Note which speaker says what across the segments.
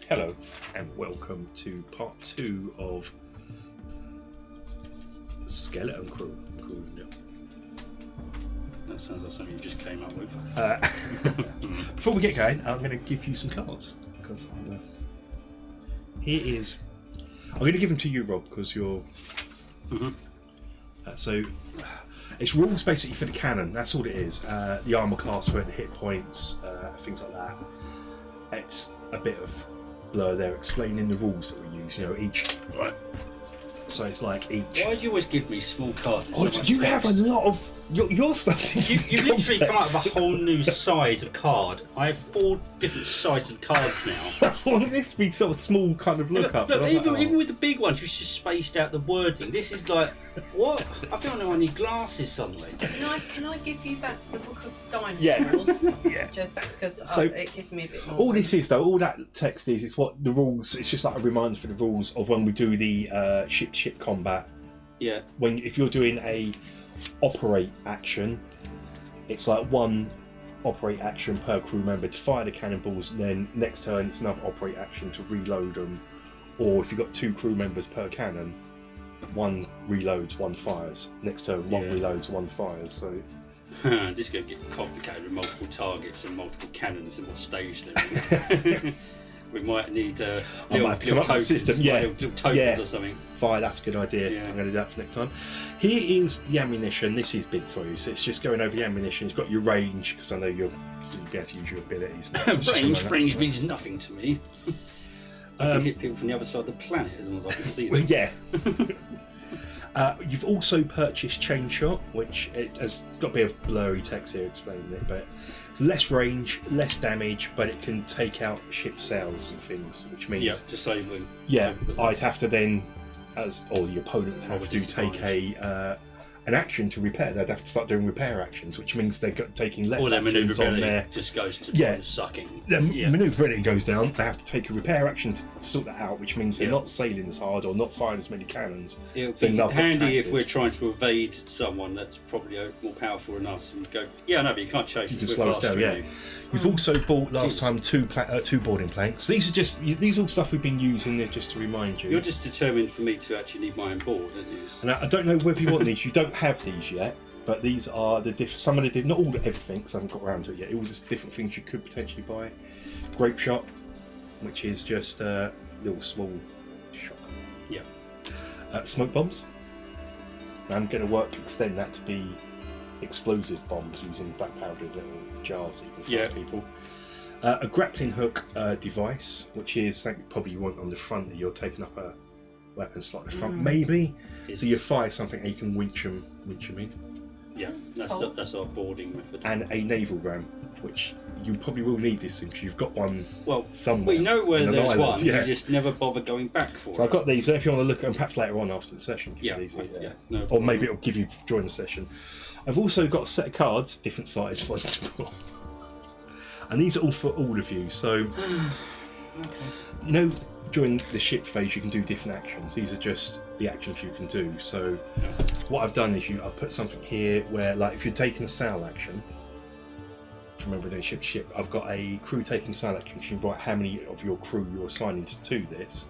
Speaker 1: Hello and welcome to part 2 of Skeleton Crew.
Speaker 2: That sounds like something you just came up with.
Speaker 1: Before we get going, I'm going to give you some cards because here is. I'm going to give them to you, Rob, because you're. So it's rules basically for the cannon. That's all it is. The armor class for it, the hit points, things like that. It's a bit of blur there, explaining the rules that we use. You know, each. Right. So it's like each.
Speaker 2: Why do you always give me small cards?
Speaker 1: Oh, so you have a lot of your stuff.
Speaker 2: You literally come up with a whole new size of card. I have 4 different sizes of cards now.
Speaker 1: Well, this be sort of small kind of look up.
Speaker 2: Look, even with the big ones, you just spaced out the wording. This is like, what? I feel like I need glasses suddenly.
Speaker 3: Can I give you back the book of dinosaurs?
Speaker 1: Yeah.
Speaker 3: Just because it gives me a bit more.
Speaker 1: All this is though, all that text is, it's what the rules. It's just like a reminder for the rules of when we do the ship combat.
Speaker 2: Yeah.
Speaker 1: If you're doing a operate action, it's like 1 operate action per crew member to fire the cannonballs, and then next turn it's another operate action to reload them. Or if you've got 2 crew members per cannon, 1 reloads, 1 fires. Next turn, 1 reloads, 1 fires. So
Speaker 2: this is going to get complicated with multiple targets and multiple cannons and what stage they're in. We might need little tokens, little tokens or something.
Speaker 1: Fire, that's a good idea.
Speaker 2: Yeah.
Speaker 1: I'm going to do that for next time. Here is the ammunition. This is big for you, so it's just going over the ammunition. It's got your range, because I know you'll be able to use your abilities.
Speaker 2: Range means nothing to me. I can hit people from the other side of the planet as long as I can see them.
Speaker 1: Well, yeah. You've also purchased Chain Shot, which it has got a bit of blurry text here explaining it, but it's less range, less damage, but it can take out ship sails and things, which means
Speaker 2: disabling.
Speaker 1: Yeah, I'd have to then, or the opponent would have to take an action to repair. They'd have to start doing repair actions, which means they're taking less actions on there.
Speaker 2: Just goes to sucking.
Speaker 1: Their manoeuvrability goes down. They have to take a repair action to sort that out, which means they're not sailing as hard or not firing as many cannons.
Speaker 2: It'll be handy if we're trying to evade someone that's probably more powerful than us and go, but you can't chase us.
Speaker 1: Just slow us down, yeah. We've also bought last time 2 boarding planks. These are all stuff we've been using there just to remind you.
Speaker 2: You're just determined for me to actually need mine board, aren't you?
Speaker 1: And I don't know whether you want these. You don't have these yet, but these are some of the not all everything, because I haven't got around to it yet. All the different things you could potentially buy. Grape shot, which is just a little small shot.
Speaker 2: Yeah.
Speaker 1: Smoke bombs. I'm going to extend that to be explosive bombs using black powdered little jars that you can fire people. A grappling hook device, which is something probably you want on the front that you're taking up a weapon slot in the front, maybe. So you fire something and you can winch them in.
Speaker 2: Yeah, that's our boarding method.
Speaker 1: And a naval ram, which you probably will need this because you've got one somewhere.
Speaker 2: We know where there's
Speaker 1: island,
Speaker 2: one, you just never bother going back for it.
Speaker 1: So I've got these, so if you want to look at them perhaps later on after the session, or maybe it'll give you during the session. I've also got a set of cards, different size ones, and these are all for all of you. So, during the ship phase, you can do different actions. These are just the actions you can do. So, what I've done is I've put something here where, like, if you're taking a sail action, remember doing ship, I've got a crew taking sail action. You can write how many of your crew you're assigning to this,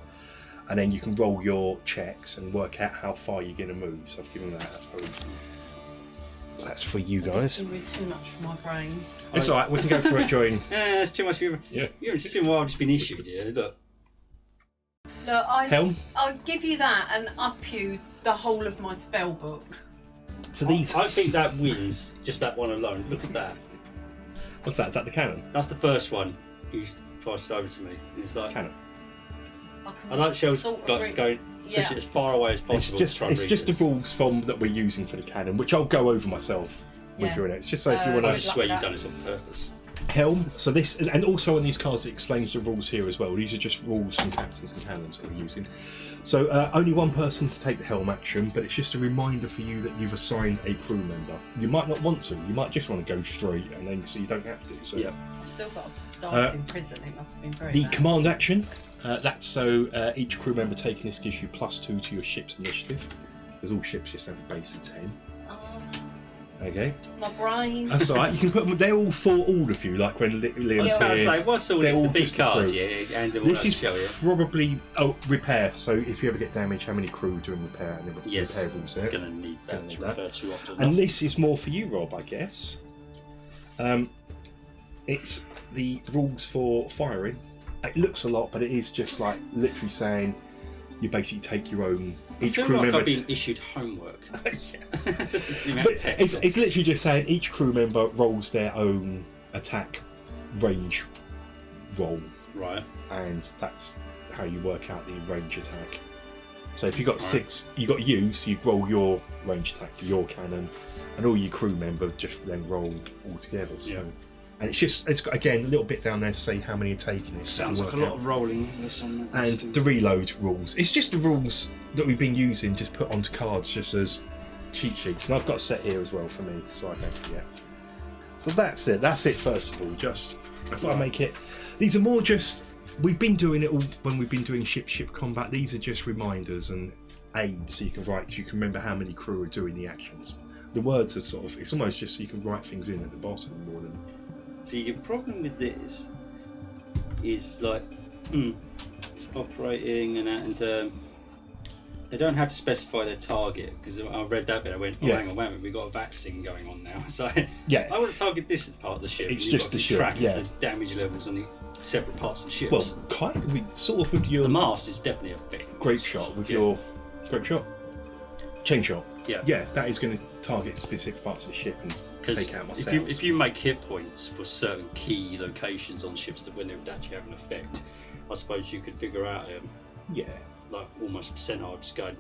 Speaker 1: and then you can roll your checks and work out how far you're going to move. So I've given that as that's for you guys.
Speaker 3: It's too much for my brain.
Speaker 1: It's alright, we can go through it during.
Speaker 2: It's too much for you. Yeah. You're seeing what I've just been issued here, look.
Speaker 3: Look,
Speaker 1: Helm?
Speaker 3: I'll give you that and up you the whole of my spell book.
Speaker 1: So these.
Speaker 2: I think that wins, just that one alone. Look at that.
Speaker 1: What's that? Is that the cannon?
Speaker 2: That's the first one you passed over to me. And it's like
Speaker 1: cannon.
Speaker 2: I like shells going. Push it as far away as possible.
Speaker 1: It's just the rules that we're using for the cannon, which I'll go over myself with you in it. It's just so if you want to.
Speaker 2: I swear you've done this on purpose.
Speaker 1: Helm. So this, and also on these cards, it explains the rules here as well. These are just rules from captains and cannons that we're using. So only one person can take the helm action, but it's just a reminder for you that you've assigned a crew member. You might not want to. You might just want to go straight, and then so you don't have to. So
Speaker 3: I've still got a dice in prison. It must have been very bad.
Speaker 1: Command action. That's so each crew member taking this gives you +2 to your ship's initiative, because all ships just have a base of 10. Okay.
Speaker 3: My brain.
Speaker 1: That's all right. You can put them. They're all for all of you. Like when Liam's here.
Speaker 2: I was going to say, what's all this? The big cars,
Speaker 1: crew.
Speaker 2: yeah, and
Speaker 1: This is probably repair. So if you ever get damaged, how many crew doing repair? And
Speaker 2: yes,
Speaker 1: repair rules there.
Speaker 2: Going to need that to refer to often.
Speaker 1: And this is more for you, Rob, I guess. It's the rules for firing. It looks a lot, but it is just like literally saying you basically take your own. Each crew member.
Speaker 2: I've been issued homework.
Speaker 1: It's literally just saying each crew member rolls their own attack range roll.
Speaker 2: Right.
Speaker 1: And that's how you work out the range attack. So if you got 6, you got you, so you roll your range attack for your cannon, and all your crew member just then roll all together. So. Yeah. And it's got again a little bit down there to say how many are taking it.
Speaker 2: Sounds like a lot of rolling.
Speaker 1: And the reload rules. It's just the rules that we've been using, just put onto cards, just as cheat sheets. And I've got a set here as well for me, so I don't forget. So that's it. That's it. First of all, just before I make it, these are more just. We've been doing it all when we've been doing ship combat. These are just reminders and aids, so you can write. So you can remember how many crew are doing the actions. The words are sort of. It's almost just so you can write things in at the bottom more than.
Speaker 2: See, your problem with this is like it's operating and they don't have to specify their target, because I read that bit. I went, hang on, wait a minute, we've got a vaccine going on now. So I want to target this as part of the ship.
Speaker 1: It's just the ship.
Speaker 2: Track the damage levels on the separate parts of the ships.
Speaker 1: Well, kind of, sort of with your
Speaker 2: the mast is definitely a thing.
Speaker 1: Grape shot with your grape shot, chain shot.
Speaker 2: Yeah,
Speaker 1: that is going to target specific parts of the ship and take out myself.
Speaker 2: If you make hit points for certain key locations on ships that when they would actually have an effect, I suppose you could figure out like almost percentage going,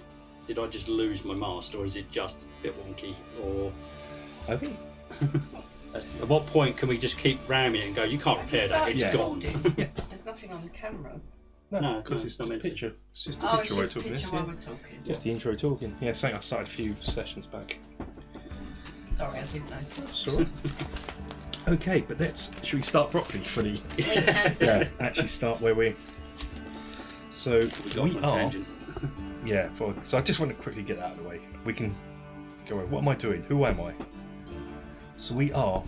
Speaker 2: did I just lose my mast, or is it just a bit wonky? Or
Speaker 1: I think
Speaker 2: at what point can we just keep ramming it and go, you can't repair that, it's gone?
Speaker 3: There's nothing on the cameras.
Speaker 1: No, because it's just a picture. It's just a picture we're talking. Just the intro talking. Yeah, something I started a few sessions back.
Speaker 3: Sorry, I didn't know.
Speaker 1: That's all right. Okay, but should we start properly for the?
Speaker 3: We can do.
Speaker 1: Yeah, actually start where we. So we are. Yeah, so I just want to quickly get that out of the way. We can go. What am I doing? Who am I? So we are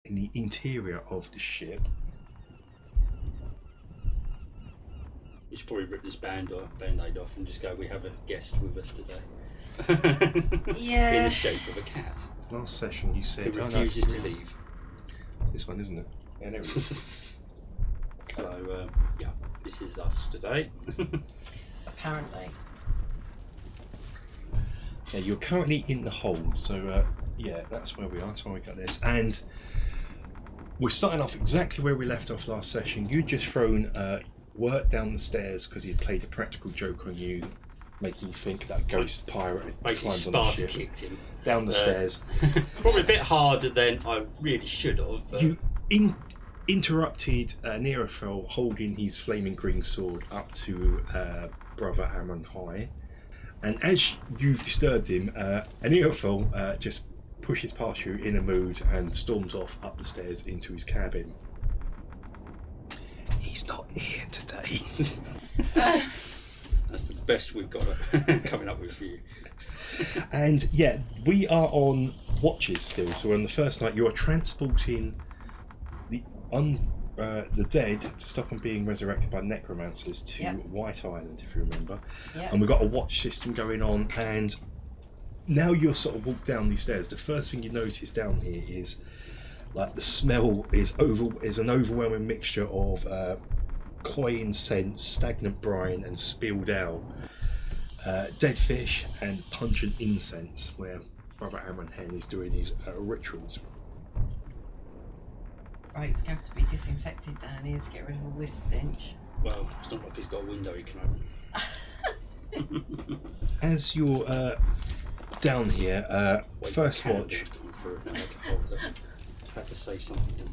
Speaker 1: in the interior of the ship.
Speaker 2: You should probably rip this band-aid off and just go, we have a guest with us today.
Speaker 3: Yeah.
Speaker 2: In the shape of a cat.
Speaker 1: Last session you said...
Speaker 2: Who refuses to leave.
Speaker 1: This one, isn't it? Yeah, there it is.
Speaker 2: So, this is us today.
Speaker 3: Apparently.
Speaker 1: Yeah, you're currently in the hold, so that's where we are. That's why we got this. And we're starting off exactly where we left off last session. You'd just thrown... Word down the stairs because he had played a practical joke on you, making you think that ghost pirate had
Speaker 2: basically
Speaker 1: climbed on the ship.
Speaker 2: kicked him
Speaker 1: down the stairs.
Speaker 2: Probably a bit harder than I really should have. But...
Speaker 1: You interrupted Nerophil holding his flaming green sword up to Brother Ammon High, and as you've disturbed him, Nerophil just pushes past you in a mood and storms off up the stairs into his cabin. He's not here today.
Speaker 2: That's the best we've got coming up with for you.
Speaker 1: And we are on watches still. So on the first night, you are transporting the dead to stop them being resurrected by necromancers to White Island, if you remember. Yep. And we've got a watch system going on. And now you're sort of walk down these stairs. The first thing you notice down here is. Like the smell is an overwhelming mixture of cloying scents, stagnant brine, and spilled ale, dead fish, and pungent incense. Where Brother Ammon Hen is doing his rituals.
Speaker 3: Right, it's going to have to be disinfected down here to get rid of all this stench.
Speaker 2: Well, it's not like he's got a window he can open.
Speaker 1: As you're down here, first watch.
Speaker 2: Had to say something,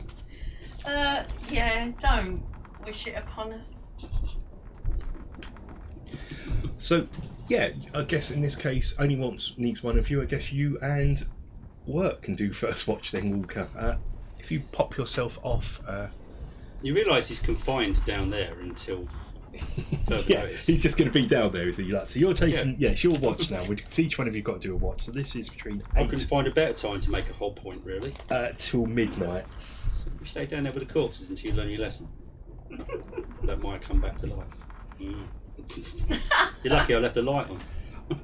Speaker 3: didn't don't wish it upon us.
Speaker 1: So, I guess in this case, only needs one of you. I guess you and Work can do first watch then, Walker. If you pop yourself off...
Speaker 2: You realise he's confined down there until Further
Speaker 1: Yeah,
Speaker 2: notice.
Speaker 1: he's just going to be down there, is he? Like, so you're taking, yeah, it's your watch now. Each one of you got to do a watch. So this is between
Speaker 2: I
Speaker 1: 8
Speaker 2: couldn't find a better time to make a whole point, really.
Speaker 1: till midnight.
Speaker 2: So we stay down there with the corpses until you learn your lesson. That might come back to life. You're lucky I left the light on.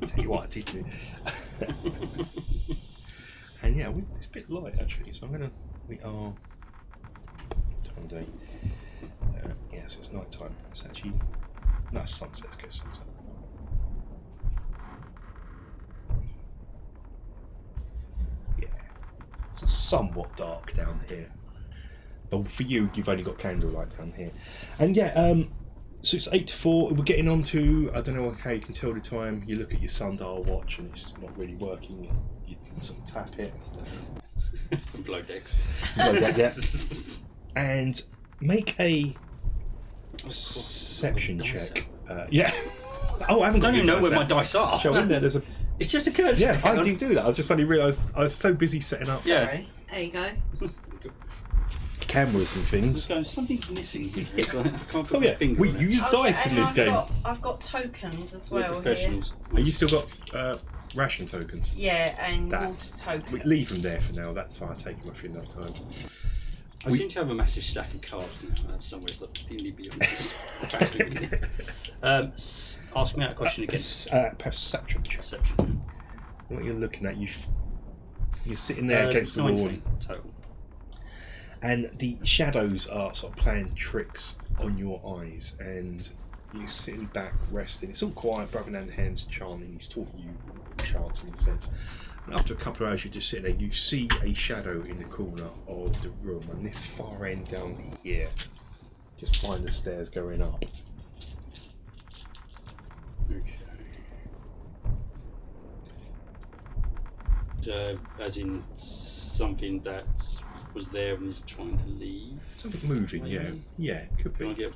Speaker 1: Tell you what, I did. And yeah, it's a bit light actually, so we are time of day. Yeah, so it's night time. It's actually that's sunset. Let's go sunset. Yeah, it's somewhat dark down here, but for you, you've only got candlelight down here. And yeah, so it's 8 to 4. We're getting on to, I don't know how you can tell the time. You look at your sundial watch and it's not really working. You can sort of tap it.
Speaker 2: From below decks.
Speaker 1: Yeah. And make a perception check. Yeah. Oh, I haven't got
Speaker 2: I don't even know where
Speaker 1: dice
Speaker 2: my
Speaker 1: out.
Speaker 2: dice are.
Speaker 1: Show in there. There's a.
Speaker 2: It's just occurred to
Speaker 1: Yeah,
Speaker 2: me.
Speaker 1: I didn't do that. I just suddenly realised I was so busy setting up
Speaker 2: Yeah.
Speaker 3: Sorry. There you go.
Speaker 1: cameras and things.
Speaker 2: So something's missing here. It's like, I can't put
Speaker 1: Oh
Speaker 2: my
Speaker 1: yeah,
Speaker 2: finger
Speaker 1: we
Speaker 2: on it.
Speaker 1: use dice in
Speaker 3: and
Speaker 1: this game.
Speaker 3: I've got tokens as
Speaker 2: We're
Speaker 3: well here.
Speaker 2: professionals.
Speaker 1: Are you still got ration tokens?
Speaker 3: Yeah, and
Speaker 1: That's
Speaker 3: wolf tokens.
Speaker 1: leave them there for now. That's fine. I'll take them off you enough time.
Speaker 2: I seem to have a massive stack of cards now. I have somewhere it's like D&D Beyond. Ask me that question again.
Speaker 1: Perception check.
Speaker 2: Perception.
Speaker 1: What you're looking at, you're sitting there against the wall,
Speaker 2: 19 total.
Speaker 1: and the shadows are sort of playing tricks on your eyes, and you're sitting back, resting. It's all quiet. Brother and hands chanting. He's taught you chants in a sense. And after a couple of hours, you're just sitting there. You see a shadow in the corner of the room, and this far end down here, just behind the stairs going up.
Speaker 2: Okay. As in something that was there and is trying to leave.
Speaker 1: Something moving, yeah. Yeah, could
Speaker 2: Can I
Speaker 1: be.
Speaker 2: get?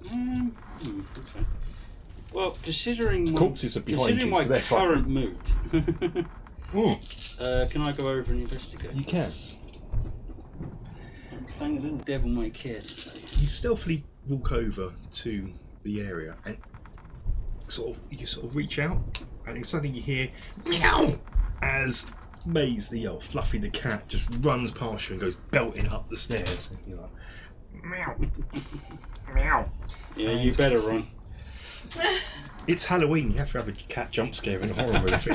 Speaker 2: Okay. Well, considering
Speaker 1: Corpses are behind you,
Speaker 2: my
Speaker 1: so they're fine.
Speaker 2: current mood,
Speaker 1: Mm.
Speaker 2: can I go over and investigate?
Speaker 1: You can.
Speaker 2: I'm playing a little devil may care today.
Speaker 1: You stealthily walk over to the area and you sort of reach out, and suddenly you hear meow as Maze the Fluffy the cat just runs past you and goes belting up the stairs. And you're like, meow, meow.
Speaker 2: Yeah, you better run.
Speaker 1: It's Halloween. You have to have a cat jump scare in a horror movie.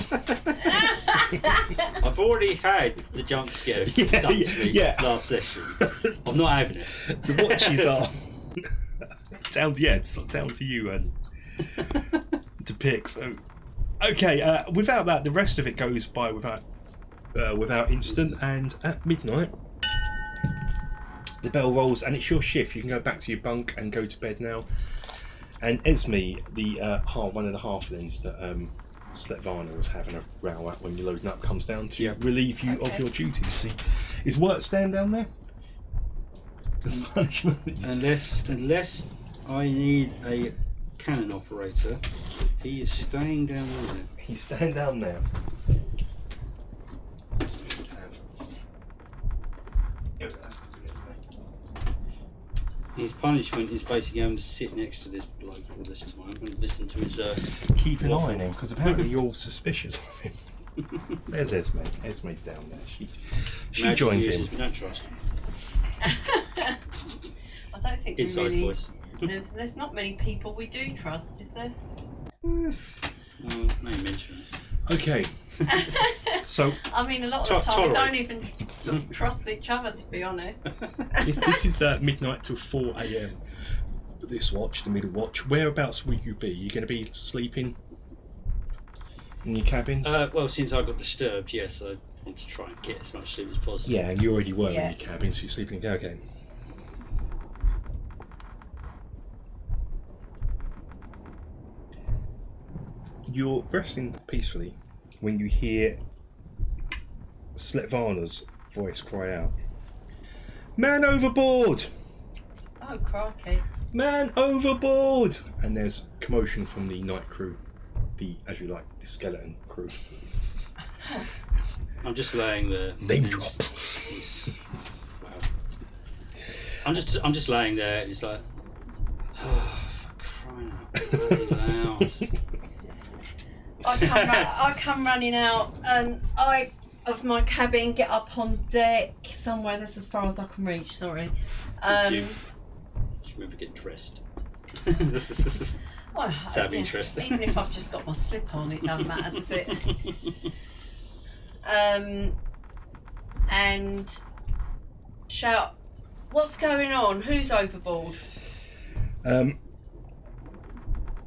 Speaker 2: I've already had the jump scare
Speaker 1: Yeah,
Speaker 2: done to me
Speaker 1: yeah.
Speaker 2: last session. I'm not having it.
Speaker 1: The watches are down to you and to pick. So, okay. Without that, the rest of it goes by without instant. And at midnight, the bell rolls, and it's your shift. You can go back to your bunk and go to bed now. And Esme, the one of the halflings that Sletvana was having a row at when you're loading up, comes down to relieve you of your duties. See, is Wirt staying down there? As punishment.
Speaker 2: Unless I need a cannon operator, he is staying down there.
Speaker 1: He's staying down there.
Speaker 2: His punishment is basically having to sit next to this bloke all this time and listen to his.
Speaker 1: Keep an eye
Speaker 2: waffle.
Speaker 1: on him, because apparently you're all suspicious of him. There's Esme. Esme's down there. She
Speaker 2: Magic
Speaker 1: joins
Speaker 2: uses
Speaker 1: in.
Speaker 2: We don't trust.
Speaker 3: I don't think
Speaker 2: Inside
Speaker 3: we really.
Speaker 2: voice.
Speaker 3: There's not many people we do trust, is there?
Speaker 2: Well, no mention it.
Speaker 1: Okay. So
Speaker 3: I mean, a lot of the time we
Speaker 2: Tolerate.
Speaker 3: don't even sort of trust each other, to be honest.
Speaker 1: this is midnight till 4 a.m. This watch, the middle watch. Whereabouts will you be? Are you going to be sleeping in your cabins?
Speaker 2: Well, since I got disturbed, yes, I want to try and get as much sleep as possible.
Speaker 1: Yeah, and you already were
Speaker 3: Yeah.
Speaker 1: in your cabin, so you're sleeping. Okay. You're resting peacefully when you hear Sletvana's voice cry out, "Man overboard!
Speaker 3: Oh, crikey.
Speaker 1: Man overboard!" And there's commotion from the night crew, the skeleton crew.
Speaker 2: I'm just laying there.
Speaker 1: Name drop.
Speaker 2: Wow. I'm just laying there. And it's like, oh, for crying out loud.
Speaker 3: I come running out, and I of my cabin get up on deck somewhere. That's as far as I can reach. Sorry.
Speaker 2: You remember get dressed. This is that'd be interesting.
Speaker 3: Even if I've just got my slip on, it don't matter, does it? And shout, "What's going on? Who's overboard?"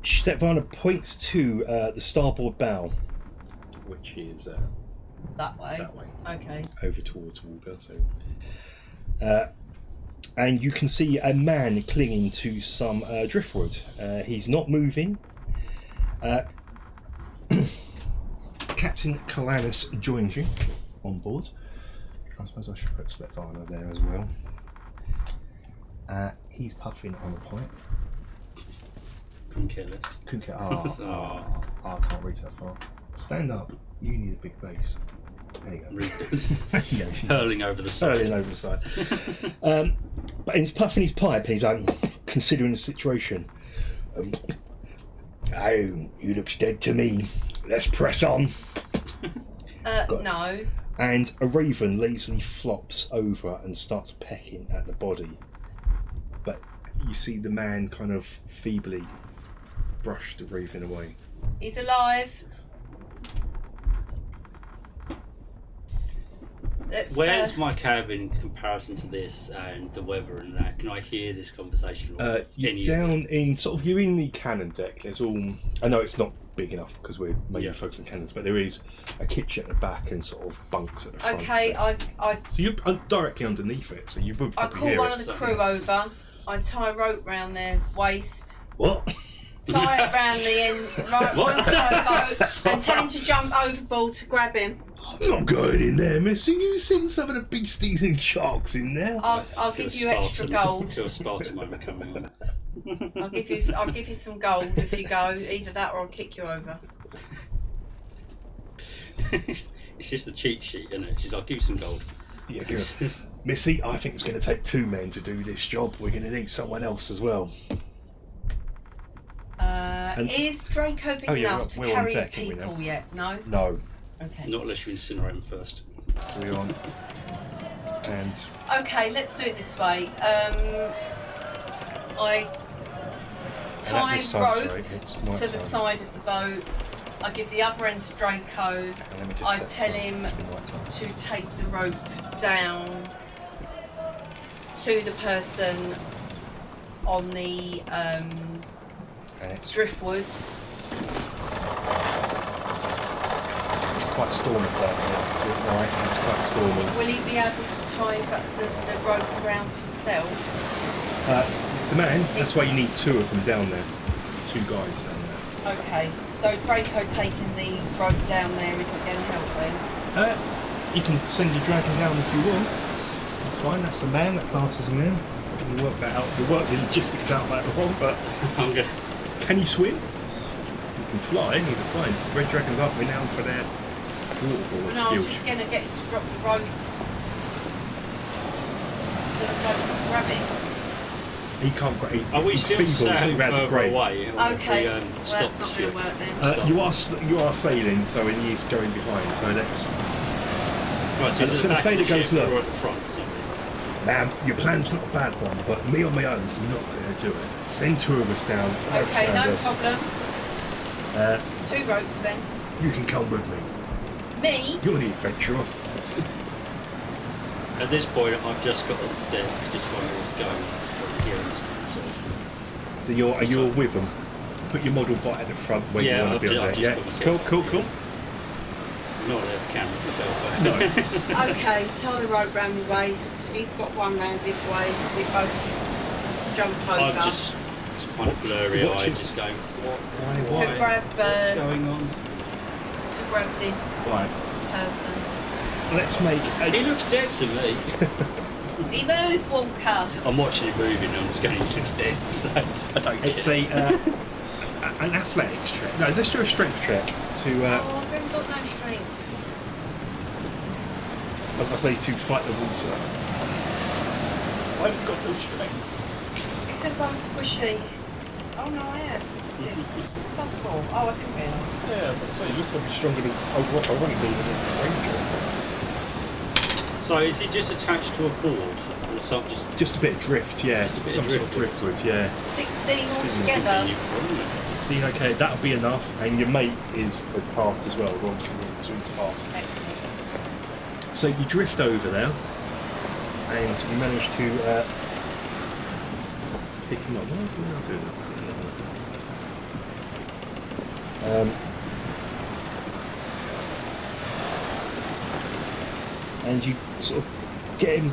Speaker 1: Stetvana points to the starboard bow, which is
Speaker 3: That way.
Speaker 1: that way,
Speaker 3: Okay.
Speaker 1: over towards Walker. So, and you can see a man clinging to some driftwood. He's not moving. Captain Calanus joins you on board. I suppose I should put Svetlana there as well. He's puffing on a pipe.
Speaker 2: Couldn't care less.
Speaker 1: I can't reach that far. Stand up. You need a big base. There you go. Yeah,
Speaker 2: Hurling over the side.
Speaker 1: hurling over the side. But he's puffing his pipe. He's like considering the situation. Oh, you looks dead to me. Let's press on.
Speaker 3: No.
Speaker 1: And a raven lazily flops over and starts pecking at the body. But you see the man kind of feebly brush the raven away.
Speaker 3: He's alive.
Speaker 2: Where's my cabin in comparison to this and the weather and that? Can I hear this conversation?
Speaker 1: You're down in sort of, you're in the cannon deck. There's all, I know it's not big enough because we're mainly focused on cannons, but there is a kitchen at the back and sort of bunks at the front.
Speaker 3: Okay,
Speaker 1: So you're directly underneath it, so you would
Speaker 3: I
Speaker 1: probably
Speaker 3: call
Speaker 1: hear
Speaker 3: one
Speaker 1: it.
Speaker 3: of the crew over. I tie a rope round their waist.
Speaker 1: What?
Speaker 3: Tie it round the end, right one side of the boat, and tell him to jump overboard to grab him.
Speaker 1: I'm not going in there, miss. You've seen some of the beasties and sharks in there.
Speaker 3: I'll give you extra gold.
Speaker 2: Feel a Spartan moment coming on.
Speaker 3: I'll give you some gold if you go. Either that or I'll kick you over.
Speaker 2: It's just a cheat sheet, isn't it? She's like, give you some gold.
Speaker 1: Yeah, give it. Missy, I think it's going to take 2 men to do this job. We're going to need someone else as well.
Speaker 3: Is Draco big enough to
Speaker 1: we're on
Speaker 3: carry
Speaker 1: deck, aren't we,
Speaker 3: people
Speaker 1: now?
Speaker 3: yet? No?
Speaker 1: No.
Speaker 3: Okay.
Speaker 2: Not unless you incinerate them first.
Speaker 1: So we're on. And
Speaker 3: Okay, let's do it this way. I tie
Speaker 1: this time,
Speaker 3: rope
Speaker 1: sorry, it's
Speaker 3: to
Speaker 1: night
Speaker 3: the
Speaker 1: time.
Speaker 3: side of the boat. I give the other end to Draco.
Speaker 1: And let me just
Speaker 3: I
Speaker 1: set
Speaker 3: tell
Speaker 1: time.
Speaker 3: him
Speaker 1: It's night time.
Speaker 3: to take the rope down to the person on the
Speaker 1: And it's
Speaker 3: driftwood.
Speaker 1: quite stormy down here. So at night, it's quite stormy.
Speaker 3: Will he be able to tie the rope around himself?
Speaker 1: The man, that's why you need 2 of them down there. 2 guys down there.
Speaker 3: Okay, so Draco taking the rope down there isn't going to help then?
Speaker 1: You can send your dragon down if you want. That's fine, that's a man, that class as a man. You work that out, you work the logistics out later on, but can you swim? You can fly, he's a flying. Red dragons aren't renowned for their waterboard
Speaker 3: No,
Speaker 1: skills.
Speaker 3: she's going to get him to drop the rope so the boat can grab it.
Speaker 1: He can't grab.
Speaker 2: Are we
Speaker 1: he's
Speaker 2: still
Speaker 1: feeble, he's not
Speaker 2: sailing
Speaker 1: allowed to
Speaker 2: further
Speaker 1: grade.
Speaker 2: away? Or
Speaker 3: Okay,
Speaker 2: we,
Speaker 3: well,
Speaker 2: stop
Speaker 3: that's
Speaker 2: the
Speaker 3: not going
Speaker 2: ship?
Speaker 3: to work then.
Speaker 1: You are sailing, so he is going behind. So let's.
Speaker 2: Right, so
Speaker 1: So
Speaker 2: the
Speaker 1: the
Speaker 2: back
Speaker 1: sailor
Speaker 2: of the
Speaker 1: goes
Speaker 2: ship
Speaker 1: low.
Speaker 2: or at the front. Sorry.
Speaker 1: Ma'am, your plan's not a bad one, but me on my own is not going to do it. Send 2 of us down.
Speaker 3: Okay, no
Speaker 1: Candace.
Speaker 3: problem. 2 ropes then.
Speaker 1: You can come with me.
Speaker 3: Me?
Speaker 1: You're the adventurer.
Speaker 2: At this point, I've just got onto deck, just where I was going. Just probably hearing this conversation.
Speaker 1: So you're with them. Put your model bot at the front where you want to be on
Speaker 2: I've
Speaker 1: there.
Speaker 2: just
Speaker 1: Yeah.
Speaker 2: put myself.
Speaker 1: Cool.
Speaker 2: I'm not allowed to camera myself. But
Speaker 1: No.
Speaker 3: Okay, tie the rope round my waist. He's got one round his waist. We both jump over.
Speaker 2: I'm just kind of blurry eyed, just going,
Speaker 1: Why?
Speaker 3: to grab
Speaker 2: what's going on?
Speaker 3: this
Speaker 1: Right.
Speaker 3: person.
Speaker 1: Let's make
Speaker 2: He looks dead to me.
Speaker 3: He moved, Walker.
Speaker 2: I'm watching him moving and I'm just going, he looks dead, so I don't
Speaker 1: It's
Speaker 2: care.
Speaker 1: an athletics check. No, let's do a strength check to.
Speaker 3: Oh, I've really got no strength.
Speaker 1: I was going to say to fight the water.
Speaker 3: I
Speaker 1: I've got no strength.
Speaker 3: Because I'm squishy. Oh no, I am. What's this? Plus 4. Oh, I can realise.
Speaker 1: Yeah, but so you look probably stronger than ironically than a ranger.
Speaker 2: So is he just attached to a board? Or something?
Speaker 1: Just a bit of drift, yeah.
Speaker 2: Just a bit
Speaker 1: Some
Speaker 2: of
Speaker 1: sort of driftwood, yeah.
Speaker 3: 16
Speaker 1: Seems
Speaker 3: altogether.
Speaker 1: 16, okay, that'll be enough. And your mate has passed as well, as long as he's passed.
Speaker 3: Excellent.
Speaker 1: So you drift over there, and you manage to pick him up. Why have you now doing that? And you sort of get him,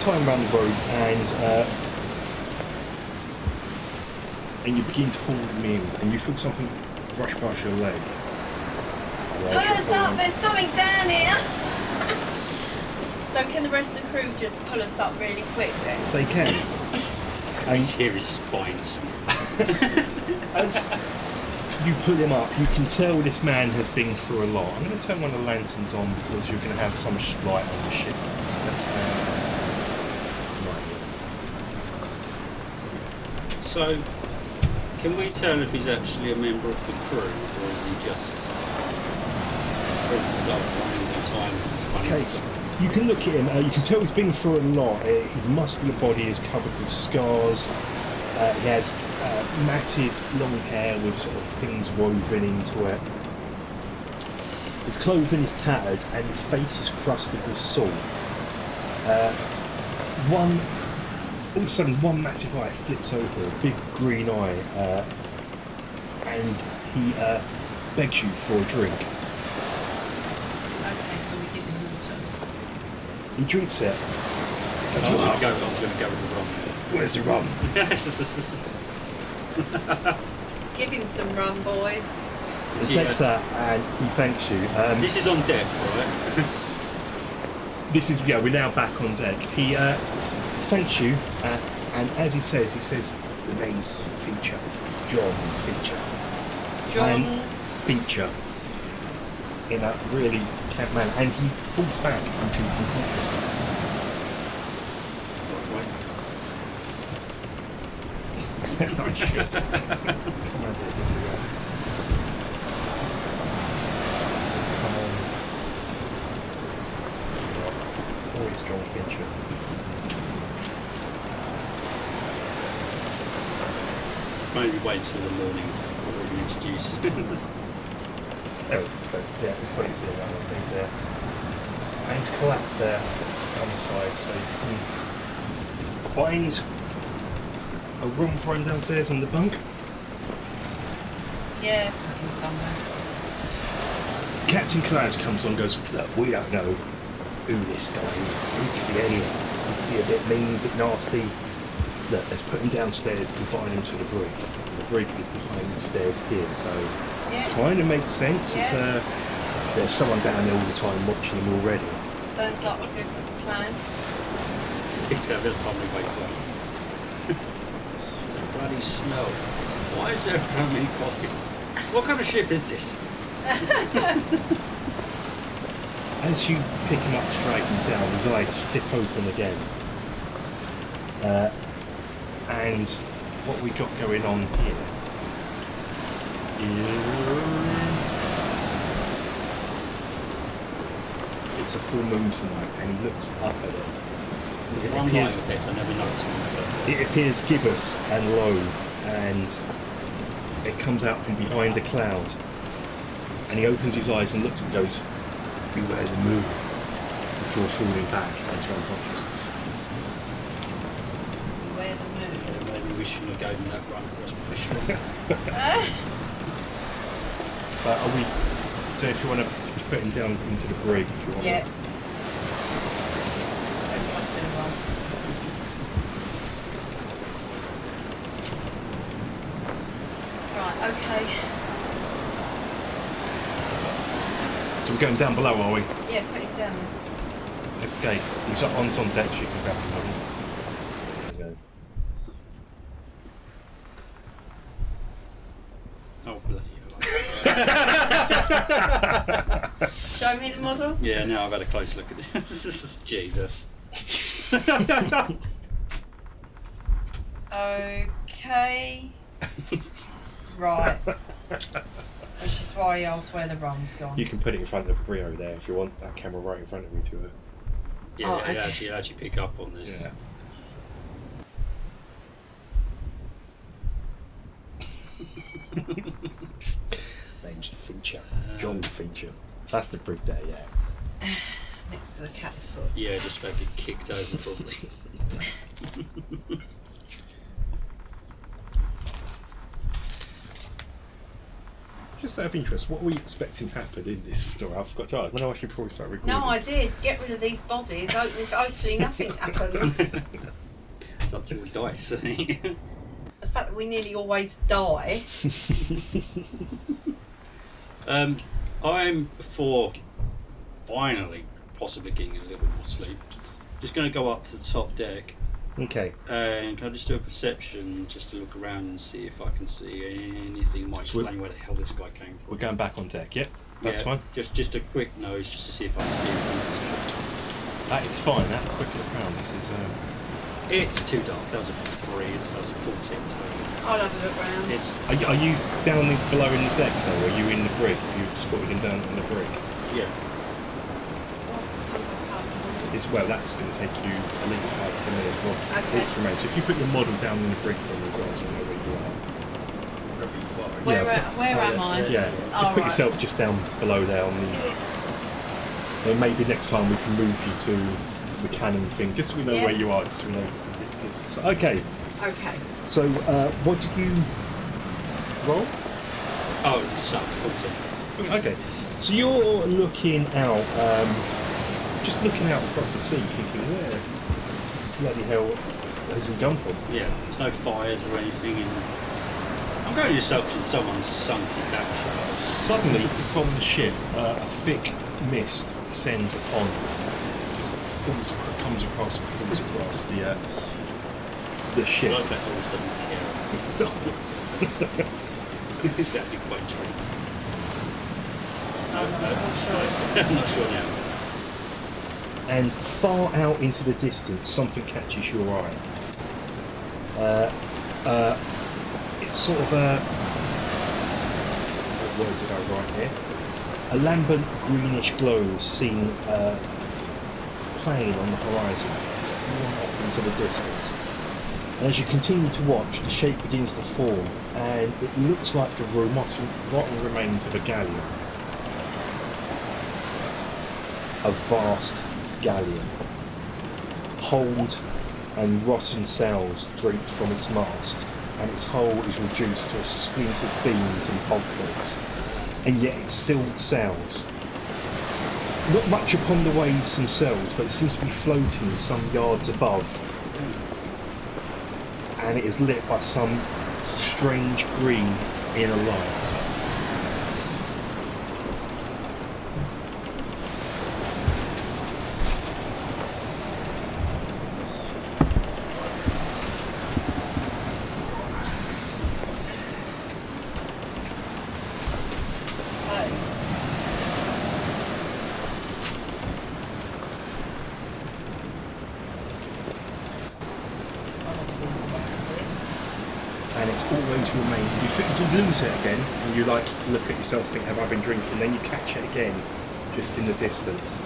Speaker 1: tie him around the rope, and you begin to haul him in, and you feel something brush past your leg.
Speaker 3: Pull us up, there's something down here! So can the rest of the crew just pull us up really quick then?
Speaker 1: They can.
Speaker 2: I hear his spine snap.
Speaker 1: As you pull him up, you can tell this man has been through a lot. I'm going to turn one of the lanterns on because you're going to have so much light on the ship. So let's right.
Speaker 2: So, can we tell if he's actually a member of the crew, or is he just running the time?
Speaker 1: Okay, so you can look at him. You can tell he's been through a lot. His muscular body is covered with scars. He has matted long hair with sort of things woven into it. His clothing is tattered and his face is crusted with salt. All of a sudden, one massive eye flips open, a big green eye, and he begs you for a drink.
Speaker 3: Okay, so we give him water.
Speaker 1: He drinks it.
Speaker 2: I was going to go with the wrong.
Speaker 1: Where's the rum?
Speaker 3: Give him some rum, boys.
Speaker 1: He takes that and he thanks you.
Speaker 2: This is on deck, right?
Speaker 1: This is, yeah, we're now back on deck. He thanks you, and as he says the name's Feature. John Feature.
Speaker 3: John.
Speaker 1: And Feature. In a really cat man, and he falls back into unconsciousness. I should. Come on, this again. Come on. Always John Fincher.
Speaker 2: Maybe wait till the morning before you introduce.
Speaker 1: Oh, so, yeah, we've got his here now, so he's there. And he's collapsed there on the side, so you can find a room for him downstairs in the bunk.
Speaker 3: Yeah, somewhere.
Speaker 1: Captain Claus comes on and goes, look, we don't know who this guy is. He could be anyone. He could be a bit mean, a bit nasty. Look, let's put him downstairs and find him to the brig. The brig is behind the stairs here, so
Speaker 3: Yeah.
Speaker 1: kind of makes sense.
Speaker 3: Yeah.
Speaker 1: It's there's someone down there all the time watching him already.
Speaker 3: Sounds like a good plan.
Speaker 2: It's a bit of time he wakes up. It's a bloody smell. Why is there so many coffees? What kind of ship is this?
Speaker 1: As you pick him up to drag him down, his eyes flip open again. And what we got going on here is it's a full moon tonight, and he looks up at it.
Speaker 2: One light of it, I never noticed it.
Speaker 1: It appears gibbous and low, and it comes out from behind a cloud. And he opens his eyes and looks and goes, "Beware the moon," before falling back into unconsciousness.
Speaker 3: Beware the moon.
Speaker 2: Maybe we shouldn't have given him that run across my shoulder.
Speaker 1: So are we? So if you want to put him down into the brig, if you want.
Speaker 3: Yeah. Don't trust anyone. Right, okay.
Speaker 1: So we're going down below, are we?
Speaker 3: Yeah, put it down.
Speaker 1: Okay. He's on deck. So you can grab him. There you go.
Speaker 2: Oh, bloody hell.
Speaker 3: Show me the model.
Speaker 2: Yeah, now I've had a close look at this. Jesus.
Speaker 3: Okay. Right. Which is why he asked where the rum's gone.
Speaker 1: You can put it in front of Rio there if you want that camera right in front of you to it.
Speaker 2: Yeah,
Speaker 3: Oh, okay.
Speaker 2: you actually pick up on this.
Speaker 1: Yeah. Name's Fincher. John Fincher. That's the brig there, yeah.
Speaker 3: Next to the cat's foot.
Speaker 2: Yeah, just about to get kicked over probably.
Speaker 1: Just out of interest, what were you expecting to happen in this story? I forgot to ask. When I actually probably start recording.
Speaker 3: No, I did. Get rid of these bodies. Hopefully nothing happens.
Speaker 2: It's up to your dice.
Speaker 3: The fact that we nearly always die.
Speaker 2: I'm for finally possibly getting a little bit more sleep. Just going to go up to the top deck
Speaker 1: Okay.
Speaker 2: and can I just do a perception just to look around and see if I can see anything that might
Speaker 1: So
Speaker 2: explain where the hell this guy came from.
Speaker 1: We're going back on deck, yep? That's
Speaker 2: Yeah,
Speaker 1: fine.
Speaker 2: Just a quick nose just to see if I can see anything.
Speaker 1: That is fine. Have a quick look around. This is.
Speaker 2: It's too dark. That was a 3, so that's a 14 total.
Speaker 3: I'll have a look round.
Speaker 2: It's
Speaker 1: Are you down below in the deck though? Are you in the brig? Have you spotted him down in the brig?
Speaker 2: yeah.
Speaker 1: Well, that's going to take you at least 5 to 10 minutes. Well,
Speaker 3: Okay.
Speaker 1: walks remain. So if you put your model down in the brig for me as well, so I know where you are.
Speaker 2: Wherever you are.
Speaker 3: Where am I?
Speaker 1: Yeah.
Speaker 3: Oh,
Speaker 1: Just put
Speaker 3: right.
Speaker 1: yourself just down below there on the. Then maybe next time we can move you to the cannon thing, just so we know
Speaker 3: Yeah.
Speaker 1: where you are, just so we know the distance. Okay.
Speaker 3: Okay.
Speaker 1: So, what did you roll?
Speaker 2: Oh, so 14.
Speaker 1: Okay. So you're looking out, just looking out across the sea, thinking, where bloody hell has he gone from?
Speaker 2: Yeah, there's no fires or anything. I'm going to yourself because someone's sunk his back shot.
Speaker 1: Suddenly, from the ship, a thick mist descends upon, just comes across the ship.
Speaker 2: Like that always doesn't care. It's actually quite true. I'm not sure now.
Speaker 1: And far out into the distance, something catches your eye. It's sort of a... What word did I write here? A lambent greenish glow is seen playing on the horizon, just right off into the distance. And as you continue to watch, the shape begins to form, and it looks like the rotten remains of a galleon. A vast galleon. Hold and rotten sails draped from its mast, and its hull is reduced to splintered beams and bulkheads, and yet it still sails. Not much upon the waves themselves, but it seems to be floating some yards above, and it is lit by some strange green inner light. And it's always remained. You lose it again, and you like look at yourself, think, have I been drinking? Then you catch it again, just in the distance,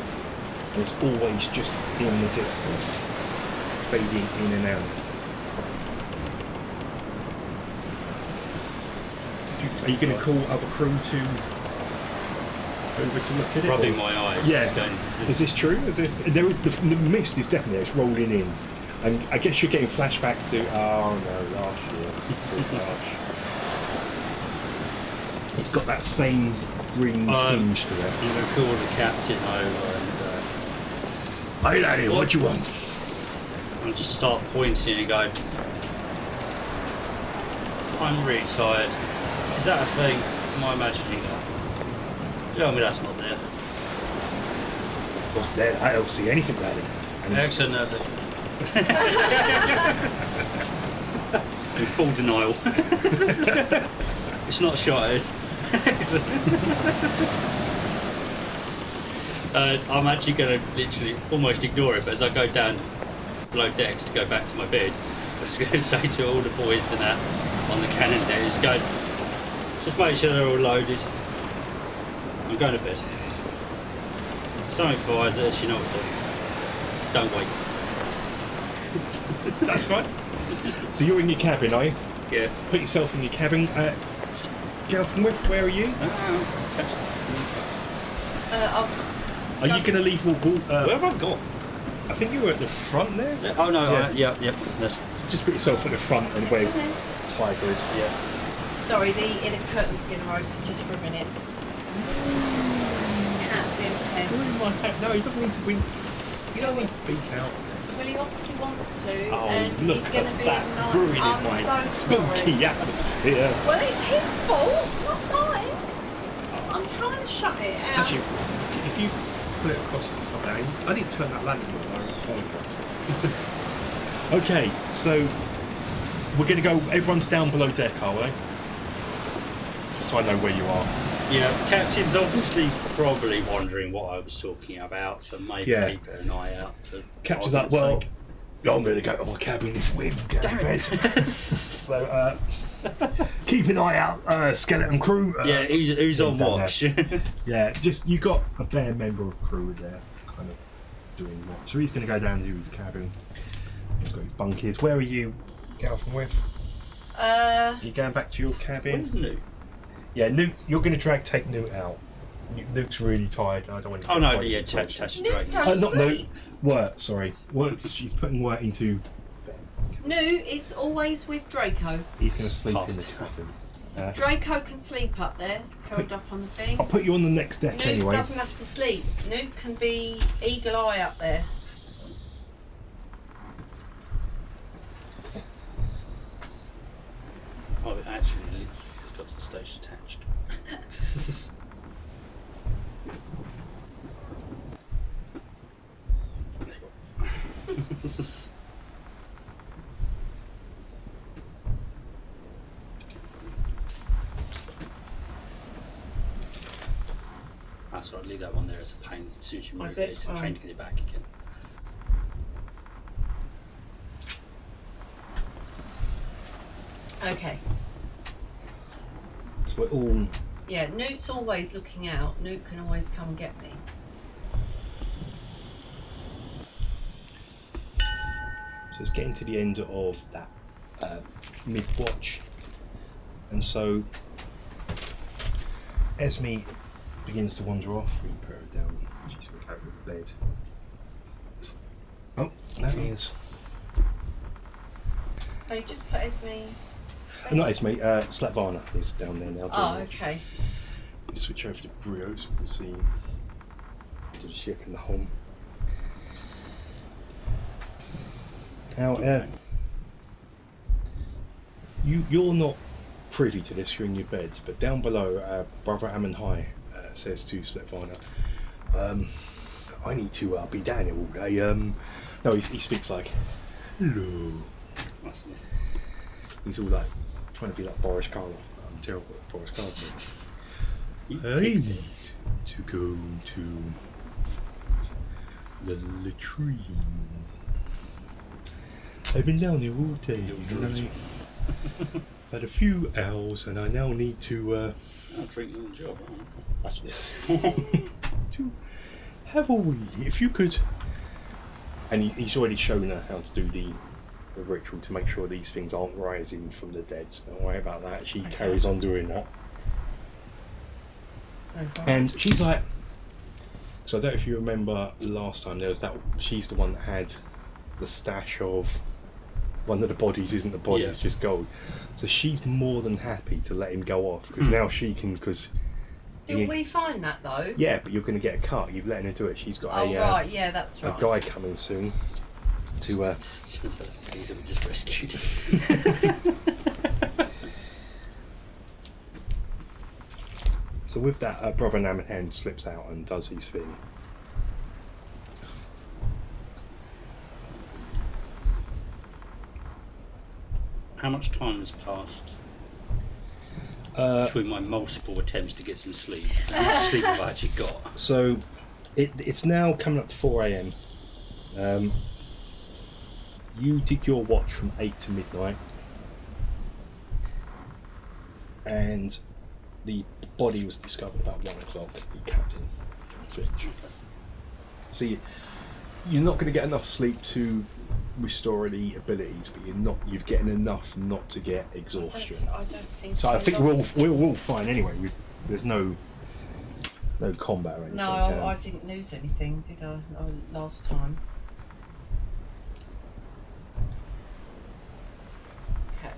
Speaker 1: and it's always just in the distance, fading in and out. Are you going to call other crew to over to look at it?
Speaker 2: Rubbing
Speaker 1: or-
Speaker 2: my eyes.
Speaker 1: Yeah.
Speaker 2: Just going,
Speaker 1: Is this true? Is this? There is the mist is definitely there. It's rolling in, and I guess you're getting flashbacks to oh no, last year. It's so harsh. It's got that same green tinge to it.
Speaker 2: I'm going to call the captain over and
Speaker 1: Hey laddie, what do you want?
Speaker 2: I'll just start pointing and go, I'm really tired. Is that a thing? Am I imagining that? Tell me that's not there.
Speaker 1: What's there? I don't see anything, laddie. And it's-
Speaker 2: Excellent. In full denial. It's not shutters. I'm actually going to literally almost ignore it, but as I go down below decks to go back to my bed, was going to say to all the boys and that on the cannon there, just make sure they're all loaded. I'm going to bed. If something fires at us, you know what to do. Don't wait.
Speaker 1: That's right. So you're in your cabin, are you?
Speaker 2: Yeah.
Speaker 1: Put yourself in your cabin. Gelfenwith, where are you? Are you going to leave
Speaker 2: where have I gone?
Speaker 1: I think you were at the front there.
Speaker 2: Yeah. Oh no,
Speaker 1: Yeah.
Speaker 2: Yep.
Speaker 1: So just put yourself at the front and where Tiger is.
Speaker 2: Yeah.
Speaker 3: Sorry, the inner curtain's going to open just for a minute. Cat's been pissed.
Speaker 1: No, he doesn't need to be. You don't need to beat out.
Speaker 3: Well, he obviously wants to,
Speaker 1: Oh,
Speaker 3: and
Speaker 1: look
Speaker 3: he's going to
Speaker 1: at
Speaker 3: be
Speaker 1: that
Speaker 3: annoyed.
Speaker 1: brilliant,
Speaker 3: I'm
Speaker 1: mate.
Speaker 3: so sorry.
Speaker 1: Spooky atmosphere.
Speaker 3: Well, it's his fault, not mine. I'm trying to shut it out.
Speaker 1: Actually, if you put it across the top now, I didn't turn that lantern on. I apologise. Okay, so we're going to go. Everyone's down below deck, are we? Just so I know where you are.
Speaker 2: Yeah, Captain's obviously probably wondering what I was talking about, so maybe keep an eye out for.
Speaker 1: Captain's like, well, I'm going to go to my cabin if we get to bed. So keep an eye out, skeleton crew.
Speaker 2: Yeah, who's on watch?
Speaker 1: Yeah, just you got a bare member of crew there, kind of doing watch. So he's going to go down to his cabin. He's got his bunkies. Where are you, Gelfenwith? Are you going back to your cabin?
Speaker 2: Where's Newt?
Speaker 1: Yeah, Newt, you're going to take Newt out. Newt's really tired. I don't want to.
Speaker 2: Oh no, yeah, touch the dragon.
Speaker 1: Not Newt. Wirt, sorry. Wirt, she's putting Wirt into bed.
Speaker 3: Newt is always with Draco.
Speaker 1: He's going to sleep in the cabin.
Speaker 3: Draco can sleep up there, curled up on the thing.
Speaker 1: I'll put you on the next deck
Speaker 3: Newt
Speaker 1: anyway.
Speaker 3: doesn't have to sleep. Newt can be eagle eye up there.
Speaker 2: Oh, actually, it's got the stage attached. That's right, leave that one there as a pain. As soon as you move it, it's a pain to get it back again.
Speaker 3: Okay.
Speaker 1: So we're all.
Speaker 3: Yeah, Newt's always looking out. Newt can always come and get me.
Speaker 1: So it's getting to the end of that mid-watch. And so Esme begins to wander off. We put her down. She's going to go to bed. Oh, that is.
Speaker 3: Oh, you just put Esme.
Speaker 1: Not Esme, Slatvana is down there now.
Speaker 3: Oh, okay.
Speaker 1: Switch over to Brio so we can see the ship and the home. Now, you're not privy to this, you're in your beds, but down below, Brother Ammon High says to Slatvana, I need to be down here all day. No, he speaks like, hello. He's all like, trying to be like Boris Karloff. I'm terrible at Boris Karloff. I need to go to the latrine. I've been down there all day and I had a few owls and I now need to
Speaker 2: I'll drink you on the job,
Speaker 1: that's it. To have a wee, if you could. And he's already shown her how to do the ritual to make sure these things aren't rising from the dead, so don't worry about that. She carries on doing that.
Speaker 3: Okay.
Speaker 1: And she's like, so I don't know if you remember last time, there was that, she's the one that had the stash of one of the bodies isn't the body, it's just gold. So she's more than happy to let him go off, because now she can, because...
Speaker 3: Didn't we find that though?
Speaker 1: Yeah, but you're going to get a cut, you've let her do it. She's got
Speaker 3: right, yeah, that's
Speaker 1: a
Speaker 3: right.
Speaker 1: guy coming soon to...
Speaker 2: Caesar we just rescued.
Speaker 1: So with that, Brother Namahan slips out and does his thing.
Speaker 2: How much time has passed between my multiple attempts to get some sleep? How much sleep have I actually got?
Speaker 1: So it's now coming up to 4 AM. you did your watch from 8 to midnight, and the body was discovered about 1 o'clock. The captain finished. So you're not going to get enough sleep to restore any abilities, but you're getting enough not to get exhaustion.
Speaker 3: I don't think
Speaker 1: So I think we're all fine anyway. There's no combat or anything.
Speaker 3: No, I didn't lose anything, did I? Last time. Okay.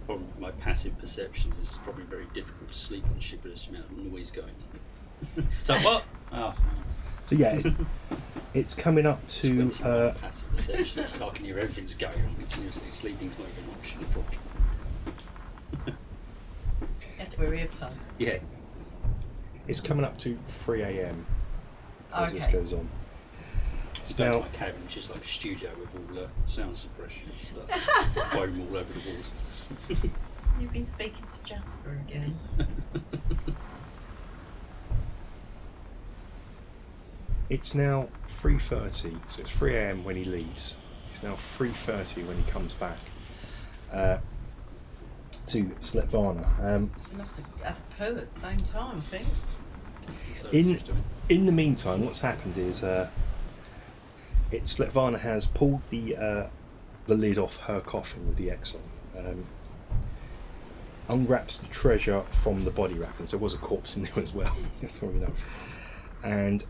Speaker 2: Problem with my passive perception is probably very difficult to sleep on a ship with this amount of noise going on. So what? Oh.
Speaker 1: So yeah, it's coming up to.
Speaker 2: Passive perception. It's like I can hear everything's going on continuously. Sleeping's not even an option. Probably.
Speaker 3: You have to wear earplugs.
Speaker 2: Yeah.
Speaker 1: It's coming up to 3 a.m. as this
Speaker 3: Okay.
Speaker 1: goes on.
Speaker 2: It's down to my cabin, which is like a studio with all sound suppression and stuff. Foam all over the walls.
Speaker 3: You've been speaking to Jasper again.
Speaker 1: It's now 3:30, so it's 3 a.m. when he leaves. It's now 3:30 when he comes back to Svetlana.
Speaker 3: You must have had a poo at the same time, I think.
Speaker 2: So
Speaker 1: In the meantime, what's happened is Svetlana has pulled the lid off her coffin with the X on, unwraps the treasure from the body wrappings. There was a corpse in there as well, and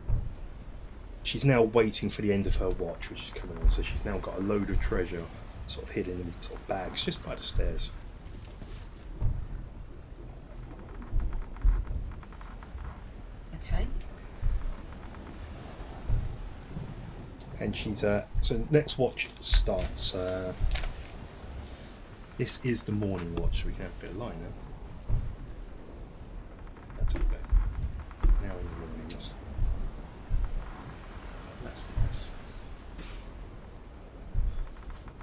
Speaker 1: she's now waiting for the end of her watch, which is coming on. So she's now got a load of treasure sort of hidden in sort of bags just by the stairs.
Speaker 3: Okay.
Speaker 1: And she's so next watch starts. This is the morning watch, so we can have a bit of light now. That's okay. Now in the morning, that's nice.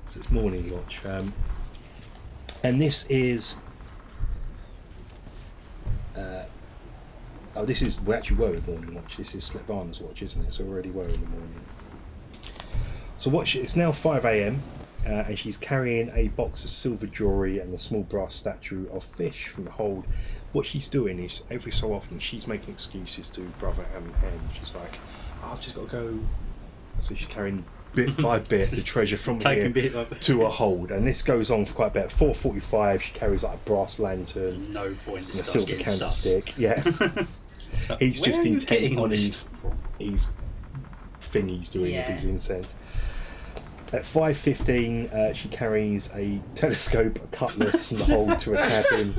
Speaker 1: So it's morning watch, and this is. We actually were in morning watch. This is Svetlana's watch, isn't it? So we already were in the morning. So it's now 5 a.m. And she's carrying a box of silver jewellery and a small brass statue of fish from the hold. What she's doing is every so often she's making excuses to Brother and Hen. She's like, I've just got to go. So she's carrying bit by bit the treasure from here to a hold, and this goes on for quite a bit. At 4:45, she carries like a brass lantern,
Speaker 2: no point
Speaker 1: and a silver candlestick. Yeah,
Speaker 2: So
Speaker 1: he's just intent on
Speaker 2: this?
Speaker 1: his thing he's doing with his incense. At 5:15, she carries a telescope, a cutlass, and the hold to a cabin.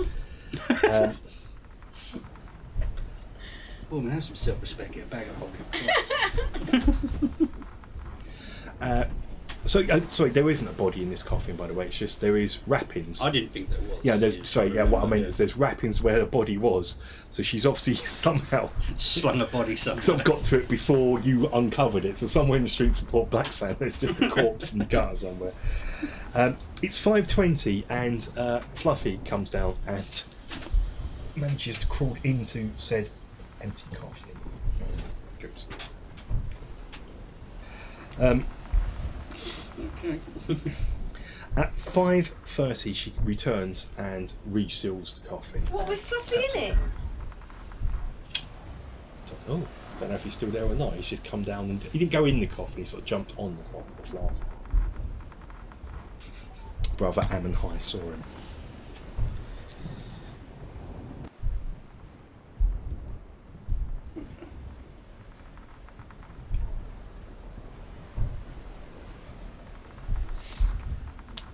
Speaker 2: Oh man, have some self-respect. Get a bag of holding.
Speaker 1: Sorry, there isn't a body in this coffin, by the way. It's just there is wrappings.
Speaker 2: I didn't think there was.
Speaker 1: Yeah, what I mean is there's wrappings where the body was. So she's obviously somehow
Speaker 2: slung a body somewhere.
Speaker 1: Sort of got to it before you uncovered it. So somewhere in the streets of Port Blacksand, there's just a corpse in the gutter somewhere. It's 5:20, and Fluffy comes down and manages to crawl into said empty coffin and goes.
Speaker 2: Okay.
Speaker 1: At 5:30, she returns and reseals the coffin.
Speaker 3: What, with Fluffy in it?
Speaker 1: Don't know if he's still there or not. He's just come down and he didn't go in the coffin. He sort of jumped on the coffin as last. Brother Ammon High saw him.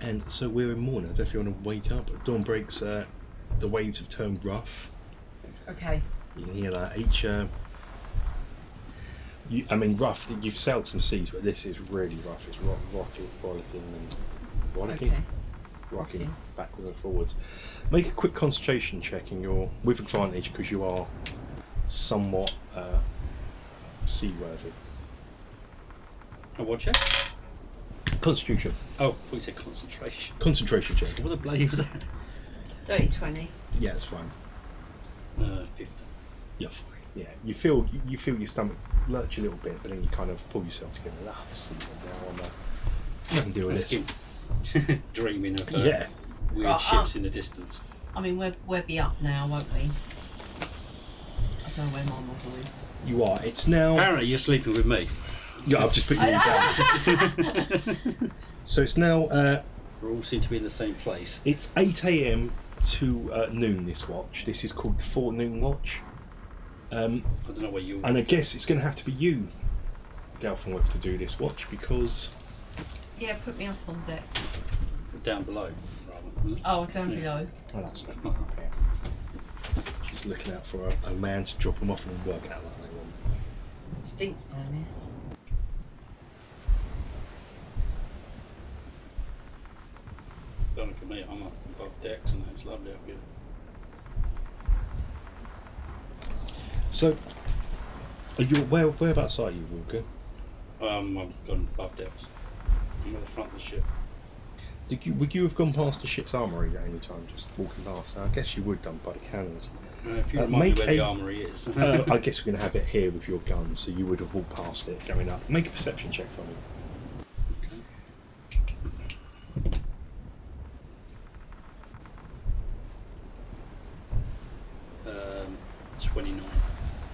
Speaker 1: And so we're in morning. I don't know if you want to wake up. Dawn breaks. The waves have turned rough.
Speaker 3: Okay.
Speaker 1: You can hear that each. Rough. You've sailed some seas, but this is really rough. It's rocking backwards and forwards. Make a quick concentration check, and you're with advantage because you are somewhat seaworthy.
Speaker 2: A what check?
Speaker 1: Constitution.
Speaker 2: Oh, I thought you said concentration.
Speaker 1: Concentration check.
Speaker 2: What the bloody was that?
Speaker 3: Dirty 20.
Speaker 1: Yeah, it's fine.
Speaker 2: 50.
Speaker 1: You're fine. Yeah, you feel your stomach lurch a little bit, but then you kind of pull yourself together. Now Nothing to do with
Speaker 2: Just
Speaker 1: it.
Speaker 2: keep dreaming of
Speaker 1: Yeah.
Speaker 2: weird
Speaker 3: Right,
Speaker 2: ships in the distance.
Speaker 3: I mean, we'll be up now, won't we? I don't know where my model is.
Speaker 1: You are. It's now.
Speaker 2: Apparently, you're sleeping with me.
Speaker 1: Yeah, I've just put you down. So it's now.
Speaker 2: We all seem to be in the same place.
Speaker 1: It's 8 a.m. to noon. This watch. This is called the forenoon watch.
Speaker 2: I don't know where you.
Speaker 1: And I guess it's going to have to be you, Galfenworth, to do this watch because.
Speaker 3: Yeah, put me up on deck.
Speaker 2: Down below, rather.
Speaker 3: Oh, down below.
Speaker 1: Oh, that's not up here. She's looking out for a man to drop him off and work out like they want.
Speaker 3: It stinks down here.
Speaker 2: Don't look at me. I'm up above decks, and it's lovely up here.
Speaker 1: So, are you whereabouts are you, Walker?
Speaker 2: I've gone above decks. I'm at the front of the ship.
Speaker 1: Would you have gone past the ship's armoury at any time, just walking past? I guess you would, done by the cannons.
Speaker 2: If you remind me where the armoury is.
Speaker 1: I guess we're going to have it here with your gun, so you would have walked past it going up. Make a perception check for me.
Speaker 2: 29.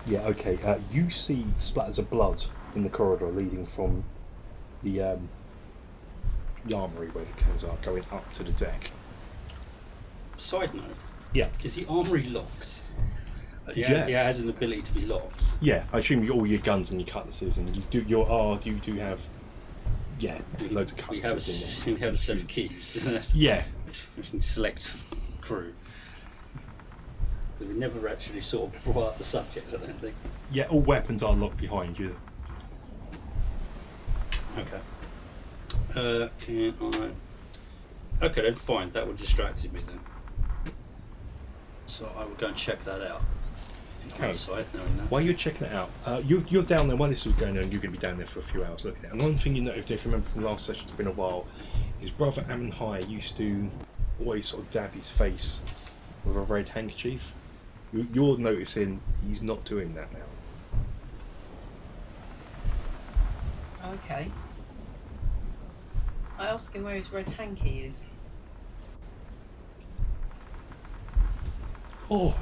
Speaker 1: Yeah, okay. You see splatters of blood in the corridor leading from the armoury where the cannons are, going up to the deck.
Speaker 2: Side note.
Speaker 1: Yeah.
Speaker 2: Is the armoury locked? It has an ability to be locked.
Speaker 1: Yeah, I assume all your guns and your cutlasses, and you do have loads of cutlasses in there.
Speaker 2: We have a set of keys.
Speaker 1: Yeah.
Speaker 2: We can select crew. But we never actually sort of brought up the subjects, I don't think.
Speaker 1: Yeah, all weapons are locked behind you.
Speaker 2: Okay. Can I... Okay then, fine. That would have distracted me then. So I will go and check that out.
Speaker 1: Okay.
Speaker 2: Side, knowing that.
Speaker 1: While you're checking it out, you're down there. While this was going on, you're going to be down there for a few hours looking at it. And one thing you noticed, if you remember from last session, it's been a while, is Brother Ammon High used to always sort of dab his face with a red handkerchief. You're noticing he's not doing that now.
Speaker 3: Okay. I ask him where his red hanky is.
Speaker 1: Oh,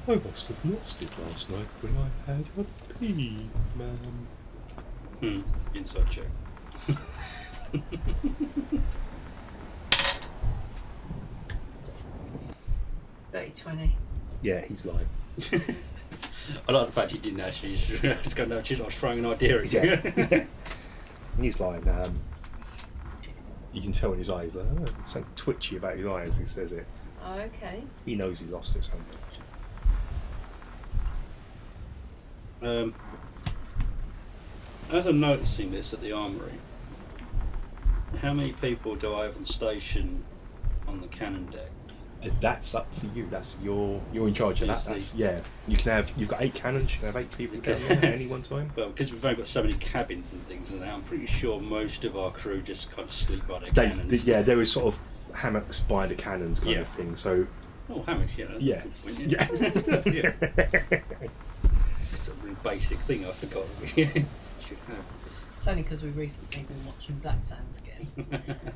Speaker 1: I must have lost it last night when I had a pee, ma'am.
Speaker 2: Inside check.
Speaker 3: $30-20.
Speaker 1: Yeah, he's lying.
Speaker 2: I like the fact you didn't actually just go, no, I was throwing an idea at you.
Speaker 1: Yeah. He's lying. You can tell in his eyes, something twitchy about his eyes, he says it.
Speaker 3: Oh, okay.
Speaker 1: He knows he lost it something.
Speaker 2: As I'm noticing this at the armoury, how many people do I have on station on the cannon deck?
Speaker 1: That's up for you. That's you're in charge of that. That's you've got 8 cannons. You can have 8 people going at any one time.
Speaker 2: Well, because we've only got so many cabins and things, and I'm pretty sure most of our crew just kind of sleep by their cannons.
Speaker 1: There was sort of hammocks by the cannons kind of thing. So
Speaker 2: hammocks,
Speaker 1: yeah.
Speaker 2: Yeah. It's a really basic thing I forgot we should have.
Speaker 3: It's only because we recently been watching Black Sands again.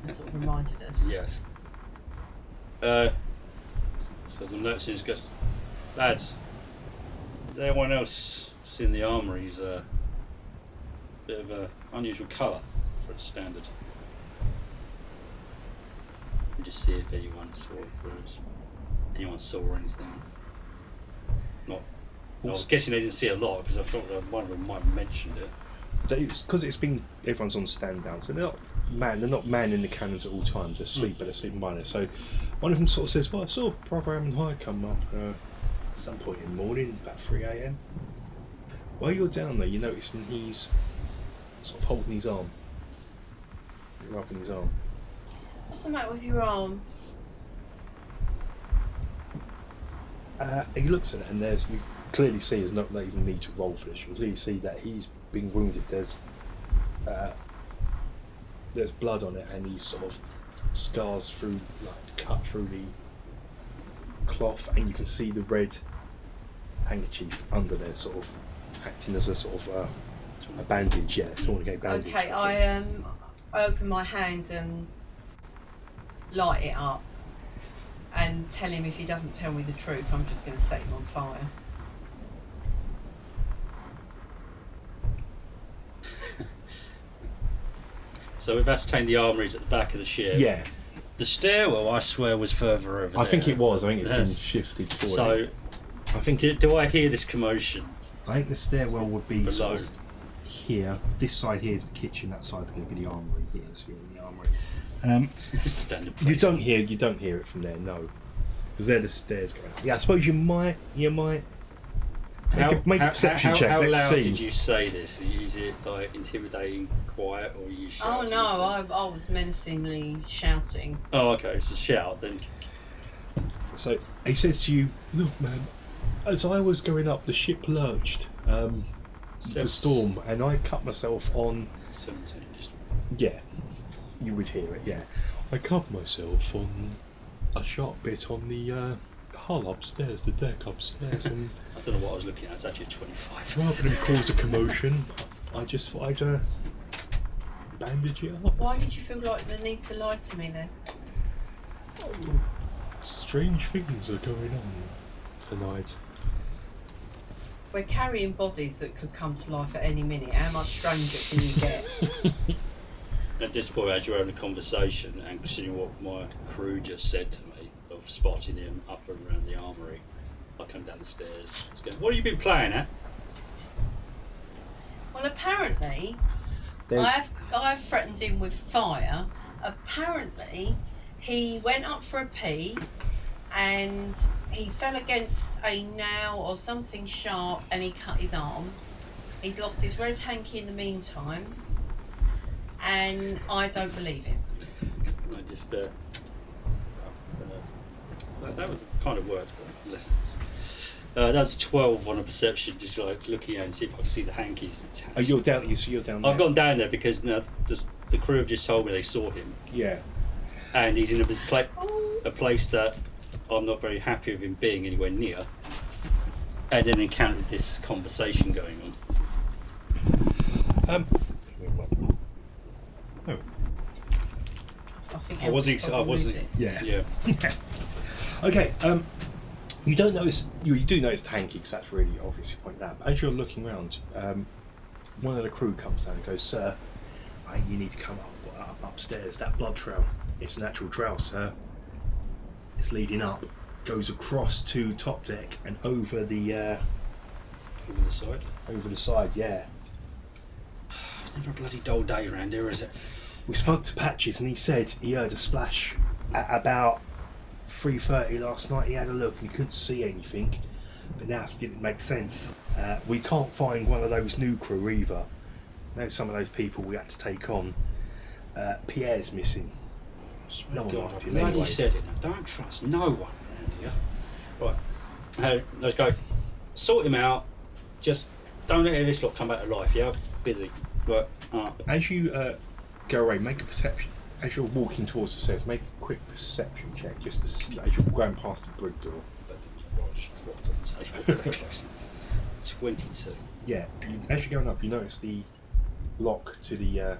Speaker 3: It sort of reminded us.
Speaker 2: Yes. So the noticing is good. Lads, everyone else seen the armoury is a bit of a unusual colour for its standard. And just see if anyone saw anything. Not. I was guessing they didn't see a lot because I thought one of them might have mentioned it.
Speaker 1: Because everyone's on stand down, so they're not manning the cannons at all times. They're asleep, but they're sleeping by there. So one of them sort of says, "Well, I saw Brother Ammon High come up at some point in the morning, about 3 a.m. While you're down there, you're noticing he's sort of holding his arm, rubbing his arm.
Speaker 3: What's the matter with your arm?
Speaker 1: He looks at it, and you clearly see there's not even need to roll for this. You clearly see that he's been wounded. There's blood on it, and he's sort of scars through, cut through the cloth, and you can see the red handkerchief under there, sort of acting as a sort of a bandage, tourniquet bandage.
Speaker 3: Okay, I I open my hand and light it up and tell him if he doesn't tell me the truth, I'm just going to set him on fire.
Speaker 2: So we've ascertained the armoury's at the back of the ship.
Speaker 1: Yeah.
Speaker 2: The stairwell, I swear, was further over there.
Speaker 1: I think it was. I think it's been
Speaker 2: Yes.
Speaker 1: shifted forward.
Speaker 2: So,
Speaker 1: I think
Speaker 2: do I hear this commotion?
Speaker 1: I think the stairwell would be
Speaker 2: Below.
Speaker 1: sort of here. This side here is the kitchen. That side's going to be the armory. Here, so you're in the armory.
Speaker 2: Standard
Speaker 1: You
Speaker 2: place.
Speaker 1: don't hear it from there, no, because they're the stairs going up. Yeah, I suppose you might make a perception check.
Speaker 2: How
Speaker 1: Let's
Speaker 2: loud
Speaker 1: see.
Speaker 2: did you say this? Is it like intimidating, quiet, or are you
Speaker 3: Oh
Speaker 2: shouting?
Speaker 3: no, I was menacingly shouting.
Speaker 2: Oh, okay, it's a shout then.
Speaker 1: So he says to you, "Look, man, as I was going up, the ship lurched, the storm, and I cut myself on."
Speaker 2: 17. Just
Speaker 1: Yeah, you would hear it. Yeah, I cut myself on a sharp bit on the hull upstairs, the deck upstairs, and
Speaker 2: I don't know what I was looking at. It's actually a 25.
Speaker 1: rather than cause a commotion, I just thought I'd bandage it up.
Speaker 3: Why did you feel like the need to lie to me then?
Speaker 1: Strange things are going on tonight.
Speaker 3: We're carrying bodies that could come to life at any minute. How much stranger can you get?
Speaker 2: At this point, as you're having a conversation, and considering what my crew just said to me of spotting him up and around the armoury, I come down the stairs. It's going, what have you been playing at?
Speaker 3: Well, apparently,
Speaker 1: There's
Speaker 3: I've threatened him with fire. Apparently, he went up for a pee and he fell against a nail or something sharp and he cut his arm. He's lost his red hanky in the meantime, and I don't believe him.
Speaker 2: I just, that was kind of words, but lessons. That's 12 on a perception, just like looking at and see if I can see the hankies.
Speaker 1: oh, you're down. You're down.
Speaker 2: I've
Speaker 1: there.
Speaker 2: gone down there because now the crew have just told me they saw him,
Speaker 1: Yeah.
Speaker 2: and he's in a place that I'm not very happy with him being anywhere near, and then encountered this conversation going on.
Speaker 1: Oh.
Speaker 3: I think
Speaker 2: I wasn't.
Speaker 3: Elvis probably moved it.
Speaker 1: Yeah.
Speaker 2: Yeah.
Speaker 1: Okay. You don't notice. You do notice the hanky because that's really obvious. You point that. But as you're looking around, one of the crew comes down and goes, "Sir, you need to come up upstairs. That blood trail. It's a natural trail, sir. It's leading up, goes across to top deck and over the
Speaker 2: Over the side.
Speaker 1: over the side. Yeah."
Speaker 2: Never a bloody dull day around here, is it?
Speaker 1: We spoke to Patches and he said he heard a splash at about 3:30 last night. He had a look and he couldn't see anything, but now it's beginning to make sense. We can't find one of those new crew either. Know some of those people we had to take on. Pierre's missing. No one
Speaker 2: God,
Speaker 1: liked
Speaker 2: I
Speaker 1: him
Speaker 2: bloody
Speaker 1: anyway.
Speaker 2: said it. Now, don't trust no one around here. Right, let's go. Sort him out. Just don't let this lot come back to life. Yeah, busy. Right, up.
Speaker 1: As you go away, make a perception. As you're walking towards the stairs, make a quick perception check just to see, as you're going past the brig door.
Speaker 2: I just dropped on the table. Very close. 22.
Speaker 1: Yeah, as you're going up, you notice the lock to the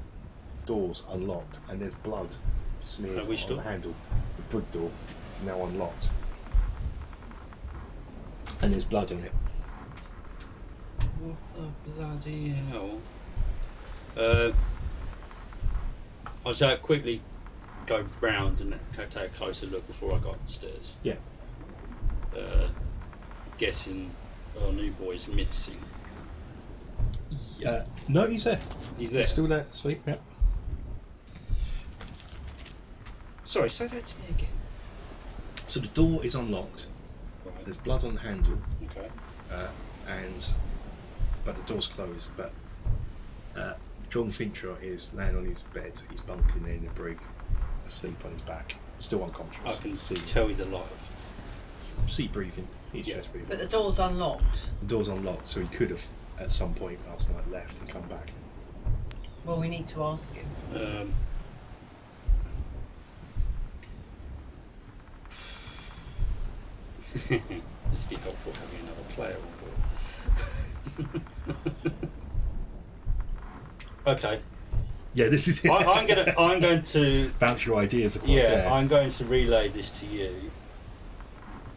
Speaker 1: doors unlocked, and there's blood smeared
Speaker 2: Which
Speaker 1: on
Speaker 2: door?
Speaker 1: the handle. The brig door now unlocked, and there's blood in it.
Speaker 2: What the bloody hell? I was quickly go round and take a closer look before I got upstairs.
Speaker 1: Yeah.
Speaker 2: Guessing our new boy's missing.
Speaker 1: No, he's there.
Speaker 2: He's there.
Speaker 1: He's still there. Sleep. Yeah.
Speaker 2: Sorry, say that to me again.
Speaker 1: So the door is unlocked.
Speaker 2: Right.
Speaker 1: There's blood on the handle,
Speaker 2: Okay.
Speaker 1: but the door's closed. But John Fincher is laying on his bed. He's bunking in the brig, asleep on his back, still unconscious.
Speaker 2: I can
Speaker 1: see
Speaker 2: tell he's alive.
Speaker 1: sea breathing. He's
Speaker 2: Yeah.
Speaker 1: chest breathing.
Speaker 3: But the door's unlocked.
Speaker 1: The door's unlocked, so he could have at some point last night left and come back.
Speaker 3: Well, we need to ask him.
Speaker 2: This would be helpful having another player on board. Okay.
Speaker 1: Yeah, this is it.
Speaker 2: I'm going to
Speaker 1: bounce your ideas across.
Speaker 2: yeah, I'm going to relay this to you.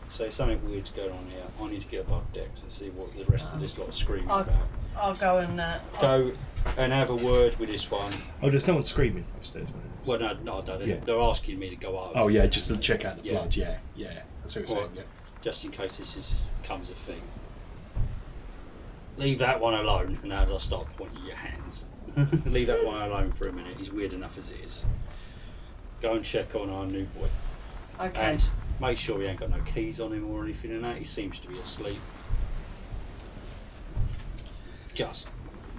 Speaker 2: So something weird's going on here. I need to get above decks and see what the rest of this lot is screaming about.
Speaker 3: I'll go and
Speaker 2: Go and have a word with this one.
Speaker 1: Oh, there's no one screaming upstairs.
Speaker 2: Well, no, I don't.
Speaker 1: Yeah.
Speaker 2: They're asking me to go over.
Speaker 1: Oh yeah, just to check out the
Speaker 2: Yeah.
Speaker 1: blood. Yeah, yeah. That's what you're saying. Yeah.
Speaker 2: Just in case this comes a thing. Leave that one alone, and now I'll start pointing your hands. Leave that one alone for a minute. He's weird enough as it is. Go and check on our new boy.
Speaker 3: Okay.
Speaker 2: And make sure he ain't got no keys on him or anything like that. He seems to be asleep. Just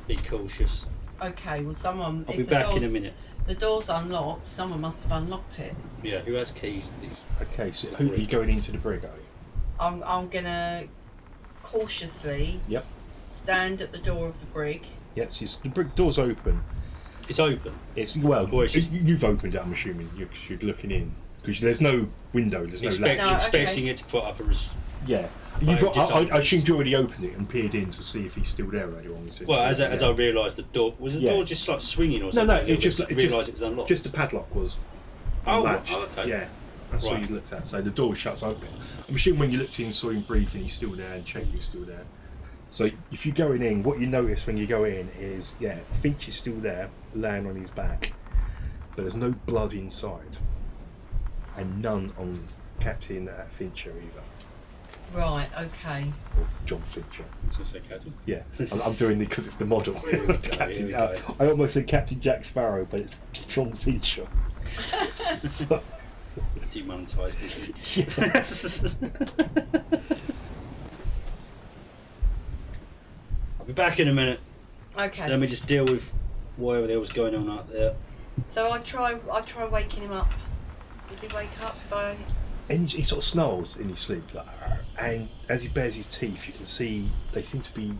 Speaker 2: be cautious.
Speaker 3: Okay. Well, someone.
Speaker 2: I'll
Speaker 3: if
Speaker 2: be
Speaker 3: the
Speaker 2: back in a
Speaker 3: door's-
Speaker 2: minute.
Speaker 3: The door's unlocked. Someone must have unlocked it.
Speaker 2: Yeah, who has keys to these?
Speaker 1: Okay, so who are you going into the brig? Are you?
Speaker 3: I'm gonna cautiously
Speaker 1: Yep.
Speaker 3: stand at the door of the brig.
Speaker 1: Yep. So the brig door's open.
Speaker 2: It's open.
Speaker 1: It's
Speaker 2: Or it's just-
Speaker 1: you've opened it. I'm assuming you're looking in because there's no window. There's no latch.
Speaker 3: No, okay.
Speaker 2: Expecting it to put up a
Speaker 1: Yeah.
Speaker 2: Right,
Speaker 1: I assumed you already opened it and peered in to see if he's still there earlier on.
Speaker 2: Well, as I realised the door was the door just like swinging or
Speaker 1: No,
Speaker 2: something.
Speaker 1: it's just
Speaker 2: realised it was unlocked.
Speaker 1: Just the padlock was
Speaker 2: Oh,
Speaker 1: unlatched.
Speaker 2: okay.
Speaker 1: Yeah, that's what
Speaker 2: Right.
Speaker 1: you looked at. So the door shuts open. I'm assuming when you looked in, saw him breathing, he's still there, and checked he's still there. So if you're going in, what you notice when you go in is, Finch is still there, laying on his back, but there's no blood inside, and none on Captain Fincher either,
Speaker 3: Right. Okay.
Speaker 1: or John Fincher.
Speaker 2: I was going to say Captain.
Speaker 1: Yeah, I'm doing it because it's the model.
Speaker 2: Here we
Speaker 1: Captain,
Speaker 2: go.
Speaker 1: I almost said Captain Jack Sparrow, but it's John Fincher. So,
Speaker 2: Demonetised Disney. I'll be back in a minute.
Speaker 3: Okay.
Speaker 2: Let me just deal with whatever there was going on out there.
Speaker 3: So I try waking him up. Does he wake up by?
Speaker 1: and he sort of snarls in his sleep, like, and as he bares his teeth, you can see they seem to be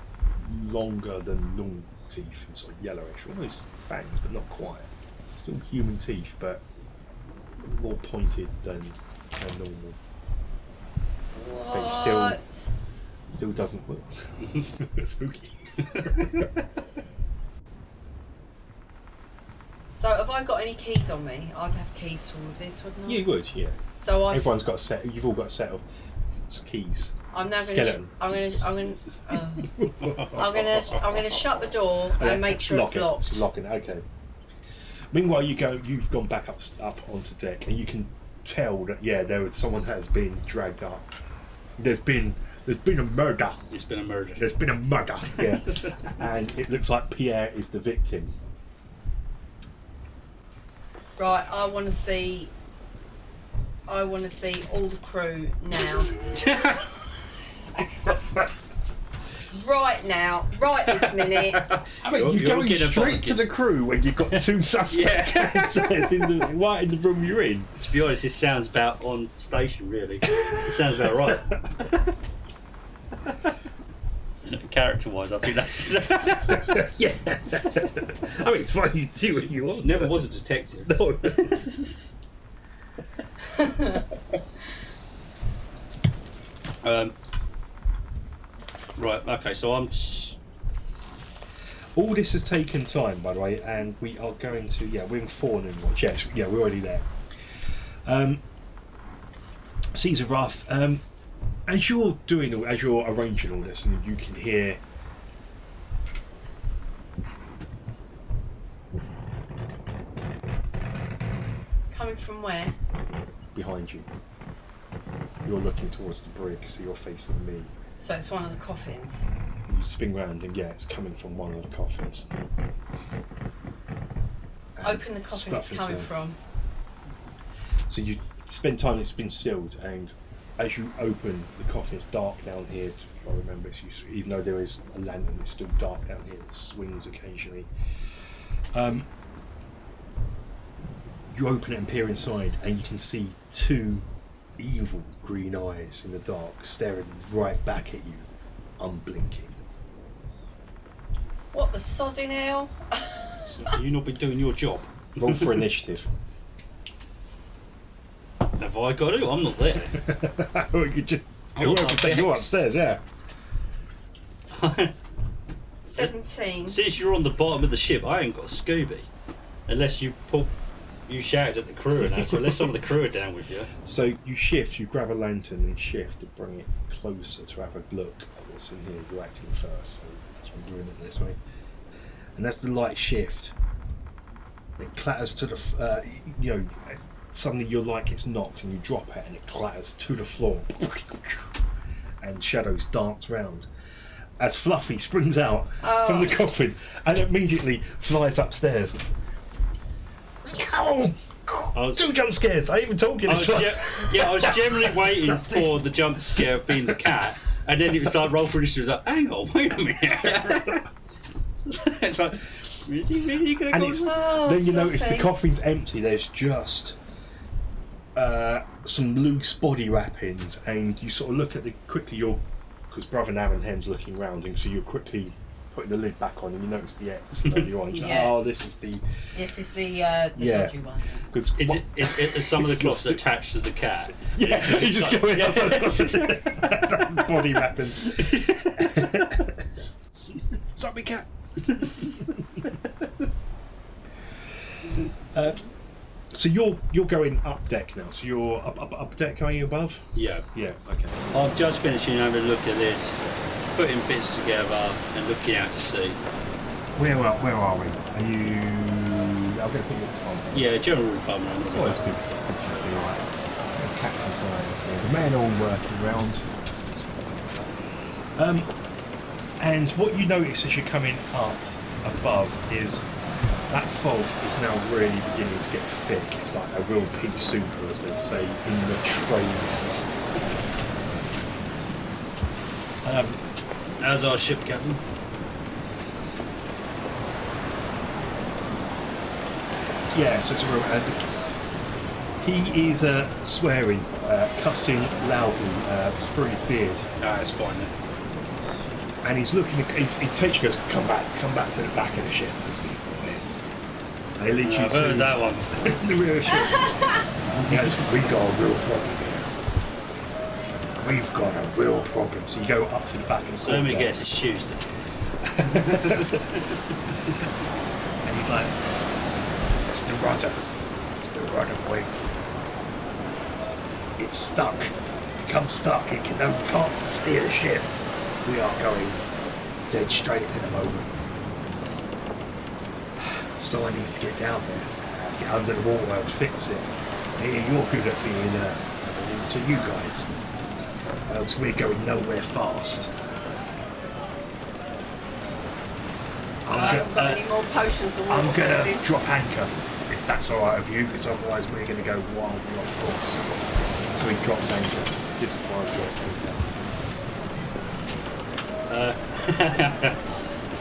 Speaker 1: longer than long teeth and sort of yellowish, almost fangs, but not quite. Still human teeth, but more pointed than normal.
Speaker 3: What?
Speaker 1: Still doesn't look spooky.
Speaker 3: So have I got any keys on me? I'd have keys for all of this, wouldn't I?
Speaker 1: You would, yeah.
Speaker 3: So
Speaker 1: Everyone's got a set. You've all got a set of keys.
Speaker 3: I'm now
Speaker 1: Skeleton.
Speaker 3: I'm gonna shut the door and make sure it's locked.
Speaker 1: It's locking. Okay. Meanwhile, you've gone back up onto deck, and you can tell that there was someone that has been dragged up. There's been a murder.
Speaker 2: It's been a murder.
Speaker 1: There's been a murder. Yeah, and it looks like Pierre is the victim.
Speaker 3: Right, I want to see all the crew now. Right now, right this minute.
Speaker 1: I mean, you're going straight to the crew when you've got two suspects downstairs right in the room you're in.
Speaker 2: To be honest, this sounds about on station, really. It sounds about right. Character-wise, I think that's...
Speaker 1: Yeah. I mean, it's fine, you do what you want.
Speaker 2: Never was a detective.
Speaker 1: No.
Speaker 2: Right, okay, so I'm...
Speaker 1: All this has taken time, by the way, and we are going to... we're in 4 noon watch. Yes, we're already there. Seas are rough. As you're arranging all this, and you can hear...
Speaker 3: Coming from where?
Speaker 1: behind you. You're looking towards the brig, so you're facing me.
Speaker 3: So it's one of the coffins.
Speaker 1: You spin round, and it's coming from one of the coffins.
Speaker 3: Open the coffin it's coming from.
Speaker 1: So you spend time, it's been sealed, and as you open the coffin, it's dark down here. If I remember, even though there is a lantern, it's still dark down here. It swings occasionally. You open it and peer inside, and you can see 2 evil green eyes in the dark, staring right back at you, unblinking.
Speaker 3: What the sodding hell?
Speaker 2: So you not been doing your job?
Speaker 1: Roll for initiative.
Speaker 2: Have I got to? I'm not there.
Speaker 1: Or you could just
Speaker 2: Oh,
Speaker 1: take you upstairs, yeah.
Speaker 3: 17.
Speaker 2: Since you're on the bottom of the ship, I ain't got a Scooby. Unless you shouted at the crew and that, so unless some of the crew are down with you.
Speaker 1: So you shift, you grab a lantern and shift to bring it closer to have a look at what's in here. You're acting first, so that's why I'm doing it this way. And that's the light shift. It clatters to the, suddenly your light gets knocked and you drop it and it clatters to the floor. And shadows dance round. As Fluffy springs out from the coffin and immediately flies upstairs. Two jump scares! I even told you this one.
Speaker 2: I was generally waiting for the jump scare of being the cat, and then it was like roll for initiative. It was like, hang on, wait a minute. It's like, is he really going to go?
Speaker 1: Then you notice the coffin's empty. There's just some loose body wrappings, and you sort of look at because Brother Navanhem's looking round, and so you're quickly putting the lid back on, and you notice the X from earlier on.
Speaker 3: Yeah.
Speaker 1: Oh, this is the
Speaker 3: dodgy one.
Speaker 1: Because
Speaker 2: is some of the cloths attached to the cat?
Speaker 1: Yeah, you just go in. That's body wrappings. Zombie cat. So you're going up deck now. So you're up deck. Are you above?
Speaker 2: Yeah.
Speaker 1: Yeah. Okay.
Speaker 2: I'm just finishing having a look at this, putting bits together and looking out to sea.
Speaker 1: Where are we? Are you? I'm going to put you at the front.
Speaker 2: Yeah, general rule of thumb.
Speaker 1: It's always good for be alright. Captain's eyes. The men all working round. And what you notice as you're coming up above is that fog is now really beginning to get thick. It's like a real pea soup, as they say, in the trade.
Speaker 2: As our ship captain.
Speaker 1: Yeah, so it's a real. He is swearing, cussing loudly through his beard.
Speaker 2: Ah, it's fine then.
Speaker 1: And he's looking. He takes you, goes, come back to the back of the ship. And he leads you
Speaker 2: I've
Speaker 1: to
Speaker 2: heard that one.
Speaker 1: the rear of the ship. He goes, we've got a real problem here. We've got a real problem. So you go up to the back of the
Speaker 2: So let me guess, it's Tuesday.
Speaker 1: And he's like, it's the rudder. It's the rudder, boy. It's stuck. It's become stuck. It can't steer the ship. We are going dead straight at the moment. Someone needs to get down there, get under the water and fix it. You're good at being to you guys. Else we're going nowhere fast.
Speaker 3: I haven't got any more potions or
Speaker 1: I'm going to drop anchor, if that's alright with you, because otherwise we're going to go wildly off course. So he drops anchor. Gives the wild drops anchor.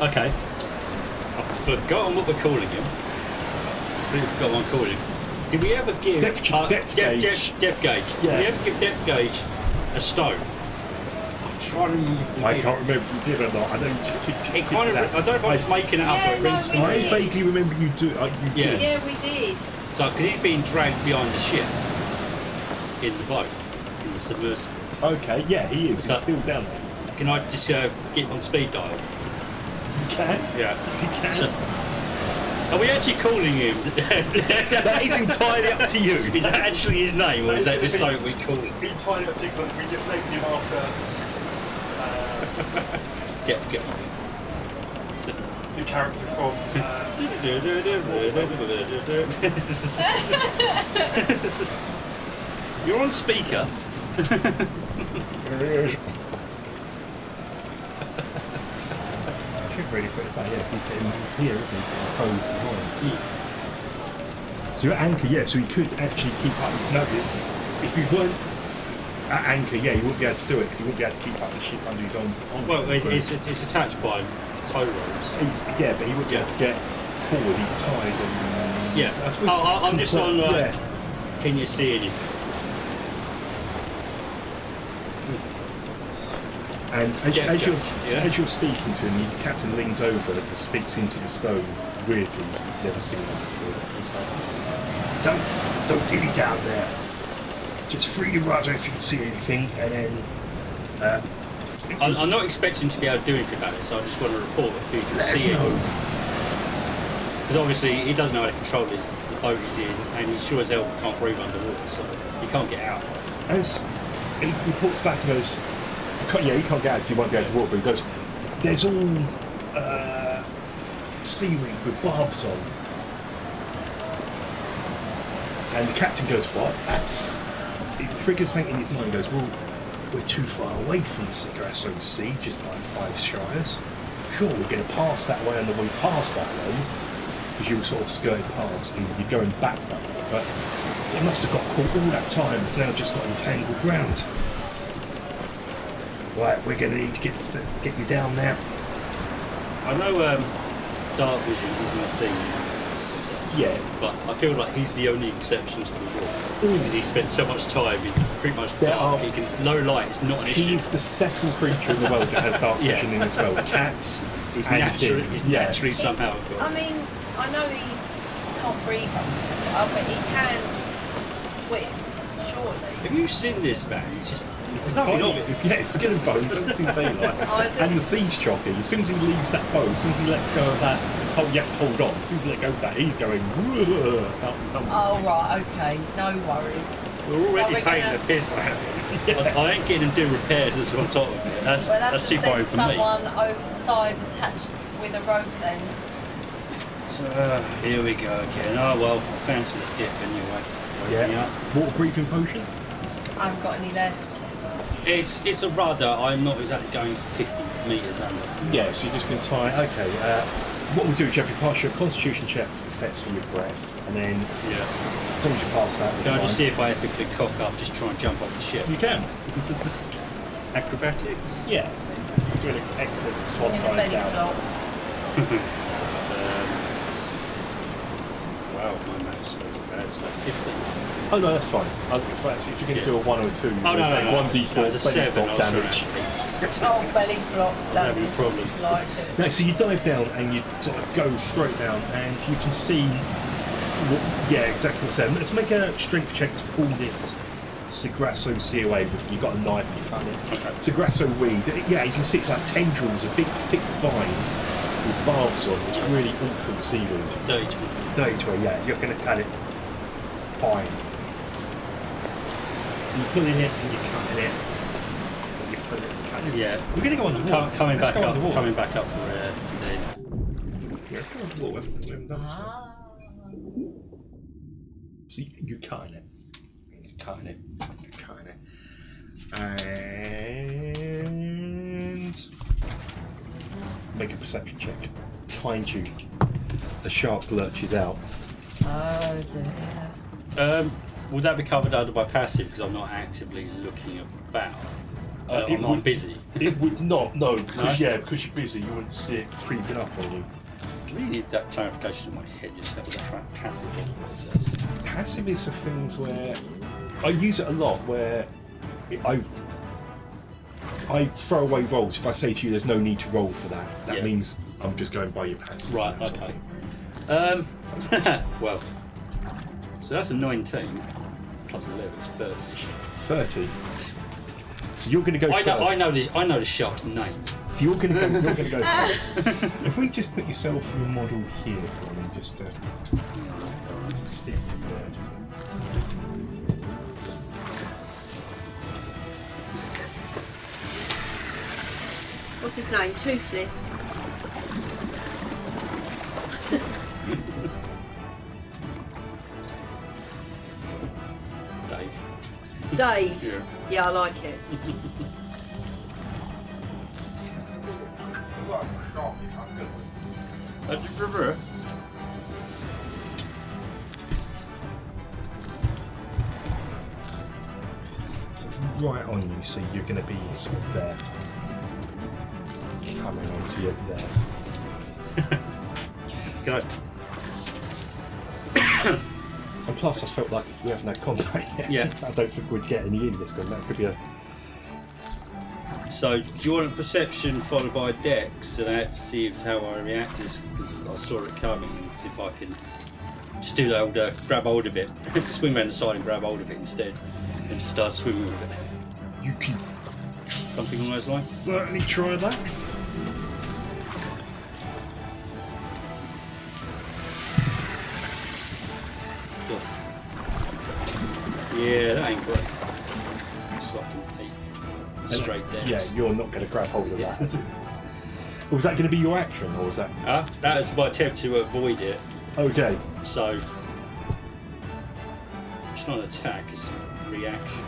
Speaker 2: Okay. I've forgotten what we're calling him. We've forgotten what I'm calling him. Did we ever give
Speaker 1: Depth gauge?
Speaker 2: Depth gauge.
Speaker 1: Yeah.
Speaker 2: Did we ever give depth gauge a stone? I'm trying to remember if we
Speaker 1: I
Speaker 2: did.
Speaker 1: can't remember if you did or not. I know you just keep
Speaker 2: It kind of. I don't know if I'm just making it up.
Speaker 3: Yeah,
Speaker 2: Or it rings
Speaker 3: no,
Speaker 2: to
Speaker 3: we
Speaker 2: me.
Speaker 1: I
Speaker 3: did.
Speaker 1: vaguely remember you do. You
Speaker 2: Yeah.
Speaker 1: did.
Speaker 3: Yeah, we did.
Speaker 2: So, because he's being dragged behind the ship in the boat, in the submersible.
Speaker 1: Okay, yeah, he is.
Speaker 2: So-
Speaker 1: He's still down there.
Speaker 2: Can I just get on speed dial?
Speaker 1: You can.
Speaker 2: Yeah.
Speaker 1: You can.
Speaker 2: So, are we actually calling him?
Speaker 1: That is entirely up to you.
Speaker 2: Is that actually his name, or is that just something we call him?
Speaker 1: Entirely up to you. We just named him after
Speaker 2: Get. So,
Speaker 1: the character from.
Speaker 2: You're on speaker.
Speaker 1: I should really put this out. Yes, he's here, isn't he? Toes behind. So you're at anchor, yeah. So he could actually keep up his notice. If you weren't at anchor, yeah, he wouldn't be able to do it because he wouldn't be able to keep up the ship under his own.
Speaker 2: Well, it's attached by tow ropes.
Speaker 1: Yeah, but he wouldn't be able to get forward. He's tied and.
Speaker 2: Yeah.
Speaker 1: I suppose
Speaker 2: I'm just on.
Speaker 1: yeah.
Speaker 2: Can you see anything?
Speaker 1: And as you're speaking to him, the captain leans over and speaks into the stone weirdly. He's never seen that before. He's like, don't dilly down there. Just free your rudder if you can see anything, and then.
Speaker 2: I'm not expecting to be able to do anything about it, so I just want to report if you can
Speaker 1: Let us
Speaker 2: see
Speaker 1: know.
Speaker 2: it. Because obviously he doesn't know how to control the boat he's in, and he sure as hell can't breathe underwater, so he can't get out.
Speaker 1: As he reports back and goes, he can't get out because he won't be able to walk, but he goes, there's all seaweed with barbs on. And the captain goes, what? It triggers something in his mind. He goes, well, we're too far away from the Sargasso Sea, just like 5 shires. Sure, we're going to pass that way on the way past that way, because you were sort of skirting past and you're going back that way. But it must have got caught all that time. It's now just got entangled ground. Right, we're going to need to get you down now.
Speaker 2: I know dark vision isn't a thing,
Speaker 1: Yeah.
Speaker 2: but I feel like he's the only exception to the rule because he spent so much time in pretty much dark. He can low light is not an issue.
Speaker 1: He's the second creature in the world that has dark vision in as well. Cats.
Speaker 2: He's naturally somehow.
Speaker 3: I mean, I know he can't breathe underwater, but he can swim, surely.
Speaker 2: Have you seen this man? It's
Speaker 1: nothing on it. It's skin and bones. Doesn't seem daylight. And the sea's choppy. As soon as he leaves that boat, as soon as he lets go of that, you have to hold on. As soon as he let go of that, he's going out and tumbles.
Speaker 3: Oh right, okay, no worries.
Speaker 2: We're already taking the piss out of it. I ain't getting him do repairs as well on top of it. That's too far for me.
Speaker 3: Someone over the side attached with a rope then.
Speaker 2: So here we go again. Oh well, I fancy the dip anyway.
Speaker 1: Yeah. Water breathing potion?
Speaker 3: I haven't got any left.
Speaker 2: It's a rudder. I'm not exactly going 50 metres under.
Speaker 1: Yeah, so you're just going to tie. Okay. What we'll do, Jeffrey, pass your constitution check test for your breath, and then as long as you pass that,
Speaker 2: can I just see if I ethically cock up, just try and jump off the ship?
Speaker 1: You can.
Speaker 2: This is acrobatics.
Speaker 1: Yeah. You're doing an excellent swan
Speaker 3: In a
Speaker 1: dive
Speaker 3: belly
Speaker 1: down.
Speaker 3: flop.
Speaker 2: Wow, my maths goes bad. It's like 15.
Speaker 1: Oh no, that's fine. I was going to say, if you're going to do a 1 or a 2, you're going to take 1d4
Speaker 2: It's a 7
Speaker 1: belly flop damage.
Speaker 3: Oh, belly flop.
Speaker 2: I was having a problem.
Speaker 3: Like it.
Speaker 1: No, so you dive down and you sort of go straight down, and you can see, exactly what I said. Let's make a strength check to pull this Sargasso sea away. You've got a knife, you cut it.
Speaker 2: Okay.
Speaker 1: Sargasso weed, you can see it's like tendrils, a big thick vine with barbs on. It's really awful seaweed.
Speaker 2: Dirty.
Speaker 1: You're going to cut it fine. So you're pulling it and you're cutting it. You're pulling it and cutting it.
Speaker 2: Yeah.
Speaker 1: We're going to go underwater.
Speaker 2: Coming back
Speaker 1: go
Speaker 2: up.
Speaker 1: underwater.
Speaker 2: Coming back up for
Speaker 1: Yeah, let's go underwater. We haven't done this one. So you're cutting it. You're cutting it. You're cutting it. And make a perception check. Behind you, the shark lurches out.
Speaker 3: Oh dear.
Speaker 2: Would that be covered under my passive because I'm not actively looking about? I'm busy.
Speaker 1: It would not, no, because because you're busy, you wouldn't see it creeping up on you.
Speaker 2: I really need that clarification in my head. Just how was that passive? What it says.
Speaker 1: Passive is for things where I use it a lot. Where I throw away rolls. If I say to you, "There's no need to roll for that," that means I'm just going by your passive.
Speaker 2: Right. Okay. Well, so that's a 19 plus 11 is 30.
Speaker 1: 30. So you're going to go first.
Speaker 2: I know the shark's name.
Speaker 1: So you're going to go first. If we just put yourself in a model here for me, just stick there. Just.
Speaker 3: What's his name? Toothless. Dave. Yeah, I like it.
Speaker 2: That's your river.
Speaker 1: So it's right on you, so you're going to be sort of there. Coming onto you there.
Speaker 2: Go.
Speaker 1: And plus, I felt like we haven't had combat yet.
Speaker 2: Yeah.
Speaker 1: I don't think we'd get any in this gun. That could be a.
Speaker 2: So, do you want a perception followed by a dex, and I have to see how I react to this because I saw it coming, and see if I can just do the old grab hold of it, swing around the side and grab hold of it instead, and just start swimming with it.
Speaker 1: You can
Speaker 2: Something along those lines.
Speaker 1: certainly try that.
Speaker 2: Yeah, that ain't great. It's like complete straight depths.
Speaker 1: Yeah, you're not going to grab hold of that. Is it? Was that going to be your action, or was that?
Speaker 2: That was my attempt to avoid it.
Speaker 1: Okay.
Speaker 2: So it's not an attack; it's a reaction,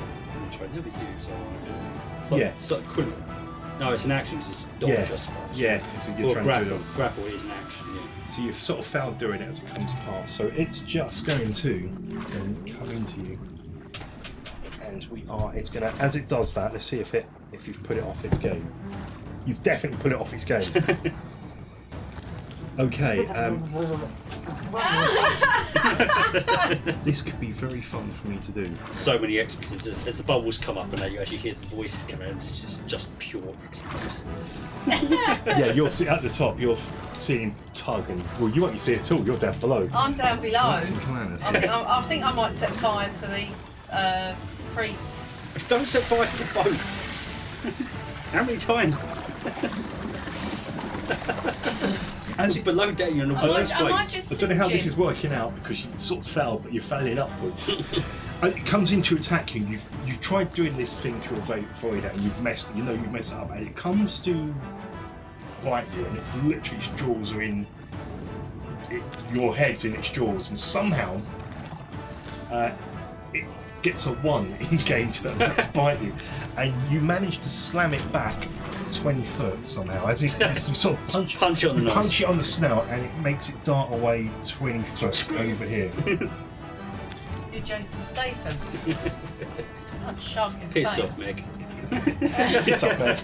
Speaker 2: which I never use. It's like, it's like equivalent. No, it's an action because it's dodge, I suppose.
Speaker 1: Yeah, so you're
Speaker 2: or
Speaker 1: trying
Speaker 2: grapple.
Speaker 1: to do it.
Speaker 2: Grapple is an action. Yeah.
Speaker 1: So you've sort of failed doing it as it comes past. So it's just going to come into you, and it's going to. As it does that, let's see if you've put it off its game. You've definitely put it off its game. Okay. This could be very fun for me to do.
Speaker 2: So many expletives as the bubbles come up, and now you actually hear the voice come out. It's just pure expletives.
Speaker 1: Yeah, you're at the top. You're seeing Tug, and well, you won't see it at all. You're down below.
Speaker 3: I'm down below.
Speaker 1: I
Speaker 3: think I might set fire to the priest.
Speaker 2: Don't set fire to the boat. How many times?
Speaker 1: As it
Speaker 2: below down, you're in a worse place.
Speaker 1: I don't know how this is working out because you sort of fell, but you're falling upwards. It comes in to attack you. You've tried doing this thing to avoid it, and you've messed it up, and it comes to bite you, and it's literally its jaws are in your head's in its jaws, and somehow it gets a 1 in game terms to bite you, and you manage to slam it back 20 foot somehow. As you sort of punch it on the nose. Punch it on the snout, and it makes it dart away 20 foot over here.
Speaker 3: You're Jason Statham. I'm shark in the
Speaker 2: Piss
Speaker 3: face.
Speaker 2: off, Meg.
Speaker 1: Piss off, Meg.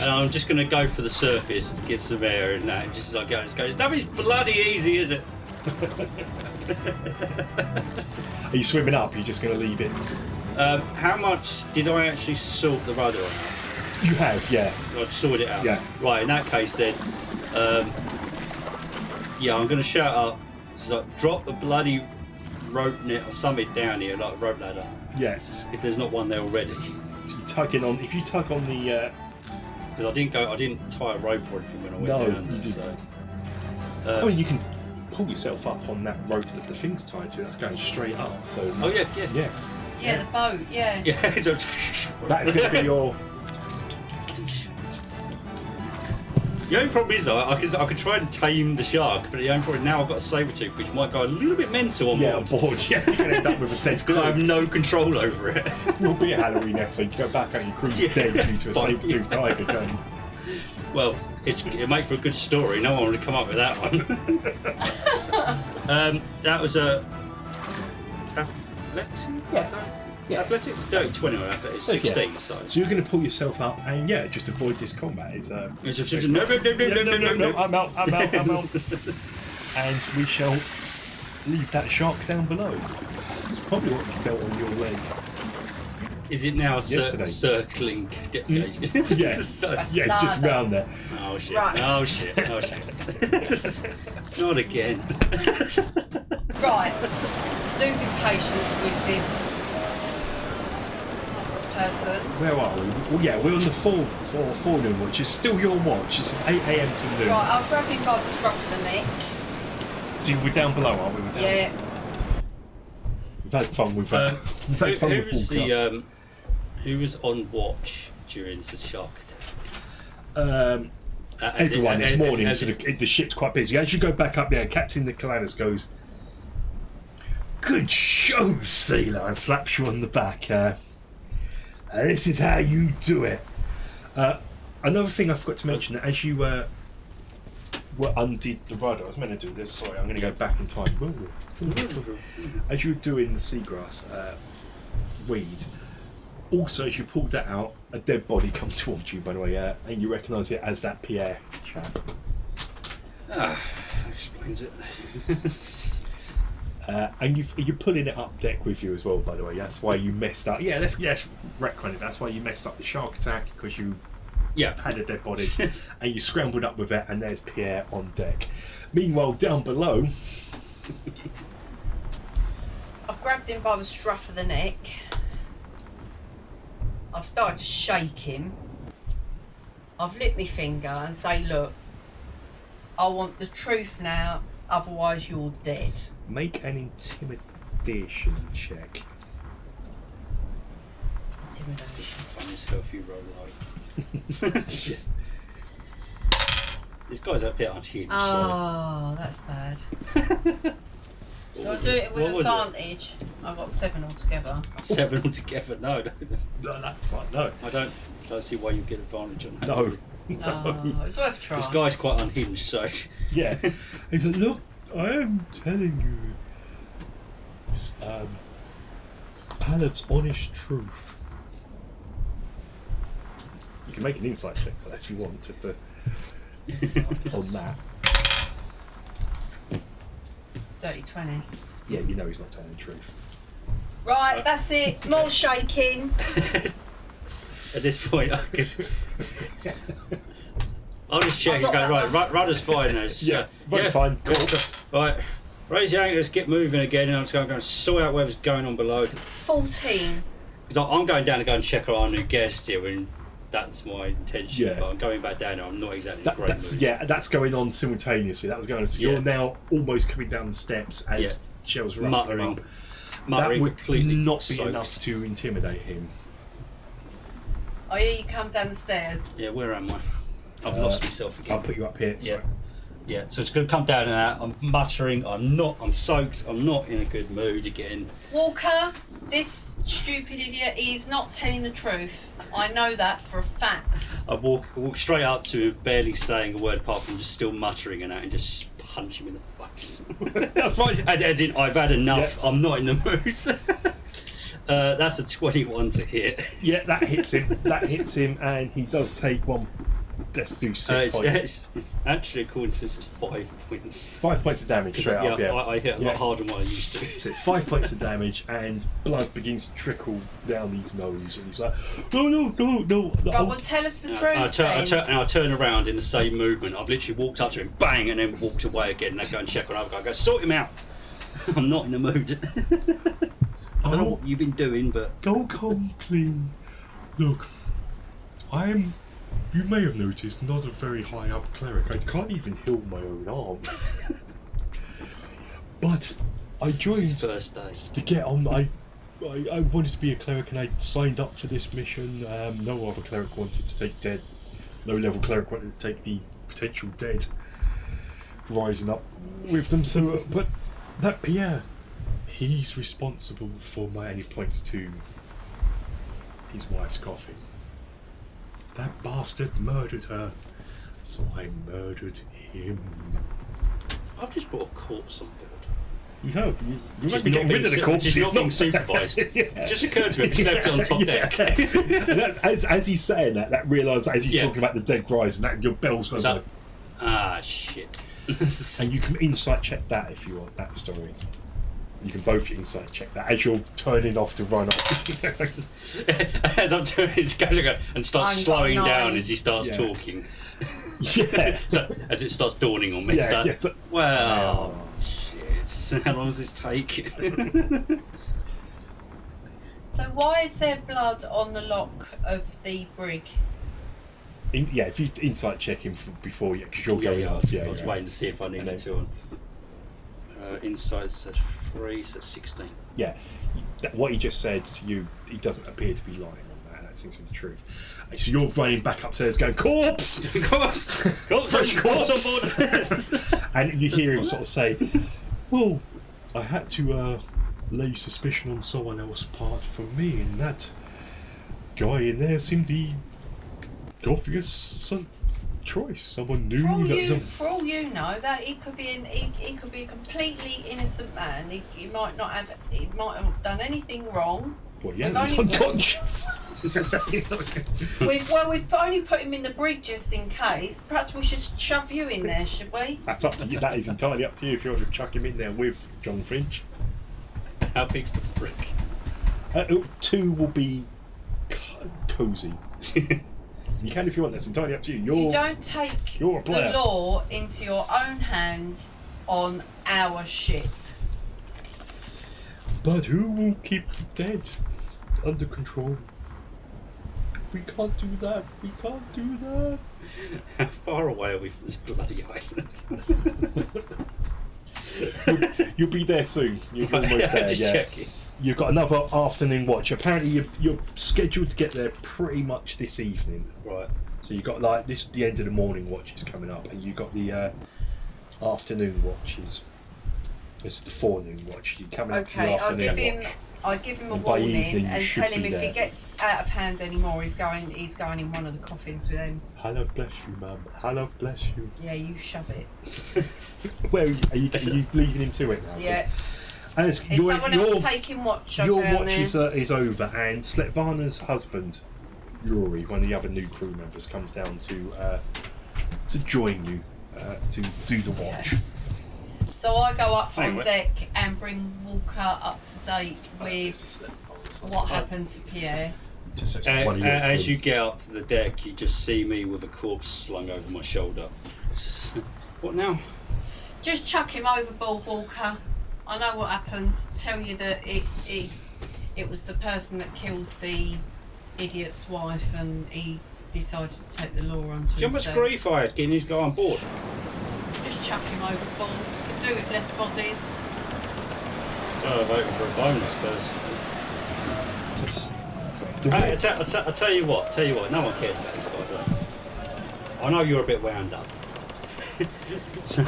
Speaker 2: And I'm just going to go for the surface to get some air and that, and just as I go, it goes, nothing's bloody easy, is it?
Speaker 1: Are you swimming up? You're just going to leave it?
Speaker 2: How much did I actually sort the rudder out?
Speaker 1: You have, yeah.
Speaker 2: I'd sort it out.
Speaker 1: Yeah.
Speaker 2: Right, in that case then, I'm going to shout up, so like, drop a bloody rope net or something down here, like a rope ladder.
Speaker 1: Yes.
Speaker 2: If there's not one there already.
Speaker 1: So you're tugging on. If you tug on the.
Speaker 2: Because I didn't tie a rope or anything when I went down there. So.
Speaker 1: Oh, you can pull yourself up on that rope that the thing's tied to. That's going straight up. So.
Speaker 2: Oh yeah.
Speaker 3: Yeah, the boat. Yeah.
Speaker 2: Yeah. So
Speaker 1: that is going to be your.
Speaker 2: The only problem is I could try and tame the shark, but the only problem now I've got a saber tooth, which might go a little bit mental on
Speaker 1: on board. Yeah, you're going to end up with a dead
Speaker 2: crew. I have no control over it.
Speaker 1: Will be a Halloween episode. You go back and your crew's dead due to a saber-toothed tiger gun.
Speaker 2: Well, it makes for a good story. No one would have come up with that one. That was a athletic. Yeah. Athletic. No, 20 on athletics. 16. So
Speaker 1: you're going to pull yourself up and just avoid this combat.
Speaker 2: No.
Speaker 1: I'm out. And we shall leave that shark down below. It's probably what you felt on your leg.
Speaker 2: Is it now circling depth gauge?
Speaker 1: Yes. It's just round there.
Speaker 2: Oh shit.
Speaker 3: Right.
Speaker 2: Oh shit. Not again.
Speaker 3: Right. Losing patience with this person.
Speaker 1: Where are we? Well, yeah, we're on the forenoon watch. It's still your watch. It's 8 a.m. to noon.
Speaker 3: Right, I'll grab him by the scruff of the neck.
Speaker 1: So we're down below, aren't we?
Speaker 3: Yeah.
Speaker 1: We've had fun with that.
Speaker 2: Who was on watch during the shark attack?
Speaker 1: Everyone this morning, so the ship's quite busy. As you go back up there, Captain Nicolanus goes, "Good show, sailor," and slaps you on the back. This is how you do it. Another thing I forgot to mention, as you undid the rudder, I was meant to do this, sorry, I'm going to go back in time. As you were doing the seagrass weed, also as you pulled that out, a dead body comes towards you, by the way, and you recognise it as that Pierre chap.
Speaker 2: Explains it.
Speaker 1: And you're pulling it up deck with you as well, by the way. That's why you messed up. Yeah, let's retcon it. That's why you messed up the shark attack, because you had a dead body and you scrambled up with it, and there's Pierre on deck. Meanwhile, down below,
Speaker 3: I've grabbed him by the scruff of the neck. I've started to shake him. I've lit my finger and say, "Look, I want the truth now, otherwise you're dead.
Speaker 1: Make an intimidation check.
Speaker 3: Intimidation.
Speaker 2: Find yourself, you roll like. This guy's a bit unhinged.
Speaker 3: Oh, that's bad. Do I do it with advantage? I've got 7 altogether.
Speaker 2: 7 altogether? No,
Speaker 1: No, that's fine. No.
Speaker 2: I don't see why you get advantage on that.
Speaker 1: No.
Speaker 3: Oh, it's worth trying.
Speaker 2: This guy's quite unhinged, so.
Speaker 1: Yeah. He said, look, I am telling you this Palad's honest truth. You can make an insight check for that if you want, just to on that.
Speaker 3: Dirty 20.
Speaker 1: Yeah, you know he's not telling the truth.
Speaker 3: Right, that's it. More shaking.
Speaker 2: At this point, I could. I'll just check. He's going, right, rudder's fine.
Speaker 1: Fine. Cool.
Speaker 2: Right, raise your anchors, get moving again, and I'm just going to sort out whatever's going on below.
Speaker 3: 14.
Speaker 2: Because I'm going down to go and check on our new guest here, and that's my intention.
Speaker 1: Yeah.
Speaker 2: But I'm going back down now. I'm not exactly in a great mood.
Speaker 1: Yeah, that's going on simultaneously. That was going on. So you're now almost coming down the steps as shells ruffling up.
Speaker 2: Muttering,
Speaker 1: that would
Speaker 2: completely
Speaker 1: not be
Speaker 2: soaked.
Speaker 1: enough to intimidate him.
Speaker 3: Oh yeah, you come down the stairs.
Speaker 2: Yeah, where am I? I've lost myself again.
Speaker 1: I'll put you up here.
Speaker 2: Yeah. Yeah, so it's going to come down and out. I'm muttering. I'm soaked. I'm not in a good mood again.
Speaker 3: Walker, this stupid idiot is not telling the truth. I know that for a fact.
Speaker 2: I walk straight up to him, barely saying a word apart from just still muttering and that, and just punch him in the face.
Speaker 1: That's fine.
Speaker 2: As in, I've had enough. Yeah. I'm not in the mood. That's a 21 to hit.
Speaker 1: Yeah, that hits him. And he does take one. Let's do 6 points.
Speaker 2: It's actually, according to this, it's 5 points.
Speaker 1: 5 points of damage straight up. Yeah,
Speaker 2: I hit a lot harder than what I used to.
Speaker 1: So it's 5 points of damage, and blood begins to trickle down his nose, and he's like, no.
Speaker 3: Right, well, tell us the truth.
Speaker 2: I turn around in the same movement. I've literally walked up to him, bang, and then walked away again. And I go and check on the other guy. I go, sort him out. I'm not in the mood. I don't know what you've been doing, but
Speaker 1: go come clean. Look, you may have noticed, not a very high up cleric. I can't even heal my own arm. But I joined
Speaker 2: first day
Speaker 1: to get on. I wanted to be a cleric, and I signed up for this mission. No other cleric wanted to take dead. Low level cleric wanted to take the potential dead, rising up with them. So, but that Pierre, he's responsible for my. And he points to his wife's coffin. That bastard murdered her, so I murdered him.
Speaker 2: I've just brought a corpse on board.
Speaker 1: You have. You might be getting rid of the corpse.
Speaker 2: It's not being supervised.
Speaker 1: Yeah.
Speaker 2: Just occurred to me. I just left it on top deck.
Speaker 1: As he's saying that realised as he's talking about the dead rise, and that your bell's going like.
Speaker 2: Ah, shit.
Speaker 1: And you can insight check that if you want that story. You can both insight check that as you're turning off to run off.
Speaker 2: As I'm turning to go and start slowing down as he starts talking.
Speaker 1: Yeah.
Speaker 2: So, as it starts dawning on me. Well, shit. How long does this take?
Speaker 3: So why is there blood on the lock of the brig?
Speaker 1: If you insight check him before you, because you're going off.
Speaker 2: I was waiting to see if I needed to. Insight says 3, so 16.
Speaker 1: Yeah, what he just said to you, he doesn't appear to be lying on that. That seems to be the truth. So you're running back upstairs going, corpse!
Speaker 2: Corpse on board!
Speaker 1: And you hear him sort of say, well, I had to lay suspicion on someone else apart from me, and that guy in there seemed the obvious choice. Someone knew
Speaker 3: for all you know, that he could be a completely innocent man. He might not have done anything wrong.
Speaker 1: Well, yeah, he's unconscious.
Speaker 3: We've only put him in the brig just in case. Perhaps we should shove you in there, should we?
Speaker 1: That's up to you. That is entirely up to you if you want to chuck him in there with John Finch.
Speaker 2: How big's the brig?
Speaker 1: 2 will be cosy. You can if you want. That's entirely up to you.
Speaker 3: You don't take the law into your own hands on our ship.
Speaker 1: But who will keep the dead under control? We can't do that.
Speaker 2: How far away are we from this bloody island?
Speaker 1: You'll be there soon. You're almost there.
Speaker 2: Just
Speaker 1: Yeah.
Speaker 2: checking.
Speaker 1: You've got another afternoon watch. Apparently, you're scheduled to get there pretty much this evening.
Speaker 2: Right.
Speaker 1: So you've got like this. The end of the morning watch is coming up, and you've got the afternoon watches. This is the forenoon watch. You're coming up to the
Speaker 3: Okay,
Speaker 1: afternoon watch.
Speaker 3: I'll give him a
Speaker 1: And by
Speaker 3: warning
Speaker 1: evening, you
Speaker 3: and
Speaker 1: should
Speaker 3: tell him
Speaker 1: be
Speaker 3: if he
Speaker 1: there.
Speaker 3: gets out of hand anymore, he's going in one of the coffins with him.
Speaker 1: Hello, bless you, Mum. Hello, bless you.
Speaker 3: Yeah, you shove it.
Speaker 1: Where are you leaving him to it now?
Speaker 3: Yeah.
Speaker 1: And
Speaker 3: Is someone else taking watch
Speaker 1: your
Speaker 3: down
Speaker 1: watch
Speaker 3: there?
Speaker 1: is over, and Svetlana's husband, Yuri, one of the other new crew members, comes down to join you to do the watch.
Speaker 3: Yeah. So I go up
Speaker 2: Anyway.
Speaker 3: on deck and bring Walker up to date with what happened to Pierre.
Speaker 1: Just so it's not one of your
Speaker 2: As
Speaker 1: crew.
Speaker 2: you get up to the deck, you just see me with a corpse slung over my shoulder. It's just, what now?
Speaker 3: Just chuck him overboard, Walker. I know what happened. Tell you that it was the person that killed the idiot's wife, and he decided to take the law onto
Speaker 2: Do you know how much
Speaker 3: himself.
Speaker 2: grief I had getting this guy on board?
Speaker 3: Just chuck him overboard. Could do with less bodies.
Speaker 2: Oh, voting for a bonus person.
Speaker 1: Just-
Speaker 2: I'll tell you what, no one cares about this guy, do they? I know you're a bit wound up. So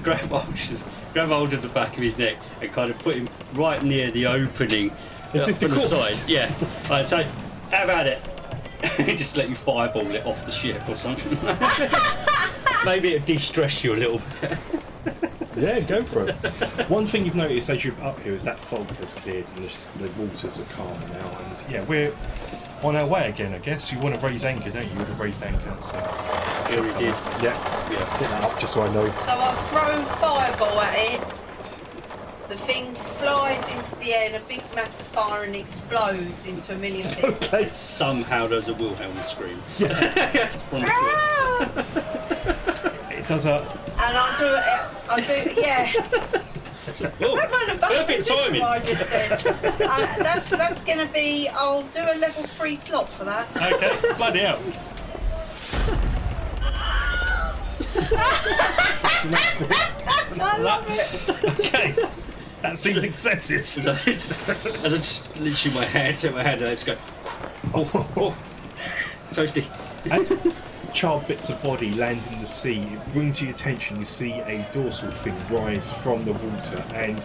Speaker 2: grab hold of the back of his neck and kind of put him right near the opening
Speaker 1: Is this the
Speaker 2: from the
Speaker 1: corpse?
Speaker 2: side. Yeah. Right, so how about it? Just let you fireball it off the ship or something. Maybe it'll de-stress you a little bit.
Speaker 1: Yeah, go for it. One thing you've noticed as you're up here is that fog has cleared and the waters are calm now. And yeah, we're on our way again, I guess. You want to raise anchor, don't you? You would have raised anchor, so.
Speaker 2: Yeah, we did.
Speaker 1: Yeah,
Speaker 2: Yeah.
Speaker 1: get that up just so I know.
Speaker 3: So I throw fireball at it. The thing flies into the air in a big massive fire and explodes into a million bits.
Speaker 1: Okay.
Speaker 2: Somehow there's a Wilhelm scream.
Speaker 1: Yeah.
Speaker 2: From the corpse.
Speaker 3: Ah!
Speaker 1: It does a.
Speaker 3: And I do, yeah.
Speaker 2: Oh,
Speaker 3: I'm on a button
Speaker 2: perfect
Speaker 3: position,
Speaker 2: timing.
Speaker 3: what I just did. That's going to be. I'll do a level 3 slot for that.
Speaker 1: Okay, bloody hell.
Speaker 3: I love it.
Speaker 1: Okay, that seems excessive.
Speaker 2: So as I just literally my hand, take my hand and I just go, oh, toasty.
Speaker 1: As charred bits of body land in the sea, it brings your attention. You see a dorsal fin rise from the water and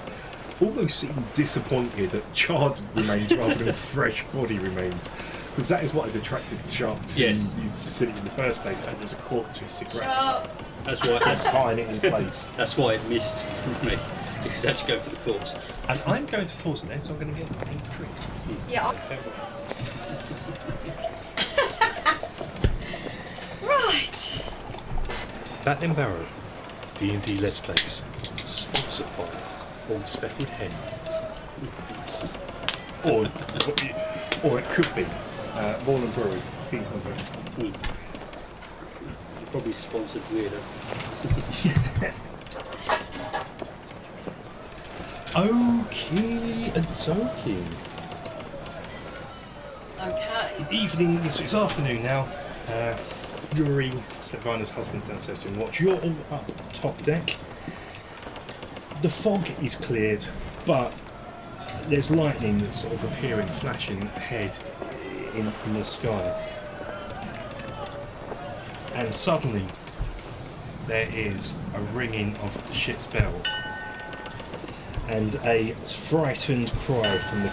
Speaker 1: almost seem disappointed that charred remains rather than fresh body remains. Because that is what had attracted the shark to
Speaker 2: Yes.
Speaker 1: the facility in the first place. And there's a corpse with cigarettes.
Speaker 3: Sharp.
Speaker 2: That's
Speaker 1: Tying it in place.
Speaker 2: that's why it missed from me. Because I had to go for the corpse.
Speaker 1: And I'm going to pause it then, so I'm going to get a drink.
Speaker 3: Yeah. Right.
Speaker 1: Bat and Barrow, D&D Let's Plays, sponsored by Old Speckled Hen. Or it could be Moreland Brewery, Pink Hunter.
Speaker 2: Probably sponsored weirder.
Speaker 1: Okie dokie.
Speaker 3: Okay.
Speaker 1: Evening, it's afternoon now. Yuri, Svetlana's husband's downstairs doing watch. You're all up top deck. The fog is cleared, but there's lightning that's sort of appearing, flashing ahead in the sky. And suddenly, there is a ringing of the ship's bell, and a frightened cry from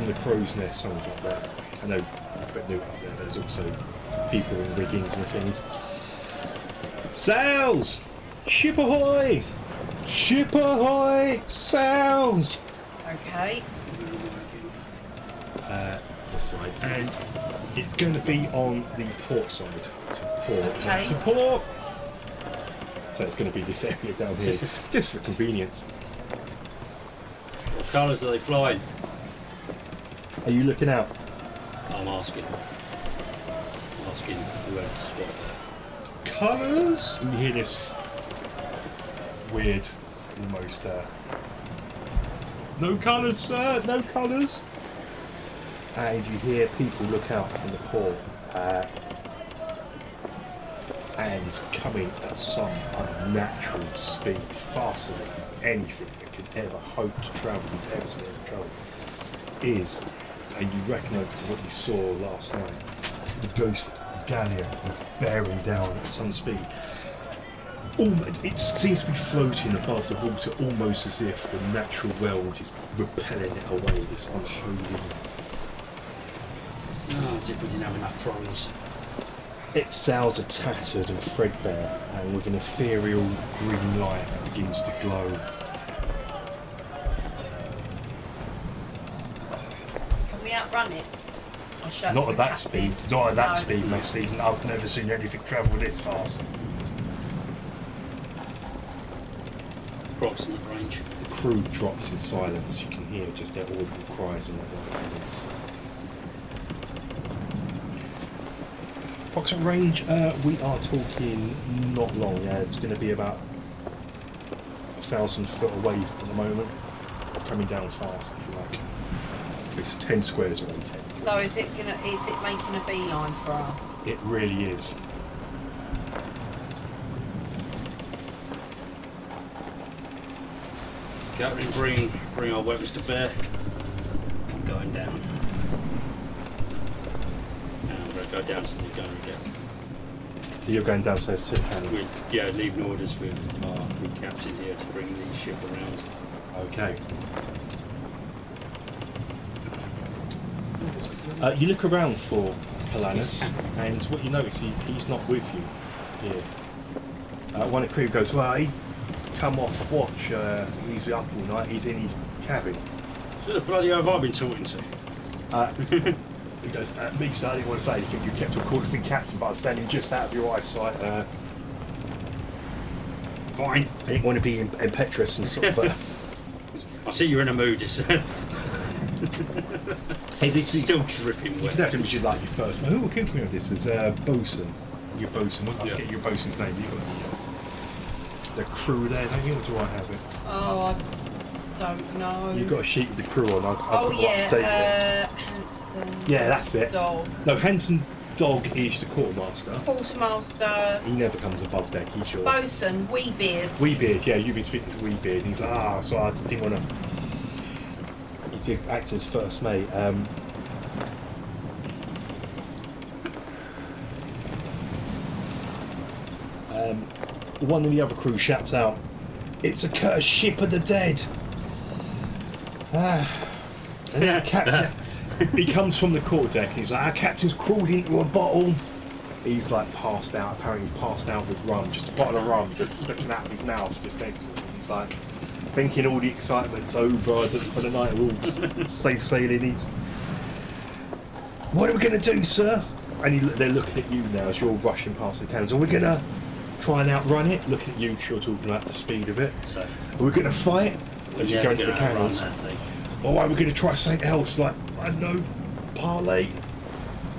Speaker 1: the crow's nest, sounds like that. I know, but new up there. There's also people in riggings and things. Sails! Ship ahoy! Ship ahoy! Sails!
Speaker 3: Okay.
Speaker 1: This side, and it's going to be on the port side. To port.
Speaker 3: Okay.
Speaker 1: To port. So it's going to be this area down here, just for convenience.
Speaker 2: What colours are they flying?
Speaker 1: Are you looking out?
Speaker 2: I'm asking whoever to spot.
Speaker 1: Colours? And you hear this weird, almost, no colours, sir, no colours. And you hear people look out from the port. and coming at some unnatural speed, faster than anything that could ever hope to travel, you've ever seen it travel, is, and you recognise what you saw last night, the ghost galleon is bearing down at some speed. It seems to be floating above the water, almost as if the natural world is repelling it away, this unholy.
Speaker 2: Oh, as if we didn't have enough problems.
Speaker 1: Its sails are tattered and threadbare, and with an ethereal green light that begins to glow.
Speaker 3: Can we outrun it? Or shout
Speaker 1: Not
Speaker 3: for
Speaker 1: at that
Speaker 3: Captain?
Speaker 1: speed. Not at that
Speaker 3: No.
Speaker 1: speed, Macy. I've never seen anything travel this fast.
Speaker 2: Approximate range.
Speaker 1: The crew drops in silence. You can hear just their audible cries and whatnot. Approximate range, we are talking not long. It's going to be about 1,000 foot away at the moment. Coming down fast, if you like. If it's 10 squares or 10.
Speaker 3: So is it making a beeline for us?
Speaker 1: It really is.
Speaker 2: Captain, bring our weapons to bear. I'm going down. And I'm going to go down to the gunnery deck.
Speaker 1: You're going downstairs to the cannons.
Speaker 2: Leaving orders with our good captain here to bring the ship around.
Speaker 1: Okay. You look around for Polanus, and what you notice, he's not with you here. One of the crew goes, well, he come off watch, he's up all night, he's in his cabin.
Speaker 2: Who the bloody hell have I been talking to?
Speaker 1: He goes, me sir, I didn't want to say anything, you kept recording me captain, but I was standing just out of your eyesight.
Speaker 2: Fine.
Speaker 1: I didn't want to be impetuous and sort of...
Speaker 2: I see you're in a mood, you said.
Speaker 1: It's
Speaker 2: Still dripping
Speaker 1: You
Speaker 2: wet.
Speaker 1: can definitely just like your first name. Who came with this? Is Bosun. Your Bosun. I forget your Bosun's name. You got the crew there, don't you? Or do I have it?
Speaker 3: Oh, I don't know.
Speaker 1: You've got a sheet with the crew on. I've
Speaker 3: Handsome.
Speaker 1: Yeah, that's it.
Speaker 3: Dog.
Speaker 1: No, Handsome Dog is the quartermaster.
Speaker 3: Quartermaster.
Speaker 1: He never comes above deck. He's your
Speaker 3: Bosun. Weebeard.
Speaker 1: Weebeard. Yeah, you've been speaking to Weebeard. And he's like, so I didn't want to. He's acts as first mate. One of the other crew shouts out, "It's a cursed ship of the dead!" And the captain, he comes from the quarterdeck and he's like, "Our captain's crawled into a bottle." He's like passed out, apparently passed out with rum, just a bottle of rum, just sticking out of his mouth, just empty. He's like, thinking all the excitement's over for the night, we're all safe sailing. He's, "What are we going to do, sir?" And they're looking at you now as you're all rushing past the cannons. "Are we going to try and outrun it?" Looking at you, sure, talking about the speed of it.
Speaker 2: So,
Speaker 1: "Are we going to fight?" As you go into the cannons. "Or are we going to try something else, like, I don't know, parlay,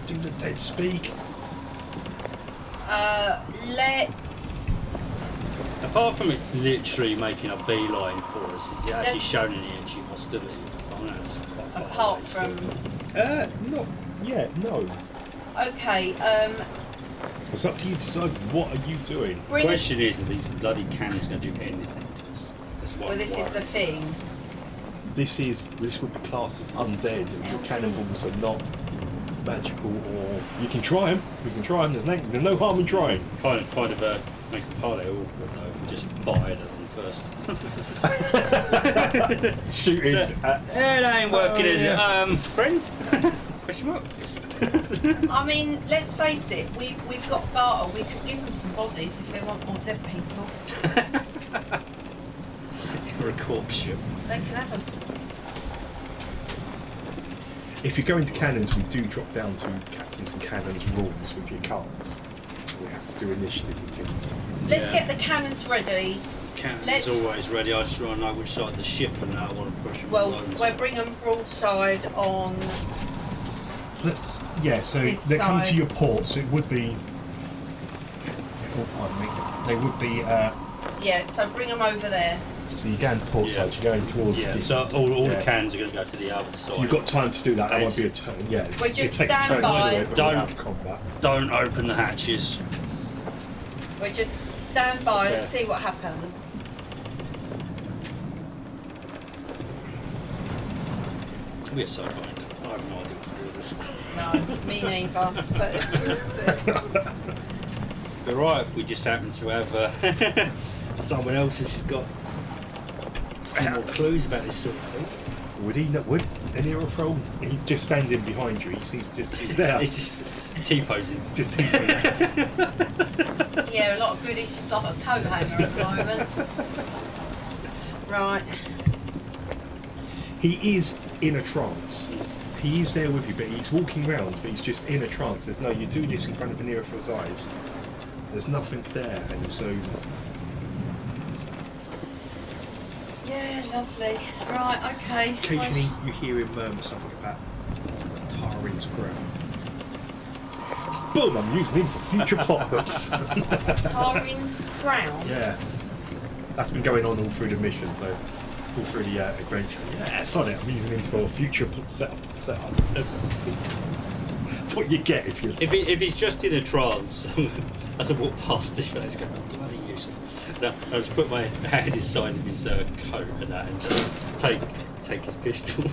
Speaker 1: do the dead speak?"
Speaker 3: Let's.
Speaker 2: apart from it literally making a beeline for us, is it actually showing any energy hostility? Oh, no, it's quite far
Speaker 3: Apart
Speaker 2: away
Speaker 3: from.
Speaker 2: still.
Speaker 1: Not yet, no.
Speaker 3: Okay.
Speaker 1: It's up to you to decide what are you doing.
Speaker 2: The
Speaker 3: Bring
Speaker 2: question
Speaker 3: us.
Speaker 2: is, are these bloody cannons going to do anything to this? That's what
Speaker 3: Well,
Speaker 2: I'm
Speaker 3: this is the
Speaker 2: worried.
Speaker 3: thing.
Speaker 1: This would be classed as undead, and your cannonballs are not magical, or you can try them. You can try them. There's no harm in trying.
Speaker 2: Kind of makes the party all just fired at them first.
Speaker 1: Shooting.
Speaker 2: So, that ain't working, is
Speaker 1: yeah.
Speaker 2: it? Friends? Question mark?
Speaker 3: I mean, let's face it. We've got barter. We could give them some bodies if they want more dead people.
Speaker 2: You're a corpse ship.
Speaker 3: They can have them.
Speaker 1: If you go into cannons, we do drop down to captains and cannons rules with your cards. We have to do initiative and things.
Speaker 3: Let's
Speaker 2: Yeah.
Speaker 3: get the cannons ready.
Speaker 2: Cannons
Speaker 3: Let's-
Speaker 2: always ready. I just want to know which side of the ship, and I want to push them.
Speaker 3: Well,
Speaker 2: along.
Speaker 3: we'll bring them broadside on.
Speaker 1: So
Speaker 3: This
Speaker 1: they come to
Speaker 3: side.
Speaker 1: your port, so it would be. Oh, pardon me. They would be.
Speaker 3: Yeah, so bring them over there.
Speaker 1: So you're going to port side, you're going towards
Speaker 2: yeah,
Speaker 1: this.
Speaker 2: so all
Speaker 1: yeah.
Speaker 2: the cannons are going to go to the other side.
Speaker 1: You've got time to do that. That
Speaker 2: And
Speaker 1: won't be a turn. Yeah.
Speaker 3: We
Speaker 1: You
Speaker 3: just
Speaker 1: take a
Speaker 3: stand
Speaker 1: turn
Speaker 3: by.
Speaker 1: to do it, but
Speaker 2: Don't-
Speaker 1: without combat.
Speaker 2: Don't open the hatches.
Speaker 3: We just stand by and see what happens.
Speaker 2: We're so blind. I have no idea what to do with this.
Speaker 3: No, me neither. But
Speaker 2: We're right if we just happen to have someone else has got a few more clues about this sort of thing.
Speaker 1: Would he not? Would Anirophil? He's just standing behind you. He seems he's there.
Speaker 2: It's just T-posing.
Speaker 1: Just T-posing.
Speaker 3: yeah, a lot of goodies just like a coat hanger at the moment. Right.
Speaker 1: He is in a trance. He is there with you, but he's walking around, but he's just in a trance. There's no, you do this in front of Anirophil's eyes. There's nothing there, and so.
Speaker 3: Yeah, lovely. Right, okay.
Speaker 1: Occasionally, you hear him murmur something about Tarin's crown. Boom! I'm using him for future plot hooks.
Speaker 3: Tarin's crown?
Speaker 1: Yeah. That's been going on all through the mission, so all through the adventure. Yeah, sod it, I'm using him for future setup. That's what you get if you.
Speaker 2: If he's just in a trance, as I walk past this place, going, bloody useless. No, I just put my hand inside of his coat and that, and just take his pistol.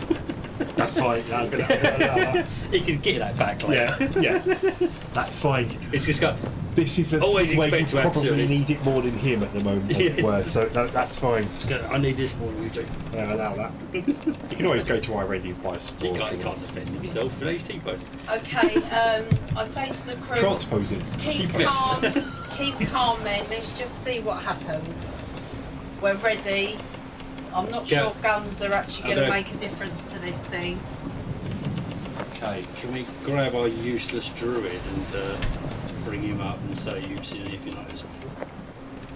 Speaker 1: That's fine. I'm gonna allow that.
Speaker 2: He can get that back later.
Speaker 1: Yeah, that's fine.
Speaker 2: It's just got.
Speaker 1: This is a
Speaker 2: Always
Speaker 1: thing where you
Speaker 2: expect to have
Speaker 1: probably
Speaker 2: serious-
Speaker 1: need it more than him at the moment, as it
Speaker 2: Yes.
Speaker 1: were. So no, that's fine.
Speaker 2: I need this more than you do.
Speaker 1: Yeah, allow that. You can always go to our radio price.
Speaker 2: He can't defend himself for these T-posing.
Speaker 3: Okay, I say to the crew,
Speaker 1: Transposing.
Speaker 3: keep calm, keep calm men, let's just see what happens. We're ready. I'm not
Speaker 2: Yeah.
Speaker 3: sure guns are actually
Speaker 2: I'm
Speaker 3: going to
Speaker 2: gonna-
Speaker 3: make a difference to this thing.
Speaker 2: Okay, can we grab our useless druid and bring him up and say you've seen anything like this before?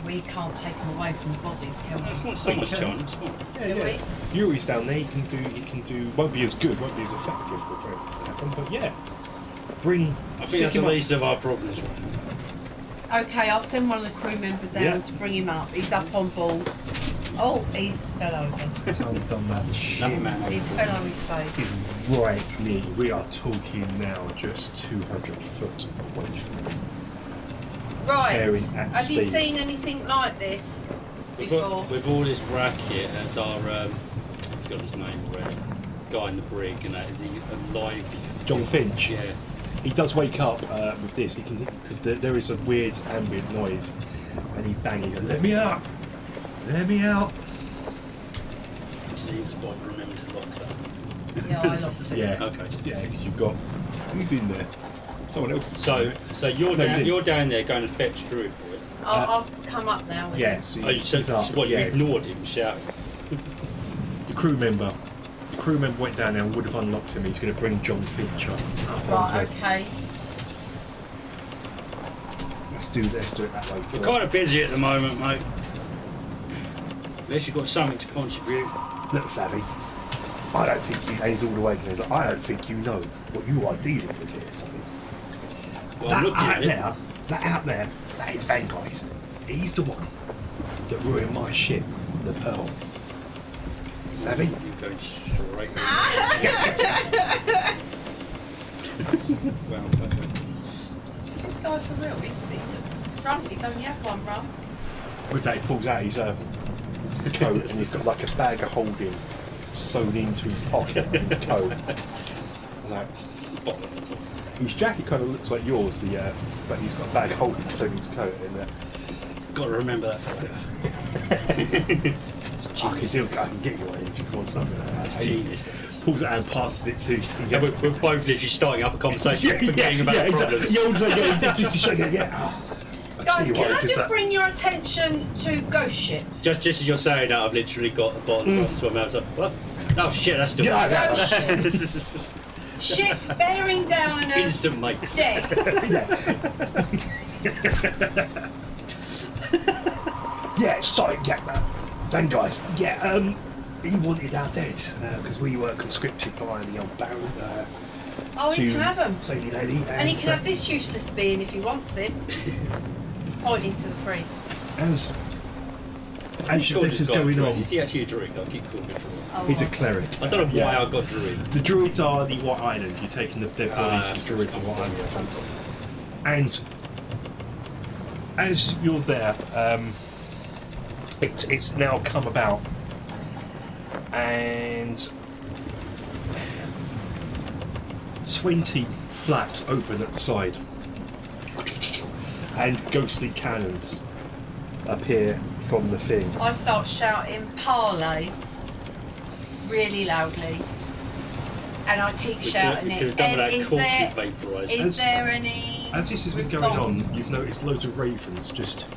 Speaker 3: We can't take them away from the bodies, can we?
Speaker 2: It's not so much
Speaker 1: can.
Speaker 2: time. It's fine.
Speaker 1: Yeah. Yuri's down there. He can do. Won't be as good. Won't be as effective with what's going to happen. But yeah, bring.
Speaker 2: I think
Speaker 1: stick
Speaker 2: that's
Speaker 1: him
Speaker 2: the
Speaker 1: up.
Speaker 2: least of our problems right now.
Speaker 3: Okay, I'll send one of the crew members down
Speaker 1: Yeah.
Speaker 3: to bring him up. He's up on board. Oh, he's fell over.
Speaker 1: Someone's done that.
Speaker 2: Another man.
Speaker 3: He's fell on his face.
Speaker 1: He's right near you. We are talking now just 200 foot away from him.
Speaker 3: Right.
Speaker 1: Pairing at
Speaker 3: Have you
Speaker 1: speed.
Speaker 3: seen anything like this before?
Speaker 2: With all this racket as our, I forgot his name already, guy in the brig, and that, is he alive?
Speaker 1: John Finch.
Speaker 2: Yeah.
Speaker 1: He does wake up with this. He can because there is a weird ambient noise, and he's banging. He goes, "Let me out! Let me out!"
Speaker 2: Did he just remember to lock that?
Speaker 3: Yeah, I lost it.
Speaker 1: Yeah.
Speaker 2: Okay.
Speaker 1: Yeah, because you've got who's in there? Someone else. Is
Speaker 2: So you're
Speaker 1: No,
Speaker 2: down,
Speaker 1: you
Speaker 2: you're down there going to fetch Druid boy.
Speaker 3: I've come up now. With
Speaker 1: yeah.
Speaker 3: him.
Speaker 1: So
Speaker 2: Oh, you
Speaker 1: he's up.
Speaker 2: what? You
Speaker 1: Yeah.
Speaker 2: ignored him shouting.
Speaker 1: The crew member went down there and would have unlocked him. He's going to bring John Finch up.
Speaker 3: Right, okay.
Speaker 1: Let's do it that way.
Speaker 2: We're kind of busy at the moment, mate. Unless you've got something to contribute.
Speaker 1: Look, Savvy. I don't think you. And he's all the way. He's like, I don't think you know what you are dealing with here, Savvy.
Speaker 2: Well, I'm looking at it.
Speaker 1: That out there, that is Van Geist. He's the one that ruined my ship, the Pearl. Savvy?
Speaker 2: You're going straight. Well, okay.
Speaker 3: Is this guy for real? He looks drunk. He's only had one rum.
Speaker 1: With that, he pulls out his coat and he's got like a bag of holding sewn into his pocket of his coat. Like,
Speaker 2: Bottom of the top.
Speaker 1: his jacket kind of looks like yours, but he's got a bag of holding sewn in his coat. And
Speaker 2: Got to remember that fella.
Speaker 1: I can get you one of these if you want something like that.
Speaker 2: It's genius. That is.
Speaker 1: Pulls it out and passes it to you.
Speaker 2: Yeah, we're both literally starting up a conversation, forgetting about the problems.
Speaker 1: Just to show you, yeah.
Speaker 3: Guys, can I
Speaker 1: it's
Speaker 3: just
Speaker 1: that-
Speaker 3: bring your attention to Ghost Ship?
Speaker 2: Just as you're saying that, I've literally got the bottom of to my mouth. Like, what? Oh shit, that's still.
Speaker 1: Yeah,
Speaker 3: Ghost Ship.
Speaker 2: This is
Speaker 3: Ship bearing down on us.
Speaker 2: instant mates.
Speaker 3: Death.
Speaker 1: Yeah, sorry, Van Geist. Yeah, he wanted our dead because we were conscripted by the old Baron.
Speaker 3: Oh, he can have them.
Speaker 1: Sadie Lady.
Speaker 3: And he can have this useless being if he wants him. Pointing to the priest.
Speaker 1: As
Speaker 2: Called
Speaker 1: this is
Speaker 2: this guy
Speaker 1: going
Speaker 2: druid.
Speaker 1: on,
Speaker 2: Is he actually a druid? I keep calling him a druid.
Speaker 3: Oh,
Speaker 1: he's a
Speaker 3: well.
Speaker 1: cleric.
Speaker 2: I don't know why
Speaker 1: Yeah.
Speaker 2: I got druid.
Speaker 1: The druids are the White Island. You're taking the dead bodies of druids of White Island. And as you're there, it's now come about, and 20 flaps open at the side, and ghostly cannons appear from the thing.
Speaker 3: I start shouting "Parlay" really loudly, and I keep shouting it. And is there any?
Speaker 1: As this has been going on, you've noticed loads of ravens just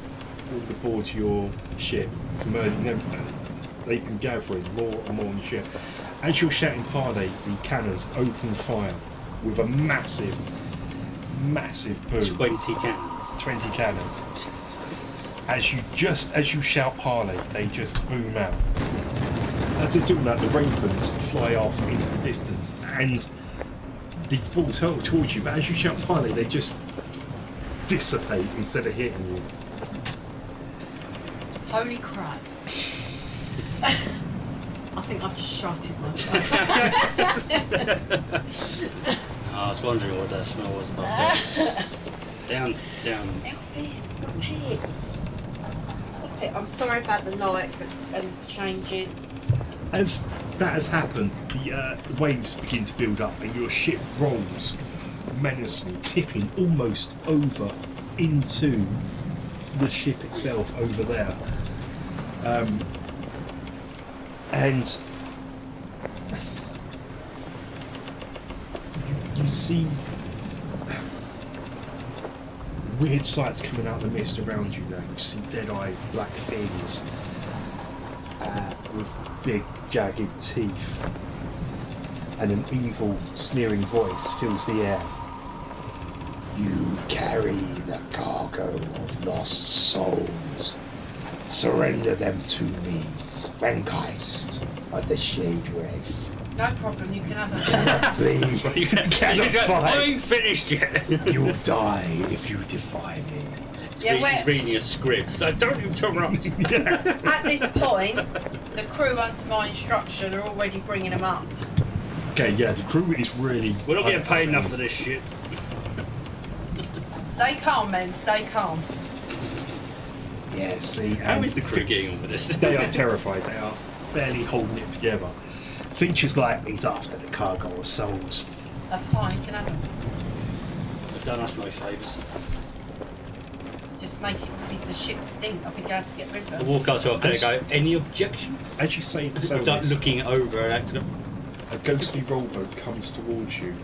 Speaker 1: all aboard your ship. They've been gathering more and more on the ship. As you're shouting "Parlay," the cannons open fire with a massive boom.
Speaker 2: 20 cannons.
Speaker 1: 20 cannons. As you shout "Parlay," they just boom out. As they're doing that, the ravens fly off into the distance, and these balls hurl towards you. But as you shout "Parlay," they just dissipate instead of hitting you.
Speaker 3: Holy crap! I think I've just shotted myself.
Speaker 2: I was wondering what that smell was about. Down.
Speaker 3: Elfie, stop it! Stop it! I'm sorry about the light and changing.
Speaker 1: As that has happened, the waves begin to build up, and your ship rolls menacingly, tipping almost over into the ship itself over there. And you see weird sights coming out of the mist around you now. You see dead eyes, black things with big jagged teeth, and an evil sneering voice fills the air. You carry the cargo of lost souls. Surrender them to me, Vengeist of the Shade Wraith.
Speaker 3: No problem, you can have
Speaker 1: You
Speaker 3: a.
Speaker 1: cannot flee. You cannot
Speaker 2: I
Speaker 1: fight.
Speaker 2: ain't finished yet.
Speaker 1: You will die if you defy me.
Speaker 2: He's reading a script, so don't interrupt.
Speaker 3: At this point, the crew under my instruction are already bringing them up.
Speaker 1: Okay, yeah, the crew is really.
Speaker 2: We're not getting paid enough for this shit.
Speaker 3: Stay calm, men. Stay calm.
Speaker 1: Yeah, see,
Speaker 2: How
Speaker 1: and
Speaker 2: is the crew getting on with this?
Speaker 1: they are terrified. They are barely holding it together. Fincher's like, he's after the cargo of souls.
Speaker 3: That's fine. You can have them.
Speaker 2: They've done us no favours.
Speaker 3: Just make the ship stink. I'll be glad to get rid of
Speaker 2: I
Speaker 3: them.
Speaker 2: walk out to our player and go, any objections?
Speaker 1: As you say,
Speaker 2: As if like looking over and acting.
Speaker 1: a ghostly rowboat comes towards you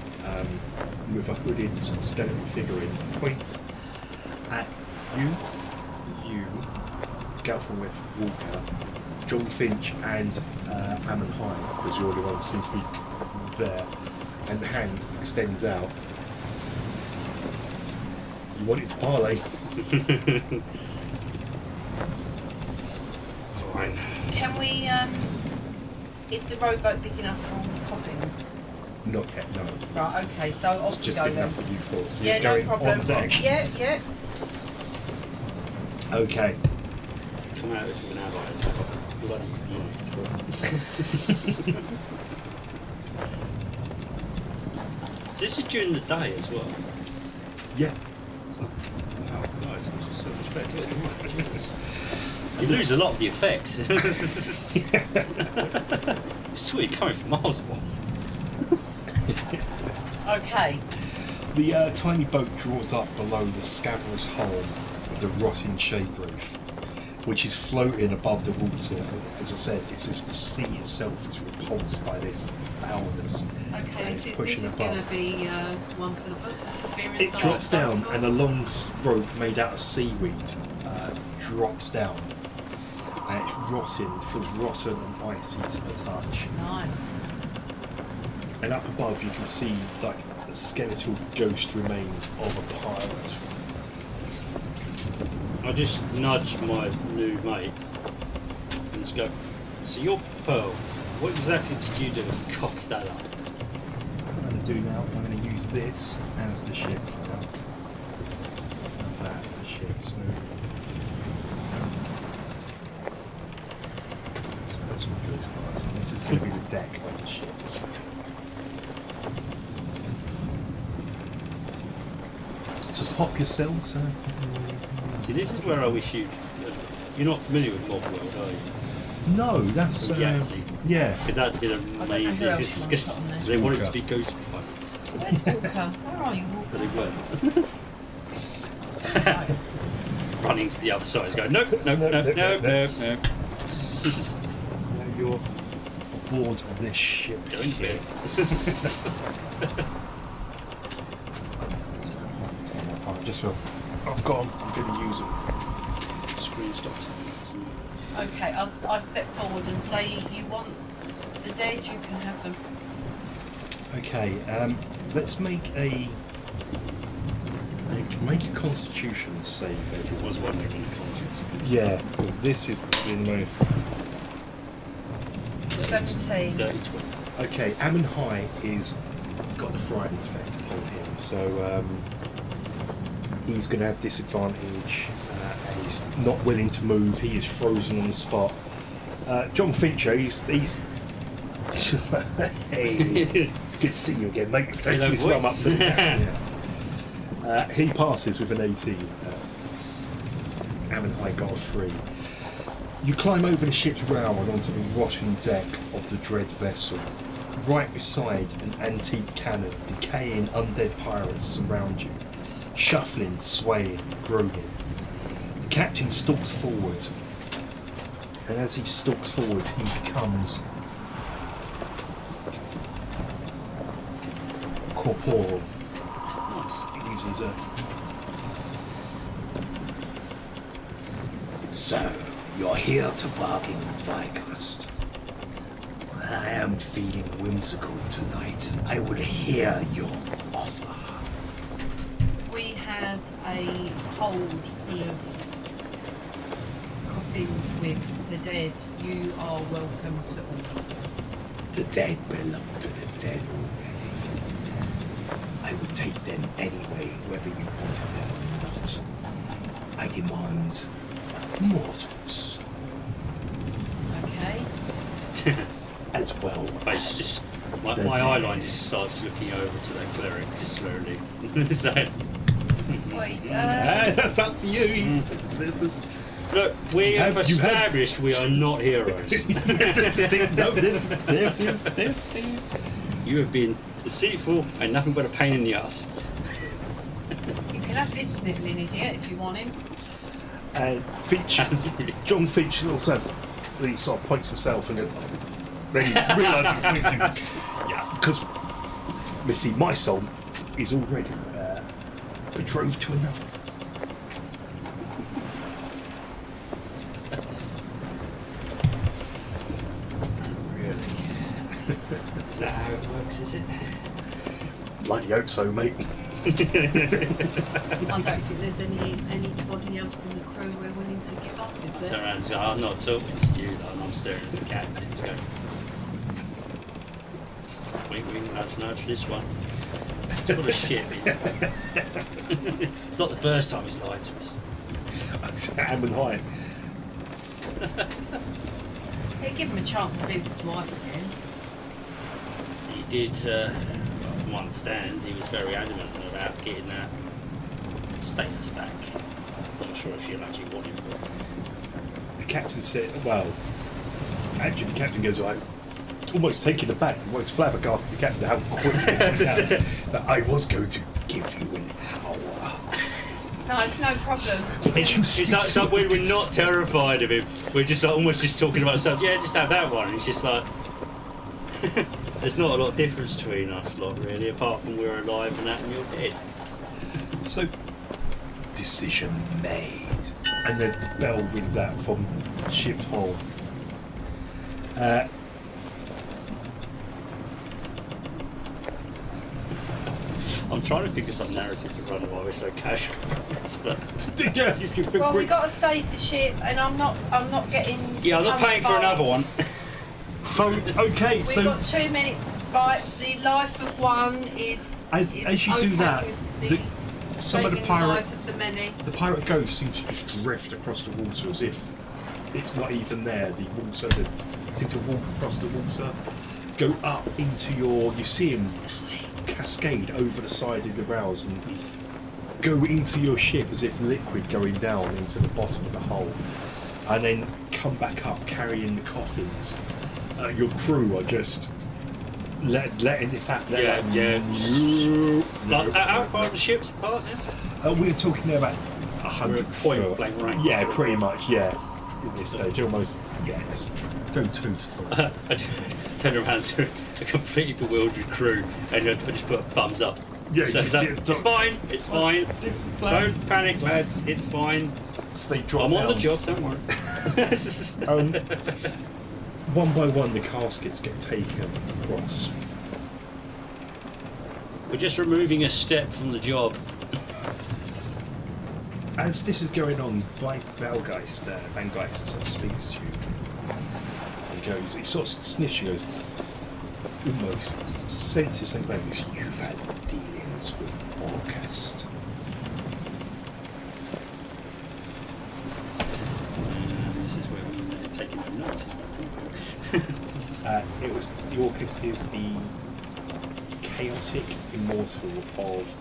Speaker 1: with a hooded skeleton figure in, points at you, Galphorwith, Walker, John Finch, and Ammon High, because you're the ones seem to be there, and the hand extends out. You want it to parlay?
Speaker 2: Fine.
Speaker 3: Can we? Is the rowboat big enough for all the coffins?
Speaker 1: Not yet, no.
Speaker 3: Right. Okay. So off
Speaker 1: It's
Speaker 3: we
Speaker 1: just
Speaker 3: go
Speaker 1: big
Speaker 3: then.
Speaker 1: enough for you four. So
Speaker 3: Yeah.
Speaker 1: you're
Speaker 3: No
Speaker 1: going
Speaker 3: problem.
Speaker 1: on deck.
Speaker 3: Yeah.
Speaker 1: Okay.
Speaker 2: Come out if you're an ally. Bloody So this is during the day as well.
Speaker 1: Yeah.
Speaker 2: Oh, nice. I'm just so respect it. You lose a lot of the effects. It's sweet coming from miles away.
Speaker 3: Okay.
Speaker 1: The tiny boat draws up below the scabrous hull of the rotting shade roof, which is floating above the water. As I said, it's as if the sea itself is repulsed by this foulness.
Speaker 3: Okay.
Speaker 1: And it's
Speaker 3: This
Speaker 1: pushing
Speaker 3: is
Speaker 1: above.
Speaker 3: going to be one for the books. Experience.
Speaker 1: It drops down, and a long rope made out of seaweed drops down, and it's rotten. It feels rotten and icy to the touch.
Speaker 3: Nice.
Speaker 1: And up above, you can see like the skeletal ghost remains of a pirate.
Speaker 2: I just nudge my new mate and just go, so you're Pearl, what exactly did you do to cock that up?
Speaker 1: What I'm going to do now, I'm going to use this as the ship for now. And that as the ship, so... Let's put some good cards. This is going to be the deck of the ship. to pop yourselves?
Speaker 2: See, this is where I wish you. You're not familiar with Mob World, are you?
Speaker 1: No, that's yeah.
Speaker 2: Because that'd be
Speaker 3: I don't know who
Speaker 2: amazing.
Speaker 3: else you
Speaker 2: Because
Speaker 3: want to put on
Speaker 2: they want it to be ghost pirates,
Speaker 3: So where's Walker? Where are you,
Speaker 2: but
Speaker 3: Walker?
Speaker 2: they weren't. Running to the other side, going nope.
Speaker 1: So you're aboard of this ship.
Speaker 2: Going to bed.
Speaker 1: Just for I've got 'em, I'm going to use them.
Speaker 2: Screen stopped.
Speaker 3: Okay, I step forward and say, you want the dead, you can have them.
Speaker 1: Okay, let's make a Constitution save.
Speaker 2: If it was one making a conscience.
Speaker 1: Yeah, because this is the most.
Speaker 3: 17.
Speaker 2: Dirty 20.
Speaker 1: Okay, Ammon High is got the frightening effect upon him, so he's going to have disadvantage, and he's not willing to move. He is frozen on the spot. John Fincher, he's hey, good to see you again, mate.
Speaker 2: Hello,
Speaker 1: He's run up
Speaker 2: voice.
Speaker 1: to the captain, yeah. He passes with an 18. Ammon High got a 3. You climb over the ship's rail and onto the rotting deck of the dread vessel. Right beside an antique cannon, decaying undead pirates surround you, shuffling, swaying, groaning. The captain stalks forward, and as he stalks forward, he becomes corporeal. He uses a. So, you're here to bargain, Vicast. I am feeling whimsical tonight. I will hear your offer.
Speaker 3: We have a hold full of coffins with the dead. You are welcome to all of them.
Speaker 1: The dead belong to the dead already. I would take them anyway, whether you wanted them or not. I demand mortals
Speaker 3: Okay.
Speaker 1: as well.
Speaker 2: Face just, my
Speaker 1: The
Speaker 2: eye
Speaker 1: dead.
Speaker 2: line just starts looking over to that cleric just slowly. So,
Speaker 3: Wait,
Speaker 1: That's up to you. This is.
Speaker 2: look, we have
Speaker 1: You have-
Speaker 2: established we are not heroes.
Speaker 1: this is.
Speaker 2: You have been deceitful and nothing but a pain in the ass.
Speaker 3: you can have this snivelling idiot if you want him.
Speaker 1: Finch, John Finch also he sort of points himself and then he realises he points him. Yeah, because Missy, my soul is already betrothed to another.
Speaker 2: Really? Is that how it works, is it?
Speaker 1: Bloody hope so, mate.
Speaker 3: I don't think there's anybody else in the crew we're willing to give up, is
Speaker 2: Turn
Speaker 3: there?
Speaker 2: around and say, I'm not talking to you, though, and I'm staring at the captain. He's going, wink, wink, nudge, nudge, this one. It's full of shit. It's not the first time he's lied to us.
Speaker 1: Ammon High.
Speaker 3: Yeah, give him a chance to be with his wife again.
Speaker 2: He did, from what I understand, he was very adamant about getting that status back. I'm not sure if she'll actually want him, but
Speaker 1: The captain said, well, actually the captain goes like, almost taken aback, almost flabbergasted the captain how quick this went down, that I was going to give you an hour.
Speaker 3: No, it's no problem.
Speaker 2: it's like we're not terrified of him. We're just like, almost just talking about ourselves. Yeah, just have that one. And it's just like there's not a lot of difference between us lot really, apart from we're alive and that, and you're dead.
Speaker 1: So, decision made. And then the bell rings out from the ship's hull.
Speaker 2: I'm trying to think of some narrative to run while we're so casual. But
Speaker 1: Yeah, if you think
Speaker 3: Well, we
Speaker 1: quick.
Speaker 3: got to save the ship, and I'm not getting.
Speaker 2: yeah, I'm not paying for another one.
Speaker 1: So, okay,
Speaker 3: We've
Speaker 1: so
Speaker 3: got 2 minutes. Right, the life of one is.
Speaker 1: as
Speaker 3: is
Speaker 1: you do
Speaker 3: okay
Speaker 1: that,
Speaker 3: with
Speaker 1: some of the
Speaker 3: saving
Speaker 1: pirate
Speaker 3: lives of the many.
Speaker 1: the pirate ghosts seem to just drift across the water as if it's not even there. The water, they seem to walk across the water, go up into you see him cascade over the side of the rails and go into your ship as if liquid going down into the bottom of the hull, and then come back up carrying the coffins. Your crew are just letting this happen. They're
Speaker 2: Like, how far are the ships apart now?
Speaker 1: we're talking there about 100
Speaker 2: point
Speaker 1: foot.
Speaker 2: blank range.
Speaker 1: Yeah, pretty much. Yeah, in this stage, almost. Yeah, let's go 2 to 2.
Speaker 2: I turned around to a completely bewildered crew and I just put a thumbs up.
Speaker 1: Yeah,
Speaker 2: So
Speaker 1: you see it,
Speaker 2: it's fine, it's fine.
Speaker 1: This is
Speaker 2: Don't panic, lads, it's fine.
Speaker 1: So they drop
Speaker 2: I'm on the
Speaker 1: down.
Speaker 2: job, don't worry.
Speaker 1: One by one, the caskets get taken across.
Speaker 2: We're just removing a step from the job.
Speaker 1: As this is going on, Van Geist sort of speaks to you and goes, he sort of sniffs you, goes, almost senses something like this. You've had dealings with August.
Speaker 2: This is where we're taking the notes.
Speaker 1: It was the August is the chaotic immortal of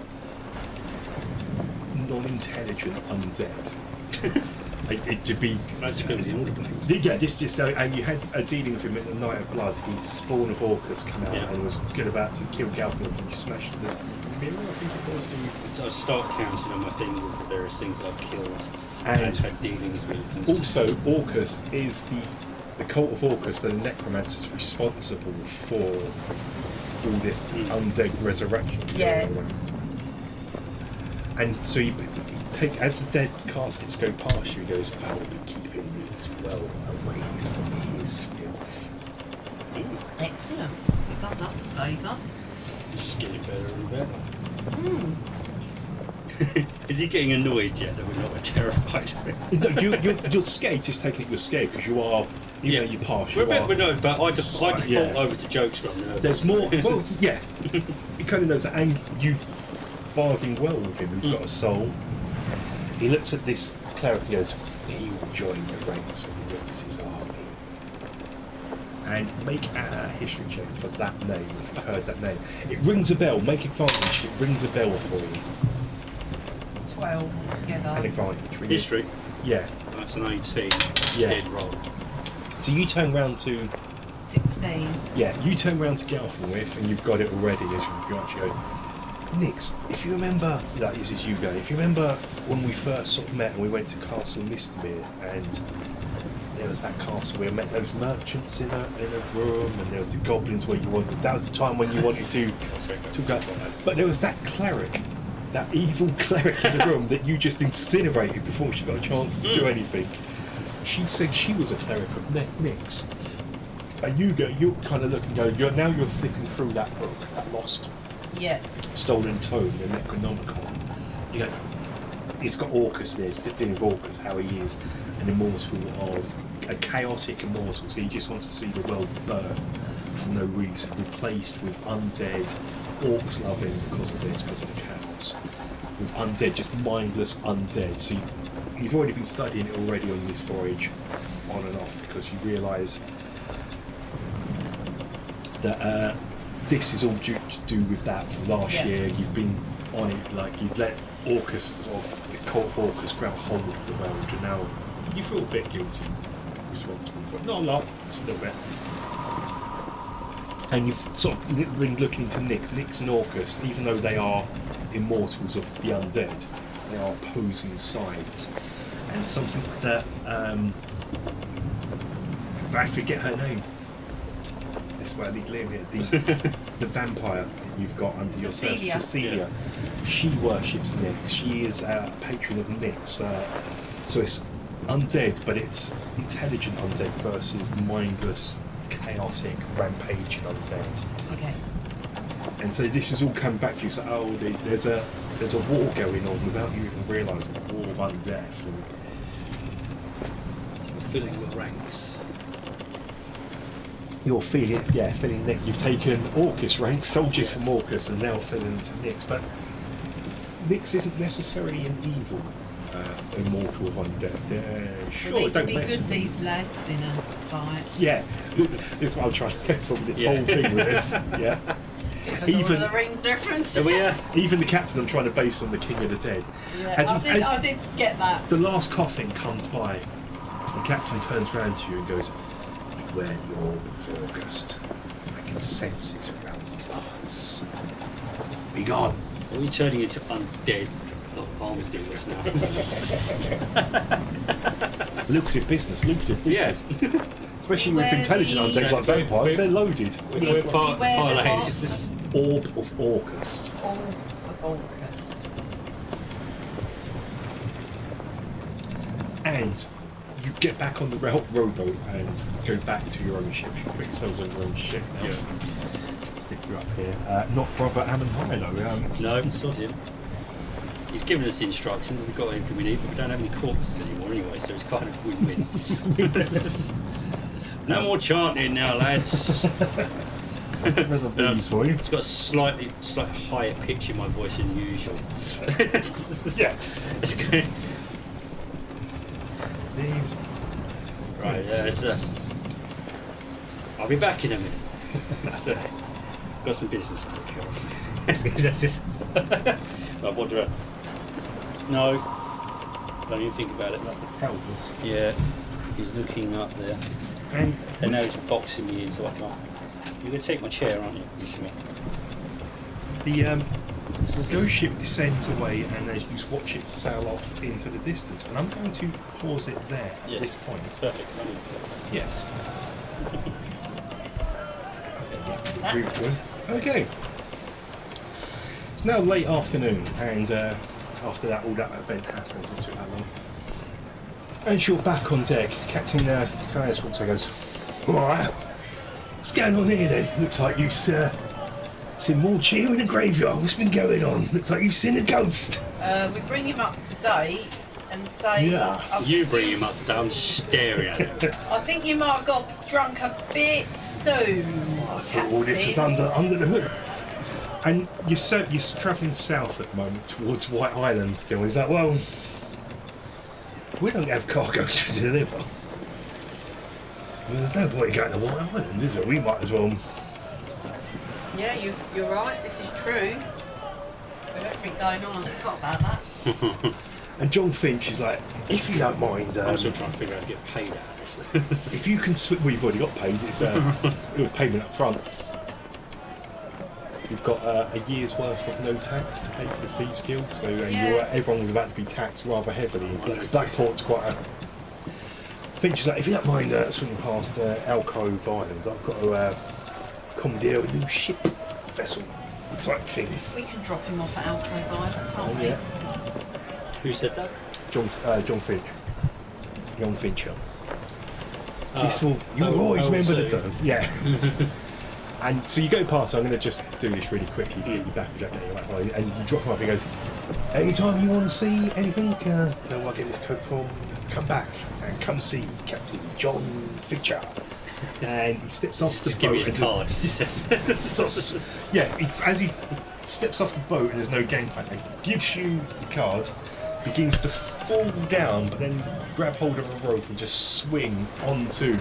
Speaker 1: non-intelligent undead. To be
Speaker 2: That's because in order, please.
Speaker 1: yeah, just and you had a dealing with him at the Night of Blood. His spawn of Orcus come out and was good about to kill Galfin, and he smashed the mirror. I think it was to.
Speaker 2: So I start counting on my fingers the various things I've killed
Speaker 1: And
Speaker 2: had dealings with. And
Speaker 1: also, Orcus is the cult of Orcus, the necromancer, is responsible for all this undead resurrection.
Speaker 3: Yeah.
Speaker 1: And so he as the dead caskets go past you, he goes, I will be keeping these well away from his filth.
Speaker 3: Excellent. It does us a favour.
Speaker 2: it's just getting better and better.
Speaker 3: Mm.
Speaker 2: Is he getting annoyed yet that we're not terrified of him?
Speaker 1: No, you're scared, just taking it you're scared because you are, even though you pass, you
Speaker 2: We're a bit,
Speaker 1: are.
Speaker 2: but no, but I default
Speaker 1: yeah.
Speaker 2: over to jokes when I'm nervous.
Speaker 1: There's more, well, yeah, he kind of knows that, and you've bargained well with him, he's got a soul. He looks at this cleric and goes, he will join the ranks of Nix's army. And make a history check for that name, if you've heard that name. It rings a bell, make advantage, it rings a bell for you.
Speaker 3: 12 altogether.
Speaker 1: An advantage. Really.
Speaker 2: History.
Speaker 1: Yeah.
Speaker 2: That's an 18.
Speaker 1: Yeah.
Speaker 2: Dead roll.
Speaker 1: So you turn round to,
Speaker 3: 16.
Speaker 1: yeah, you turn round to Galfenwith and you've got it already as you actually go, Nix, if you remember, like this is you going, if you remember when we first sort of met and we went to Castle Mystara and there was that castle where we met those merchants in a room and there was the goblins where you wanted, that was the time when you wanted to go, but there was that cleric, that evil cleric in the room that you just incinerated before she got a chance to do anything. She said she was a cleric of Nix. And you kind of look and go, you're flipping through that book, that lost
Speaker 3: Yeah.
Speaker 1: stolen tome, the Necronomicon. You know, it's got Orcus there, it's dealing with Orcus, how he is an immortal of a chaotic immortal, so he just wants to see the world burn for no reason, replaced with undead, orcs loving because of this, because of the chaos. With undead, just mindless undead. So you've already been studying it already on this voyage, on and off, because you realise that this is all due to do with that from last year. You've been on it, like you've let Orcus, sort of the cult of Orcus, grab hold of the world, and now you feel a bit guilty, responsible for it. Not a lot, just a little bit. And you've sort of been looking to Nyx and Orcus, even though they are immortals of the undead, they are opposing sides. And something that I forget her name. That's why I need to live here. The vampire that you've got under yourself, Cecilia. She worships Nyx. She is a patron of Nyx. So it's undead, but it's intelligent undead versus mindless, chaotic, rampaging undead.
Speaker 3: Okay.
Speaker 1: And so this has all come back to you. So there's a war going on without you even realising, a war of undeath. And
Speaker 2: So we're filling your ranks.
Speaker 1: you're feeling Nyx. You've taken Orcus rank, soldiers from Orcus, and now filling into Nyx. But Nyx isn't necessarily an evil immortal of undead. Sure,
Speaker 3: Well, these
Speaker 1: don't
Speaker 3: would be
Speaker 1: mess
Speaker 3: good,
Speaker 1: with
Speaker 3: these lads, in a fight.
Speaker 1: Yeah, this is what I'm trying to get from this whole thing with this. Yeah. Even-
Speaker 3: Lord of the Rings reference.
Speaker 2: So we
Speaker 1: Even the captain I'm trying to base on the King of the Dead.
Speaker 3: Yeah, I did get that.
Speaker 1: The last coffin comes by, the captain turns round to you and goes, "Beware the orb of August. I can sense it around us. Be gone."
Speaker 2: Are we turning into undead arms dealers now?
Speaker 1: Lucrative business.
Speaker 2: Yes.
Speaker 1: Especially with
Speaker 3: Where
Speaker 1: intelligent
Speaker 3: the-
Speaker 1: undead like vampires, they're loaded.
Speaker 2: We're part
Speaker 3: Beware the
Speaker 2: ladies.
Speaker 1: Orb of August.
Speaker 3: All of August.
Speaker 1: And you get back on the rowboat and go back to your own ship. You quick sells on your own ship now.
Speaker 2: Yeah.
Speaker 1: Stick you up here. Not Brother Ammon High though.
Speaker 2: No, it's not him. He's given us the instructions, we've got everything we need, but we don't have any corpses anymore anyway, so it's kind of win-win. No more chanting now, lads.
Speaker 1: Rather booze for you.
Speaker 2: It's got a slightly higher pitch in my voice than usual.
Speaker 1: Yeah.
Speaker 2: It's good.
Speaker 1: These.
Speaker 2: Right, I'll be back in a minute. So, got some business to take care of. That's just. Right, what do I? No. Don't even think about it.
Speaker 1: Helpless.
Speaker 2: Yeah, he's looking up there. And now he's boxing me in, so I can't. You're going to take my chair, aren't you?
Speaker 1: The ghost ship descends away and as you watch it sail off into the distance. And I'm going to pause it there
Speaker 2: Yes.
Speaker 1: at this point.
Speaker 2: Perfect.
Speaker 1: Yes.
Speaker 3: What's that?
Speaker 1: Move to it. Okay. It's now late afternoon, and after that, all that event happens. It took that long. As you're back on deck, Captain Caius walks and goes, "Alright, what's going on here then? Looks like you've seen more cheer in the graveyard. What's been going on? Looks like you've seen a ghost."
Speaker 3: We bring him up to date and say,
Speaker 1: Yeah.
Speaker 2: You bring him up today, I'm staring at him.
Speaker 3: I think you might have got drunk a bit soon.
Speaker 1: I thought all this was under the hood. And you're travelling south at the moment towards White Island still. He's like, "Well, we don't have cargo to deliver. Well, there's no point in going to White Island, is there? We might as well."
Speaker 3: Yeah, you're right. This is true. With everything going on, I forgot about that.
Speaker 1: And John Finch is like, "If you don't mind,
Speaker 2: I'm still trying to figure out how to get paid out of this.
Speaker 1: if you can well, you've already got paid. It's it was payment up front. You've got a year's worth of no tax to pay for the Thieves Guild, so
Speaker 3: Yeah.
Speaker 1: everyone was about to be taxed rather heavily. Blackport's quite a... Finch is like, "If you don't mind swinging past Alcove Island, I've got to commandeer a new ship, vessel type thing."
Speaker 3: We can drop him off at Altrove Island, can't we?
Speaker 1: Yeah.
Speaker 2: Who said that?
Speaker 1: John Finch. Young Fincher.
Speaker 2: Ah.
Speaker 1: This will... You'll always remember the
Speaker 2: so-
Speaker 1: term. Yeah. And so you go past, I'm going to just do this really quickly to get you back, and you drop him up, he goes, "Anytime you want to see anything, where I get this coat from, come back and come see Captain John Fincher." And he steps off the
Speaker 2: Just give me
Speaker 1: boat.
Speaker 2: his
Speaker 1: and
Speaker 2: card. He says.
Speaker 1: Yeah, as he steps off the boat and there's no game plan, he gives you the card, begins to fall down, but then grab hold of a rope and just swing onto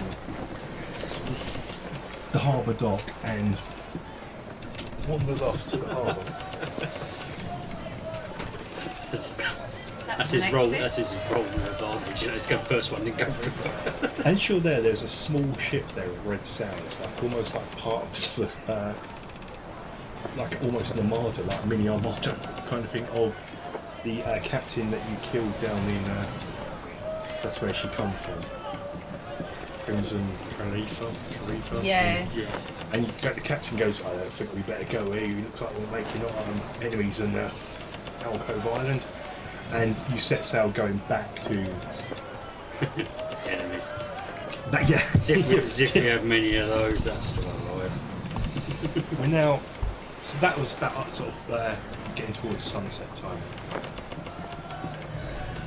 Speaker 1: the harbour dock and wanders off to the harbour.
Speaker 2: That's his role. That's his role with advantage. You know, it's the first one didn't go through.
Speaker 1: As you're there's a small ship there with red sails, like almost like part of the, like almost an armada, like a mini armada kind of thing of the captain that you killed down in. That's where she come from. Crimson Khalifa.
Speaker 3: Yeah.
Speaker 1: And the captain goes, "I don't think we better go here. It looks like we're making enemies in Alcove Island." And you set sail going back to.
Speaker 2: Enemies.
Speaker 1: But yeah,
Speaker 2: As if we have many of those, that's still alive.
Speaker 1: we're now. So that was about sort of getting towards sunset time.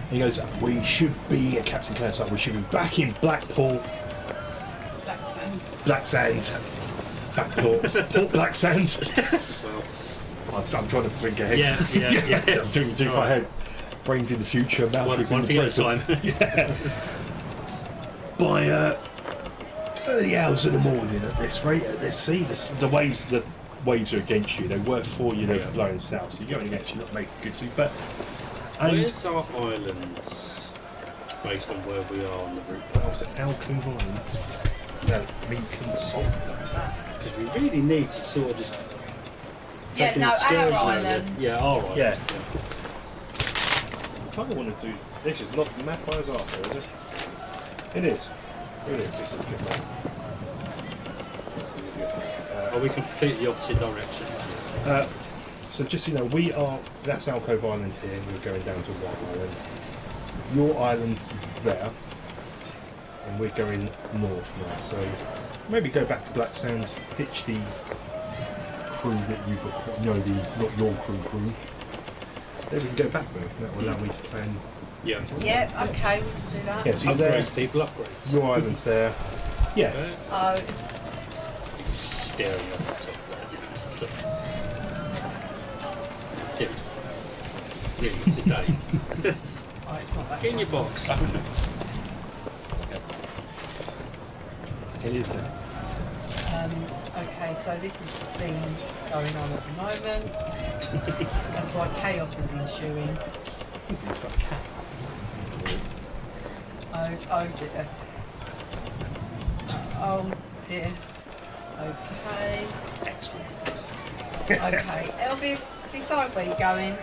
Speaker 1: And he goes, "We should be at Captain Claire's like we should be back in Blackpool, Blacksand, Blackpool, Port Blacksand."
Speaker 2: Well,
Speaker 1: I'm trying to think ahead.
Speaker 2: yeah.
Speaker 1: I'm doing too far ahead. Brains in the future, mouth is in
Speaker 2: One
Speaker 1: the
Speaker 2: thing at a
Speaker 1: present.
Speaker 2: time.
Speaker 1: By early hours of the morning at this rate, at this sea, the waves, the waves are against you. They were for you, they're
Speaker 2: Yeah.
Speaker 1: blowing south, so you're going against you, not making good soup. But and
Speaker 2: Where's our island based on where we are on the route?
Speaker 1: but obviously Alcove Islands. No, we consult that.
Speaker 2: Because we really need to sort of just
Speaker 3: Yeah,
Speaker 2: take an
Speaker 3: no, our
Speaker 2: excursion over
Speaker 3: island.
Speaker 2: it. Yeah, our island.
Speaker 1: Yeah. I kind of want to do. This is not the map I was after, is it? It is. It is. This is a good map. This is a good map.
Speaker 2: Are we completely opposite direction?
Speaker 1: So just so you know, we are. That's Alcove Island here. We're going down to White Island. Your island's there, and we're going north now. So maybe go back to Black Sands, pitch the crew that you've acquired. No, not your crew. Then we can go back with. That will allow me to plan.
Speaker 2: Yeah.
Speaker 3: Yeah, okay, we can do that.
Speaker 1: Yeah, so you're there.
Speaker 2: Upgrades, people, upgrades.
Speaker 1: Your island's there. Yeah.
Speaker 2: Okay.
Speaker 3: Oh,
Speaker 2: Just staring at myself there. So, dude. Really, today.
Speaker 3: oh, it's not that
Speaker 2: Get in your
Speaker 3: far.
Speaker 2: box.
Speaker 1: It is there.
Speaker 3: Okay, so this is the scene going on at the moment. That's why chaos is ensuing.
Speaker 1: This thing's got a cat.
Speaker 3: Oh dear. Oh dear. Okay.
Speaker 1: Excellent.
Speaker 3: Okay. Elvis, decide where you're going.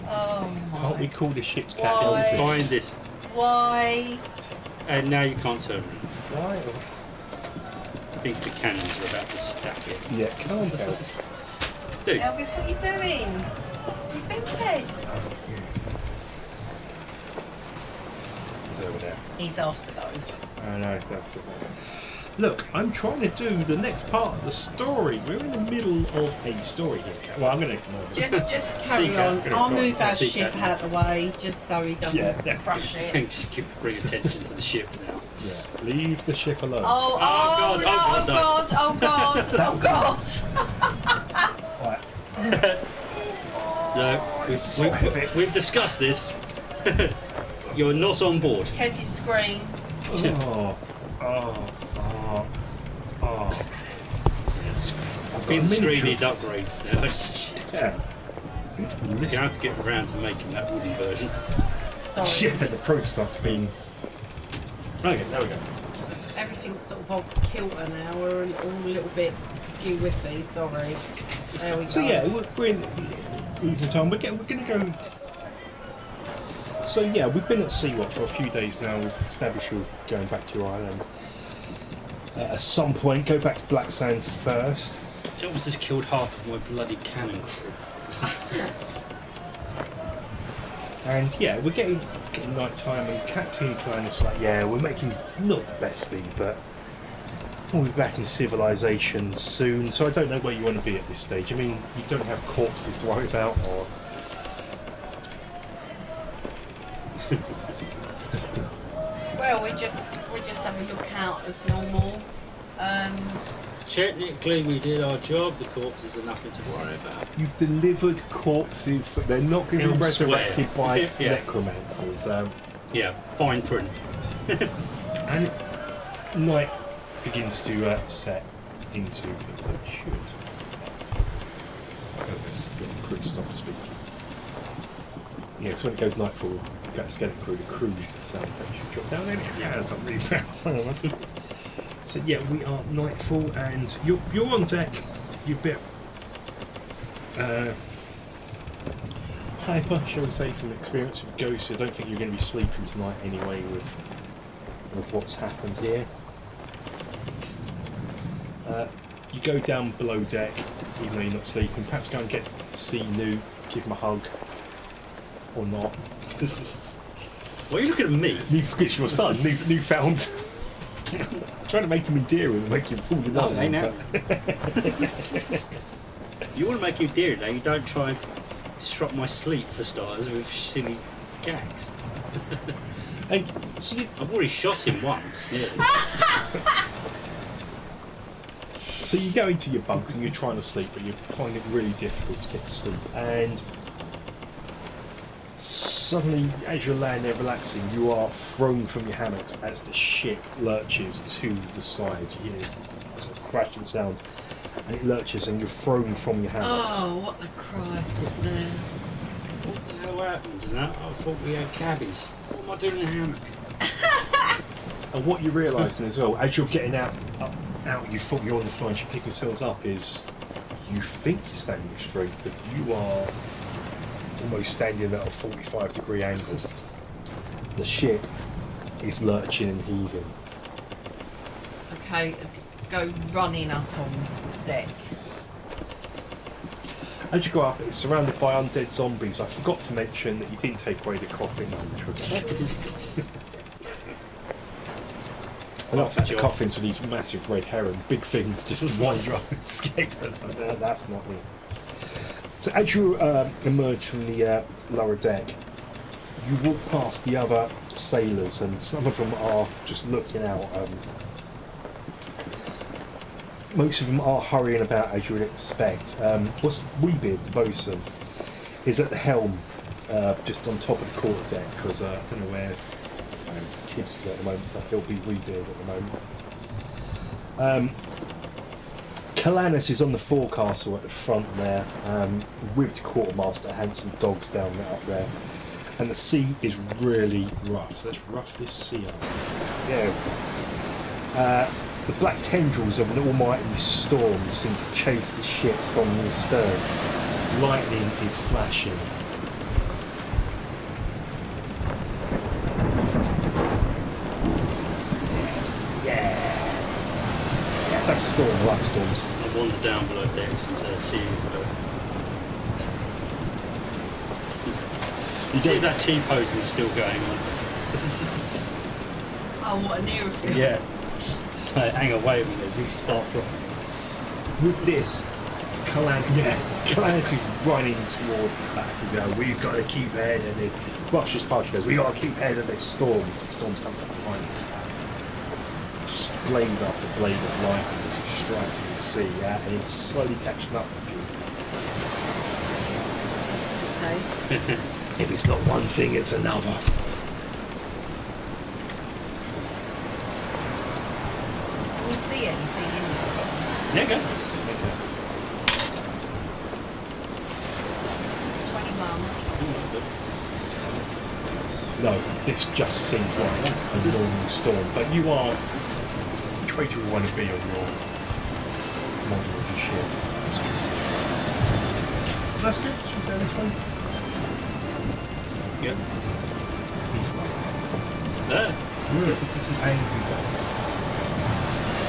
Speaker 3: Oh
Speaker 1: Can't we
Speaker 3: my.
Speaker 1: call the ship's cat
Speaker 3: Why?
Speaker 1: Elvis?
Speaker 2: Find this.
Speaker 3: Why?
Speaker 2: And now you can't turn it.
Speaker 1: Why?
Speaker 2: I think the cannons are about to stack it.
Speaker 1: Yeah, calm down.
Speaker 2: Dude,
Speaker 3: Elvis, what are you doing? You've been fed.
Speaker 1: He's over there.
Speaker 3: He's after those.
Speaker 1: Oh no, that's just nice. Look, I'm trying to do the next part of the story. We're in the middle of a story here. Well, I'm going to ignore it.
Speaker 3: Just carry
Speaker 2: Sea cat.
Speaker 3: on. I'll move our
Speaker 2: Sea
Speaker 3: ship
Speaker 2: cat.
Speaker 3: out of the way just so he doesn't
Speaker 1: Yeah.
Speaker 3: crush it.
Speaker 2: just bring attention to the ship now.
Speaker 1: Yeah, leave the ship alone.
Speaker 3: Oh,
Speaker 2: Oh,
Speaker 3: oh,
Speaker 2: God,
Speaker 3: no,
Speaker 2: oh,
Speaker 3: oh God, oh God.
Speaker 1: Right.
Speaker 2: No,
Speaker 1: so heavy.
Speaker 2: we've discussed this. You're not on board.
Speaker 3: Kev, you scream.
Speaker 1: Oh, oh, oh, oh.
Speaker 2: Bin screen
Speaker 1: miniature.
Speaker 2: needs upgrades now.
Speaker 1: Yeah. Seems to be
Speaker 2: You
Speaker 1: listening.
Speaker 2: have to get around to making that wooden version.
Speaker 3: Sorry.
Speaker 1: Yeah, the prototype's been. Okay, there we go.
Speaker 3: Everything's sort of off kilter now. We're all a little bit skew whiffy. Sorry. There we go.
Speaker 1: So yeah, we're in evening time. We're going to go. So yeah, we've been at sea for a few days now. We've established you're going back to your island. At some point, go back to Black Sand first.
Speaker 2: It almost just killed half of my bloody cannon crew.
Speaker 1: And yeah, we're getting night time, and Captain Klein's like, yeah, we're making not the best speed, but we'll be back in civilization soon. So I don't know where you want to be at this stage. I mean, you don't have corpses to worry about, or
Speaker 3: Well, we just have a look out as normal.
Speaker 2: Technically, we did our job. The corpses are nothing to worry about.
Speaker 1: you've delivered corpses. They're not going to be
Speaker 2: Elsewhere.
Speaker 1: resurrected by
Speaker 2: Yeah.
Speaker 1: necromancers.
Speaker 2: Yeah, fine print.
Speaker 1: And night begins to set into things that it should. Oh, this the crew stop speaking. Yeah, so when it goes nightfall, you've got a skeleton crew, the crew itself should drop down in. Yeah, something really So yeah, we are nightfall, and you're on deck. You're a bit hyper, shall we say, from experience with ghosts. I don't think you're going to be sleeping tonight anyway with what's happened here. You go down below deck, even though you're not sleeping. Perhaps go and see Newt, give him a hug, or not.
Speaker 2: Why are you looking at me?
Speaker 1: It's your son, newfound. Trying to make him endearing and make him fall in love.
Speaker 2: No, they know. You want to make you dear now, you don't try and disrupt my sleep for starters with silly gags.
Speaker 1: And so
Speaker 2: I've already shot him once. Yeah.
Speaker 1: So you go into your bunks and you're trying to sleep, but you find it really difficult to get to sleep. And suddenly, as you're laying there relaxing, you are thrown from your hammocks as the ship lurches to the side. You hear sort of crashing sound, and it lurches, and you're thrown from your hammocks.
Speaker 3: Oh, what the Christ is there?
Speaker 2: What the hell happened? And I thought we had cabbies. What am I doing in a hammock?
Speaker 1: And what you're realising as well, as you're getting out, you thought you're on the floor and you pick yourselves up, is you think you're standing straight, but you are almost standing at a 45-degree angle. The ship is lurching and heaving.
Speaker 3: Okay, go running up on deck.
Speaker 1: As you go up, it's surrounded by undead zombies. I forgot to mention that you didn't take away the coffin, which was I love the coffins with these massive red herons, big things just wander up and escape. No, that's not me. So as you emerge from the lower deck, you walk past the other sailors, and some of them are just looking out. Most of them are hurrying about, as you would expect. What's Weebeard, the bosun, is at the helm, just on top of the quarterdeck, because I don't know where Tibbs is at the moment, but he'll be Weebeard at the moment. Calanus is on the forecastle at the front there, with the quartermaster and some dogs down there, up there. And the sea is really rough. So let's rough this sea up. Yeah. The black tendrils of an almighty storm seem to chase the ship from the stern. Lightning is flashing. Yeah. Let's have a storm. I like storms.
Speaker 2: I wander down below decks into the sea. You see that T-pose is still going on.
Speaker 3: Oh, what a near field.
Speaker 2: Yeah. So hang away with it, these spark from.
Speaker 1: With this, Calanus is running towards the back. You go, we've got to keep ahead of it. Rushes past, she goes, we've got to keep ahead of this storm. The storm's coming from behind you. Just blade after blade of lightning as you strike the sea, and it's slowly catching up with you.
Speaker 3: Okay.
Speaker 1: If it's not one thing, it's another.
Speaker 3: Can we see anything in the storm?
Speaker 2: Yeah, go.
Speaker 3: 21.
Speaker 1: No, this just seems like a normal storm. But you are. Which way do you want to be on your model of the ship? That's good. Should we go this way?
Speaker 2: Yep.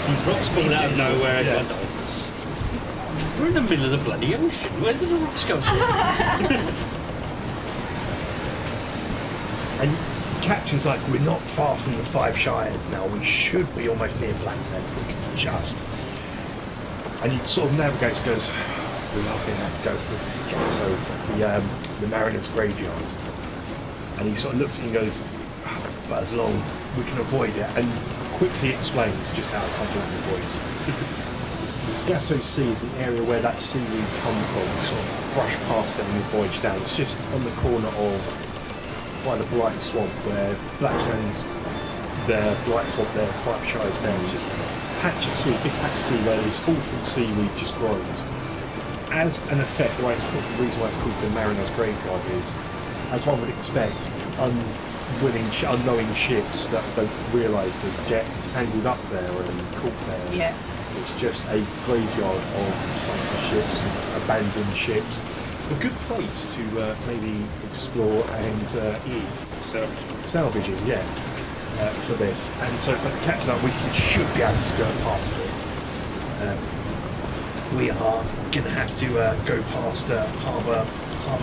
Speaker 2: These rocks fall out of nowhere, everyone dies. We're in the middle of the bloody ocean. Where did the rocks come from?
Speaker 1: And Captain's like, we're not far from the Five Shires now. We should be almost near Blackstone if we can just. And he sort of navigates and goes, we are going to have to go for this again. So the Mariner's Graveyard. And he sort of looks at you and goes, but as long we can avoid it, and quickly explains just how to conjure the voice. The Scasso Sea is an area where that seaweed comes from. You sort of brush past it on your voyage down. It's just on the corner of by the Bright Swamp, where Blackstone's the Bright Swamp there, Five Shires there. It's just a patch of sea, big patch of sea where this awful seaweed just grows. As an effect, the reason why it's called the Mariner's Graveyard is, as one would expect, unknowing ships that don't realise this get tangled up there and caught there.
Speaker 3: Yeah.
Speaker 1: It's just a graveyard of sunken ships and abandoned ships. A good place to maybe explore and salvaging, yeah, for this. And so, but the captain's like, we should be able to skirt past it. We are going to have to go past Harbour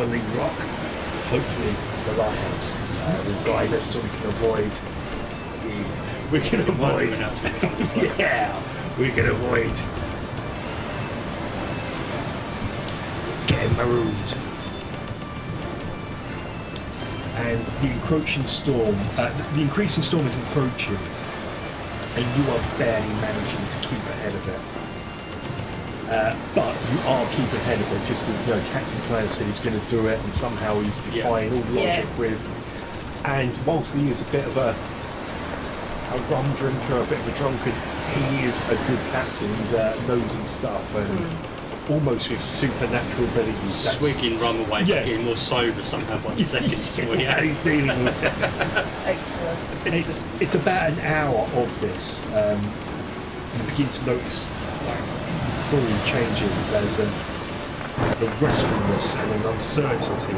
Speaker 1: Lee Rock. Hopefully the lighthouse will guide us so we can avoid. Yeah, we can avoid getting marooned. And the encroaching storm, the increasing storm is encroaching, and you are barely managing to keep ahead of it. But you are keeping ahead of it, just as Captain Cloud said he's going to do it, and somehow he's defying all logic with. And whilst he is a bit of a rum drinker, a bit of a drunkard, he is a good captain. He's knows his stuff and almost with supernatural abilities.
Speaker 2: Swigging rum away,
Speaker 1: Yeah.
Speaker 2: getting more sober somehow by the seconds.
Speaker 1: Yeah, he's dealing with it.
Speaker 3: Excellent.
Speaker 1: It's about an hour of this. You begin to notice like full changing. There's a restfulness and an uncertainty.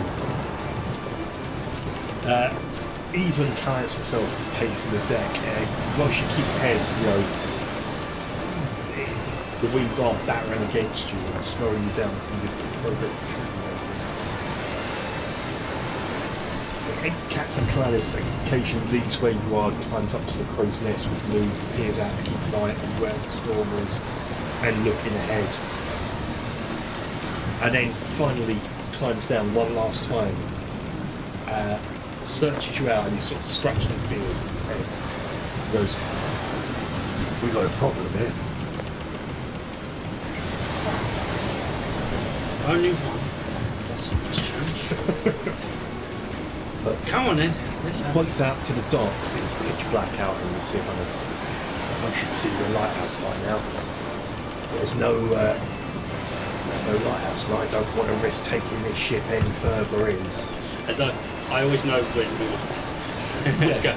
Speaker 1: Even clients yourself to pacing the deck. Whilst you keep ahead, the winds are battering against you and slowing you down from the progress. Captain Clarice occasionally leads where you are, climbs up to the crow's nest with Lou, peers out to keep an eye on where the storm is, and looking ahead. And then finally climbs down one last time, searches you out, and he's sort of scratching his beard in his head. He goes, "We got a problem here."
Speaker 2: Only one. That's a nice challenge.
Speaker 1: But
Speaker 2: Come on then. Let's
Speaker 1: he
Speaker 2: have
Speaker 1: points out to the dark, because it's pitch black out in the sea. I should see the lighthouse by now. There's no lighthouse, and I don't want to risk taking this ship any further in.
Speaker 2: As I always know when north is. Let's go.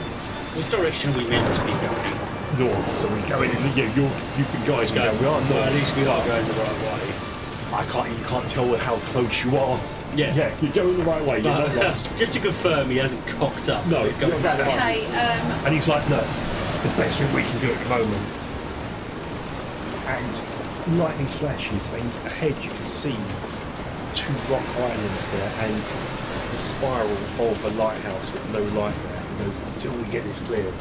Speaker 2: Which direction are we meant to be going?
Speaker 1: North, so we go in. You guys go. We are north.
Speaker 2: Well, at least we are going the right way.
Speaker 1: You can't tell how close you are.
Speaker 2: Yeah.
Speaker 1: Yeah, you're going the right way. You're not lost.
Speaker 2: Just to confirm, he hasn't cocked up.
Speaker 1: No,
Speaker 2: We're
Speaker 1: you're
Speaker 2: going
Speaker 1: right.
Speaker 3: Okay,
Speaker 1: And he's like, look, the best thing we can do at the moment. And lightning flashes, and ahead you can see two rock islands here, and the spiral of a lighthouse with no light there. He goes, until we get this cleared,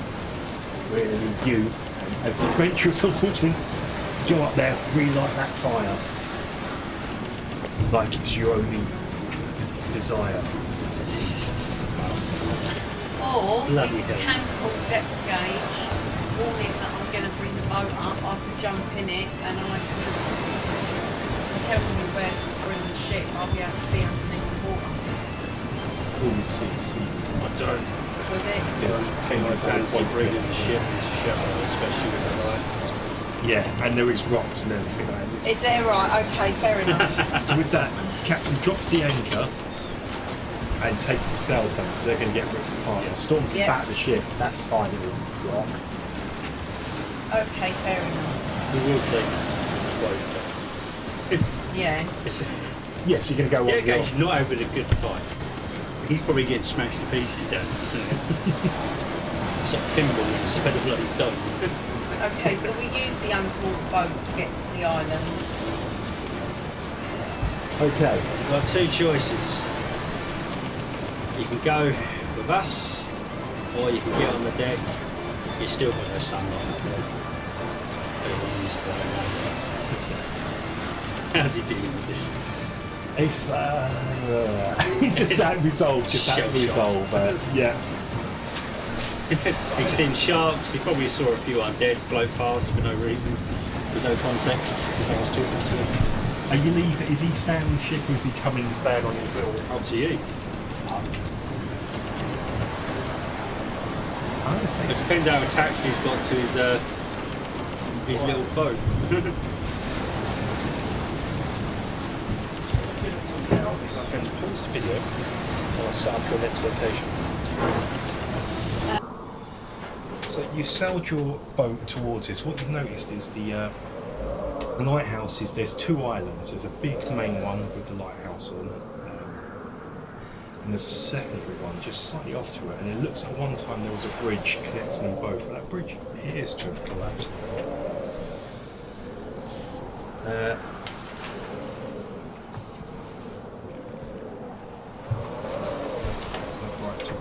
Speaker 1: we're going to need you, as the adventurers, unfortunately, to go up there, relight that fire. Like it's your only desire.
Speaker 3: or
Speaker 2: Bloody
Speaker 3: you
Speaker 2: hell.
Speaker 3: can call depth gauge, warn him that I'm going to bring the boat up, I can jump in it and I can tell you where to bring the ship, I'll be able to see underneath the water.
Speaker 1: All you'd see is sea.
Speaker 2: I don't.
Speaker 3: Would it?
Speaker 1: There's just 10
Speaker 2: I fancy
Speaker 1: point
Speaker 2: bringing the ship into shelter, especially with the light.
Speaker 1: Yeah, and there is rocks and everything like that.
Speaker 3: Is there right? Okay, fair enough.
Speaker 1: So with that, Captain drops the anchor and takes the sails down because they're going to get ripped apart. The storm can
Speaker 3: Yeah.
Speaker 1: batter the ship. That's fine. It will rock.
Speaker 3: Okay, fair enough.
Speaker 2: We will take the boat.
Speaker 3: Yeah.
Speaker 2: It's
Speaker 1: Yes, you're going to go
Speaker 2: yeah,
Speaker 1: on the
Speaker 2: okay, not having a good time. He's probably getting smashed to pieces down. It's like pinball instead of bloody dome.
Speaker 3: Okay, so we use the underwater boat to get to the island.
Speaker 1: Okay.
Speaker 2: We've got two choices. You can go with us, or you can get on the deck. You've still got no sunlight up there. Everyone used to that. How's he dealing with this?
Speaker 1: He's just, he's just that resolved. Just that
Speaker 2: Shell-shocked.
Speaker 1: resolve. Yeah.
Speaker 2: He's seen sharks. He probably saw a few undead float past for no reason, with no context, because they was talking to him.
Speaker 1: Are you leaving? Is he staying on the ship, or is he coming and staying on his little?
Speaker 2: Up to you. It depends how attached he's got to his little boat.
Speaker 1: Now is I can pause the video and I'll set up your next location. So you sailed your boat towards this. What you've noticed is the lighthouse is, there's two islands. There's a big main one with the lighthouse on, and there's a secondary one just slightly off to it. And it looks like one time there was a bridge connecting them both, but that bridge appears to have collapsed. It's not right to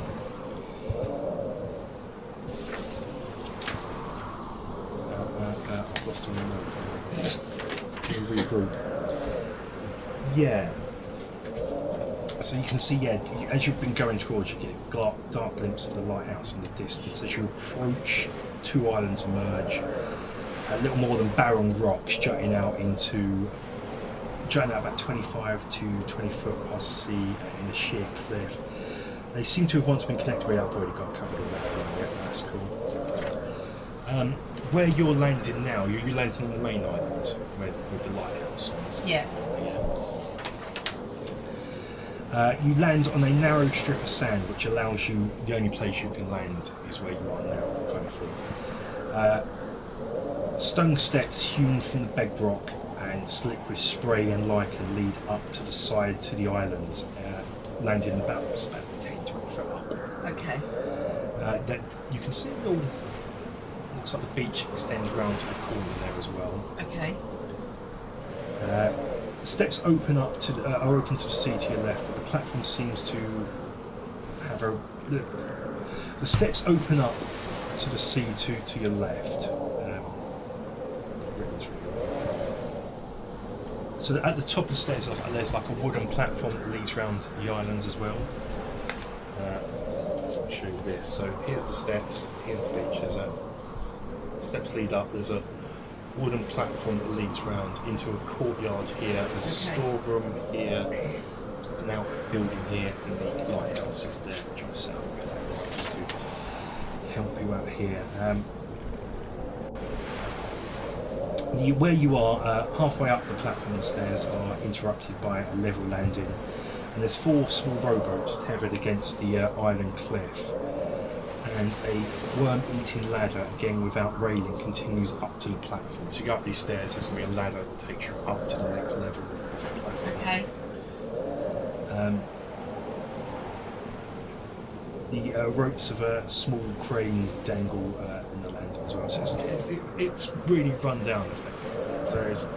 Speaker 1: I've lost all my notes. Regroup. Yeah. So you can see, yeah, as you've been going towards, you get a dark glimpse of the lighthouse in the distance. As you approach, two islands emerge. A little more than barren rocks jutting out about 25 to 20 foot past the sea in a sheer cliff. They seem to have once been connected. I've already got covered all that. Yeah, that's cool. where you're landing now, you're landing on the main island with the lighthouse on this.
Speaker 3: Yeah.
Speaker 1: You land on a narrow strip of sand, which allows you, the only place you can land is where you are now, kind of thing. Stone steps hewn from the bedrock and slick with spray and lichen lead up to the side to the island, landing about 10, 20 foot up.
Speaker 3: Okay.
Speaker 1: That you can see it all. Looks like the beach extends round to the corner there as well.
Speaker 3: Okay.
Speaker 1: The steps open up are open to the sea to your left, but the platform seems to have a. The steps open up to the sea to your left. So at the top of the stairs, there's like a wooden platform that leads round the islands as well. I'll show you this. So here's the steps. Here's the beach. Steps lead up. There's a wooden platform that leads round into a courtyard here. There's a storeroom here. There's an outbuilding here, and the lighthouse is there, which I'll sell just to help you out here. Where you are, halfway up the platform, the stairs are interrupted by a level landing, and there's 4 small rowboats tethered against the island cliff. And a worm-eating ladder, again without railing, continues up to the platform. So you go up these stairs, there's going to be a ladder that takes you up to the next level of the platform.
Speaker 3: Okay.
Speaker 1: The ropes of a small crane dangle in the landing as well. So it's really run down effectively. So there's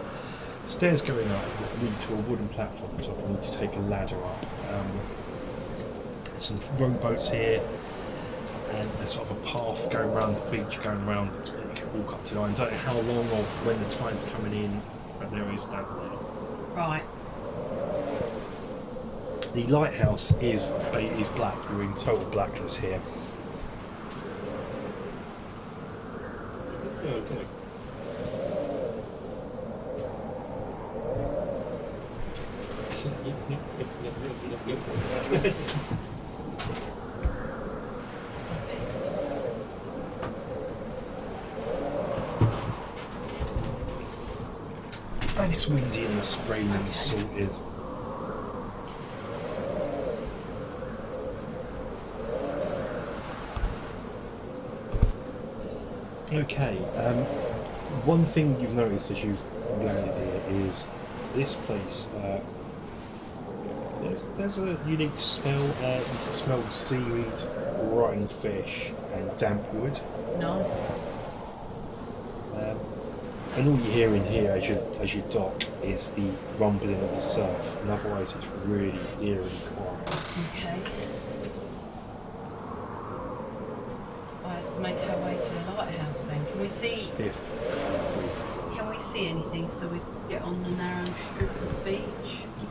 Speaker 1: stairs going up that lead to a wooden platform on top. You need to take a ladder up. Some rowboats here. And there's sort of a path going around the beach, going around. You can walk up to the island. I don't know how long or when the tide's coming in, but there is that there.
Speaker 3: Right.
Speaker 1: The lighthouse is black. You're in total blackness here. Okay. And it's windy in the spring and salted. Okay, one thing you've noticed as you've landed here is this place, there's a unique smell. You can smell seaweed, rotting fish and damp wood.
Speaker 3: Nice.
Speaker 1: And all you hear in here as you dock is the rumbling of the surf, and otherwise it's really eerily quiet.
Speaker 3: Okay. Well, let's make our way to the lighthouse then. Can we see?
Speaker 1: Stiff.
Speaker 3: Can we see anything so we can get on the narrow strip of beach?
Speaker 1: You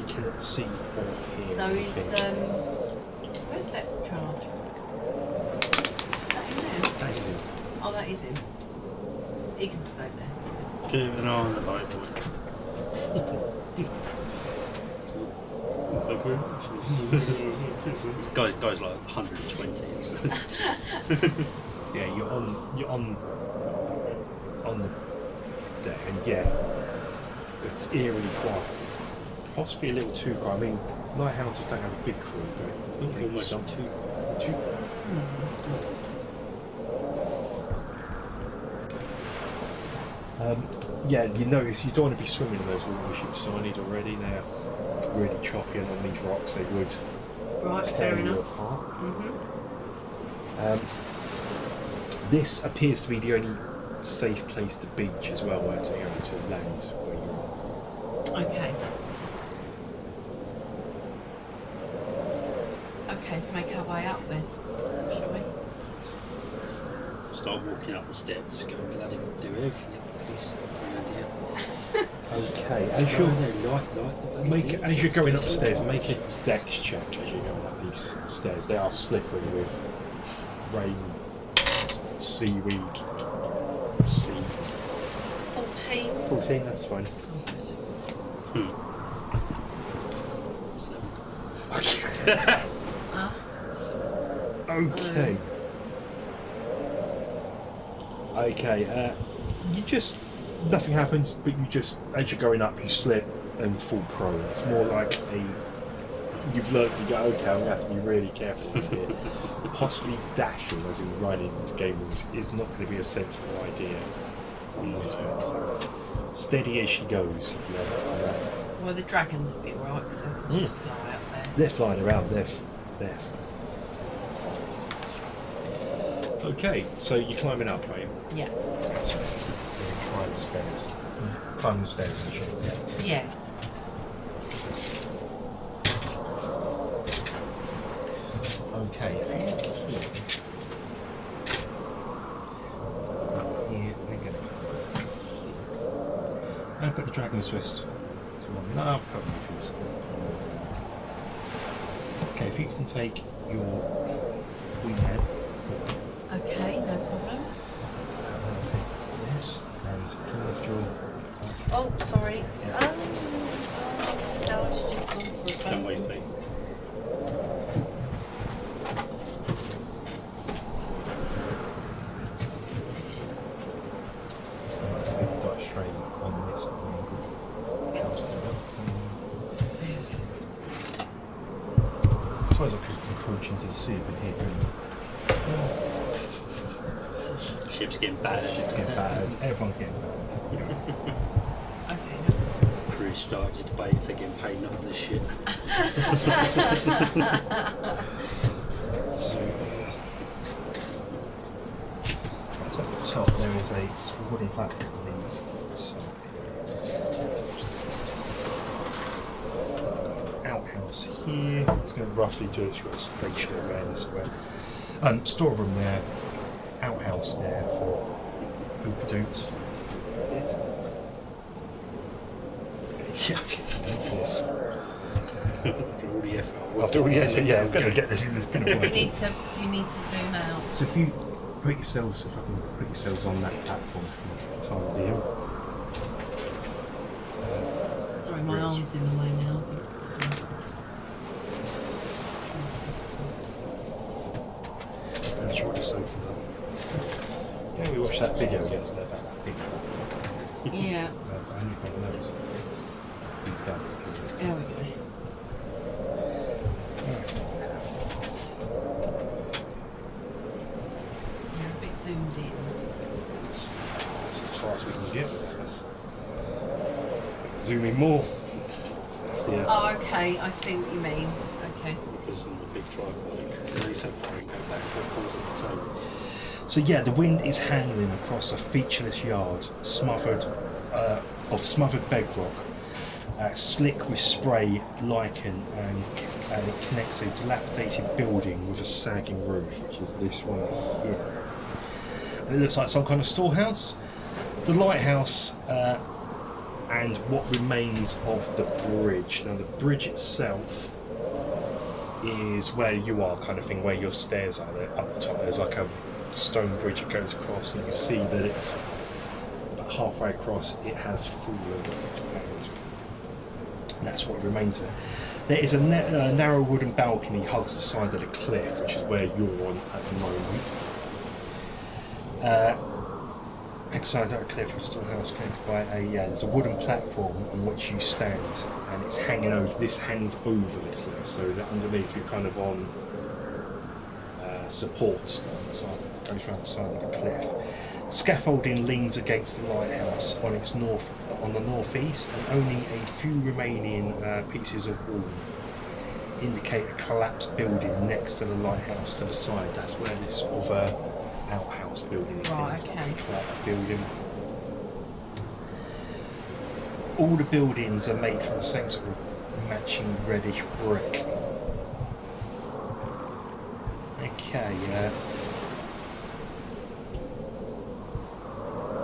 Speaker 1: cannot see or hear
Speaker 3: So
Speaker 1: anything.
Speaker 3: where's that charge? Is that in there?
Speaker 1: That is it.
Speaker 3: Oh, that is him. He can stay there.
Speaker 2: Keep an eye on the boat, boy. This guy's like 120. So
Speaker 1: Yeah, you're on the deck, and yeah, it's eerily quiet. Possibly a little too quiet. I mean, lighthouses don't have a big crew, but I think
Speaker 2: almost
Speaker 1: some too. Yeah, you notice you don't want to be swimming in those waters you've signed already. They're really choppy, and on these rocks they would
Speaker 3: Right,
Speaker 1: tear
Speaker 3: fair
Speaker 1: you
Speaker 3: enough.
Speaker 1: apart.
Speaker 3: Mm-hmm.
Speaker 1: This appears to be the only safe place to beach as well, where to land where you are.
Speaker 3: Okay. Okay, let's make our way up then, shall we?
Speaker 2: start walking up the steps, go bloody do everything. Please.
Speaker 1: Okay, as you're going up the stairs, make a dex check as you're going up these stairs. They are slippery with rain, seaweed, sea.
Speaker 3: 14.
Speaker 1: 14, that's fine. Okay. Okay, you just nothing happens, but you just as you're going up, you slip and fall prone. It's more like you've learned to go. Okay, I'm gonna have to be really careful here. Possibly dashing, as in running game rules, is not going to be a sensible idea in this game. So steady as she goes.
Speaker 3: Well, the dragons will be right because they can just fly up there.
Speaker 1: They're flying around. They're. Okay, so you're climbing up, right?
Speaker 3: Yeah.
Speaker 1: That's right. You're climbing the stairs. Climbing the stairs, for sure.
Speaker 3: Yeah.
Speaker 1: Okay, if you look here, we're going to I'll put the Dragon's Twist to one. No, I'll put my fuse. Okay, if you can take your queen head,
Speaker 3: Okay, no problem.
Speaker 1: and take this, and come lift your.
Speaker 3: Oh, sorry. No, I should just gone for a
Speaker 2: Stand by your
Speaker 3: phone.
Speaker 2: feet.
Speaker 1: Dot straight on this. I suppose I could encroach into the sea a bit here.
Speaker 2: Ship's getting battered.
Speaker 1: Get battered. Everyone's getting battered.
Speaker 3: Okay, no.
Speaker 2: Crew started to debate if they're getting paid enough for this shit.
Speaker 1: So at the top there is a wooden platform that leads so outhouse here. It's going to roughly do it. You've got a spatial awareness where storeroom there, outhouse there for hoopadoops. Yes. Yeah, yes.
Speaker 2: After all the effort.
Speaker 1: After all the effort, yeah, I'm going to get this in this bit of
Speaker 3: You
Speaker 1: work.
Speaker 3: need to zoom out.
Speaker 1: So if you put yourselves, if I can put yourselves on that platform for the time being.
Speaker 3: Sorry, my arm's in the way now.
Speaker 1: And sure, just opens up. Yeah, we watched that video yesterday about that big platform.
Speaker 3: Yeah.
Speaker 1: I knew one of those. It's deep down.
Speaker 3: There we go. You're a bit zoomed in.
Speaker 1: That's as far as we can get with this. Zoom in more. That's the.
Speaker 3: Oh, okay. I see what you mean. Okay.
Speaker 2: Because of the big tripod. Because they so far go back for it comes at the table.
Speaker 1: So yeah, the wind is howling across a featureless yard, smothered of smothered bedrock, slick with spray, lichen, and it connects a dilapidated building with a sagging roof, which is this one here. And it looks like some kind of storehouse. The lighthouse and what remains of the bridge. Now the bridge itself is where you are, kind of thing, where your stairs are. There up the top. There's like a stone bridge that goes across, and you can see that it's about halfway across. It has fallen, and that's what remains of it. There is a narrow wooden balcony hugs the side of the cliff, which is where you're on at the moment. Outside of the cliff, the storehouse going by there's a wooden platform on which you stand, and it's hanging over. This hangs over the cliff, so that underneath you're kind of on supports on the side, goes around the side of the cliff. Scaffolding leans against the lighthouse on the northeast, and only a few remaining pieces of wall indicate a collapsed building next to the lighthouse to the side. That's where this sort of outhouse building is.
Speaker 3: Right,
Speaker 1: It's like
Speaker 3: okay.
Speaker 1: a collapsed building. All the buildings are made from the same sort of matching reddish brick. Okay,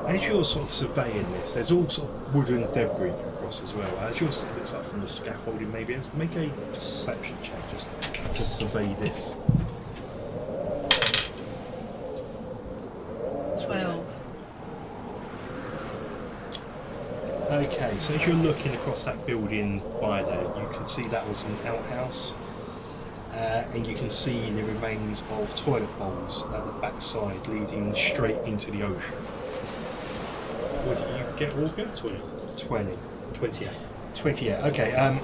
Speaker 1: as you're sort of surveying this, there's all sort of wooden debris across as well. As yours looks like from the scaffolding, maybe make a perception check just to survey this.
Speaker 3: 12.
Speaker 1: Okay, so as you're looking across that building by there, you can see that was an outhouse. and you can see the remains of toilet bowls at the backside leading straight into the ocean. What did you get, Walker?
Speaker 2: 20.
Speaker 1: 20.
Speaker 2: 28.
Speaker 1: 28, okay.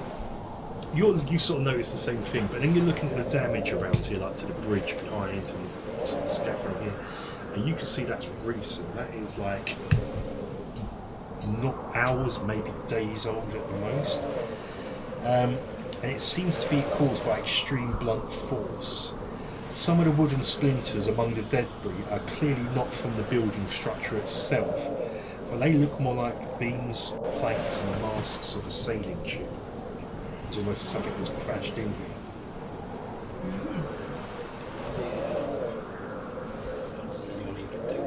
Speaker 1: You sort of notice the same thing, but then you're looking at the damage around here, like to the bridge behind and the scaffold here, and you can see that's recent. That is like not hours, maybe days old at the most. And it seems to be caused by extreme blunt force. Some of the wooden splinters among the debris are clearly not from the building structure itself, but they look more like beams, planks and masks of a sailing ship. It's almost as something that's crashed in here.
Speaker 2: Does anyone even do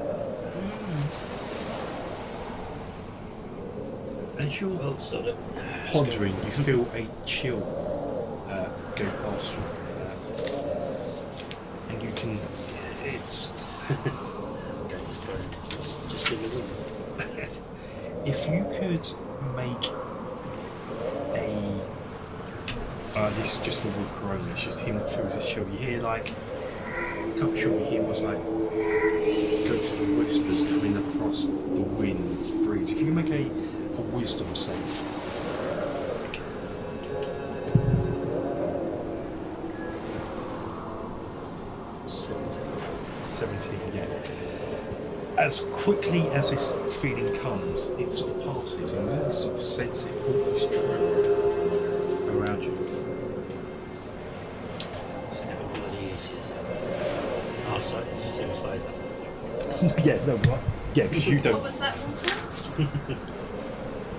Speaker 2: that?
Speaker 1: As you're
Speaker 2: Well, sort of.
Speaker 1: pondering, you feel a chill go past you. And you can... It's...
Speaker 2: That's good. Just in the room.
Speaker 1: If you could make a... this is just for Walker only, it's just him that feels a chill. You hear like... I'm not sure you hear what's like ghostly whispers coming across the wind's breeze. If you make a wisdom save. 17, yeah. As quickly as this feeling comes, it sort of passes, and you sort of sense it almost true around you.
Speaker 2: It's never one of the easiest. Oh, sorry, did you see me say that?
Speaker 1: Yeah, no, what? Yeah, because you
Speaker 3: What
Speaker 1: don't.
Speaker 3: was that one?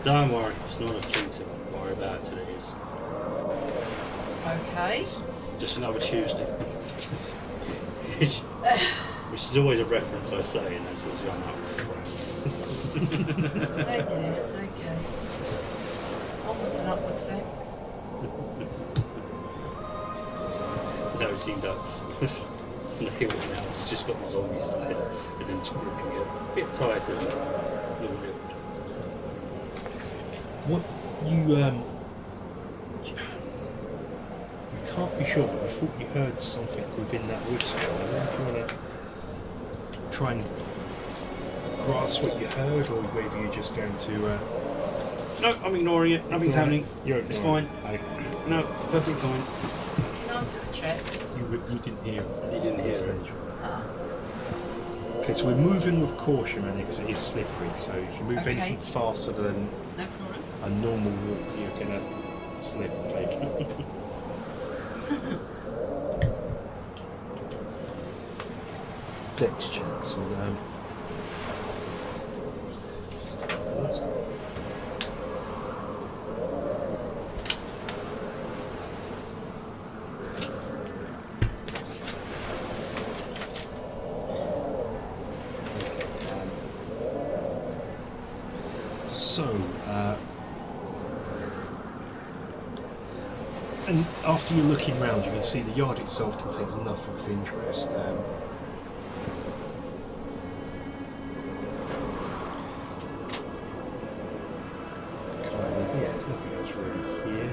Speaker 2: Don't worry, it's not a thing to worry about today. It's
Speaker 3: Okay.
Speaker 2: just another Tuesday. Which is always a reference I say, and this was on that.
Speaker 3: Oh dear. Okay. Onwards and upwards then.
Speaker 2: No, it seemed up. No, now it's just got the zombie side, and then it's gripping it. A bit tighter, a little bit.
Speaker 1: What you can't be sure, but I thought you heard something within that whisper. I don't know if you want to try and grasp what you heard, or whether you're just going to.
Speaker 2: No, I'm ignoring it. Nothing's happening.
Speaker 1: It's
Speaker 2: fine. No, perfectly fine.
Speaker 3: Can I do a check?
Speaker 1: You didn't hear it.
Speaker 2: You didn't hear it.
Speaker 3: Ah.
Speaker 1: Okay, so we're moving with caution, man, because it is slippery. So if you move
Speaker 3: Okay.
Speaker 1: anything faster than
Speaker 3: No problem.
Speaker 1: a normal walk, you're gonna slip and take it. Dex checks and and after you're looking around, you can see the yard itself contains nothing of interest. Yeah, there's nothing else really here.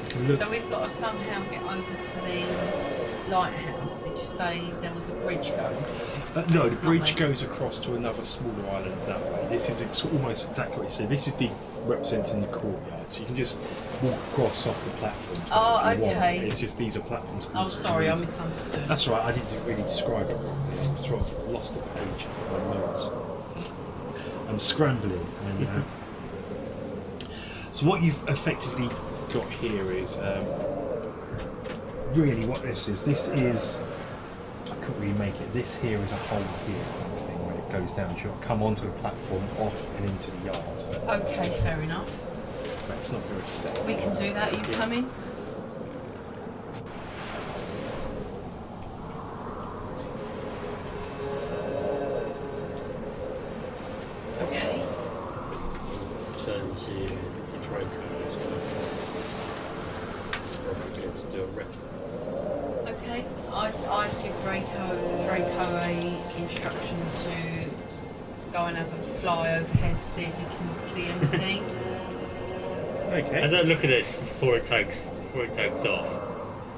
Speaker 1: You can look.
Speaker 3: So we've got to somehow get over to the lighthouse. Did you say there was a bridge going to?
Speaker 1: No,
Speaker 3: It's
Speaker 1: the
Speaker 3: not
Speaker 1: bridge
Speaker 3: like-
Speaker 1: goes across to another smaller island that way. This is almost exactly what you said. This is the representing the courtyard, so you can just walk across off the platforms.
Speaker 3: Oh,
Speaker 1: if you want.
Speaker 3: okay.
Speaker 1: It's just these are platforms. that
Speaker 3: Oh,
Speaker 1: you sort of
Speaker 3: sorry, I
Speaker 1: use.
Speaker 3: misunderstood.
Speaker 1: That's right. I didn't really describe it. I sort of lost a page of my notes. I'm scrambling. And, so what you've effectively got here is really what this is. This is. I couldn't really make it. This here is a hole here kind of thing where it goes down. You'll come onto the platform, off and into the yard. But
Speaker 3: Okay, fair enough.
Speaker 1: it's not very effective.
Speaker 3: We can do that. Are you coming? Okay.
Speaker 2: Turn to the Draco. It's probably good to do a rec.
Speaker 3: Okay. I'd give Draco a instruction to go and have a fly overhead, see if he can see anything.
Speaker 1: Okay.
Speaker 4: As I look at this before it takes off,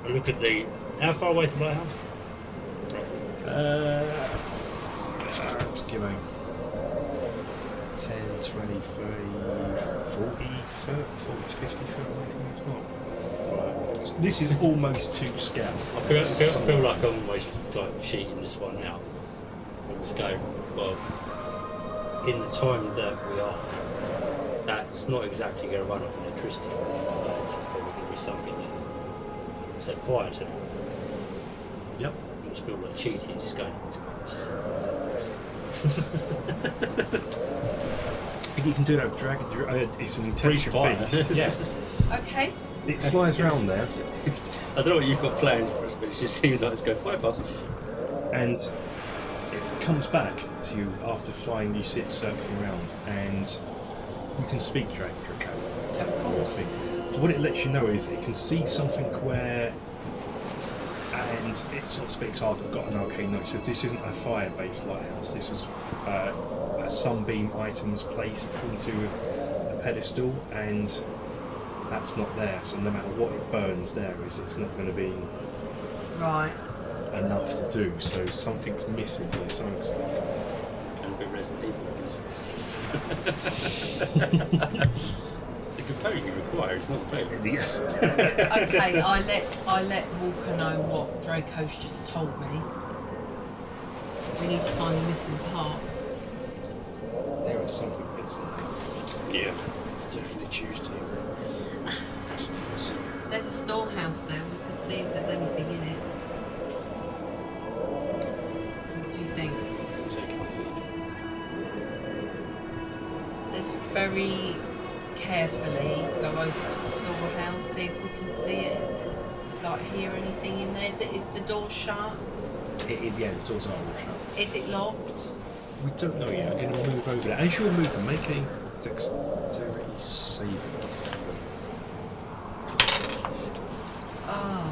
Speaker 4: I look at the. How far away is the lighthouse?
Speaker 1: Let's give him 10, 20, 30, 40 foot, 40 to 50 foot away from me. It's not. Right. This is almost to scale.
Speaker 4: I feel like I'm almost like cheating this one out. I'm just going, well, in the time that we are, that's not exactly going to run off electricity. It's probably going to be something that set fire to it.
Speaker 1: Yep.
Speaker 4: I just feel like cheating, just going,
Speaker 1: You can do that with dragon. It's an intelligent
Speaker 4: fire.
Speaker 1: beast. Yes.
Speaker 3: Okay.
Speaker 1: It flies around there,
Speaker 2: I don't know what you've got planned for us, but it just seems like it's going quite fast.
Speaker 1: and it comes back to you after flying. You see it circling around, and you can speak Draco.
Speaker 3: Of course.
Speaker 1: So what it lets you know is it can see something where, and it sort of speaks, oh, I've got an arcane note. So this isn't a fire-based lighthouse. This was a sunbeam item was placed into a pedestal, and that's not there. So no matter what it burns there is, it's not going to be
Speaker 3: Right.
Speaker 1: enough to do. So something's missing here. Something's stuck.
Speaker 2: And a bit Resident Evil. The component you require is not available.
Speaker 3: Okay, I let Walker know what Draco's just told me. We need to find the missing part.
Speaker 1: There is something missing.
Speaker 2: Yeah, it's definitely Tuesday.
Speaker 3: There's a storehouse there. We can see if there's anything in it. What do you think? Let's very carefully go over to the storehouse, see if we can see it. Like hear anything in there. Is the door shut?
Speaker 1: Yeah, the doors are all shut.
Speaker 3: Is it locked?
Speaker 1: We don't know yet. I'm going to move over there. As you're moving, make a dexterity saving.
Speaker 3: Oh.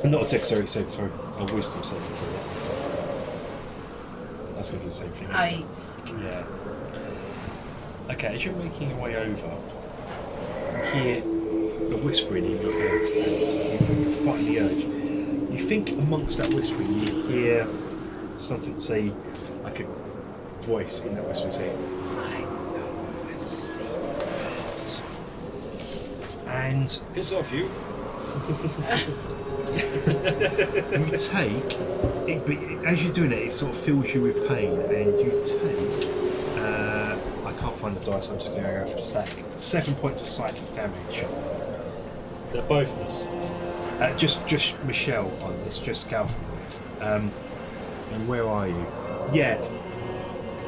Speaker 1: Not a dexterity save, sorry, a wisdom save. That's going to be the same thing. Isn't
Speaker 3: 8.
Speaker 1: it? Yeah. Okay, as you're making your way over, you hear a whispering in your head, and you fight the urge. You think amongst that whispering, you hear something say, like a voice in that whisper saying, I know a secret. And
Speaker 2: Piss off, you.
Speaker 1: you take it, but as you're doing it, it sort of fills you with pain, and you take I can't find the dice, I'm just going to go for the stack. 7 points of psychic damage.
Speaker 4: They're both of us.
Speaker 1: Just Michelle on this, just Galfin. And where are you? Yeah,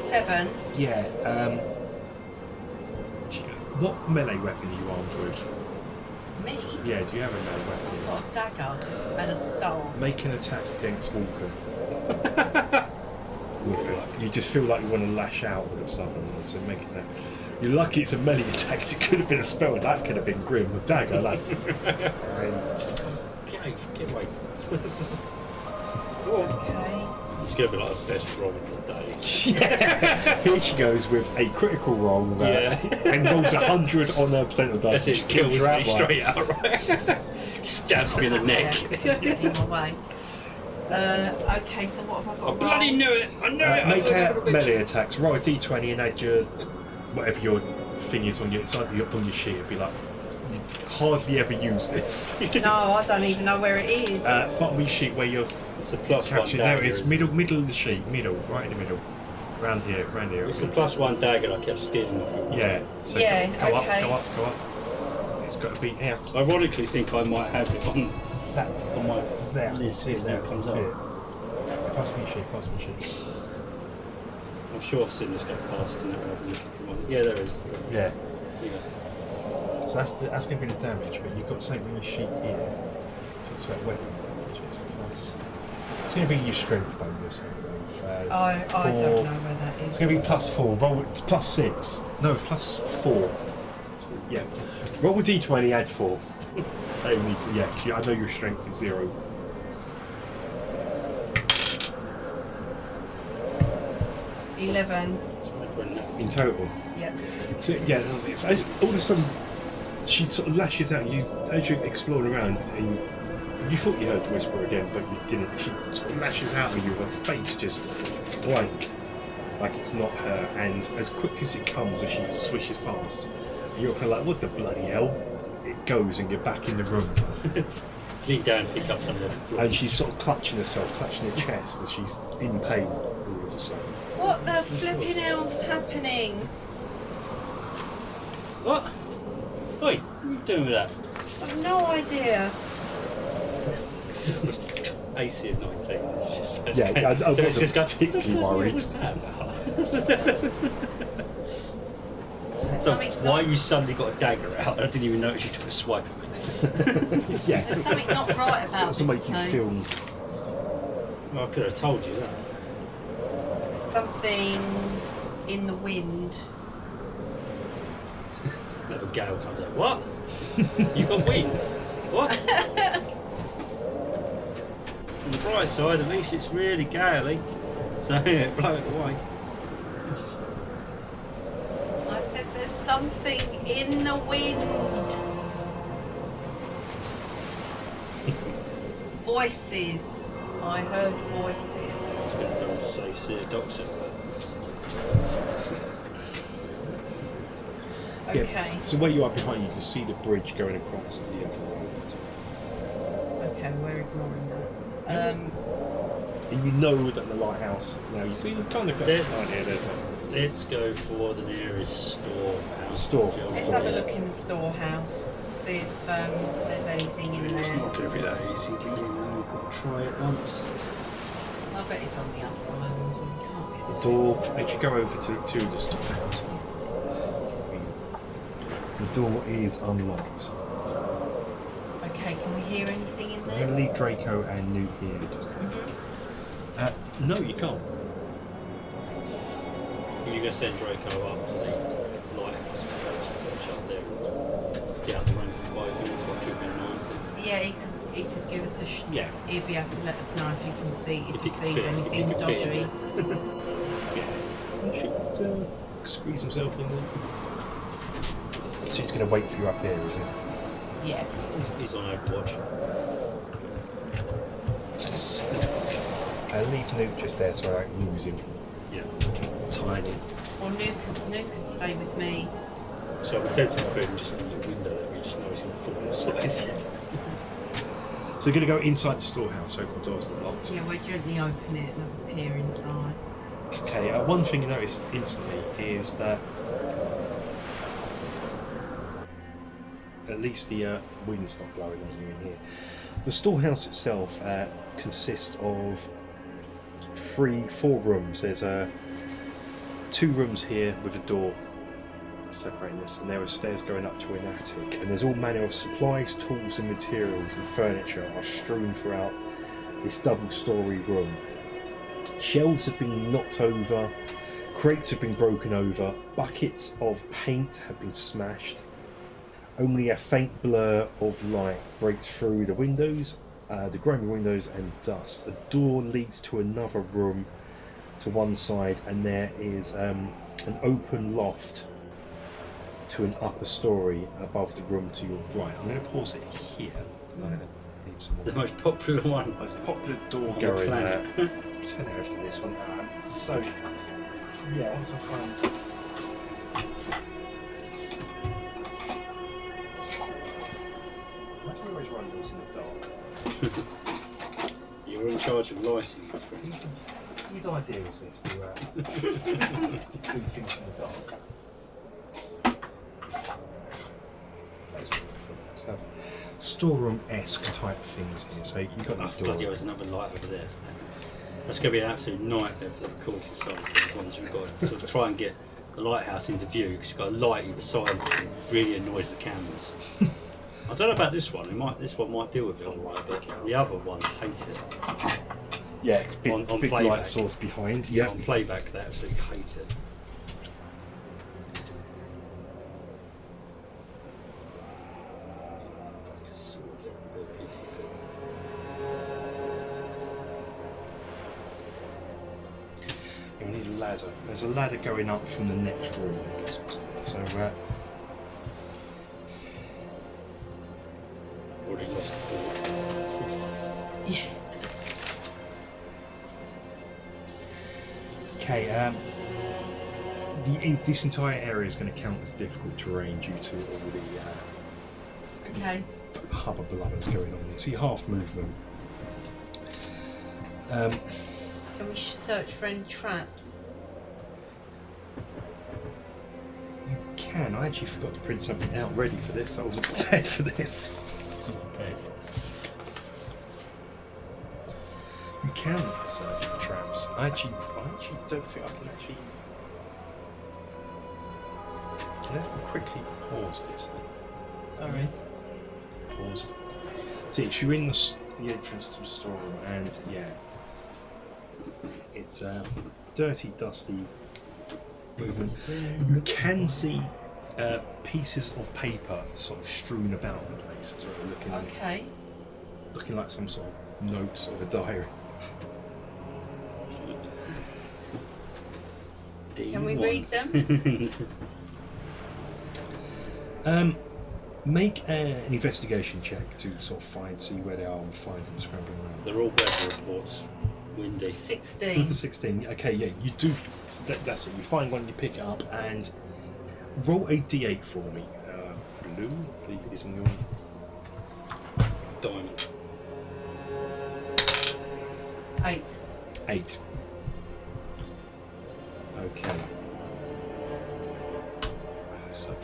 Speaker 3: 7.
Speaker 1: yeah. What melee weapon are you armed with?
Speaker 3: Me?
Speaker 1: Yeah, do you have a melee weapon?
Speaker 3: Got a dagger and a staff.
Speaker 1: Make an attack against Walker. Walker. You just feel like you want to lash out all of a sudden, so making that. You're lucky it's a melee attack. It could have been a spell. That could have been grim. A dagger. That's.
Speaker 2: Get away.
Speaker 3: Okay.
Speaker 4: It's going to be like the best roll of the day.
Speaker 1: Yeah. Here she goes with a critical roll and rolls 100 on her percent dice.
Speaker 2: That's it,
Speaker 1: Just
Speaker 2: kills
Speaker 1: her
Speaker 2: me
Speaker 1: outright.
Speaker 2: straight out, right? Stabs me in the neck.
Speaker 3: Yeah, get him away. Okay, so what have I got?
Speaker 2: I bloody knew it! I knew it!
Speaker 1: Make
Speaker 2: I
Speaker 1: a melee attacks. Roll a d20 and add your whatever your thing is on your side on your sheet. It'd be like you hardly ever use this.
Speaker 3: No, I don't even know where it is.
Speaker 1: Bottom of your sheet where you're
Speaker 2: It's a +1
Speaker 1: catching.
Speaker 2: dagger.
Speaker 1: There it is. Middle of the sheet. Middle, right in the middle. Round here.
Speaker 2: It's the +1 dagger I kept stealing off you.
Speaker 1: Yeah. So
Speaker 3: Yeah,
Speaker 1: go
Speaker 3: okay.
Speaker 1: up. It's got to be here.
Speaker 2: I ironically think I might have it on
Speaker 1: That
Speaker 2: my
Speaker 1: there.
Speaker 2: list.
Speaker 1: See it there.
Speaker 2: Comes
Speaker 1: See
Speaker 2: up.
Speaker 1: it. Pass me your sheet.
Speaker 2: I'm sure I've seen this go past and I've been looking for one. Yeah, there is.
Speaker 1: Yeah.
Speaker 2: Yeah.
Speaker 1: So that's going to be the damage, but you've got something on your sheet here. It talks about weapon damage. It's a plus. It's going to be your strength bonus.
Speaker 3: I don't know where that is.
Speaker 1: It's going to be +4. Roll +6. No, +4. Yeah. Roll a d20, add 4. They need to. Yeah. I know your strength is 0.
Speaker 3: $11.
Speaker 2: It's my friend now.
Speaker 1: in total.
Speaker 3: Yep.
Speaker 1: So yeah, it's all of a sudden she sort of lashes out. You as you're exploring around, and you thought you heard the whisper again, but you didn't. She sort of lashes out at you, her face just blank, like it's not her. And as quick as it comes, as she swishes past, you're kind of like, "What the bloody hell?" It goes, and you're back in the room.
Speaker 4: Lean down and pick up some of the floor.
Speaker 1: And she's sort of clutching herself, clutching her chest, as she's in pain all of a sudden.
Speaker 3: What the flipping hell's happening?
Speaker 4: What? Oi, what are you doing with that?
Speaker 3: I've no idea.
Speaker 4: AC of 19.
Speaker 1: Yeah, I
Speaker 4: So it's just
Speaker 1: wasn't
Speaker 4: going,
Speaker 1: particularly worried.
Speaker 4: What's that about? So
Speaker 3: Something's
Speaker 4: why
Speaker 3: not-
Speaker 4: you suddenly got a dagger out? I didn't even notice you took a swipe at me.
Speaker 1: Yeah,
Speaker 3: There's something not right about
Speaker 1: to
Speaker 3: this
Speaker 1: make you
Speaker 3: place.
Speaker 1: feel.
Speaker 4: Well, I could have told you that.
Speaker 3: There's something in the wind.
Speaker 4: Little gale comes out. What? You got wind? What? On the bright side, at least it's really gaily. So yeah, blow it away.
Speaker 3: I said there's something in the wind. Voices. I heard voices.
Speaker 4: I was going to go and say see a doctor.
Speaker 1: Yeah,
Speaker 3: Okay.
Speaker 1: so where you are behind, you can see the bridge going across the other road.
Speaker 3: Okay, we're ignoring that.
Speaker 1: And you know that the lighthouse. Now you see, you kind of got behind here. There's a
Speaker 4: Let's go for the nearest storehouse.
Speaker 1: Store.
Speaker 3: Let's have a look in the storehouse. See if there's anything in
Speaker 2: It's
Speaker 3: there.
Speaker 2: not going to be that easy, but you know, we've got to try it once.
Speaker 3: I bet it's on the other island. We can't get
Speaker 1: The
Speaker 3: to
Speaker 1: door. As you go over to the storehouse, the door is unlocked.
Speaker 3: it. Okay, can we hear anything in
Speaker 1: I'm going
Speaker 3: there?
Speaker 1: to leave Draco and Newt here. Just no, you can't.
Speaker 4: You're going to send Draco up to the lighthouse and watch up there and get out the run for 5 minutes while keeping an eye on things.
Speaker 3: Yeah, he could give us a.
Speaker 1: Yeah.
Speaker 3: He'd be able to let us know if he can see if he
Speaker 4: can
Speaker 3: sees
Speaker 4: fit-
Speaker 3: anything
Speaker 4: if he can fit
Speaker 3: dodgy.
Speaker 4: in
Speaker 1: Yeah. He should squeeze himself in there. So he's going to wait for you up here, is he?
Speaker 3: Yeah.
Speaker 4: He's on Overwatch.
Speaker 1: I'll leave Newt just there so I don't lose him.
Speaker 4: Yeah.
Speaker 1: Tiny.
Speaker 3: Or Nuke could stay with me.
Speaker 4: So I'm tempted to put him just in the window that we just know he's going to fall inside.
Speaker 1: So you're going to go inside the storehouse, open the doors not locked.
Speaker 3: Yeah, we'll gently open it and appear inside.
Speaker 1: Okay, one thing you notice instantly is that at least the wind's not blowing on you in here. The storehouse itself consists of 4 rooms. There's 2 rooms here with a door separating this, and there are stairs going up to an attic, and there's all manner of supplies, tools and materials and furniture are strewn throughout this double-storey room. Shelves have been knocked over, crates have been broken over, buckets of paint have been smashed. Only a faint blur of light breaks through the windows, the grimy windows and dust. A door leads to another room to one side, and there is an open loft to an upper story above the room to your right. I'm going to pause it here. I need some more.
Speaker 4: The most popular one.
Speaker 1: Most popular door
Speaker 4: On the
Speaker 1: going
Speaker 4: planet.
Speaker 1: turn over to this one. So, yeah, once I find. I can always run these in the dark.
Speaker 4: You're in charge of lighting, my friend.
Speaker 1: Whose idea was this to do things in the dark? That's really cool. Let's have storeroom-esque type things here. So you've got
Speaker 4: Oh,
Speaker 1: the
Speaker 4: bloody hell,
Speaker 1: door.
Speaker 4: there's another light over there. That's going to be an absolute nightmare for the recording side of things. Once we've got to sort of try and get the lighthouse into view, because you've got a light either side that really annoys the cameras. I don't know about this one. This one might deal with it all right, but the other ones hate it.
Speaker 1: Yeah, big,
Speaker 4: on
Speaker 1: big
Speaker 4: playback.
Speaker 1: light source behind.
Speaker 4: Yeah,
Speaker 1: Yeah.
Speaker 4: on playback, they absolutely hate it.
Speaker 1: And need a ladder. There's a ladder going up from the next room. So,
Speaker 4: Already lost the board.
Speaker 3: Yeah.
Speaker 1: okay. This entire area is going to count as difficult terrain due to all the
Speaker 3: Okay.
Speaker 1: hubbub that's going on. So your half movement.
Speaker 3: Can we search for any traps?
Speaker 1: You can. I actually forgot to print something out ready for this. I wasn't prepared for this. You can search for traps. I actually don't think I can actually. Let me quickly pause this.
Speaker 3: Sorry.
Speaker 1: Pause. See, you're in the entrance to the storeroom, and yeah, it's dirty, dusty movement. You can see pieces of paper sort of strewn about the place, sort of looking like some sort of notes of a diary.
Speaker 3: Can we read them?
Speaker 1: Make an investigation check to sort of see where they are and find them scrambling around.
Speaker 4: They're all weather reports. Windy.
Speaker 3: 16.
Speaker 1: 16. Okay, yeah, you do. That's it. You find one, you pick it up, and roll a d8 for me. Blue, please, in your
Speaker 4: Diamond.
Speaker 3: 8.
Speaker 1: 8. Okay. So,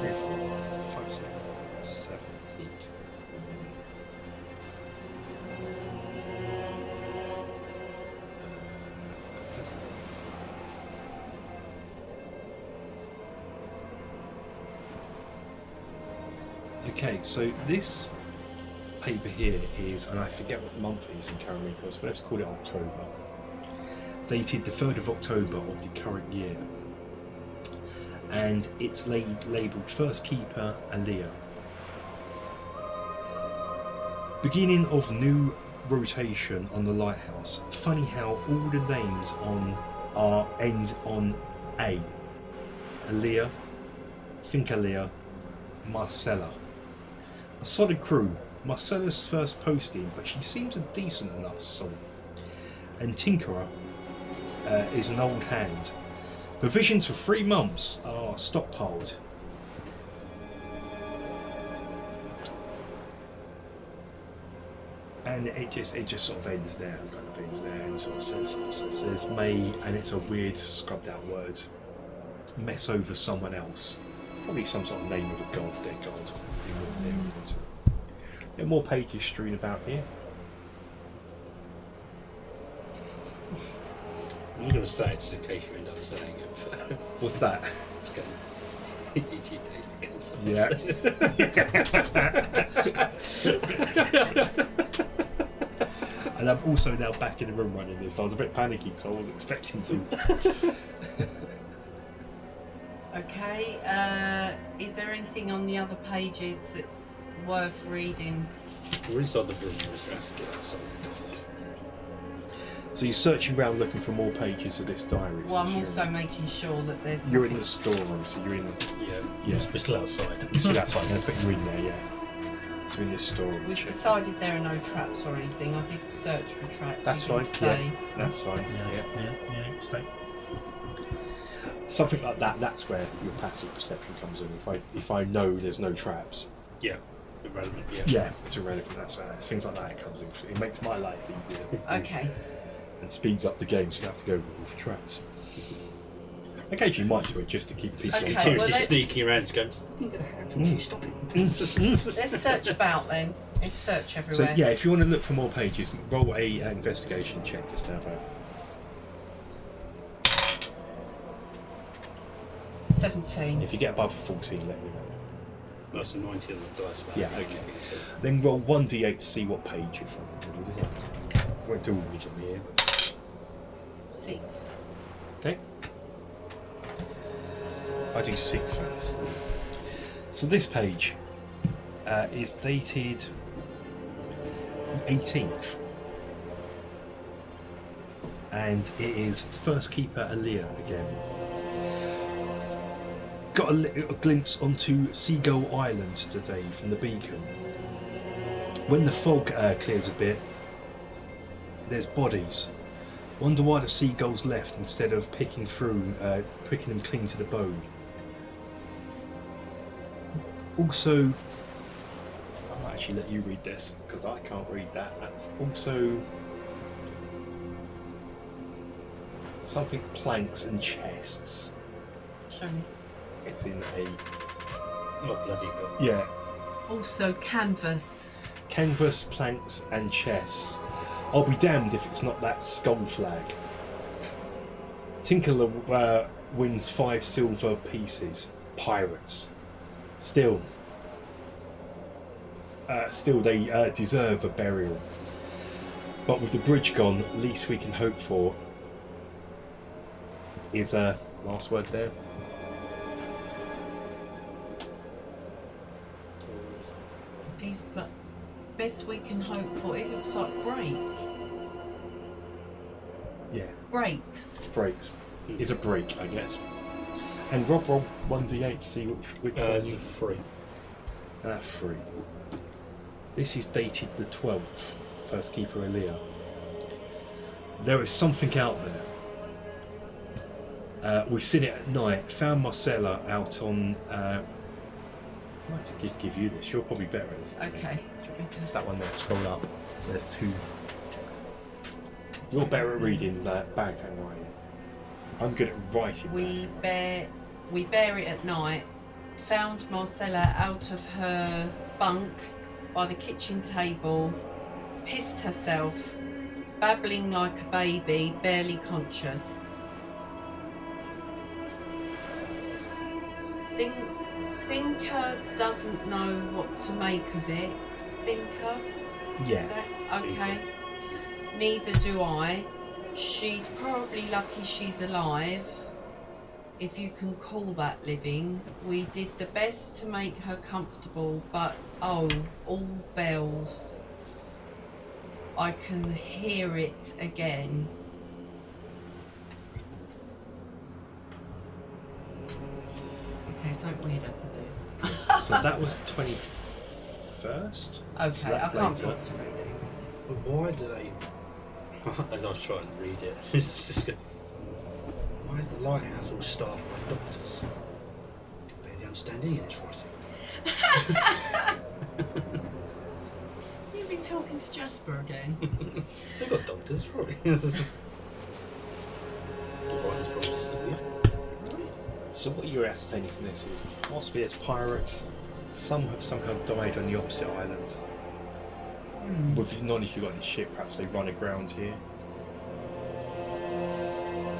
Speaker 1: 3, 4, 5, 6, 7, 8. Okay, so this paper here is, and I forget what month it is in current records, but let's call it October. Dated the 3rd of October of the current year. And it's labelled First Keeper Alea. Beginning of new rotation on the lighthouse. Funny how all the names end on A. Alea, Finkalea, Marcella. A solid crew. Marcella's first posting, but she seems a decent enough soul. And Tinkerer is an old hand. Provisions for 3 months are stockpiled. And it just sort of ends there, kind of ends there, and sort of says May, and it's a weird scrubbed out word. Mess over someone else. Probably some sort of name of a god, their god. There are more pages strewn about here.
Speaker 4: I'm going to say it just in case you end up saying it first.
Speaker 1: What's that?
Speaker 4: Just go. EG tasting
Speaker 1: Yeah. And I'm also now back in the room running this. I was a bit panicky, so I wasn't expecting to.
Speaker 3: Okay, is there anything on the other pages that's worth reading?
Speaker 4: We're inside the room, let's get outside.
Speaker 1: So you're searching around looking for more pages of this diary.
Speaker 3: Well, I'm also making sure that there's
Speaker 1: You're in
Speaker 3: nothing.
Speaker 1: the storeroom, so you're in.
Speaker 4: Yeah. We're still outside.
Speaker 1: You're still outside. I'm going to put you in there, yeah. So in this storeroom.
Speaker 3: We've decided there are no traps or anything. I did search for traps.
Speaker 1: That's
Speaker 3: we
Speaker 1: fine.
Speaker 3: didn't say.
Speaker 1: Yeah, that's fine.
Speaker 5: Yeah. Stay.
Speaker 1: Something like that. That's where your passive perception comes in. If I know there's no traps.
Speaker 4: Yeah. Irrelevant, yeah.
Speaker 1: Yeah, it's irrelevant. That's where things like that comes in. It makes my life easier.
Speaker 3: Okay.
Speaker 1: And speeds up the game, so you have to go with traps. Occasionally you might do it just to keep people
Speaker 3: Okay,
Speaker 1: on
Speaker 3: well,
Speaker 1: time.
Speaker 4: Seriously
Speaker 3: let's-
Speaker 4: sneaking around, just going, stop it.
Speaker 3: Let's search about then. Let's search
Speaker 1: So
Speaker 3: everywhere.
Speaker 1: yeah, if you want to look for more pages, roll a investigation check just to have a.
Speaker 3: 17.
Speaker 1: If you get above a 14, let me know.
Speaker 4: That's a 90 on the dice.
Speaker 1: Yeah, okay. Then roll 1d8 to see what page you're from. I won't do all of them here.
Speaker 3: 6.
Speaker 1: Okay. I do 6 first. So this page is dated the 18th. And it is First Keeper Aaliyah again. Got a little glimpse onto Seagull Island today from the beacon. When the fog clears a bit, there's bodies. Wonder why the seagulls left instead of picking them clean to the bone. Also, I might actually let you read this because I can't read that. That's also something planks and chests.
Speaker 3: Show me.
Speaker 1: It's in a
Speaker 4: Oh, bloody hell.
Speaker 1: yeah.
Speaker 3: Also canvas.
Speaker 1: Canvas, planks, and chests. I'll be damned if it's not that skull flag. Tinker wins 5 silver pieces. Pirates. Still they deserve a burial. But with the bridge gone, least we can hope for is a last word there.
Speaker 3: But best we can hope for. It looks like
Speaker 1: Yeah,
Speaker 3: breaks.
Speaker 1: breaks. Is a break, I guess. And roll 1d8 to see which one
Speaker 4: It's
Speaker 1: you...
Speaker 4: a 3.
Speaker 1: 3. This is dated the 12th, First Keeper Aaliyah. There is something out there. We've seen it at night. Found Marcella out on... I might have to just give you this. You're probably better at this.
Speaker 3: Okay. Do you want me to...
Speaker 1: That one there, scroll up. There's 2. You're better at reading that bag handwriting. I'm good at writing.
Speaker 3: We bear it at night. Found Marcella out of her bunk by the kitchen table, pissed herself, babbling like a baby, barely conscious. Thinker doesn't know what to make of it. Thinker?
Speaker 1: Yeah.
Speaker 3: Okay. Neither do I. She's probably lucky she's alive, if you can call that living. We did the best to make her comfortable, but oh, all bells. I can hear it again. Okay, something weird happened there.
Speaker 1: So that was the 21st?
Speaker 3: Okay,
Speaker 1: So that's
Speaker 3: I can't
Speaker 1: later.
Speaker 3: bother to read it.
Speaker 4: But why do they... As I was trying to read it, it's just going... Why is the lighthouse all staffed by doctors? I can barely understand any of this writing.
Speaker 3: You've been talking to Jasper again.
Speaker 4: They've got doctors, right? The writing's probably just weird.
Speaker 1: So what you're ascertaining from this is possibly as pirates, some have somehow died on the opposite island. With not if you've got any ship, perhaps they run aground here.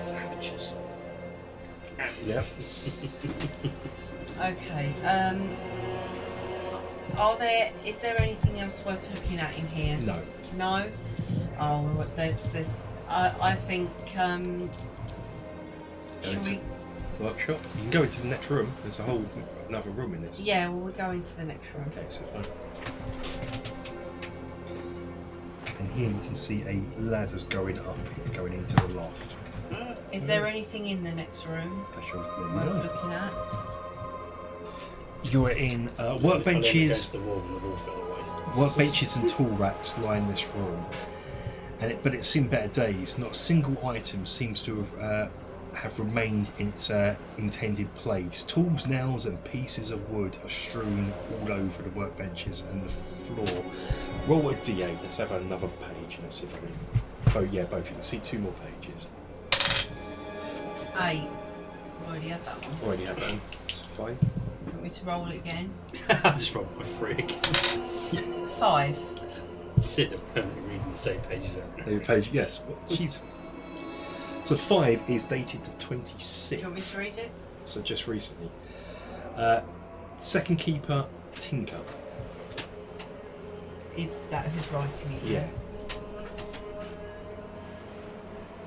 Speaker 4: Amateurs.
Speaker 1: Yep.
Speaker 3: Okay. Is there anything else worth looking at in here?
Speaker 1: No.
Speaker 3: No? Oh, well, there's. I think. Should we?
Speaker 1: Workshop. You can go into the next room. There's a whole another room in this.
Speaker 3: Yeah, well, we're going to the next room.
Speaker 1: Okay, so fine. And here you can see a ladders going up, going into the loft.
Speaker 3: Is there anything in the next room
Speaker 1: I shall let you
Speaker 3: worth
Speaker 1: know.
Speaker 3: looking at?
Speaker 1: You are in
Speaker 4: I leaned
Speaker 1: workbenches.
Speaker 4: against the wall and the wall fell away.
Speaker 1: Workbenches and tool racks line this room, but it's seen better days. Not a single item seems to have remained in its intended place. Tools, nails, and pieces of wood are strewn all over the workbenches and the floor. Roll a d8. Let's have another page. Let's see if I can. Oh yeah, both. You can see 2 more pages.
Speaker 3: 8. I've already had that one.
Speaker 1: Already had that one. That's fine.
Speaker 3: Want me to roll it again?
Speaker 4: I just rolled my freak.
Speaker 3: 5.
Speaker 4: Sitting apparently reading the same pages every
Speaker 1: Maybe page. Yes. Jeez. So 5 is dated the
Speaker 3: Do you want me
Speaker 1: 26th.
Speaker 3: to read it?
Speaker 1: So just recently. Second keeper, Tinker.
Speaker 3: Is that who's writing it?
Speaker 1: Yeah.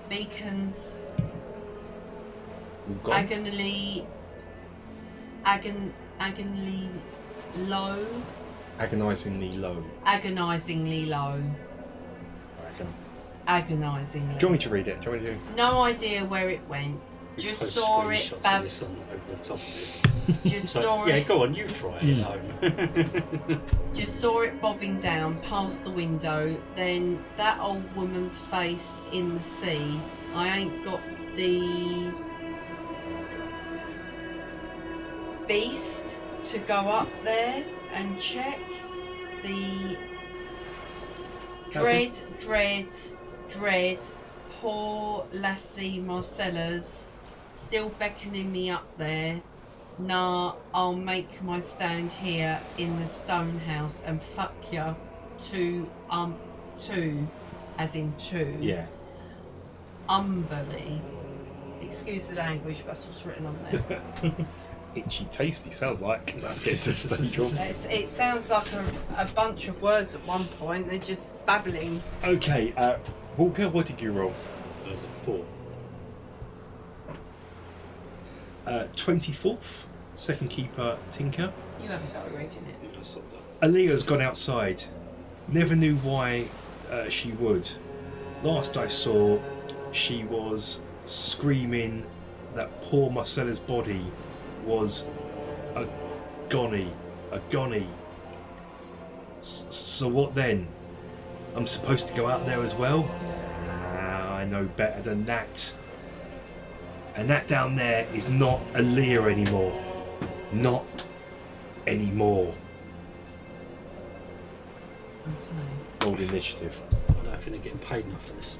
Speaker 3: Beacons.
Speaker 1: All gone.
Speaker 3: Agonally low.
Speaker 1: Agonisingly low.
Speaker 3: Agonisingly low.
Speaker 1: I reckon.
Speaker 3: Agonisingly.
Speaker 1: Do you want me to read it? Do you want me to?
Speaker 3: No idea where it went. Just
Speaker 4: Post
Speaker 3: saw it.
Speaker 4: screenshots of this on over the top of this.
Speaker 3: Just
Speaker 4: So,
Speaker 3: saw
Speaker 4: yeah,
Speaker 3: it.
Speaker 4: go on, you try it at home.
Speaker 3: Just saw it bobbing down past the window. Then that old woman's face in the sea. I ain't got the beast to go up there and check. The dread, poor lassie Marcella's still beckoning me up there. Nah, I'll make my stand here in the stone house and fuck ya two, as in two.
Speaker 1: Yeah.
Speaker 3: Umberly. Excuse the language, but that's what's written on there.
Speaker 1: Itchy tasty sounds like. Let's get to the
Speaker 3: It sounds like a bunch of words at one point. They're just babbling.
Speaker 1: Okay, Walker, what did you roll?
Speaker 4: It was a 4.
Speaker 1: 24th, second keeper Tinker.
Speaker 3: You haven't got a reading it.
Speaker 4: I saw that.
Speaker 1: Aaliyah's gone outside. Never knew why she would. Last I saw, she was screaming that poor Marcella's body was a gonny. So what then? I'm supposed to go out there as well? Nah, I know better than that. And that down there is not Aaliyah anymore. Not anymore.
Speaker 3: Okay.
Speaker 1: Roll initiative.
Speaker 4: I don't think they're getting paid enough for this.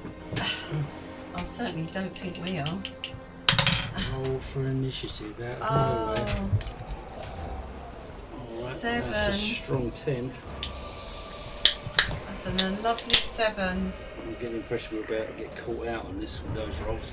Speaker 3: I certainly don't think we are.
Speaker 4: Roll for initiative out of
Speaker 3: Oh,
Speaker 4: nowhere. Alright,
Speaker 3: 7.
Speaker 4: that's a strong 10.
Speaker 3: That's a lovely 7.
Speaker 4: I'm getting the impression we're about to get caught out on this with those rolls.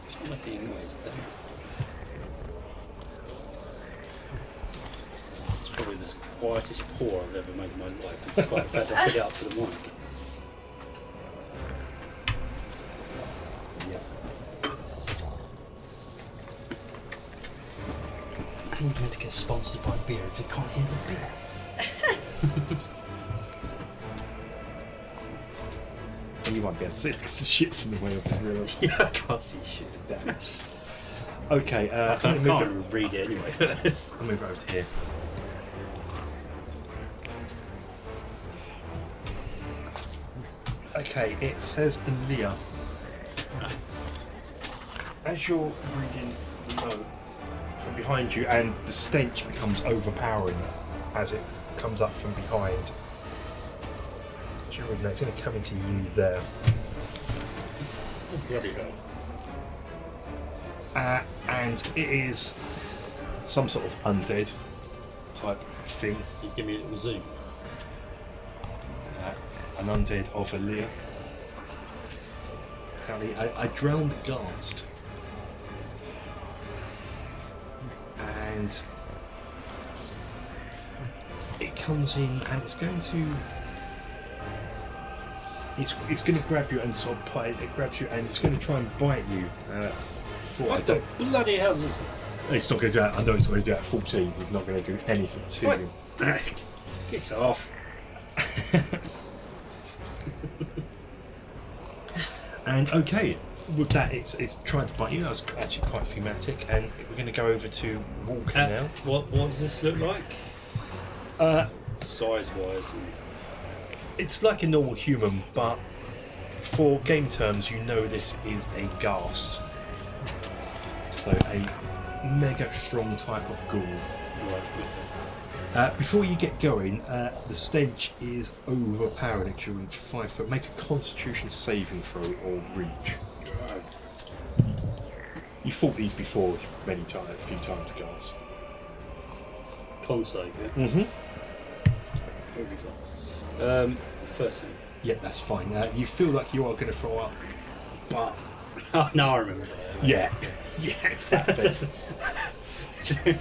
Speaker 4: It's not making noise, though. It's probably the quietest pour I've ever made in my life, despite the fact I put it up to the mic. How are you going to get sponsored by beer if you can't hear the beer?
Speaker 1: And you might be able to see because the shit's in the way of the real.
Speaker 4: Yeah, I can't see shit.
Speaker 1: Okay,
Speaker 4: I
Speaker 1: I'm gonna
Speaker 4: can't
Speaker 1: move
Speaker 4: even read it anyway.
Speaker 1: I'll move over to here. Okay, it says Aaliyah. As you're reading the note from behind you, and the stench becomes overpowering as it comes up from behind. As you're reading that, it's going to come into you there.
Speaker 4: Bloody hell.
Speaker 1: And it is some sort of undead type thing.
Speaker 4: You give me a little zoom.
Speaker 1: An undead of Aaliyah. Apparently a drowned ghast. And it comes in and it's going to grab you and sort of bite. It grabs you and it's going to try and bite you.
Speaker 4: What the bloody hell is it?
Speaker 1: It's not going to do that. I know it's going to do that at 14. It's not going to do anything to
Speaker 4: What?
Speaker 1: you.
Speaker 4: Get off.
Speaker 1: And okay, with that, it's trying to bite you. That was actually quite thematic. And we're going to go over to Walker now.
Speaker 4: What does this look like? Size-wise.
Speaker 1: It's like a normal human, but for game terms, you know this is a ghast. So a mega strong type of ghoul.
Speaker 4: Right.
Speaker 1: Before you get going, the stench is overpowering. Actually, 5 foot. Make a Constitution saving throw or reach. You fought these before a few times, guys.
Speaker 4: Con save, yeah?
Speaker 1: Mm-hmm.
Speaker 4: What have we got? First thing.
Speaker 1: Yeah, that's fine. You feel like you are going to throw up, but
Speaker 4: Oh, no, I remember that.
Speaker 1: yeah, it's that thing.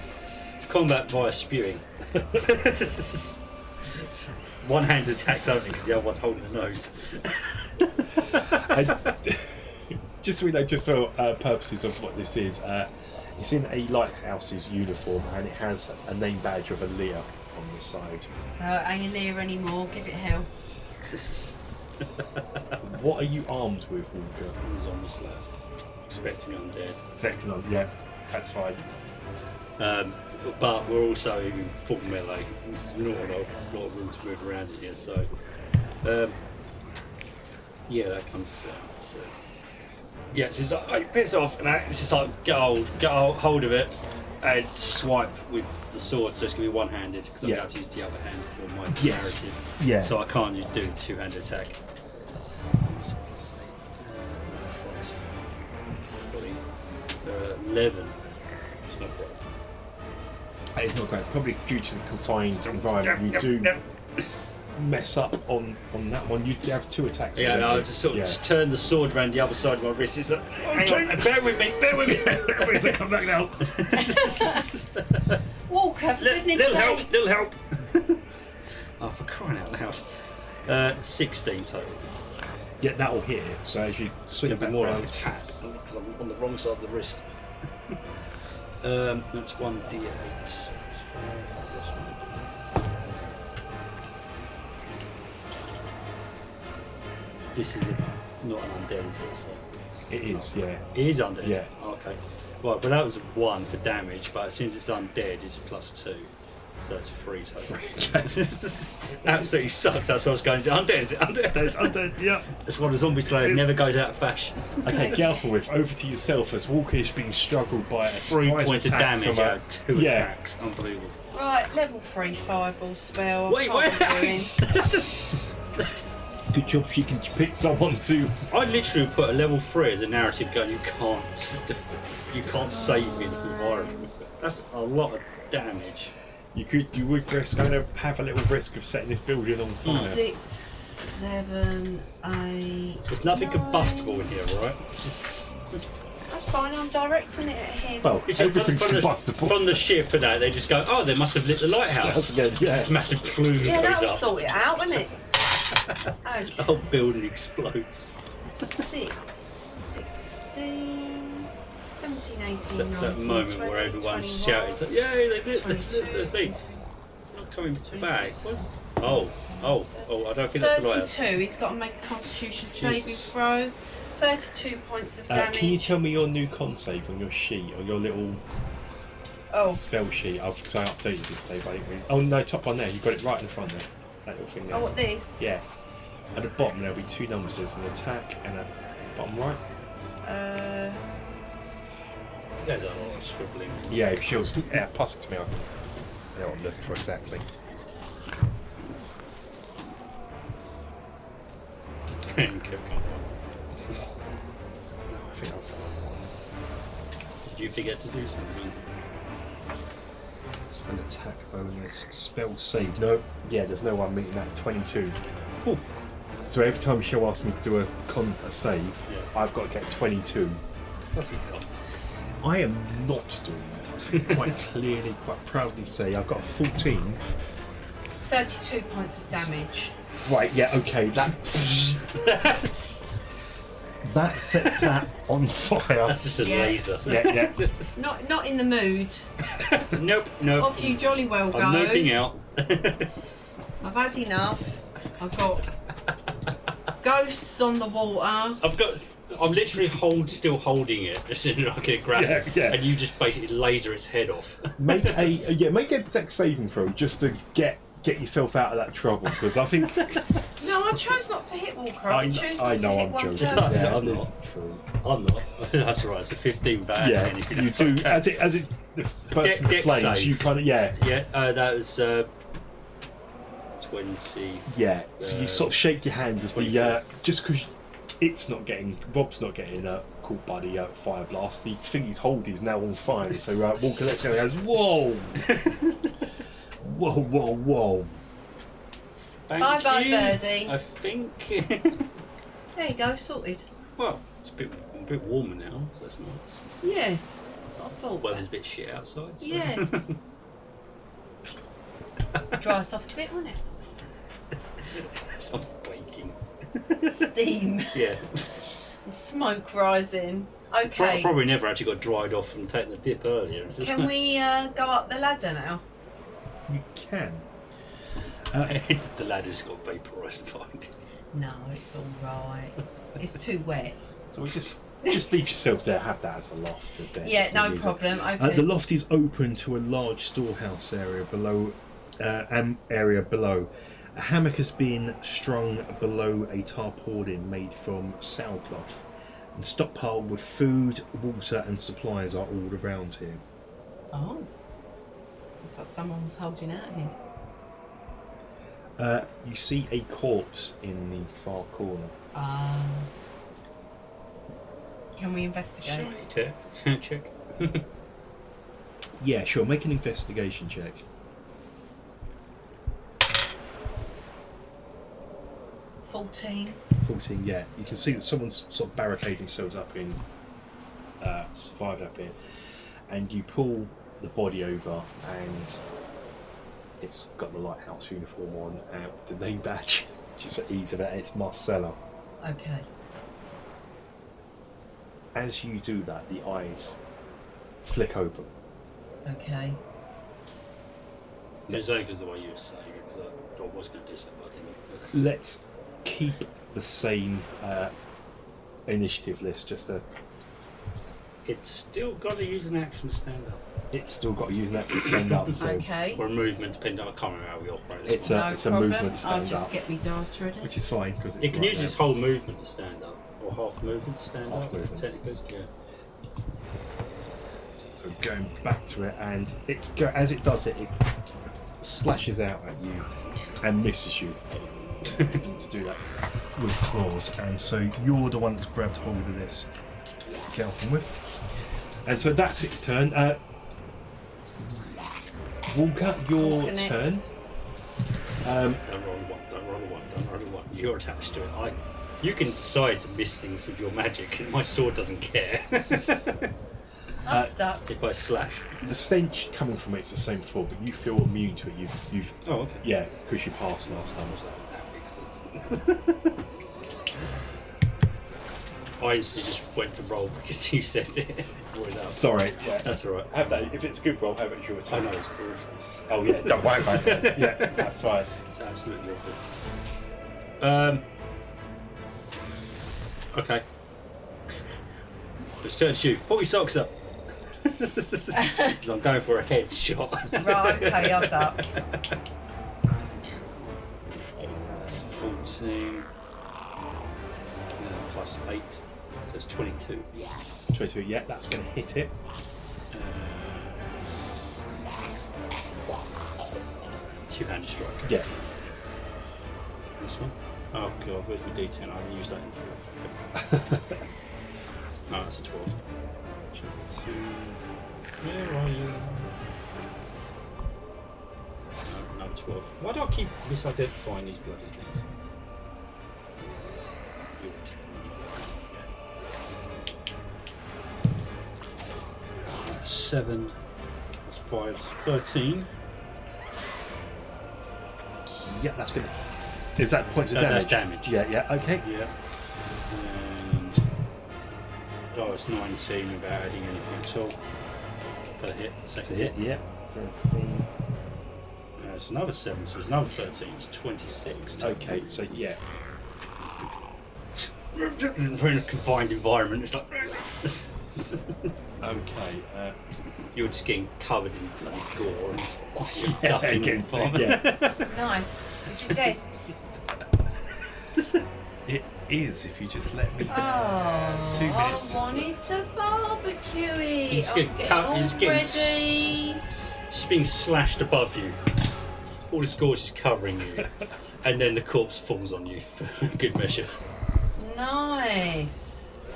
Speaker 4: Combat via spewing. One-handed attacks only because the other one's holding the nose.
Speaker 1: And just so we know, just for purposes of what this is, it's in a lighthouse's uniform and it has a name badge of a Lear on the side.
Speaker 3: Ain't a Lear anymore, give it hell.
Speaker 1: What are you armed with, Walker?
Speaker 4: Zombie slab. Expecting undead.
Speaker 1: Second on, yeah, that's fine.
Speaker 4: But we're also in full melee. There's not a lot of room to move around in here, so yeah, that comes out. Yeah, so it's like, hey, piss off, and it's just like get hold of it and swipe with the sword. So it's gonna be one-handed because I'm about to use the other hand for my narrative.
Speaker 1: Yeah.
Speaker 4: So I can't do two-handed attack. So let's say, 11. It's not great.
Speaker 1: That is not great. Probably due to the confined environment, you do mess up on that one. You have 2 attacks.
Speaker 4: Yeah, no, I just sort of just turn the sword around the other side of my wrist. It's like, hang on, bear with me.
Speaker 1: Wait, so come back now.
Speaker 3: Walker, for goodness sake.
Speaker 4: Little help. Oh, for crying out loud. 16 total.
Speaker 1: Yeah, that'll hit. So as you swing
Speaker 4: It'll be
Speaker 1: back
Speaker 4: more like
Speaker 1: round,
Speaker 4: a tap because I'm on the wrong side of the wrist. That's 1d8. That's 5 plus 1. This is not an undead, is it? So
Speaker 1: it is, yeah.
Speaker 4: it is undead?
Speaker 1: Yeah.
Speaker 4: Okay. Right, but that was 1 for damage, but since it's undead, it's plus 2. So it's 3 total. This absolutely sucks. That's what I was going to. Undead, is it? Undead?
Speaker 1: Undead, yeah.
Speaker 4: That's why the zombie slayer never goes out of fashion.
Speaker 1: Okay, Galfawith, over to yourself as Walker is being struggled by a
Speaker 4: 3
Speaker 1: surprise
Speaker 4: points of
Speaker 1: attack
Speaker 4: damage
Speaker 1: from
Speaker 4: out of 2 attacks. Unbelievable.
Speaker 3: Right, level 3 fireball spell. I
Speaker 4: Wait,
Speaker 3: can't be doing.
Speaker 1: Good job she can pick someone to.
Speaker 4: I literally put a level 3 as a narrative going, you can't save me in this environment. That's a lot of damage.
Speaker 1: You would risk going to have a little risk of setting this building on fire.
Speaker 3: 6, 7, 8.
Speaker 4: There's nothing
Speaker 3: 9.
Speaker 4: combustible in here, right?
Speaker 3: That's fine, I'm directing it at him.
Speaker 1: Well, everything's combustible.
Speaker 4: From the ship and that, they just go, oh, they must have lit the lighthouse.
Speaker 1: That's good, yeah.
Speaker 4: This massive plume
Speaker 3: Yeah,
Speaker 4: goes
Speaker 3: that'll
Speaker 4: up.
Speaker 3: sort it out, won't it?
Speaker 4: The
Speaker 3: Okay.
Speaker 4: whole building explodes.
Speaker 3: 6, 16, 17, 18,
Speaker 4: It's
Speaker 3: 19,
Speaker 4: that moment
Speaker 3: 20,
Speaker 4: where everyone's
Speaker 3: 21.
Speaker 4: shouting, it's like, yay, they lit the
Speaker 3: 22.
Speaker 4: thing. Not coming back. What's... Oh, I don't think that's the lighthouse.
Speaker 3: 32, he's got to make a constitution saving
Speaker 4: Jesus.
Speaker 3: throw. 32 points of damage.
Speaker 1: Can you tell me your new con save on your sheet, or your little spell sheet? I updated this today, but oh no, top one there. You've got it right in front there. That little thing there.
Speaker 3: Oh, what, this?
Speaker 1: Yeah. At the bottom there'll be 2 numbers. There's an attack and a bottom right.
Speaker 4: There's a lot of scribbling.
Speaker 1: Yeah, pass it to me. I know what I'm looking for exactly. I think I've found one.
Speaker 4: Did you forget to do something?
Speaker 1: Spell attack bonus, spell save. No, yeah, there's no one meeting that. 22. Ooh. So every time she'll ask me to do a save, I've got to get 22. I am not doing that. I can quite clearly, quite proudly say I've got a 14.
Speaker 3: 32 points of damage.
Speaker 1: Right, yeah, okay, that's... that sets that on fire.
Speaker 4: That's just a laser.
Speaker 1: Yeah.
Speaker 3: Not in the mood.
Speaker 4: Nope.
Speaker 3: Off you jolly well go.
Speaker 4: I'm noping out.
Speaker 3: I've had enough. I've got ghosts on the water.
Speaker 4: I'm literally still holding it, like a grab, and you just basically laser its head off.
Speaker 1: Make a dex saving throw just to get yourself out of that trouble, because I think.
Speaker 3: No, I chose not to hit Walker. I
Speaker 1: know
Speaker 3: hit
Speaker 1: I'm
Speaker 3: one
Speaker 1: joking.
Speaker 3: person.
Speaker 1: Yeah,
Speaker 4: I'm
Speaker 1: that's
Speaker 4: not.
Speaker 1: true.
Speaker 4: I'm not. That's right. It's a 15 bad.
Speaker 1: Yeah,
Speaker 4: Anything
Speaker 1: you
Speaker 4: else
Speaker 1: do.
Speaker 4: okay.
Speaker 1: As it the person
Speaker 4: Dex
Speaker 1: flames,
Speaker 4: save.
Speaker 1: you kind of
Speaker 4: Yeah, that was 20.
Speaker 1: Yeah, so you sort of shake your hand as the just because Rob's not getting caught by the fire blast. The thing he's holding is now on fire. So Walker lets go and goes, whoa, whoa.
Speaker 4: Thank
Speaker 3: Bye,
Speaker 4: you.
Speaker 3: birdie.
Speaker 4: I think.
Speaker 3: There you go, sorted.
Speaker 4: Well, it's a bit warmer now, so that's nice.
Speaker 3: Yeah, that's what I thought.
Speaker 4: Weather's a bit shit outside. So.
Speaker 3: Yeah. Dry us off a bit, wouldn't it?
Speaker 2: So I'm waking.
Speaker 3: Steam.
Speaker 2: Yeah.
Speaker 3: Smoke rising. Okay.
Speaker 2: Probably never actually got dried off from taking the dip earlier.
Speaker 3: Can we go up the ladder now?
Speaker 1: You can.
Speaker 2: The ladder's got vaporised behind it.
Speaker 3: No, it's all right. It's too wet.
Speaker 1: So we just leave yourself there. Have that as a loft, as there.
Speaker 3: Yeah,
Speaker 1: just
Speaker 3: no
Speaker 1: use it.
Speaker 3: problem. Open.
Speaker 1: The loft is open to a large storehouse area below. A hammock has been strung below a tarpaulin made from sailcloth, and stockpiled with food, water, and supplies are all around here.
Speaker 3: Oh. Looks like someone was holding out here.
Speaker 1: You see a corpse in the far corner.
Speaker 3: Can we investigate?
Speaker 2: Check.
Speaker 1: Yeah, sure. Make an investigation check.
Speaker 3: 14.
Speaker 1: 14, yeah. You can see that someone's sort of barricaded themselves up in, survived up here, and you pull the body over, and it's got the lighthouse uniform on, the name badge, just for ease of it. It's Marcella.
Speaker 3: Okay.
Speaker 1: As you do that, the eyes flick open.
Speaker 3: Okay.
Speaker 2: It's like the way you were saying it, because I was going to do something, but I didn't.
Speaker 1: Let's keep the same initiative list, just to...
Speaker 2: It's still got to use an action to stand up.
Speaker 1: It's still got to use that to stand up, so...
Speaker 3: Okay.
Speaker 2: Or a movement, depending on, I can't remember how we operate this
Speaker 1: It's
Speaker 2: one.
Speaker 1: a
Speaker 3: problem.
Speaker 1: movement to
Speaker 3: I'll
Speaker 1: stand
Speaker 3: just
Speaker 1: up,
Speaker 3: get me dice ready.
Speaker 1: which is fine, because it's
Speaker 2: It can
Speaker 1: right
Speaker 2: use its
Speaker 1: there.
Speaker 2: whole movement to stand up, or half movement to stand
Speaker 1: Half
Speaker 2: up,
Speaker 1: movement.
Speaker 2: technically, yeah.
Speaker 1: So going back to it, and as it does it, it slashes out at you and misses you to do that with claws. And so you're the one that's grabbed hold of this Gelfin with. And so that's its turn. Walker, your
Speaker 3: Walker next.
Speaker 1: turn.
Speaker 2: Don't roll one. You're attached to it. You can decide to miss things with your magic, and my sword doesn't care.
Speaker 3: Up, duck.
Speaker 2: If I slash.
Speaker 1: The stench coming from it's the same before, but you feel immune to it. You've
Speaker 2: Oh, okay.
Speaker 1: yeah, because you passed last time.
Speaker 2: Was that makes sense. I instantly just went to roll because you said it.
Speaker 1: Sorry, yeah.
Speaker 2: That's alright.
Speaker 1: Have that. If it's a good roll, have it as your
Speaker 2: I
Speaker 1: turn.
Speaker 2: know it's awful.
Speaker 1: Oh yeah, don't worry about it. Yeah, that's fine.
Speaker 2: It's absolutely awful. Okay. Let's turn to you. Pull your socks up. Because I'm going for a headshot.
Speaker 3: Right, okay, I'll duck.
Speaker 2: That's 14. Plus 8. So it's 22.
Speaker 1: 22, yeah, that's going to hit it.
Speaker 2: Two-handed strike.
Speaker 1: Yeah.
Speaker 2: This one. Oh god, where's my D10? I haven't used that in forever. No, that's a 12. 2. Where are you? No, 12. Why do I keep misidentifying these bloody things? You're 10. 7. That's 5. That's 13.
Speaker 1: Yeah, that's going to... Is that points of damage?
Speaker 2: That's damage.
Speaker 1: Yeah, okay.
Speaker 2: Yeah. And... Oh, it's 19 without adding anything at all. For a hit. Second hit.
Speaker 1: Yeah. 13.
Speaker 2: It's another 7, so it's another 13. It's 26.
Speaker 1: Okay, so yeah.
Speaker 2: We're in a confined environment. It's like...
Speaker 1: Okay.
Speaker 2: You're just getting covered in bloody gore and
Speaker 1: Yeah,
Speaker 2: ducking in the
Speaker 1: against it,
Speaker 2: environment.
Speaker 1: yeah.
Speaker 3: Nice. Is he dead?
Speaker 1: It is, if you just let me...
Speaker 3: Oh,
Speaker 1: 2 minutes.
Speaker 3: I wanted to barbecue it.
Speaker 2: He's
Speaker 3: I was
Speaker 2: getting
Speaker 3: getting
Speaker 2: cut-
Speaker 3: all
Speaker 2: he's getting
Speaker 3: ready.
Speaker 2: It's being slashed above you. All this gore is covering you. And then the corpse falls on you for good measure.
Speaker 3: Nice.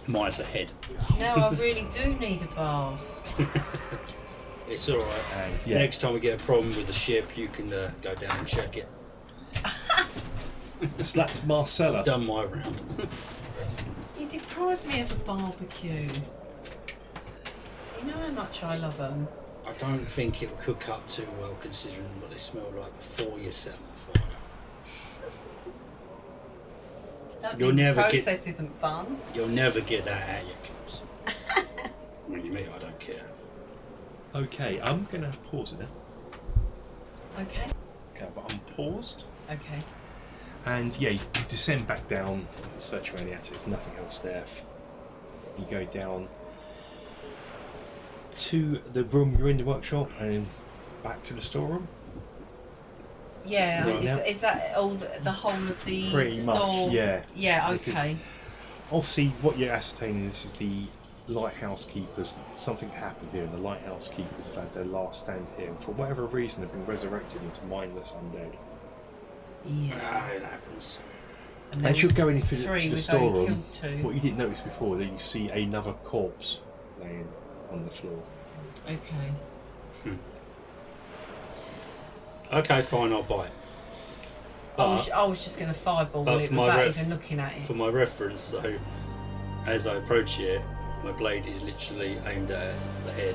Speaker 2: Minus a head.
Speaker 3: Now I really do need a bath.
Speaker 2: It's alright.
Speaker 1: And, yeah.
Speaker 2: Next time we get a problem with the ship, you can go down and check it.
Speaker 1: So that's Marcella.
Speaker 2: I've done my round.
Speaker 3: You deprived me of a barbecue. You know how much I love them.
Speaker 4: I don't think it'll cook up too well considering what they smell like before you set them on fire.
Speaker 3: Don't mean the process isn't fun.
Speaker 4: You'll never get that out of your clothes. When you meet, I don't care.
Speaker 1: Okay, I'm going to pause it.
Speaker 3: Okay.
Speaker 1: Okay, but I'm paused.
Speaker 3: Okay.
Speaker 1: And yeah, you descend back down, search around the attic, there's nothing else there. You go down to the room you're in the workshop and back to the storeroom.
Speaker 3: Yeah,
Speaker 1: Right.
Speaker 3: is that all the whole of the
Speaker 1: Pretty
Speaker 3: store?
Speaker 1: much, yeah.
Speaker 3: Yeah,
Speaker 1: This is-
Speaker 3: okay.
Speaker 1: Obviously, what you're ascertaining is the lighthouse keepers. Something happened here, and the lighthouse keepers have had their last stand here, and for whatever reason, have been resurrected into mindless undead.
Speaker 3: Yeah.
Speaker 4: It happens.
Speaker 3: And there
Speaker 1: As you're
Speaker 3: was
Speaker 1: going into
Speaker 3: three,
Speaker 1: the
Speaker 3: we've
Speaker 1: storeroom,
Speaker 3: only killed two.
Speaker 1: what you didn't notice before, that you see another corpse laying on the floor.
Speaker 3: Okay.
Speaker 4: Okay, fine, I'll buy it.
Speaker 3: I was just going to fireball
Speaker 4: but
Speaker 3: it
Speaker 4: for my
Speaker 3: without
Speaker 4: ref-
Speaker 3: even looking at it.
Speaker 4: For my reference, though, as I approach it, my blade is literally aimed at the head.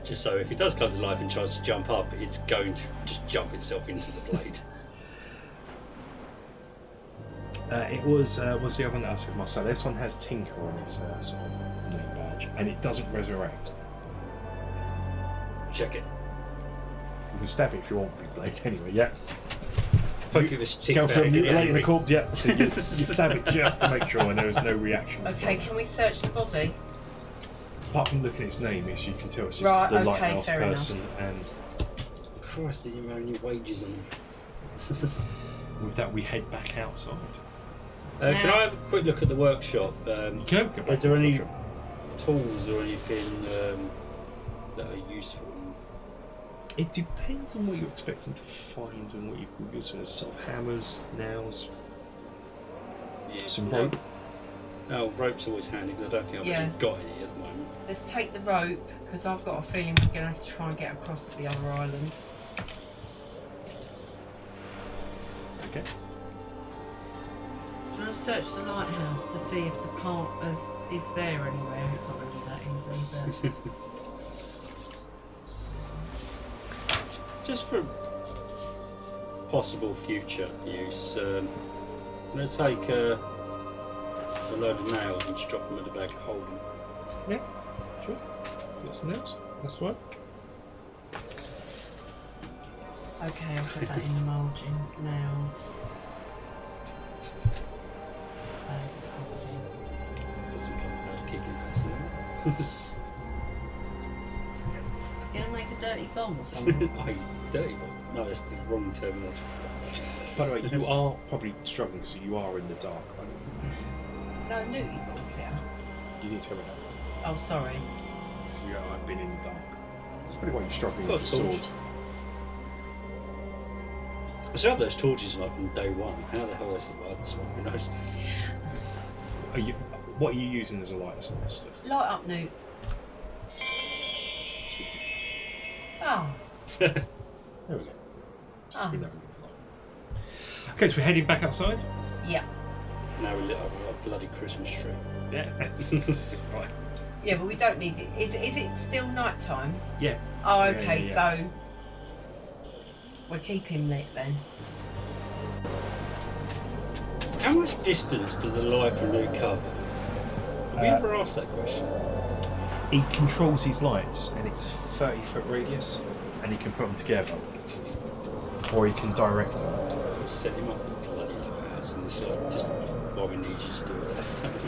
Speaker 4: Just so if it does come to life and tries to jump up, it's going to just jump itself into the blade.
Speaker 1: It was what's the other one that I said myself? This one has Tinker on its sort of name badge, and it doesn't resurrect.
Speaker 4: Check it.
Speaker 1: You can stab it if you want with your blade anyway, yeah.
Speaker 4: Poke it with a stick
Speaker 1: Go for
Speaker 4: back, get it
Speaker 1: mutilating the
Speaker 4: angry.
Speaker 1: corpse, yeah. So you stab it just to make sure and there is no reaction.
Speaker 3: Okay,
Speaker 1: from it.
Speaker 3: can we search the body?
Speaker 1: Apart from looking at its name, you can tell it's just
Speaker 3: Right,
Speaker 1: the
Speaker 3: okay,
Speaker 1: lighthouse
Speaker 3: fair enough.
Speaker 1: person, and
Speaker 4: Christ, did you earn your wages on
Speaker 1: with that we head back outside.
Speaker 4: Can I have a quick look at the workshop?
Speaker 1: You can go back
Speaker 4: Is there
Speaker 1: to the
Speaker 4: any
Speaker 1: workshop.
Speaker 4: tools or anything that are useful?
Speaker 1: It depends on what you're expecting to find and what you can use. So there's sort of hammers, nails,
Speaker 4: Yeah.
Speaker 1: some rope.
Speaker 4: No, rope's always handy because I don't think I've
Speaker 3: Yeah.
Speaker 4: actually got any at the moment.
Speaker 3: Let's take the rope, because I've got a feeling we're going to have to try and get across to the other island.
Speaker 1: Okay.
Speaker 3: I'm going to search the lighthouse to see if the part is there anywhere. It's not really that easy, but...
Speaker 4: Just for possible future use, I'm going to take a load of nails and just drop them in the bag of holding.
Speaker 1: Yeah, sure. Got some nails. That's fine.
Speaker 3: Okay, I'll put that in the margin now.
Speaker 4: Doesn't come out kicking that somewhere.
Speaker 3: You going to make a dirty bomb or something?
Speaker 4: I dirty one. No, that's the wrong terminology for that.
Speaker 1: By the way, you are probably struggling, so you are in the dark. Right?
Speaker 3: No, nudie balls here.
Speaker 1: You didn't tell me that.
Speaker 3: Oh, sorry.
Speaker 1: So yeah, I've been in the dark. That's probably why you're struggling
Speaker 4: Got
Speaker 1: with the
Speaker 4: a torch.
Speaker 1: sword.
Speaker 4: I still have those torches like from day one. How the hell they survived this one? Who knows?
Speaker 1: What are you using as a light source?
Speaker 3: Light up, Newt. Oh,
Speaker 1: There we go.
Speaker 3: Oh.
Speaker 1: We know. Okay, so we're heading back outside.
Speaker 3: yeah.
Speaker 4: Now we lit up a bloody Christmas tree.
Speaker 1: Yeah, that's fine.
Speaker 3: Yeah, but we don't need it. Is it still night time?
Speaker 1: Yeah.
Speaker 3: Oh,
Speaker 1: Yeah,
Speaker 3: okay,
Speaker 1: yeah.
Speaker 3: so we'll keep him lit then.
Speaker 4: How much distance does a light from Luke cover? Have you ever asked that question?
Speaker 1: He controls his lights, and it's 30-foot radius, and he can put them together, or he can direct them.
Speaker 4: Set him up in a bloody house and it's like, just why we need you to do it.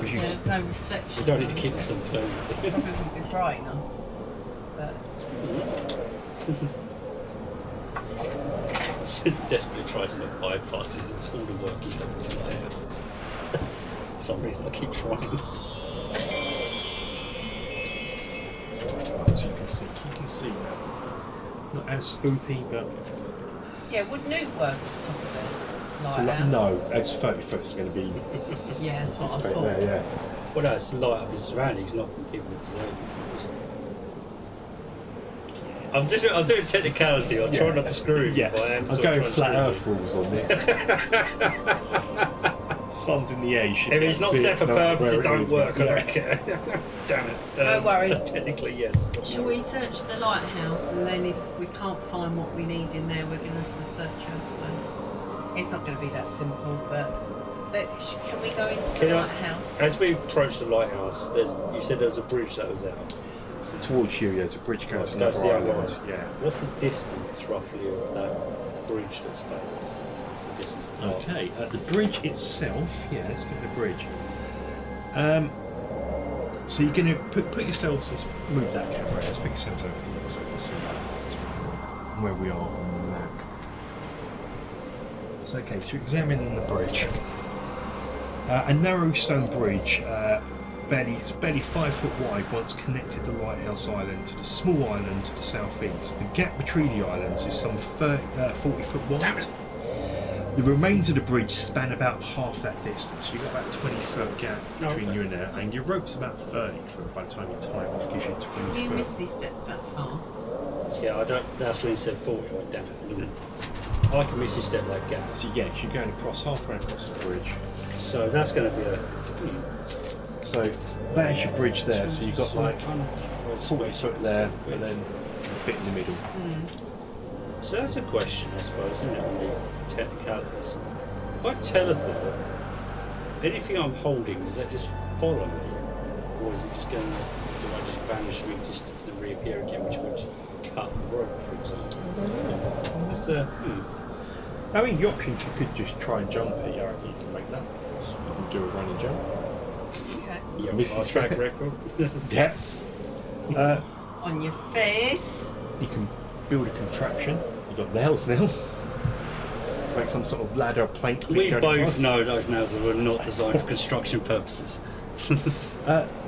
Speaker 1: Which is-
Speaker 3: There's no reflection.
Speaker 4: We don't need to keep this on permanently.
Speaker 3: Probably wouldn't be bright enough. But
Speaker 4: Desperately try to not bypass this. It's all the work he's done with his life. For some reason I keep trying.
Speaker 1: So you can see now. Not as spoopy, but
Speaker 3: yeah, would Newt work at the top of the
Speaker 1: to
Speaker 3: lighthouse?
Speaker 1: no, as 30 foot's going to be
Speaker 3: Yeah, that's what I
Speaker 1: displayed
Speaker 3: thought.
Speaker 1: there. Yeah.
Speaker 4: Well, no, it's to light up his surroundings, not from people observing from a distance. I'm doing technicality. I'm trying not to screw you.
Speaker 1: Yeah,
Speaker 4: but I am
Speaker 1: I'm
Speaker 4: sort of
Speaker 1: going
Speaker 4: trying to
Speaker 1: flat
Speaker 4: screw
Speaker 1: Earth rules on this. Sun's in the air.
Speaker 4: If it's not set for purpose, it don't work. I don't care. Damn it.
Speaker 3: Don't worry.
Speaker 4: Technically, yes.
Speaker 3: Shall we search the lighthouse, and then if we can't find what we need in there, we're going to have to search elsewhere? It's not going to be that simple, but can we go into the lighthouse?
Speaker 4: As we approach the lighthouse, you said there was a bridge that was out.
Speaker 1: So towards you, yeah, it's a bridge going to
Speaker 4: Right,
Speaker 1: another
Speaker 4: the
Speaker 1: island.
Speaker 4: other
Speaker 1: Yeah.
Speaker 4: What's the distance roughly of that bridge that's failed? What's the distance apart?
Speaker 1: Okay, the bridge itself, yeah, let's get the bridge. So you're going to put yourselves, let's move that camera, let's put yourselves over here so you can see where we are on the map. So okay, so examining the bridge. A narrow stone bridge, barely 5 foot wide, once connected the lighthouse island to the small island to the southeast. The gap between the islands is some 40 foot wide.
Speaker 4: Damn it.
Speaker 1: The remains of the bridge span about half that distance. You've got about a 20-foot gap between you and there, and your rope's about 30 foot by the time you tie it off, gives you 20
Speaker 3: You
Speaker 1: foot.
Speaker 3: missed this step that far.
Speaker 4: Yeah, I don't. That's when he said 40. I went, damn it. I can miss a step like that.
Speaker 1: So yeah, you're going across halfway across the bridge.
Speaker 4: So that's going to be a.
Speaker 1: So there's your bridge there. So you've got like 40 foot there, and then a bit in the middle.
Speaker 4: So that's a question, I suppose, isn't it, on the technicalities? If I teleport, anything I'm holding, does that just follow me? Or is it just going to, do I just vanish from existence and reappear again, which would cut the rope, for example? That's
Speaker 1: I mean, the options you could just try and jump it. Yeah, you can make that. So you can do a run and jump.
Speaker 3: Okay.
Speaker 4: yeah,
Speaker 1: Missed
Speaker 4: our
Speaker 1: the
Speaker 4: track
Speaker 1: step.
Speaker 4: record.
Speaker 1: Yeah.
Speaker 3: On your face.
Speaker 1: You can build a contraption. You've got nails now. Make some sort of ladder or plank. thing
Speaker 4: We
Speaker 1: going
Speaker 4: both
Speaker 1: across.
Speaker 4: know those nails were not designed for construction purposes.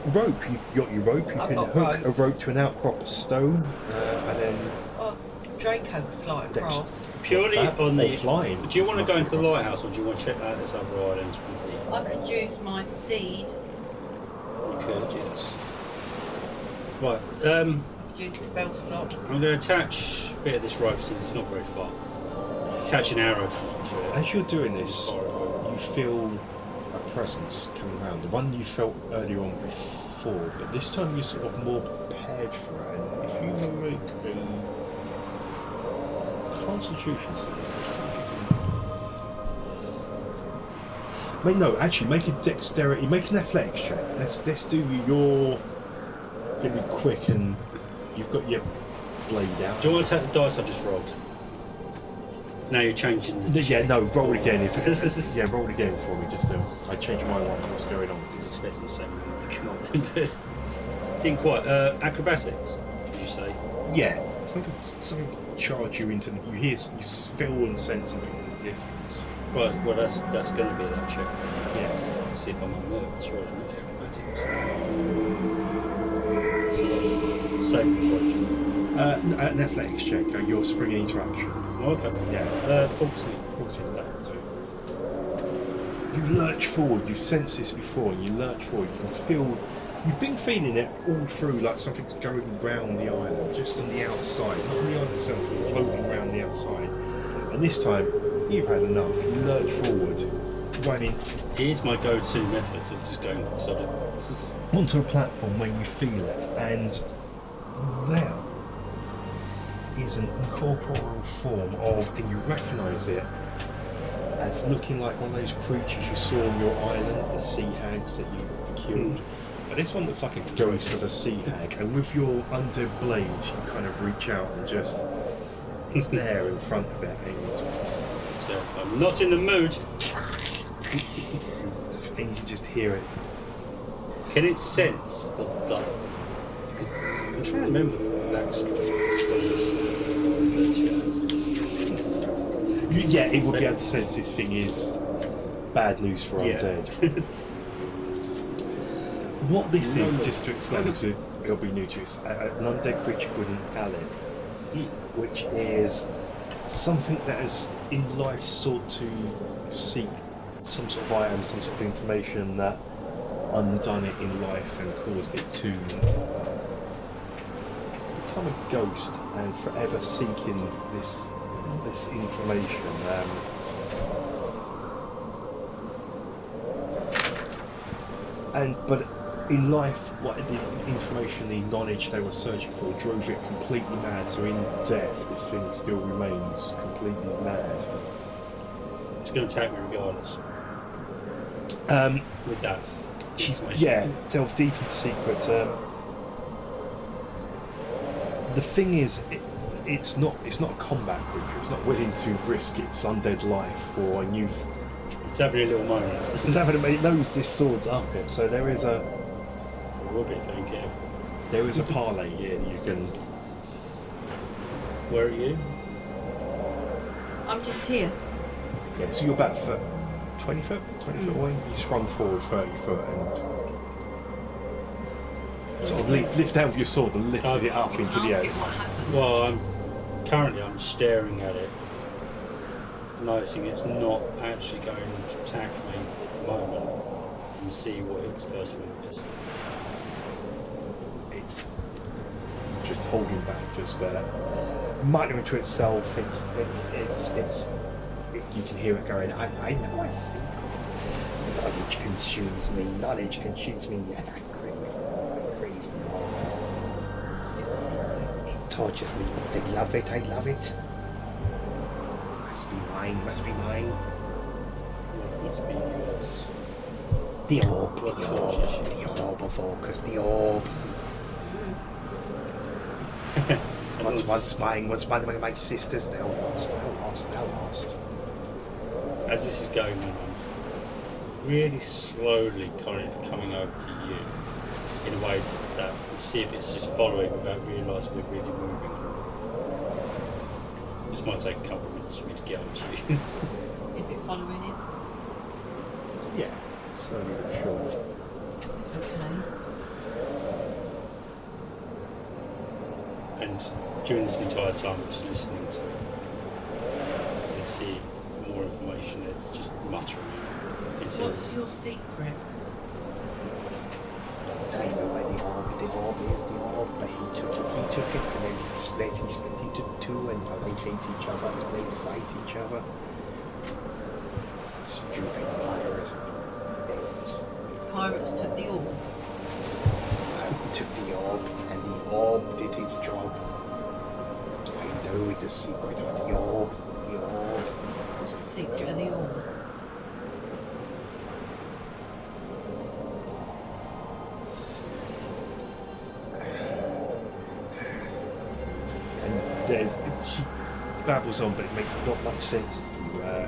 Speaker 1: Rope. You've got your rope. You
Speaker 3: I've
Speaker 1: can
Speaker 3: got
Speaker 1: hook
Speaker 3: rope.
Speaker 1: a rope to an outcrop of stone, and then
Speaker 3: Well, Draco could fly across.
Speaker 4: Purely
Speaker 1: that,
Speaker 4: on
Speaker 1: or
Speaker 4: the.
Speaker 1: flying.
Speaker 4: Do you want to go into the
Speaker 1: Across.
Speaker 4: lighthouse, or do you want to check out this other island with
Speaker 3: I could use my steed.
Speaker 4: the? You could, yes. Right.
Speaker 3: Use a spell slot.
Speaker 4: I'm going to attach a bit of this rope since it's not very far. Attach an arrow to it.
Speaker 1: As you're doing this, you feel a presence coming around. The one you felt earlier on before, but this time you're sort of more prepared for it. And if you make a Constitution save, let's see if you can. Wait, no, actually, make a dexterity, make an athletics check. Let's do your. Gonna be quick, and you've got your blade out.
Speaker 4: Do you want to take the dice I just rolled? Now you're changing the.
Speaker 1: Yeah, no, roll again. Yeah, roll again for me. Just I changed my one. What's going on?
Speaker 4: I was expecting the same. Come on, didn't quite. Acrobatics, did you say?
Speaker 1: Yeah, something charge you into. You hear, you feel and sense something in the distance.
Speaker 4: Right. Well, that's going to be that check.
Speaker 1: Yeah.
Speaker 4: Let's see if I'm unnerved. Sure, acrobatics. So, same before you.
Speaker 1: An athletics check. Your springing into action.
Speaker 4: Okay.
Speaker 1: Yeah.
Speaker 4: 14.
Speaker 1: 14 that too. You lurch forward. You've sensed this before. And you lurch forward. You can feel. You've been feeling it all through, like something's going round the island, just on the outside, not on the island itself, floating around the outside. And this time, you've had enough. You lurch forward, running
Speaker 4: Here's my go-to method of just going solid.
Speaker 1: onto a platform where you feel it, and there is an incorporeal form of, and you recognise it as looking like one of those creatures you saw on your island, the sea hags that you killed. But this one looks like a ghost of a sea hag, and with your under blades, you kind of reach out and just it's there in front of it,
Speaker 4: So I'm not in the mood.
Speaker 1: and you can just hear it.
Speaker 4: Can it sense the blood? Because I'm trying to remember the backstory of this
Speaker 1: Yeah, it would be able to sense this thing is bad news for undead. What this is, just to explain, because it'll be new to us, an undead creature called an alien, which is something that has in life sought to seek some sort of item, some sort of information that undone it in life and caused it to become a ghost and forever seeking this information. But in life, what the information, the knowledge they were searching for drove it completely mad. So in death, this thing still remains completely mad.
Speaker 4: It's going to attack me regardless. With that.
Speaker 1: She's
Speaker 4: information.
Speaker 1: delve deep into secrets. The thing is, it's not a combat creature. It's not willing to risk its undead life for a new.
Speaker 4: It's having a little moment.
Speaker 1: It knows this sword's up it, so there is a.
Speaker 4: It will be, thank you.
Speaker 1: There is a parlay here that you can.
Speaker 4: Where are you?
Speaker 3: I'm just here.
Speaker 1: Yeah, so you're about 20 foot away. You sprung forward 30 foot and sort of lift down with your sword and lifted it up into the air.
Speaker 3: Ask it what happened.
Speaker 4: Well, I'm staring at it, noticing it's not actually going to attack me at the moment, and see what its first move is.
Speaker 1: It's just holding back, just muttering to itself. You can hear it going, I know a secret. Knowledge consumes me, and I crave more. It tortures me. I love it. Must be mine.
Speaker 4: What must be yours?
Speaker 1: The orb,
Speaker 4: What
Speaker 1: the
Speaker 4: tortures
Speaker 1: orb,
Speaker 4: you?
Speaker 1: the orb of Orcus, the orb. What's mine? What's mine among my sisters? Thou lost.
Speaker 4: As this is going on, I'm really slowly kind of coming over to you in a way that we see if it's just following without realising we're really moving. This might take a couple of minutes for me to get over to you.
Speaker 3: Is it following it?
Speaker 1: Yeah, slowly but surely.
Speaker 3: Okay.
Speaker 4: And during this entire time, I'm just listening to it and see more information. It's just muttering into
Speaker 3: What's your secret?
Speaker 1: I know where the orb is, but he took it, and then he split into two, and they hate each other, and they fight each other. Stupid pirate.
Speaker 3: Pirates took the orb.
Speaker 1: He took the orb, and the orb did its job. I know the secret of the orb.
Speaker 3: What's the secret of the orb?
Speaker 1: And she babbles on, but it makes not much sense to you.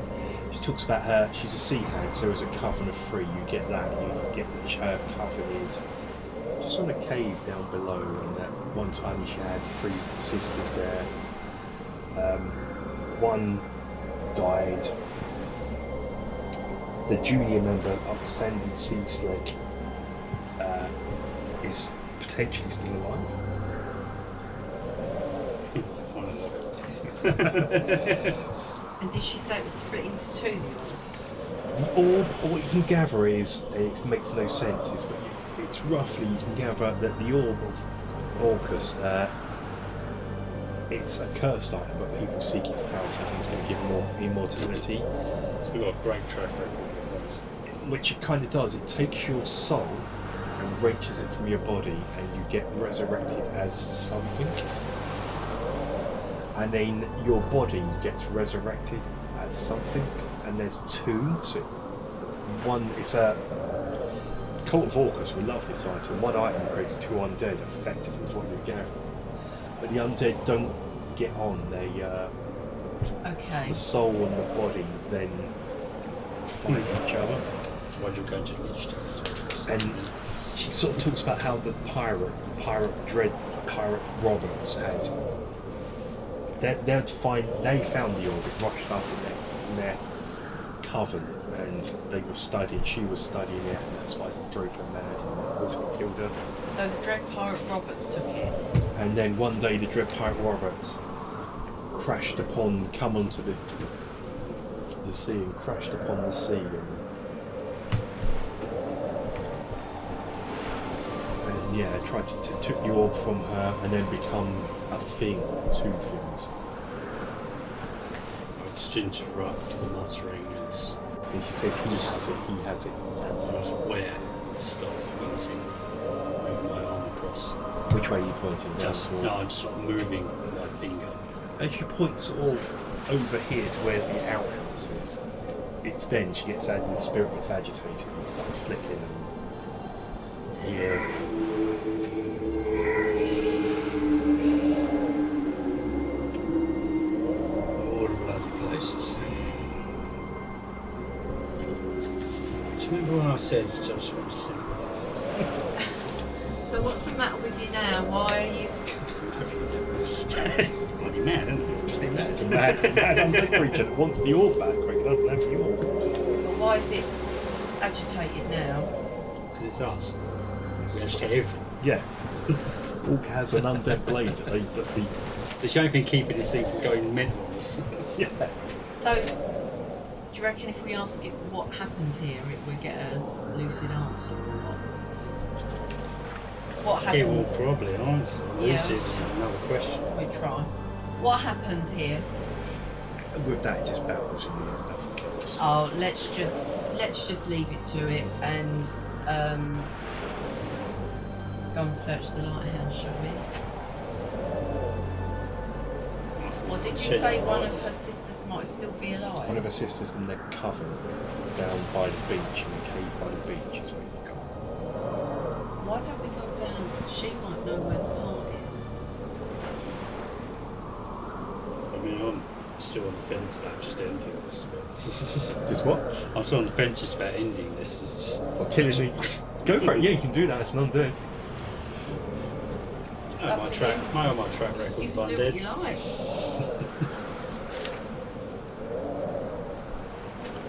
Speaker 1: She talks about she's a sea hag, so as a coven of three, you get that. You get which her coven is just on a cave down below, and that one time she had three sisters there. One died. The junior member of the Sandy Sea Slick is potentially still alive.
Speaker 3: And did she say it was split into two?
Speaker 1: The orb, what you can gather is, it makes no sense, is, but it's roughly, you can gather that the orb of Orcus, it's a cursed item, but people seek its power, so I think it's going to give more immortality.
Speaker 4: So we've got a great track record of those.
Speaker 1: Which it kind of does, it takes your soul and wrenches it from your body, and you get resurrected as something. And then your body gets resurrected as something, and there's two. So one, it's a Cult of Orcus. We love this item. One item creates two undead. Effectively, is what you're gathering. But the undead don't get on. They
Speaker 3: Okay.
Speaker 1: the soul and the body then fight each other.
Speaker 4: Why do you go to the
Speaker 1: And she sort of talks about how the pirate Roberts had. They found the orb, it washed up in their coven, and they were studying. She was studying it, and that's why it drove her mad and ultimately killed her.
Speaker 3: So the Dread Pirate Roberts took it.
Speaker 1: And then one day, the Dread Pirate Roberts come onto the sea and crashed upon the sea. And yeah, tried to took the orb from her and then become a thing, two things.
Speaker 4: I'll just interrupt the muttering.
Speaker 1: And she says he has it.
Speaker 4: So just where?
Speaker 2: stop wincing, moving my arm across.
Speaker 1: Which way are you pointing? Down toward?
Speaker 2: I'm just sort of moving my finger.
Speaker 1: As you point sort of over here to where the outhouse is, it's then she gets the spirit gets agitated and starts flickering and
Speaker 2: All the bloody places. Do you remember when I said it's just really simple?
Speaker 3: So what's the matter with you now? Why are you...
Speaker 2: It's bloody mad, isn't it?
Speaker 1: It's a mad undead creature that wants the orb back quick, doesn't have the orb.
Speaker 3: Well, why is it agitated now?
Speaker 2: Because it's us. We agitate everything.
Speaker 1: Yeah. Orc has an undead blade that the
Speaker 2: The only thing keeping this thing from going mental on us.
Speaker 1: yeah.
Speaker 3: So, do you reckon if we ask it what happened here, we get a lucid answer or what? What
Speaker 2: It will
Speaker 3: happened?
Speaker 2: probably answer.
Speaker 3: Yeah.
Speaker 2: Lucid is another question.
Speaker 3: We try. What happened here?
Speaker 1: With that it just battles and nothing kills.
Speaker 3: Oh, let's just leave it to it and go and search the lighthouse, shall we? Or did you say one of her sisters might still be alive?
Speaker 1: One of her sisters in the coven down by the beach, in the cave by the beach is where you go.
Speaker 3: Why don't we go down? She might know where the part is.
Speaker 2: I mean, I'm still on the fence about just ending this. But
Speaker 1: Just what?
Speaker 2: I'm still on the fence just about ending this.
Speaker 1: Well, killing me. Go for it, yeah, you can do that, it's an undead.
Speaker 2: My track record
Speaker 3: You
Speaker 2: of
Speaker 3: can do what
Speaker 2: undead.
Speaker 3: you like.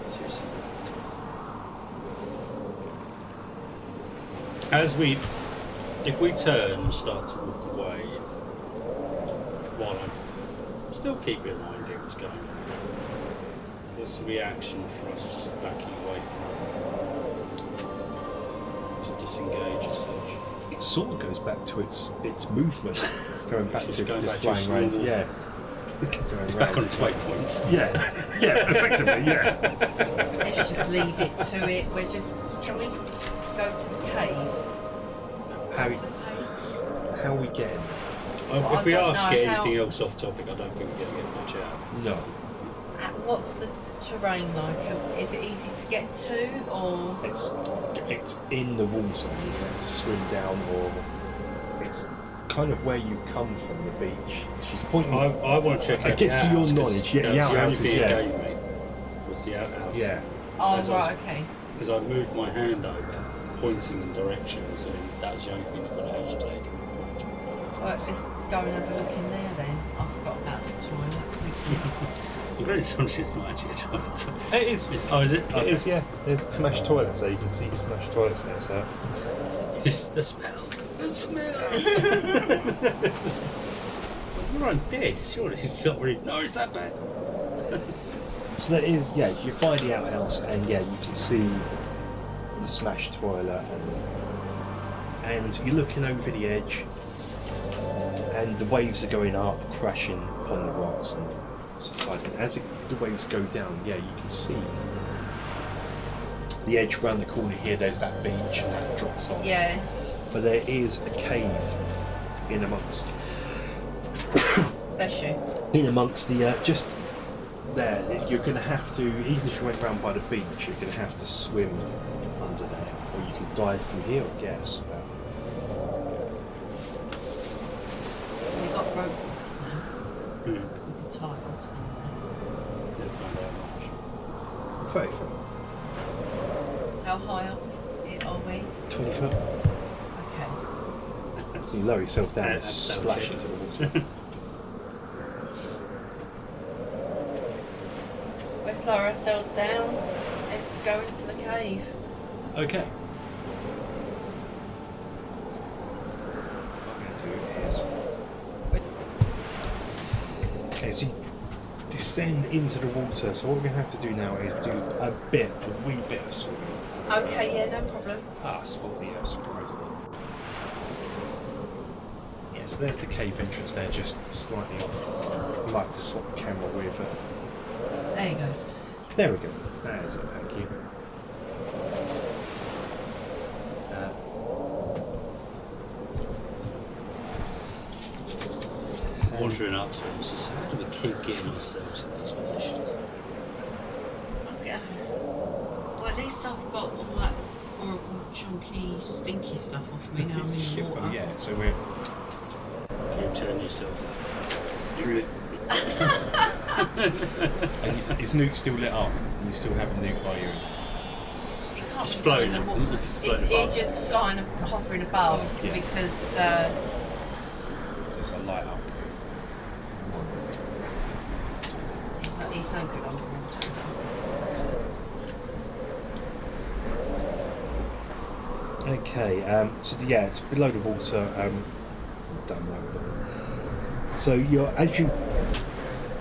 Speaker 2: Too simple. If we turn and start to walk away, while I'm still keeping reminding what's going on, what's the reaction for us just backing away from it? To disengage as such.
Speaker 1: It sort of goes back to its movement. Going back
Speaker 2: Just
Speaker 1: to
Speaker 2: going
Speaker 1: just
Speaker 2: back to its
Speaker 1: flying around.
Speaker 2: normal-
Speaker 1: Yeah.
Speaker 2: It's back on its waypoints.
Speaker 1: Yeah. Yeah, effectively, yeah.
Speaker 3: Let's just leave it to it. Can we go to the cave?
Speaker 1: How,
Speaker 3: Go to the cave?
Speaker 1: how we get in?
Speaker 3: Well,
Speaker 2: If we
Speaker 3: I don't
Speaker 2: ask
Speaker 3: know
Speaker 2: it
Speaker 3: how-
Speaker 2: anything else off topic, I don't think we're going to get much out.
Speaker 1: No.
Speaker 3: What's the terrain like? Is it easy to get to, or
Speaker 1: It's in the water. You have to swim down, or it's kind of where you come from the beach. She's pointing.
Speaker 2: I want to check out
Speaker 1: I guess
Speaker 2: the
Speaker 1: to your
Speaker 2: outhouse, 'cause
Speaker 1: knowledge, yeah, the
Speaker 2: that's
Speaker 1: outhouse
Speaker 2: the
Speaker 1: is,
Speaker 2: only
Speaker 1: yeah.
Speaker 2: thing it gave me was the outhouse.
Speaker 1: Yeah.
Speaker 3: oh
Speaker 2: As I was-
Speaker 3: right, okay.
Speaker 2: Because I moved my hand over, pointing in directions, and that was the only thing that got agitated.
Speaker 3: Well, let's go and have a look in there then. I forgot about the toilet.
Speaker 2: I'm very astonishing it's not actually a toilet.
Speaker 1: It is.
Speaker 2: Oh, is it?
Speaker 1: It is, yeah. There's smashed toilets there. You can see smashed toilets there. So
Speaker 2: It's the smell. The smell. You're undead, surely. It's not really. No, it's that bad.
Speaker 1: So there is, yeah, you're by the outhouse, and yeah, you can see the smashed toilet, and you're looking over the edge, and the waves are going up, crashing upon the rocks and subsiding. As the waves go down, yeah, you can see the edge round the corner here. There's that beach, and that drops off.
Speaker 3: Yeah.
Speaker 1: But there is a cave in amongst
Speaker 3: Bless you.
Speaker 1: the just there. You're going to have to, even if you went round by the beach, you're going to have to swim under there, or you can dive from here, I guess.
Speaker 3: We've got rope hooks now.
Speaker 2: Hmm.
Speaker 3: We can tie it off somewhere.
Speaker 2: Never found out much.
Speaker 1: 30 foot,
Speaker 3: How high up are we?
Speaker 1: 20 foot.
Speaker 3: Okay.
Speaker 1: So you lower yourself down and
Speaker 2: That's sound
Speaker 1: splash
Speaker 2: check.
Speaker 1: into the water.
Speaker 3: Let's lower ourselves down. Let's go into the cave.
Speaker 1: Okay. What I'm going to do is. Okay, so you descend into the water. So what we're going to have to do now is do a wee bit of swimming.
Speaker 3: Okay, yeah, no problem.
Speaker 1: Spot the surprisingly. Yeah, so there's the cave entrance there, just slightly off. I'd like to swap the camera with.
Speaker 3: There you go.
Speaker 1: There we go. That is it, thank you.
Speaker 2: wandering up to it. It's just, how do we keep getting ourselves in these positions?
Speaker 3: Okay. Well, at least I've got all that horrible, chunky, stinky stuff off me now I'm in the water.
Speaker 1: Well, yeah, so we're.
Speaker 2: You turn yourself.
Speaker 1: And is Nuke still lit up? And you still have a Nuke by you?
Speaker 2: It's floating.
Speaker 3: It's just flying, hovering above
Speaker 1: Yeah.
Speaker 3: because
Speaker 1: There's a light up.
Speaker 3: he's no good underwater.
Speaker 1: Okay, so yeah, it's below the water. Don't know. So as you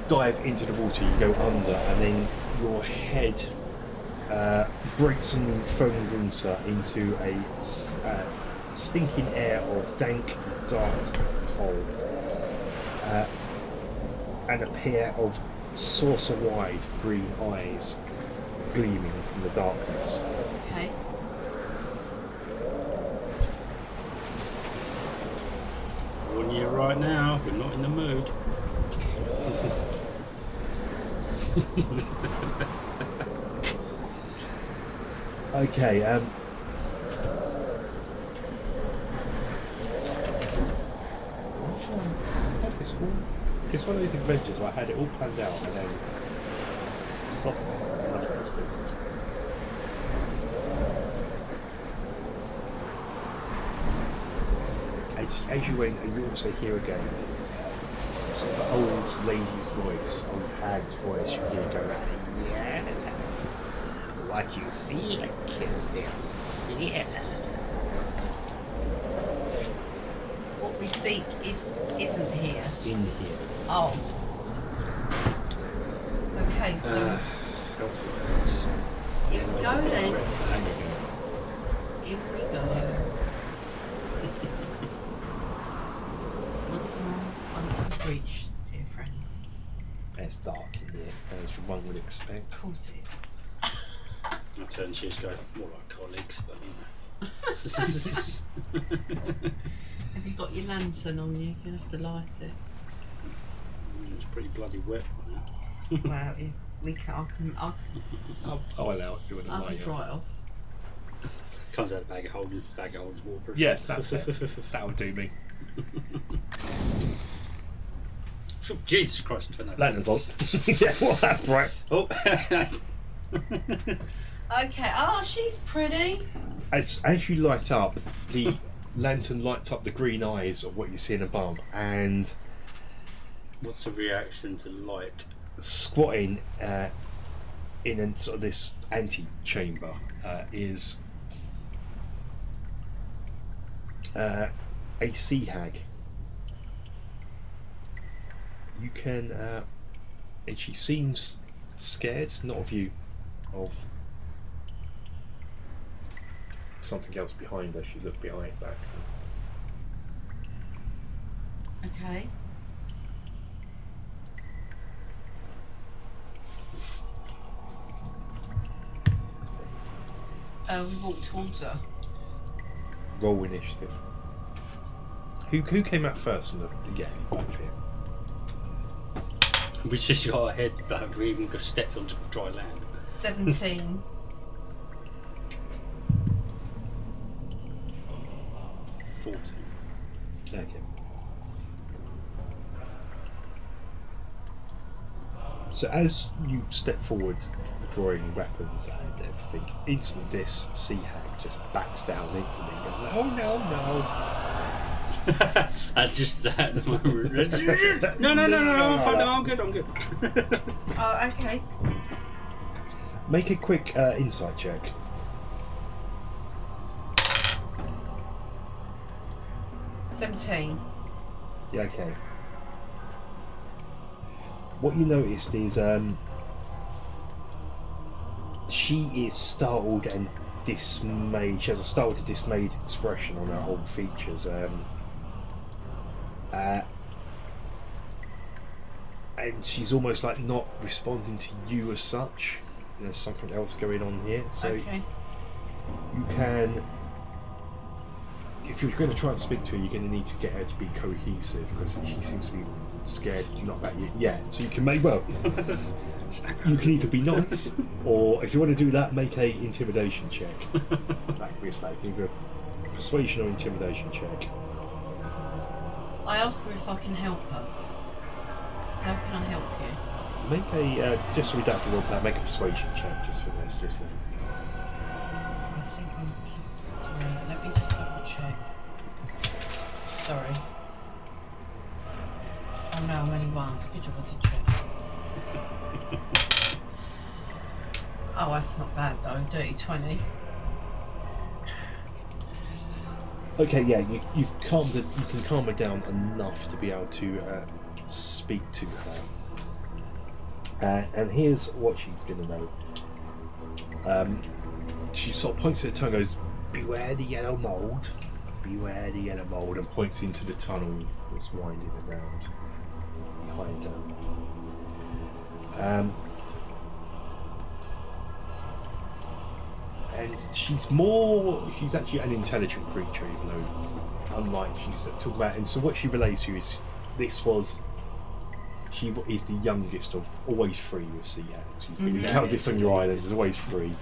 Speaker 1: dive into the water, you go under, and then your head breaks from the foaming water into a stinking air of dank, dark hole, and a pair of saucer-wide green eyes gleaming from the darkness.
Speaker 3: Okay.
Speaker 2: Warning you right now, we're not in the mood.
Speaker 1: Okay, it's one of these adventures where I had it all planned out and then something as you went, and you also hear again sort of an old lady's voice, old hag's voice. You hear go, "Yes, what you see, kids, yeah."
Speaker 3: What we seek isn't here.
Speaker 1: In here.
Speaker 3: Oh. Okay, so
Speaker 2: Go for it.
Speaker 3: here we go then.
Speaker 1: Hang again.
Speaker 3: Here we go. Once more onto the breach, dear friend.
Speaker 1: It's dark in here, as one would expect.
Speaker 3: Of course it is.
Speaker 2: I turn and she's go, more like colleagues, but you know.
Speaker 3: Have you got your lantern on you? You'll have to light it.
Speaker 2: It's pretty bloody wet right now.
Speaker 3: Wow, we can. I'll
Speaker 1: I'll allow it. You want to
Speaker 3: I'll
Speaker 1: light it
Speaker 3: dry
Speaker 1: up.
Speaker 3: it off.
Speaker 2: Comes out a bag of holding waterproof.
Speaker 1: Yeah, that's it. That'll do me.
Speaker 2: Jesus Christ!
Speaker 1: Lantern's on. Yeah, well, that's right.
Speaker 2: Oh.
Speaker 3: Okay. Oh, she's pretty.
Speaker 1: As you light up, the lantern lights up the green eyes of what you see in above, and
Speaker 2: What's the reaction to light?
Speaker 1: squatting in a, sort of this ante-chamber is a sea hag. You can, and she seems scared, not of you, of something else behind her. She looked behind back.
Speaker 3: Okay. We walk towards her.
Speaker 1: Roll initiative. Who came out first? Yeah, back here.
Speaker 2: We just got our head back. We even got stepped onto dry land.
Speaker 3: 17.
Speaker 2: 14.
Speaker 1: Okay. So as you step forward, drawing weapons and everything, instantly this sea hag just backs down instantly. Goes like, "Oh no,
Speaker 2: At just that moment. No, I'm good.
Speaker 3: Oh, okay.
Speaker 1: no!" Make a quick insight check.
Speaker 3: $17.
Speaker 1: Yeah, okay. What you noticed is she is startled and dismayed. She has a startled and dismayed expression on her whole features. And she's almost like not responding to you as such. There's something else going on here. So
Speaker 3: Okay.
Speaker 1: you can, if you're going to try and speak to her, you're going to need to get her to be cohesive, because she seems to be scared, not about you. Yeah, so you can make, well, you can either be nice, or if you want to do that, make a intimidation check. That could be a slave. Either persuasion or intimidation check.
Speaker 3: I ask her if I can help her. How can I help you?
Speaker 1: Make a, just so we don't have to roll that, make a persuasion check just for this.
Speaker 3: I think I'm +3. Let me just double check. Sorry. Oh no, I'm only 1. It's good job I did check. Oh, that's not bad though. Dirty 20.
Speaker 1: Okay, yeah, you can calm her down enough to be able to speak to her. And here's what she's going to know. She sort of points at her tongue and goes, "Beware the yellow mould. Beware the yellow mould," and points into the tunnel that's winding around behind her. And she's actually an intelligent creature, even though, unlike she's talking about, and so what she relates to is, she is the youngest of always 3 with sea hags. You count this on your island, there's always 3.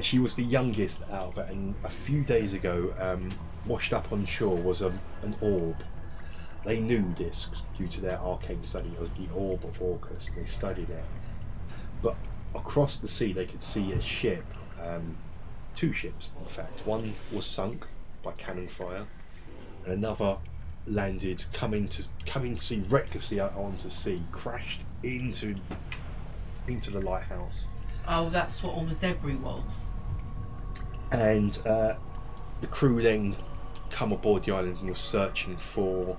Speaker 1: She was the youngest out of it, and a few days ago, washed up on shore was an orb. They knew this due to their arcane study. It was the orb of Orcus. They studied it. But across the sea, they could see a ship. 2 ships, in fact. One was sunk by cannon fire, and another landed, coming to sea recklessly out onto sea, crashed into the lighthouse.
Speaker 3: Oh, that's what all the debris was.
Speaker 1: And the crew then come aboard the island and was searching for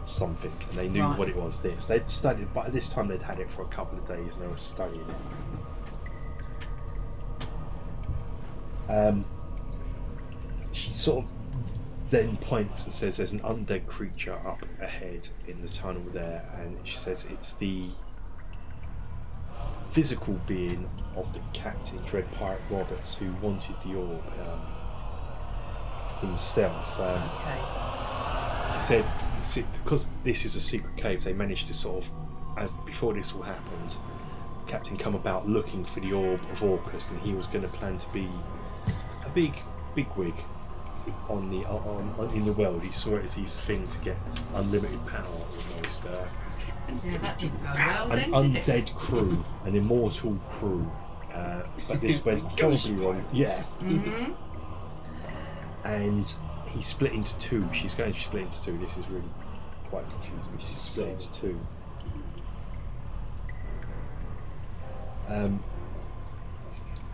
Speaker 1: something, and they knew what it was. They'd studied, but at this time they'd had it for a couple of days, and they were studying it. She sort of then points and says there's an undead creature up ahead in the tunnel there, and she says it's the physical being of the captain, Dread Pirate Roberts, who wanted the orb himself. He said because this is a secret cave, they managed to sort of, as before this all happened, the captain come about looking for the orb of Orcus, and he was going to plan to be a big wig in the world. He saw it as his thing to get unlimited power, almost.
Speaker 3: Yeah, that didn't go well
Speaker 1: An
Speaker 3: then, did
Speaker 1: undead crew, an immortal crew. But this went horribly wrong. Yeah.
Speaker 3: Mm-hmm.
Speaker 1: And he split into 2. She's going to split into 2. This is really quite confusing. She's split into 2.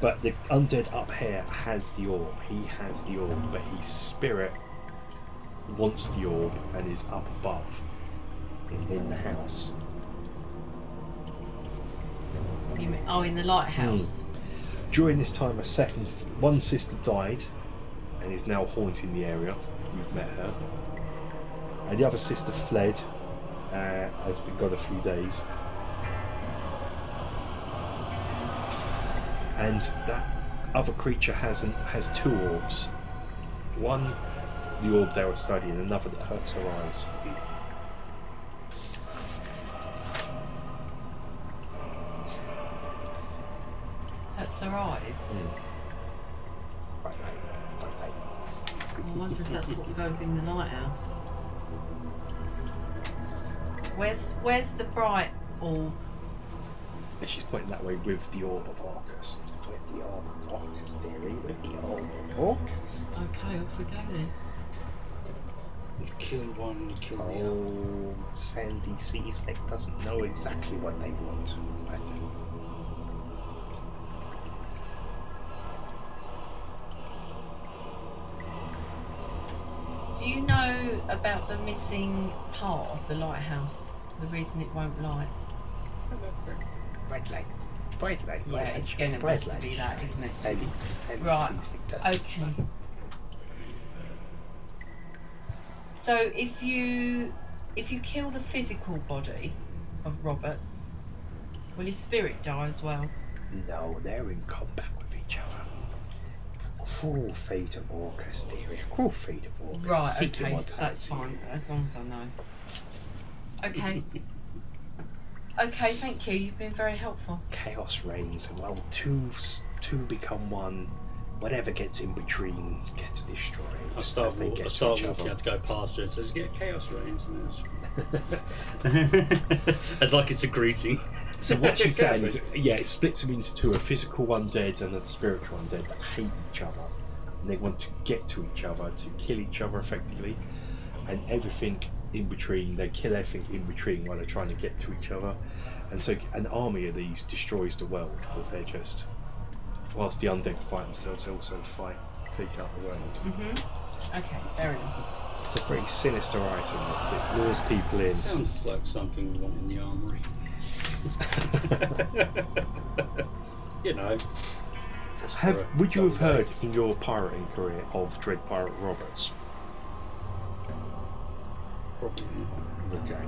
Speaker 1: But the undead up here has the orb. He has the orb, but his spirit wants the orb and is up above in the house.
Speaker 3: You mean, in the lighthouse?
Speaker 1: During this time, one sister died and is now haunting the area. You've met her. And the other sister fled, has been gone a few days. And that other creature has 2 orbs. One, the orb they were studying, another that hurts her eyes.
Speaker 3: Hurts her eyes?
Speaker 1: Right.
Speaker 3: I wonder if that's what goes in the lighthouse. Where's the bright orb?
Speaker 1: And she's pointing that way with the orb of Orcus. With the orb of Orcus, dearie, with the orb of Orcus.
Speaker 3: Okay, off we go then.
Speaker 2: You kill one, you kill the other.
Speaker 1: Oh, Sandy Seas doesn't know exactly what they want.
Speaker 3: Do you know about the missing part of the lighthouse? The reason it won't light?
Speaker 1: Bright light.
Speaker 3: Yeah, it's going to have to be that, isn't it? Right. Okay. So if you kill the physical body of Roberts, will his spirit die as well?
Speaker 1: No, they're in combat with each other. Cruel fate of Orcus, dearie. Cruel fate of Orcus.
Speaker 3: Right,
Speaker 1: Seeking
Speaker 3: okay,
Speaker 1: mortality.
Speaker 3: that's fine, as long as I know. Okay. Okay, thank you. You've been very helpful.
Speaker 1: Chaos reigns, and well, two become one. Whatever gets in between gets destroyed.
Speaker 4: I start
Speaker 1: as they
Speaker 4: walking
Speaker 1: get to each
Speaker 4: out
Speaker 1: other.
Speaker 4: to go past her and says, "Yeah, chaos reigns." It's like it's a greeting.
Speaker 1: So what she's saying is, yeah, it splits them into two: a physical undead and a spiritual undead that hate each other, and they want to get to each other to kill each other effectively, and everything in between. They kill everything in between while they're trying to get to each other, and so an army of these destroys the world because they're just. Whilst the undead fight themselves, they also take out the world.
Speaker 3: Mm-hmm. Okay, fair enough.
Speaker 1: It's a very sinister item. It lures people in.
Speaker 4: Sounds like something we want in the armory. You know. just for a
Speaker 1: Would you have
Speaker 4: fun day.
Speaker 1: heard in your pirating career of Dread Pirate Roberts?
Speaker 4: Probably.
Speaker 1: Okay.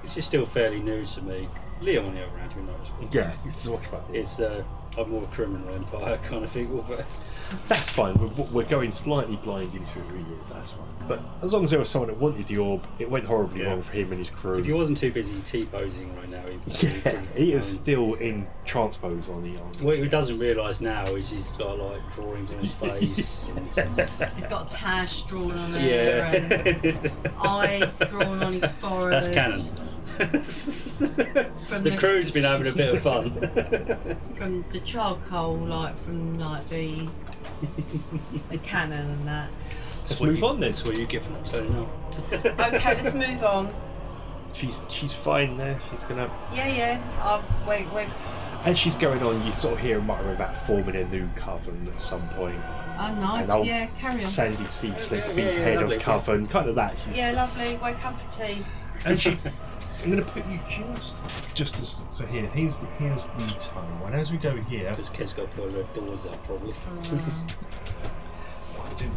Speaker 4: This is still fairly new to me. Liam on the other hand who knows.
Speaker 1: Yeah, it's much better.
Speaker 4: It's a more criminal empire kind of thing, but
Speaker 1: That's fine. We're going slightly blind into who he is. That's fine. But as long as there was someone that wanted the orb, it went horribly wrong for him and his crew.
Speaker 4: if he wasn't too busy T-posing right now,
Speaker 1: Yeah, he is still in transpose on the arm.
Speaker 4: What he doesn't realise now is he's got like drawings on his face.
Speaker 3: He's got a tash drawn on it
Speaker 4: Yeah.
Speaker 3: and eyes drawn on his forehead.
Speaker 4: That's canon.
Speaker 3: From
Speaker 4: The crew's been having a bit of fun.
Speaker 3: From the charcoal, from the cannon and that.
Speaker 1: Let's move on then.
Speaker 4: That's what you get for not turning up.
Speaker 3: Okay, let's move on.
Speaker 1: She's fine there. She's gonna.
Speaker 3: Yeah. Wait.
Speaker 1: As she's going on, you sort of hear a mutter about forming a new coven at some point.
Speaker 3: Oh, nice.
Speaker 1: An old
Speaker 3: Yeah, carry on.
Speaker 1: Sandy Sea Slick
Speaker 4: yeah,
Speaker 1: big
Speaker 4: yeah,
Speaker 1: head
Speaker 4: lovely.
Speaker 1: of coven, kind of that. She's,
Speaker 3: Yeah, lovely. Wake up for tea.
Speaker 1: And she, I'm going to put you just as so here. Here's the tunnel, and as we go here,
Speaker 4: Because Ked's got to put her doors out probably.
Speaker 1: I do need.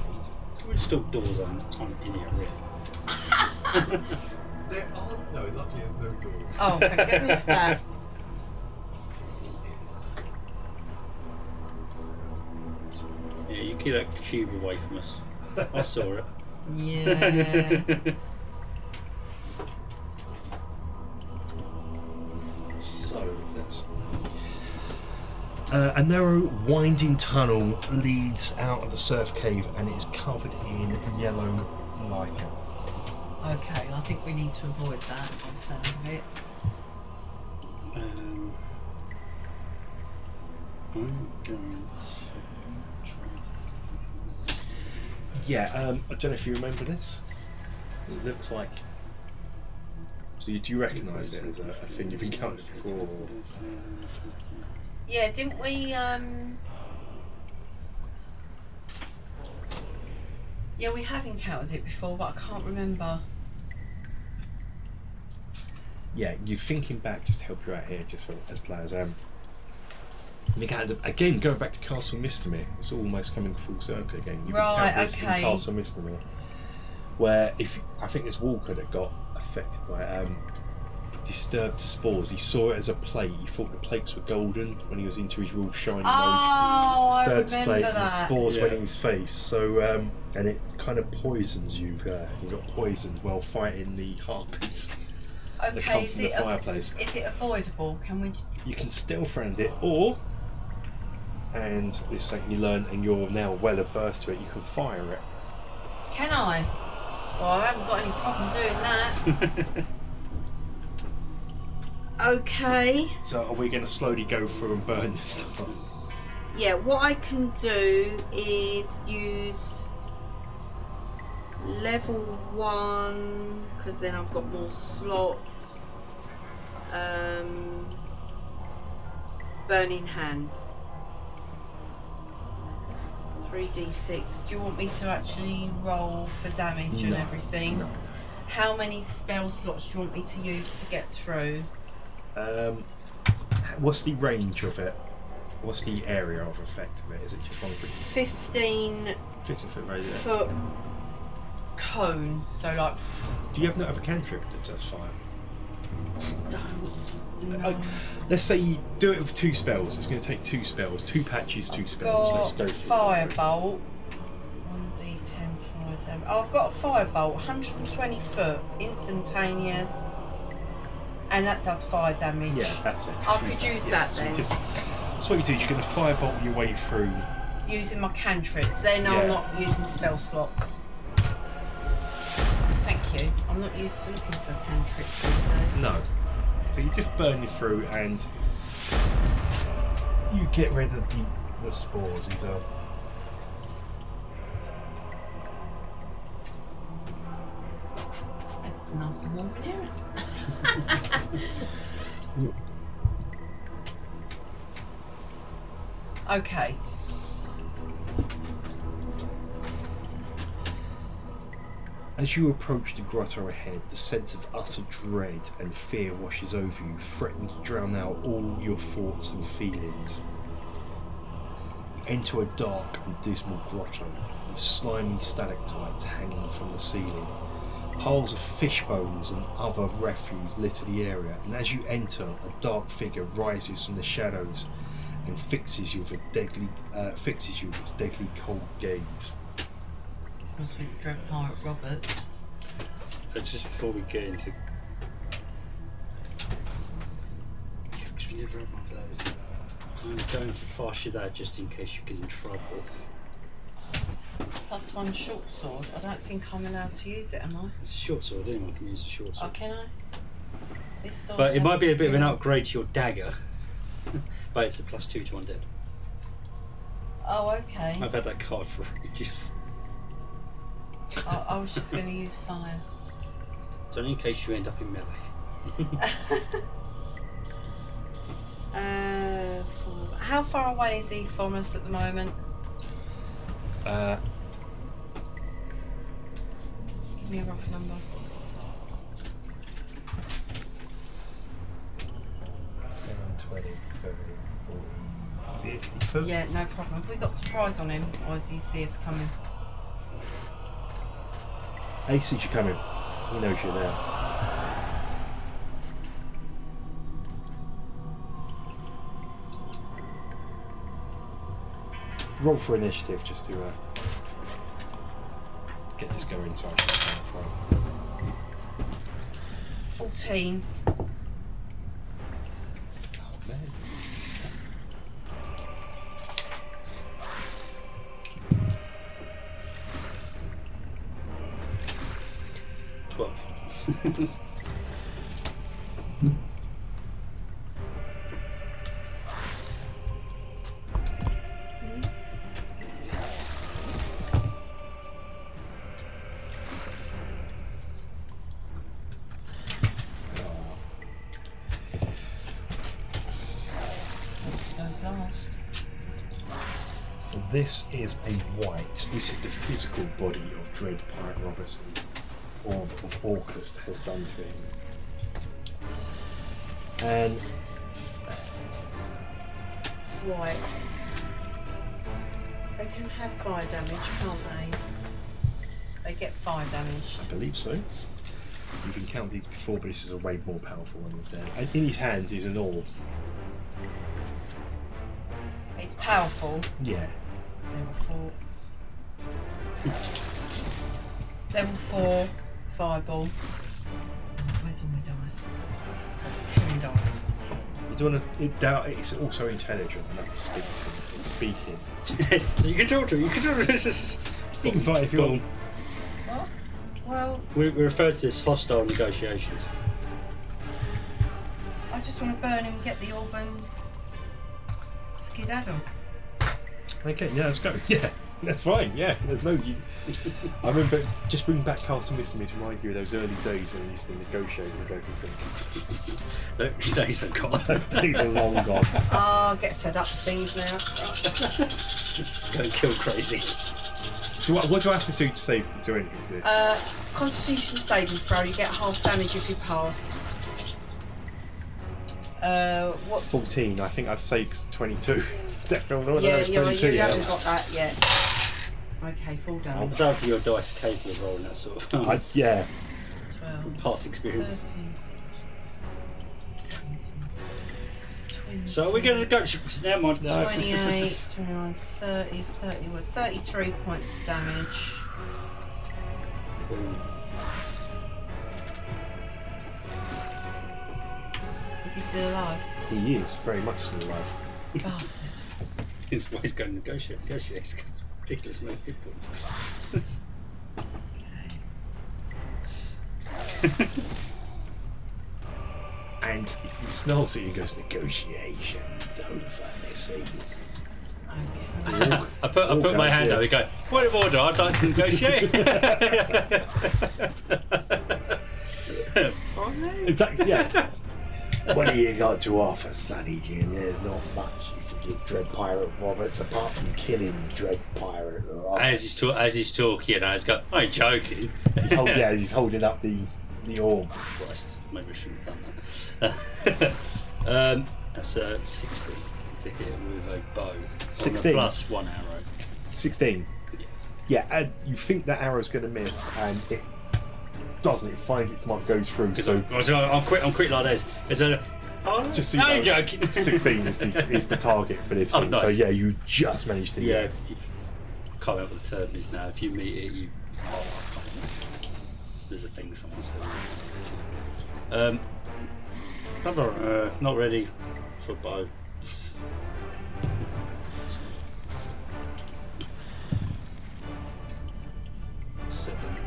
Speaker 4: There's still doors on in here, really.
Speaker 1: There are no, luckily there's no doors.
Speaker 3: Oh, thank goodness for that.
Speaker 4: Yeah, you keep that cube away from us. I saw it.
Speaker 3: Yeah.
Speaker 1: So let's. A narrow, winding tunnel leads out of the surf cave, and it is covered in yellow lichen.
Speaker 3: Okay, I think we need to avoid that by the sound of it.
Speaker 4: I'm going to try.
Speaker 1: Yeah, I don't know if you remember this. It looks like. So do you recognise it as a thing you've encountered before?
Speaker 3: Yeah, didn't we, Yeah, we have encountered it before, but I can't remember.
Speaker 1: Yeah, you're thinking back just to help you out here, just for as players. Again, going back to Castle Mystara, it's almost coming full circle again. You've
Speaker 3: Right,
Speaker 1: encountered this
Speaker 3: okay.
Speaker 1: in Castle Mystara, where I think this Walker that got affected by disturbed spores. He saw it as a plate. He thought the plates were golden when he was into his real shiny mode.
Speaker 3: Oh, I
Speaker 1: Disturbed
Speaker 3: remember
Speaker 1: plate,
Speaker 3: that.
Speaker 1: the spores went
Speaker 4: Yeah.
Speaker 1: in his face. So, and it kind of poisons you. You got poisoned while fighting the harpies that come
Speaker 3: Okay,
Speaker 1: from the fireplace.
Speaker 3: is it avoidable? Can we?
Speaker 1: You can still friend it, or, and this is something you learn and you're now well averse to it, you can fire it.
Speaker 3: Can I? Well, I haven't got any problem doing that. Okay.
Speaker 1: So are we going to slowly go through and burn this stuff up?
Speaker 3: Yeah, what I can do is use level 1 because then I've got more slots. Burning hands. 3d6. Do you want me to actually roll for damage and
Speaker 1: No,
Speaker 3: everything?
Speaker 1: no.
Speaker 3: How many spell slots do you want me to use to get through?
Speaker 1: What's the range of it? What's the area of effect of it? Is it just
Speaker 3: 15
Speaker 1: 50-foot radius?
Speaker 3: foot cone. So like.
Speaker 1: Do you have not have a cantrip that does fire?
Speaker 3: No.
Speaker 1: Let's say you do it with 2 spells. It's going to take 2 spells, 2 patches, 2 spells. Let's
Speaker 3: Got
Speaker 1: go for it.
Speaker 3: firebolt. 1d10 fire Oh, I've got a firebolt, 120 foot, instantaneous, and that does fire damage.
Speaker 1: Yeah, that's it.
Speaker 3: I could use that
Speaker 1: so
Speaker 3: then.
Speaker 1: That's what you do. You're going to firebolt your way through.
Speaker 3: Using my cantrips, then
Speaker 1: Yeah.
Speaker 3: I'm not using spell slots. Thank you. I'm not used to looking for cantrips these days.
Speaker 1: No. So you just burn you through, and you get rid of the spores. These are.
Speaker 3: It's nice and warm in here. Okay.
Speaker 1: As you approach the grotto ahead, the sense of utter dread and fear washes over you, threatening to drown out all your thoughts and feelings. You enter a dark and dismal grotto, with slimy stalactites hanging from the ceiling. Piles of fish bones and other refuse litter the area, and as you enter, a dark figure rises from the shadows and fixes you with its deadly cold gaze.
Speaker 3: This must be the Dread Pirate Roberts.
Speaker 2: Just before we get into... Yeah, 'cause we never have one for those. I'm going to pass you that just in case you get in trouble.
Speaker 3: +1 short sword. I don't think I'm allowed to use it, am I?
Speaker 2: It's a short sword, anyone can use a short
Speaker 3: Oh,
Speaker 2: sword.
Speaker 3: can I? This sword
Speaker 2: But it might be a bit of an
Speaker 3: has-
Speaker 2: upgrade to your dagger. But it's a +2 to undead.
Speaker 3: Oh, okay.
Speaker 2: I've had that card for ages.
Speaker 3: I was just going to use fire.
Speaker 2: It's only in case you end up in melee.
Speaker 3: How far away is he from us at the moment? Give me a rough number.
Speaker 1: 10, 20, 30, 40, 50 foot.
Speaker 3: Yeah, no problem. Have we got surprise on him, or does he see us coming?
Speaker 1: He sees you coming. He knows you're there. Roll for initiative just to get this going so I can count for
Speaker 3: 14.
Speaker 1: Oh man.
Speaker 3: Those last.
Speaker 1: So this is a white. This is the physical body of Dread Pirate Robertson, or of Orcust has done to him. And
Speaker 3: Whites. They can have fire damage, can't they? They get fire damage.
Speaker 1: I believe so. You've encountered these before, but this is a way more powerful one with them. And in his hand is an orb.
Speaker 3: It's powerful.
Speaker 1: Yeah.
Speaker 3: Level 4. Level 4 fireball. Where's all my dice? 10 dice.
Speaker 1: You don't want to. It's also intelligent enough to speak to him. It's speaking.
Speaker 2: You can talk to him, you can talk to him.
Speaker 1: You can fight if you want.
Speaker 3: What? Well,
Speaker 2: We refer to this hostile negotiations.
Speaker 3: I just want to burn him, get the orb and skedaddle.
Speaker 1: Okay, yeah, let's go. Yeah, that's fine. Yeah, there's no. I remember just bringing back Castle Mystery to remind you of those early days when we used to negotiate with everything.
Speaker 2: Those days are gone.
Speaker 1: Those days are long gone.
Speaker 3: I'll get fed up with things now.
Speaker 2: Go kill crazy.
Speaker 1: So what do I have to do to save to do anything with this?
Speaker 3: Constitution saving throw, you get half damage if you pass. What?
Speaker 1: 14. I think I've saved 22. Definitely.
Speaker 3: Yeah,
Speaker 1: 22,
Speaker 3: you haven't got that yet. Okay, full
Speaker 2: I
Speaker 3: damage.
Speaker 2: don't think your dice are capable of rolling that sort of
Speaker 1: Yeah.
Speaker 3: 12,
Speaker 2: past experience.
Speaker 3: 13, 17, 20,
Speaker 2: So we're going to go. Never mind.
Speaker 1: No.
Speaker 3: 28, 29, 30, 31, 33 points of damage. Is he still alive?
Speaker 1: He is very much still alive.
Speaker 3: Bastard.
Speaker 2: His wife's going to negotiate. He's got ridiculous amount of hit points.
Speaker 1: And he snarls at you and goes, negotiations over, Missy.
Speaker 2: I put my hand up and go, point of order, I'd like to negotiate.
Speaker 1: Exactly, yeah. What do you got to offer, Sonny Jim? There's not much you can give Dread Pirate Roberts apart from killing Dread Pirate Roberts.
Speaker 2: As he's talking, I was going, I'm joking.
Speaker 1: Oh yeah, he's holding up the orb.
Speaker 2: Christ, maybe I shouldn't have done that. That's 16 to hit with a bow.
Speaker 1: 16?
Speaker 2: Plus 1 arrow.
Speaker 1: 16. Yeah, and you think that arrow's going to miss, and it doesn't. It finds its mark, goes through. So
Speaker 2: I'm quick like this.
Speaker 1: just so
Speaker 2: I'm
Speaker 1: you know,
Speaker 2: joking.
Speaker 1: 16 is the target for this thing.
Speaker 2: Nice.
Speaker 1: So yeah, you just managed to.
Speaker 2: Yeah, can't remember what the term is now. If you meet it, you. Oh, I can't remember. There's a thing someone said. Not ready for bow.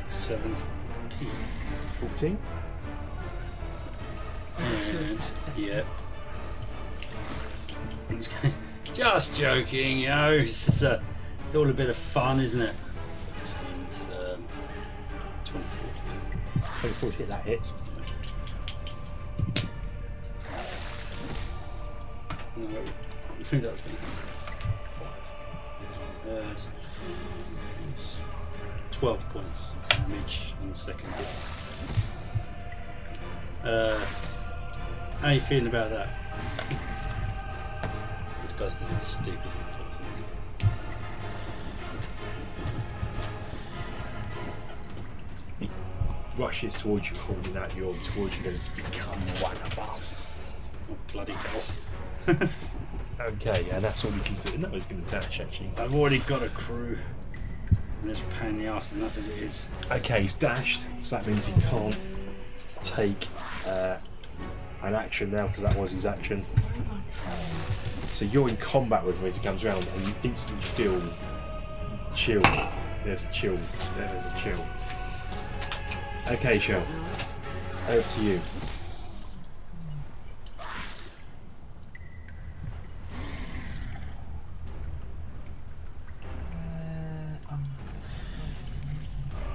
Speaker 2: 17.
Speaker 1: 14.
Speaker 2: And yeah. Just joking, you know. It's all a bit of fun, isn't it? And 24.
Speaker 1: 24 to hit, that hits.
Speaker 2: No, I think that's been 12 points damage in the second hit. How are you feeling about that? This guy's being stupid.
Speaker 1: He rushes towards you, holding out the orb towards you, goes, become one of us.
Speaker 2: Oh, bloody hell.
Speaker 1: Okay, yeah, that's all we can do. No, he's going to dash, actually.
Speaker 2: I've already got a crew. And it's a pain in the arse enough as it is.
Speaker 1: Okay, he's dashed, so that means he can't take an action now, because that was his action. So you're in combat with him as he comes around, and you instantly feel chill. There's a chill. There's a chill. Okay, Shell. Over to you.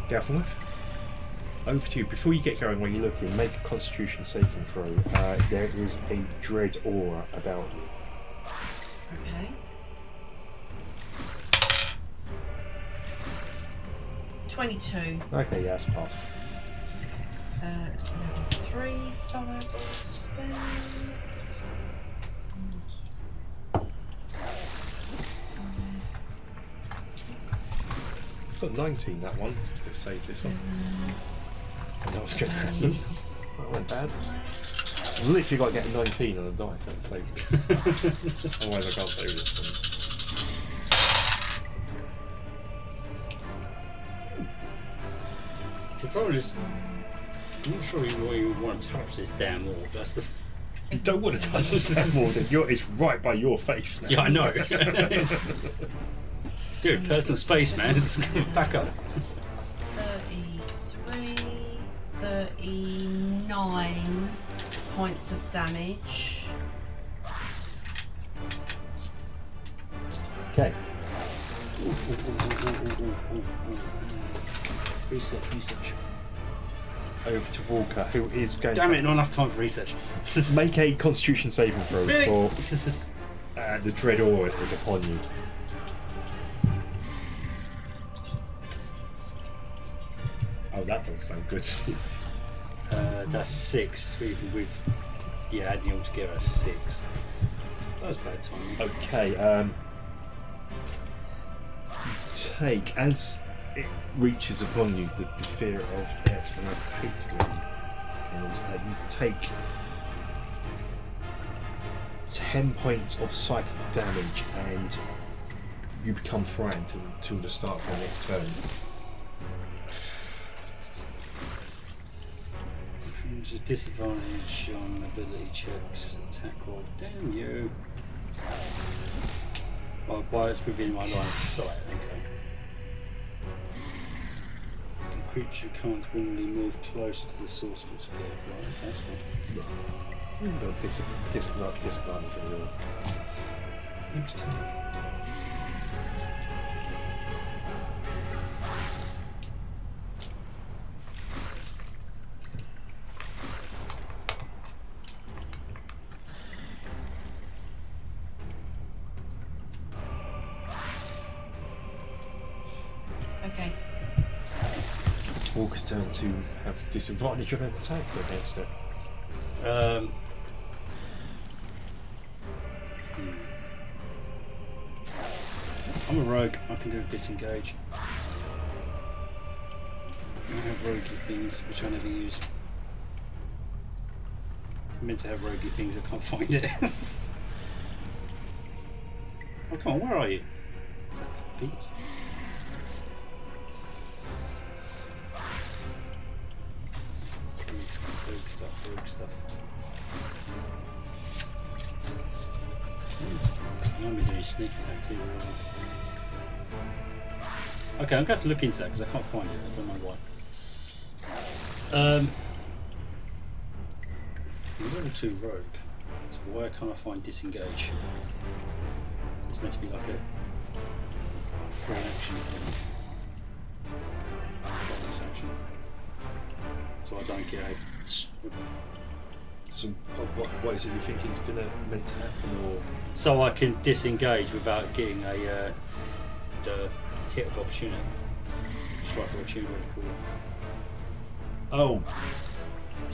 Speaker 1: Gaffelmouth, over to you. Before you get going, while you're looking, make a Constitution saving throw. There is a dread aura about you.
Speaker 3: Okay. 22.
Speaker 1: Okay, yeah, that's a pass.
Speaker 3: Level 3 fireball spell.
Speaker 1: Got 19 that one to save this one. And that was going to happen. That went bad. I've literally got to get a 19 on a dice, that's saved it. Otherwise I can't save this one.
Speaker 2: The problem is, I'm not sure you want to touch this damn orb. That's the.
Speaker 1: You don't want to touch this more than it's right by your face now.
Speaker 2: Yeah, I know. Dude, personal space, man. Back up.
Speaker 3: 33, 39 points of damage.
Speaker 1: Okay.
Speaker 2: Research.
Speaker 1: Over to Walker, who is going
Speaker 2: Damn
Speaker 1: to
Speaker 2: it, not enough time for research.
Speaker 1: make a Constitution saving throw
Speaker 2: Really?
Speaker 1: for the dread aura is upon you. Oh, that doesn't sound good.
Speaker 2: That's 6. We've adding all together 6. That was bad timing.
Speaker 1: Okay, take, as it reaches upon you, the fear of it when I hate you take 10 points of psychic damage and you become frightened until the start of your next turn.
Speaker 2: There's a disadvantage on ability checks, attack roll. Damn you. Oh, while it's within my line of sight, okay. The creature can't willingly move close to the source of its fear. Right, that's fine.
Speaker 1: So you've got disadvantage on your
Speaker 2: Next time.
Speaker 3: Okay.
Speaker 1: Walker's turn to have disadvantage on an attack against it.
Speaker 2: I'm a rogue. I can do a disengage. I have roguey things which I never use. I'm meant to have roguey things. I can't find it. Oh come on, where are you? Beats. Rogue stuff. I'm going to do sneak attack too. Okay, I'm going to have to look into that because I can't find it. I don't know why. I'm level 2 rogue. So why can't I find disengage? It's meant to be like a free action thing. Bonus action. So I don't get a.
Speaker 1: So what is it you think is meant to happen, or
Speaker 2: So I can disengage without getting a the hit of opportunity. Strike of opportunity, what do you call it?
Speaker 1: oh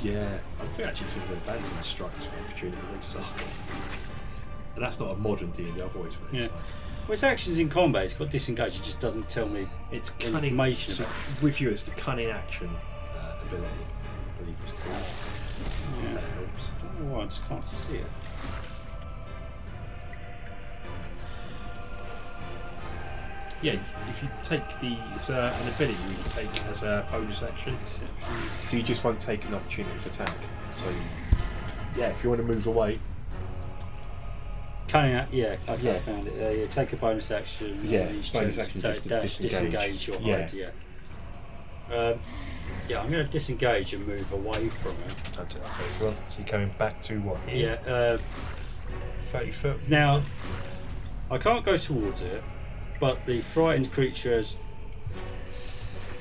Speaker 1: yeah, I'm actually thinking of abandoning strikes for opportunity. They suck, and that's not a modern D&D. I've always really
Speaker 2: Yeah.
Speaker 1: suck.
Speaker 2: Well, its actions in combat. It's got disengage. It just doesn't tell me.
Speaker 1: It's cunning.
Speaker 2: Information
Speaker 1: So
Speaker 2: about
Speaker 1: with you, it's the cunning action ability. I believe it's called.
Speaker 2: Yeah.
Speaker 1: That helps.
Speaker 2: Oh, I just can't see it.
Speaker 1: Yeah, if you take it's an ability you can take as a bonus action, so you just won't take an opportunity for attack. So yeah, if you want to move away,
Speaker 2: Cunning out, yeah, okay,
Speaker 1: Yeah.
Speaker 2: I found it. You take a bonus action.
Speaker 1: Yeah,
Speaker 2: and you
Speaker 1: bonus
Speaker 2: choose
Speaker 1: action
Speaker 2: to
Speaker 1: is to
Speaker 2: dash,
Speaker 1: disengage.
Speaker 2: disengage your
Speaker 1: Yeah.
Speaker 2: hide. Yeah, I'm going to disengage and move away from it.
Speaker 1: I'll do that for everyone. So you're going back to what here?
Speaker 2: Yeah.
Speaker 1: 30 foot.
Speaker 2: Now, I can't go towards it, but the frightened creatures.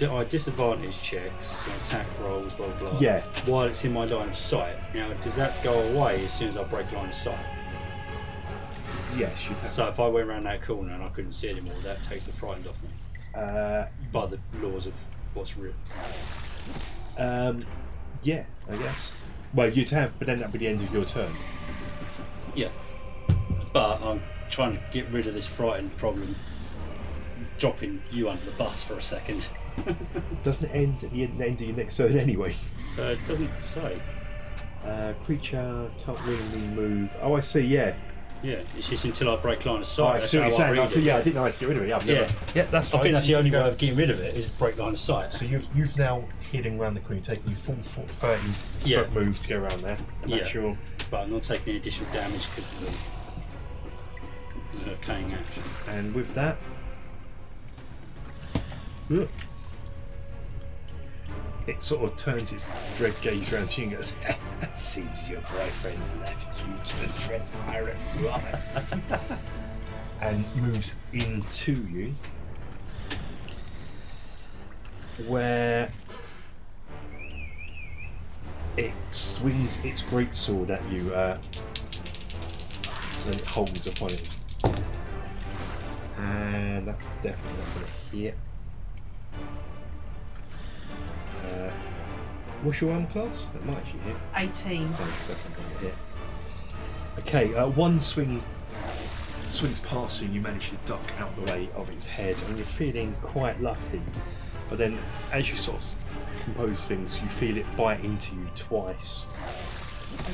Speaker 2: I disadvantage checks, attack rolls, blah blah blah.
Speaker 1: Yeah.
Speaker 2: While it's in my line of sight. Now, does that go away as soon as I break line of sight?
Speaker 1: Yes, you can.
Speaker 2: So if I went around that corner and I couldn't see anymore, that takes the frightened off me. By the laws of what's written.
Speaker 1: Yeah, I guess. Well, you'd have, but then that'd be the end of your turn.
Speaker 2: Yeah. But I'm trying to get rid of this frightened problem, dropping you under the bus for a second.
Speaker 1: Doesn't it end at the end of your next turn anyway?
Speaker 2: It doesn't say.
Speaker 1: Creature can't willingly move. Oh, I see. Yeah.
Speaker 2: Yeah, it's just until I break line of
Speaker 1: Oh,
Speaker 2: sight.
Speaker 1: I see what you're
Speaker 2: That's how
Speaker 1: saying.
Speaker 2: read
Speaker 1: I see.
Speaker 2: it.
Speaker 1: Yeah, I didn't know how to get rid of it. Yeah, I've
Speaker 2: Yeah.
Speaker 1: never. Yeah, that's fine.
Speaker 2: I think that's
Speaker 1: So
Speaker 2: the only
Speaker 1: you
Speaker 2: way
Speaker 1: go-
Speaker 2: of getting rid of it is break line of sight.
Speaker 1: So you've now heading around the corner, taking your full 30
Speaker 2: Yeah.
Speaker 1: foot move to go around there. And that's
Speaker 2: Yeah.
Speaker 1: your.
Speaker 2: But I'm not taking any additional damage because of the cunning action.
Speaker 1: And with that, it sort of turns its dread gaze around to you and goes, "It seems your boyfriend's left you to the dread pirate robots," and moves into you, where it swings its greatsword at you, and it holds upon it. And that's definitely not going to hit. What's your arm class? That might actually hit.
Speaker 3: 18.
Speaker 1: No, it's definitely going to hit. Okay, one swings past you and you manage to duck out the way of its head, and you're feeling quite lucky. But then, as you sort of compose things, you feel it bite into you twice.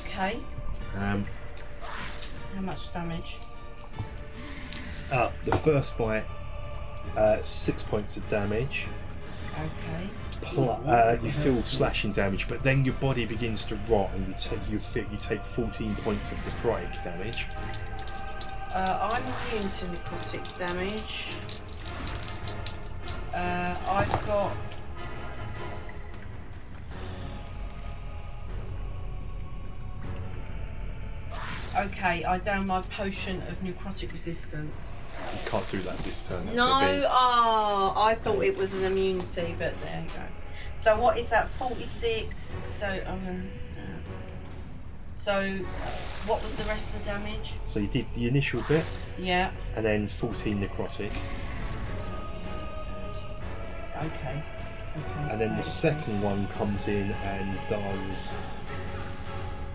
Speaker 3: Okay.
Speaker 1: Um,
Speaker 3: How much damage?
Speaker 1: the first bite, 6 points of damage.
Speaker 3: Okay.
Speaker 1: you feel slashing damage, but then your body begins to rot, and you take 14 points of necrotic damage.
Speaker 3: I'm immune to necrotic damage. I've got. Okay, I down my potion of necrotic resistance.
Speaker 1: You can't do that this turn. That's
Speaker 3: No,
Speaker 1: gonna be-
Speaker 3: I thought it was an immunity, but there you go. So what is that? 46. So what was the rest of the damage?
Speaker 1: So you did the initial bit,
Speaker 3: Yeah.
Speaker 1: and then 14 necrotic,
Speaker 3: Okay.
Speaker 1: and then the second one comes in and does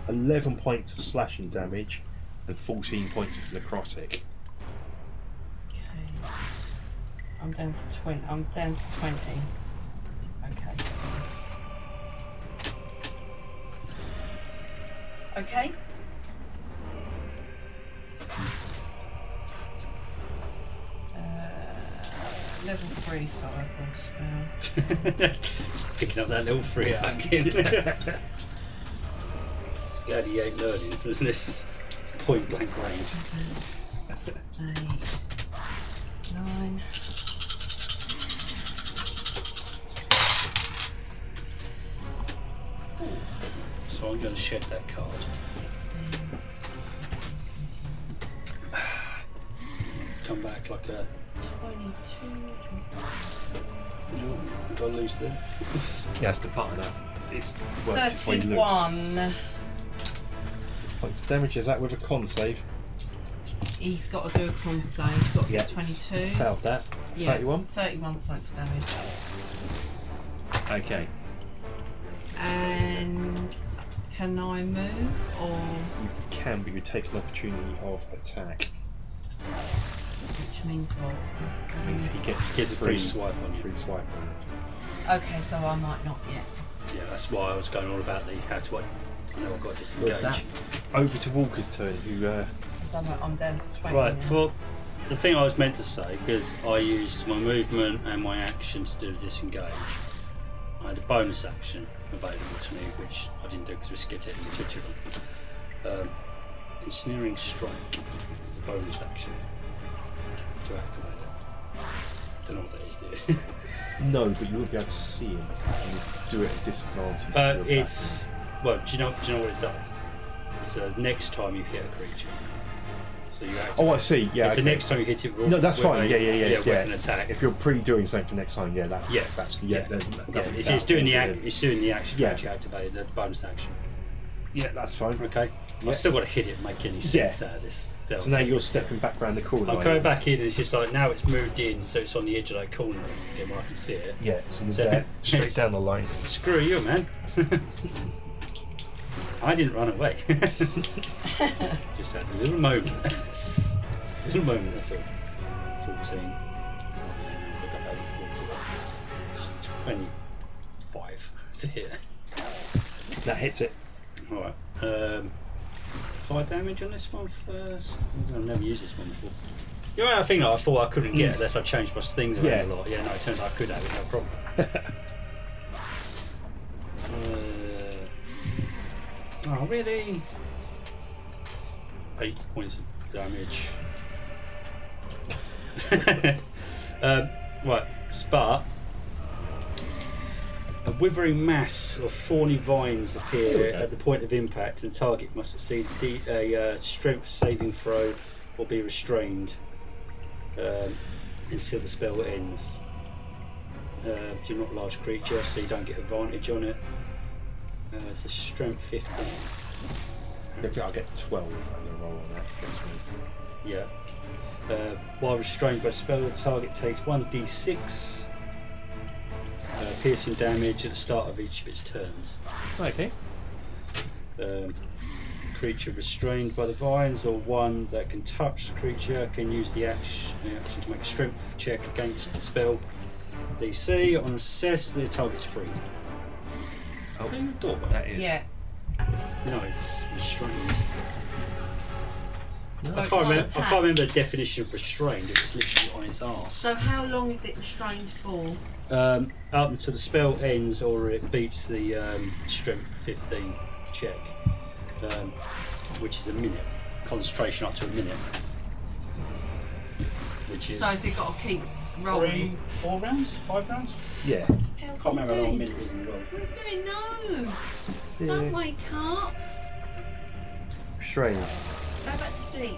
Speaker 1: 11 points of slashing damage and 14 points of necrotic.
Speaker 3: Okay. I'm down to 20. Okay. Okay. Level 3 fireball spell.
Speaker 2: Just picking up that level 3 out again. Glad he ain't learning from this point blank range.
Speaker 3: 8, 9.
Speaker 2: So I'm going to shed that card.
Speaker 3: 16.
Speaker 2: Come back like a.
Speaker 3: 22.
Speaker 2: Did I lose there?
Speaker 1: Yeah, it's the button up. It's worked its way loose.
Speaker 3: 31.
Speaker 1: Points of damage, is that with a con save?
Speaker 3: He's got to do a con save. He's got to
Speaker 1: Yeah,
Speaker 3: get 22.
Speaker 1: Failed that.
Speaker 3: Yeah,
Speaker 1: 31?
Speaker 3: 31 points of damage.
Speaker 1: Okay.
Speaker 3: And can I move or
Speaker 1: You can, but you take an opportunity of attack.
Speaker 3: which means what?
Speaker 1: It means he gets
Speaker 2: Gets a free swipe on you.
Speaker 1: free swipe on you.
Speaker 3: Okay, so I might not yet.
Speaker 2: Yeah, that's why I was going on about the how to. I know I've got to disengage.
Speaker 1: That. Over to Walker's turn, who
Speaker 3: 'Cause I'm down to 20
Speaker 2: Right,
Speaker 3: now.
Speaker 2: for the thing I was meant to say, because I used my movement and my action to do the disengage, I had a bonus action available to me, which I didn't do because we skipped it and we took too long. Ensnaring Strike is a bonus action to activate it. Don't know what that is, do you?
Speaker 1: no, but you would be able to see him and do it at disadvantage. with your
Speaker 2: It's well. Do you know what it does? It's next time you hit a creature. So you activate.
Speaker 1: Oh, I see. Yeah.
Speaker 2: It's the
Speaker 1: okay.
Speaker 2: next time you hit it.
Speaker 1: No, that's
Speaker 2: with
Speaker 1: fine.
Speaker 2: a-
Speaker 1: Yeah.
Speaker 2: Weapon attack.
Speaker 1: If you're pre-doing something for next time, that's
Speaker 2: Yeah.
Speaker 1: That's
Speaker 2: Yeah. It's doing the it's doing the action
Speaker 1: Yeah.
Speaker 2: that you activate, the bonus action.
Speaker 1: Yeah, that's fine.
Speaker 2: Okay.
Speaker 1: Yeah.
Speaker 2: I've still got to hit it and make any sense out of this.
Speaker 1: So now you're stepping back round the corner.
Speaker 2: I'm coming back in and it's just like now it's moved in, so it's on the edge of that corner again where I can see it.
Speaker 1: Yeah, so you're
Speaker 2: So-
Speaker 1: there, straight down the line.
Speaker 2: Screw you, man. I didn't run away. Just had a little moment. A little moment, that's all. 14. What the hell is it? 14. It's 25 to hit.
Speaker 1: That hits it.
Speaker 2: Alright. Fire damage on this one first. I've never used this one before. You know, I think I thought I couldn't get it unless I changed my things around a lot. Yeah, no, it turns out I could have it, no problem. Oh, really? 8 points of damage. Right, but a withering mass of thorny vines appear at the point of impact, and the target must succeed a strength saving throw or be restrained until the spell ends. You're not a large creature, so you don't get advantage on it. It's a strength 15.
Speaker 1: I think I'll get 12 as a roll on that.
Speaker 2: Yeah. While restrained by spell, the target takes 1d6 piercing damage at the start of each of its turns.
Speaker 1: Okay.
Speaker 2: Creature restrained by the vines or one that can touch the creature can use the action to make a strength check against the spell DC. On a success, the target's freed.
Speaker 1: Oh,
Speaker 2: So you thought about
Speaker 1: that is.
Speaker 3: Yeah.
Speaker 2: No, it's restrained.
Speaker 3: So
Speaker 2: I
Speaker 3: it
Speaker 2: can't
Speaker 3: attack.
Speaker 2: remember the definition of restrained. It was literally on its arse.
Speaker 3: So how long is it restrained for?
Speaker 2: Up until the spell ends or it beats the strength 15 check, which is a minute. Concentration up to a minute. Which is
Speaker 3: So has it got to keep rolling?
Speaker 2: 4 rounds? 5 rounds?
Speaker 1: Yeah.
Speaker 2: Can't remember how long a minute is in the roll.
Speaker 3: What are you doing? No. Don't wake up.
Speaker 1: Strange.
Speaker 3: Go back to sleep.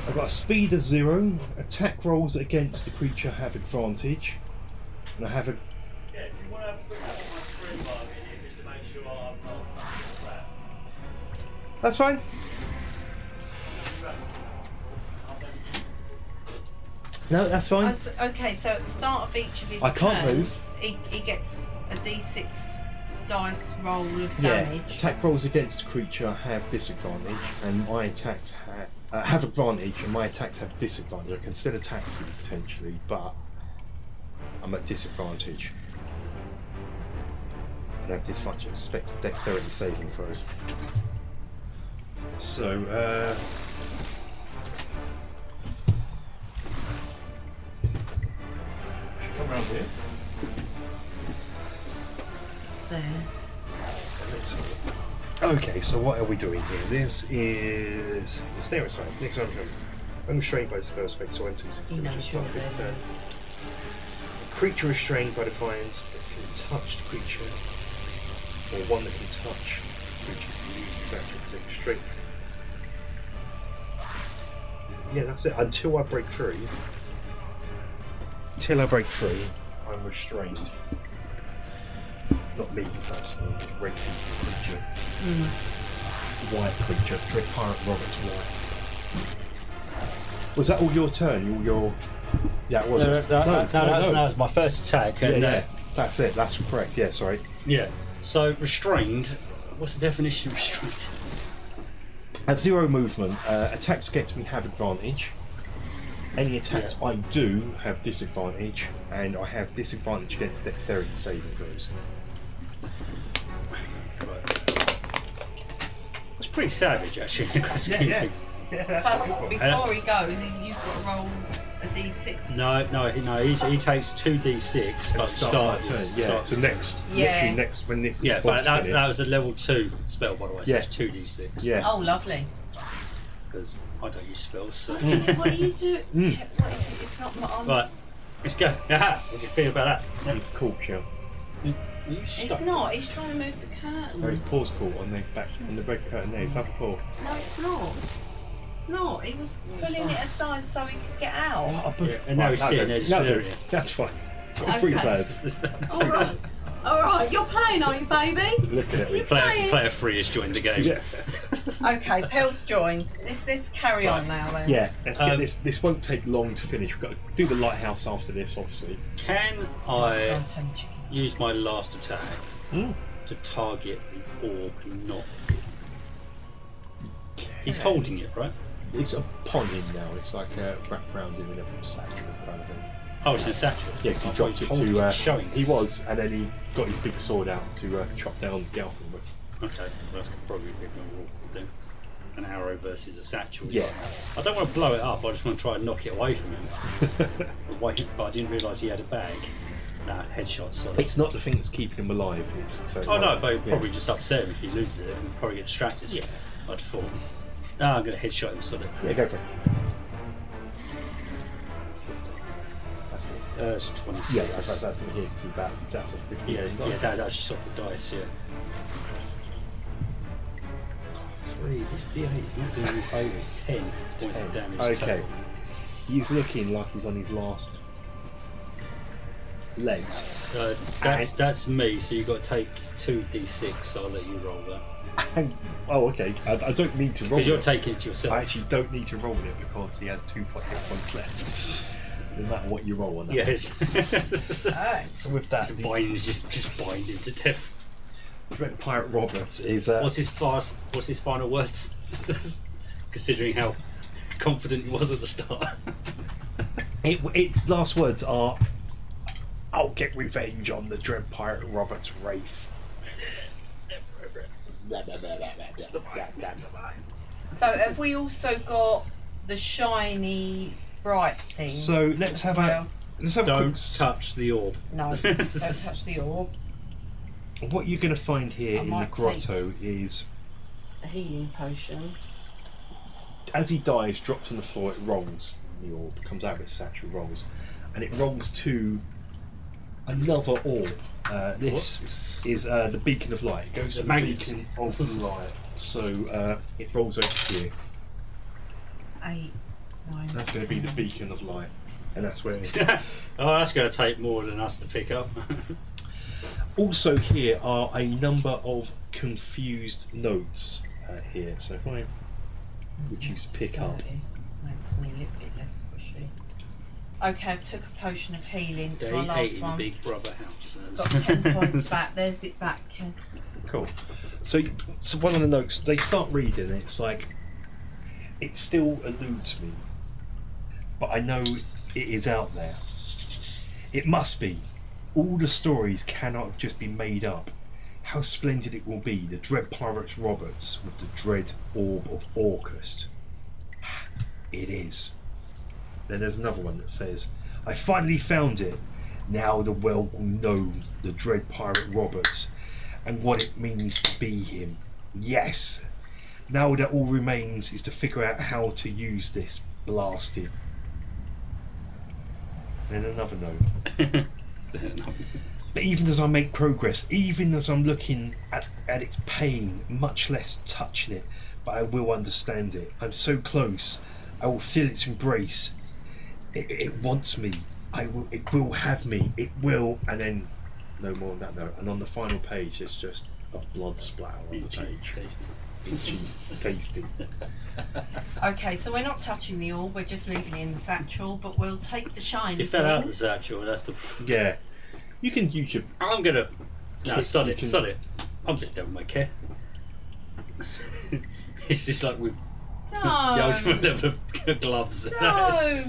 Speaker 1: I've got a speed of 0. Attack rolls against the creature have advantage. And I have a.
Speaker 4: Yeah, if you want to put that on my screen while I'm in here, just to make sure I'm not.
Speaker 1: That's fine. No, that's fine.
Speaker 3: Okay, so at the start of each of his
Speaker 1: I can't
Speaker 3: turns,
Speaker 1: move.
Speaker 3: He gets a d6 dice roll of
Speaker 1: Yeah.
Speaker 3: damage.
Speaker 1: Attack rolls against the creature have disadvantage, and my attacks have advantage, and my attacks have disadvantage. I can still attack you potentially, but I'm at disadvantage. And I have disadvantage. Expect dexterity saving throws. So, come around here.
Speaker 3: It's there.
Speaker 1: Okay, so what are we doing here? This is the snare is fine. Next one, I'm restrained by the spell effect, so entity 16
Speaker 3: He knows
Speaker 1: just
Speaker 3: you're
Speaker 1: one bit
Speaker 3: there.
Speaker 1: turn. A creature restrained by defiance that can touch the creature, or one that can touch the creature can use its action to take strength. Yeah, that's it. Until I break free. Till I break free, I'm restrained. Not me personally, just regular creature. White creature, Dread Pirate Roberts White. Was that all your turn? Your yeah, it was.
Speaker 2: That was my first attack.
Speaker 1: Yeah,
Speaker 2: And,
Speaker 1: yeah, that's it. That's correct. Yeah, sorry.
Speaker 2: yeah. So restrained. What's the definition of restrained?
Speaker 1: I have 0 movement. Attacks against me have advantage. Any attacks I do have disadvantage, and I have disadvantage against dexterity saving throws.
Speaker 2: It's pretty savage, actually. in the grand scheme of things.
Speaker 3: Plus, before he goes, you've got to roll a d6.
Speaker 2: No. He takes 2d6
Speaker 1: At the start of my turn. Yeah.
Speaker 2: start
Speaker 1: So
Speaker 2: of
Speaker 1: next,
Speaker 3: Yeah.
Speaker 1: literally next when this
Speaker 2: Yeah, but
Speaker 1: finished.
Speaker 2: that was a level 2 spell, by the way. So
Speaker 1: Yeah.
Speaker 2: it's 2d6.
Speaker 1: Yeah.
Speaker 3: Oh, lovely.
Speaker 2: Because I don't use spells. So.
Speaker 3: What are you doing? What is it? It's not my on.
Speaker 2: Right, let's go. Aha! What do you feel about that?
Speaker 1: It's caught you.
Speaker 2: Are you stuck?
Speaker 3: It's not. He's trying to move the curtain.
Speaker 1: There is paws caught on the back on the red curtain there. It's up paw.
Speaker 3: No, it's not. It's not. He was pulling it aside so he could get out.
Speaker 2: Yeah, and now he's sitting there just staring.
Speaker 1: That's fine. Got 3
Speaker 3: Okay.
Speaker 1: players.
Speaker 3: All right. All right. You're playing, are you, baby?
Speaker 1: Looking at me.
Speaker 2: Player 3 has joined the game.
Speaker 1: Yeah.
Speaker 3: Okay. Pell's joined. Let's carry on now then.
Speaker 1: Yeah. Let's get this. This won't take long to finish. We've got to do the lighthouse after this, obviously.
Speaker 2: Can I
Speaker 3: Don't turn chicken.
Speaker 2: use my last attack to target the orc not? He's holding it, right?
Speaker 1: It's upon him now. It's like wrapped around him in a satchel kind of thing.
Speaker 2: Oh, it's in a satchel.
Speaker 1: Yeah, 'cause he
Speaker 2: I thought
Speaker 1: dropped
Speaker 2: he
Speaker 1: it
Speaker 2: was holding
Speaker 1: to.
Speaker 2: showing
Speaker 1: He
Speaker 2: us.
Speaker 1: was, and then he got his big sword out to chop down the Gelfin with.
Speaker 2: Okay, well, that's probably a bit more awkward then. An arrow versus a satchel.
Speaker 1: Yeah.
Speaker 2: I don't want to blow it up. I just want to try and knock it away from him. But I didn't realise he had a bag. Nah, headshot solid.
Speaker 1: It's not the thing that's keeping him alive. So
Speaker 2: Oh no, but it'd probably just upset him if he loses it and probably get distracted. Yeah. I'd thought. Ah, I'm going to headshot him solid.
Speaker 1: Yeah, go for it. That's good.
Speaker 2: It's 26.
Speaker 1: Yeah, that's going to hit you back. That's a 50.
Speaker 2: Yeah, that's just off the dice, yeah. 3, this D8 is not doing me favours. 10 points of damage.
Speaker 1: Okay.
Speaker 2: Total.
Speaker 1: He's looking like he's on his last legs.
Speaker 2: That's me, so you've got to take 2d6, so I'll let you roll that.
Speaker 1: Oh, okay. I don't need to roll
Speaker 2: Because you're
Speaker 1: it.
Speaker 2: taking it to yourself.
Speaker 1: I actually don't need to roll it because he has 2 hit points left. No matter what you roll on that.
Speaker 2: Yes.
Speaker 1: So with that, the
Speaker 2: Vines just bind him to death.
Speaker 1: Dread Pirate Roberts is.
Speaker 2: What's his final words? Considering how confident he was at the start.
Speaker 1: Its last words are, "I'll get revenge on the Dread Pirate Roberts Wraith."
Speaker 3: So have we also got the shiny bright thing?
Speaker 1: So let's have
Speaker 3: Well,
Speaker 1: Let's have a
Speaker 4: Don't
Speaker 1: quick
Speaker 4: touch the orb.
Speaker 3: No, don't touch the orb.
Speaker 1: What you're going to find here
Speaker 3: I
Speaker 1: in the
Speaker 3: might
Speaker 1: grotto is,
Speaker 3: A healing potion.
Speaker 1: as he dies, dropped on the floor, it rolls. The orb comes out of its satchel, rolls, and it rolls to another orb. This is the beacon of light. It goes to the beacon of light. So it rolls over here.
Speaker 3: 8, 9.
Speaker 1: That's going to be the beacon of light, and that's where it is.
Speaker 4: Oh, that's going to take more than us to pick up.
Speaker 1: Also, here are a number of confused notes here. So if I, which you pick up.
Speaker 3: This makes me a little bit less squishy. Okay, I took a potion of healing. It's
Speaker 4: Day
Speaker 3: my
Speaker 4: 8
Speaker 3: last
Speaker 4: in
Speaker 3: one.
Speaker 4: Big Brother house.
Speaker 3: Got 10 points back. There's it back, Ken.
Speaker 1: Cool. So one of the notes, they start reading it. It's like, it still eludes me, but I know it is out there. It must be. All the stories cannot just be made up. How splendid it will be, the dread pirates Roberts with the dread orb of Orcust. It is. Then there's another one that says, I finally found it. Now the world will know the dread pirate Roberts and what it means to be him. Yes. Now that all remains is to figure out how to use this blasted. Then another note. But even as I make progress, even as I'm looking at its pain, much less touching it, but I will understand it. I'm so close. I will feel its embrace. It wants me. It will have me. It will. And then no more on that note. And on the final page, there's just a blood splatter on the page. Tasty.
Speaker 3: Okay, so we're not touching the orb, we're just leaving it in the satchel, but we'll take the shiny
Speaker 4: It fell out of
Speaker 3: thing.
Speaker 4: the satchel. That's the.
Speaker 1: Yeah. You can.
Speaker 4: I'm gonna. No,
Speaker 1: Kick-
Speaker 4: sod
Speaker 1: you
Speaker 4: it.
Speaker 1: can-
Speaker 4: Sod it. I'm getting done with my care. It's just like with the ultimate
Speaker 3: No,
Speaker 4: level of gloves.
Speaker 3: no.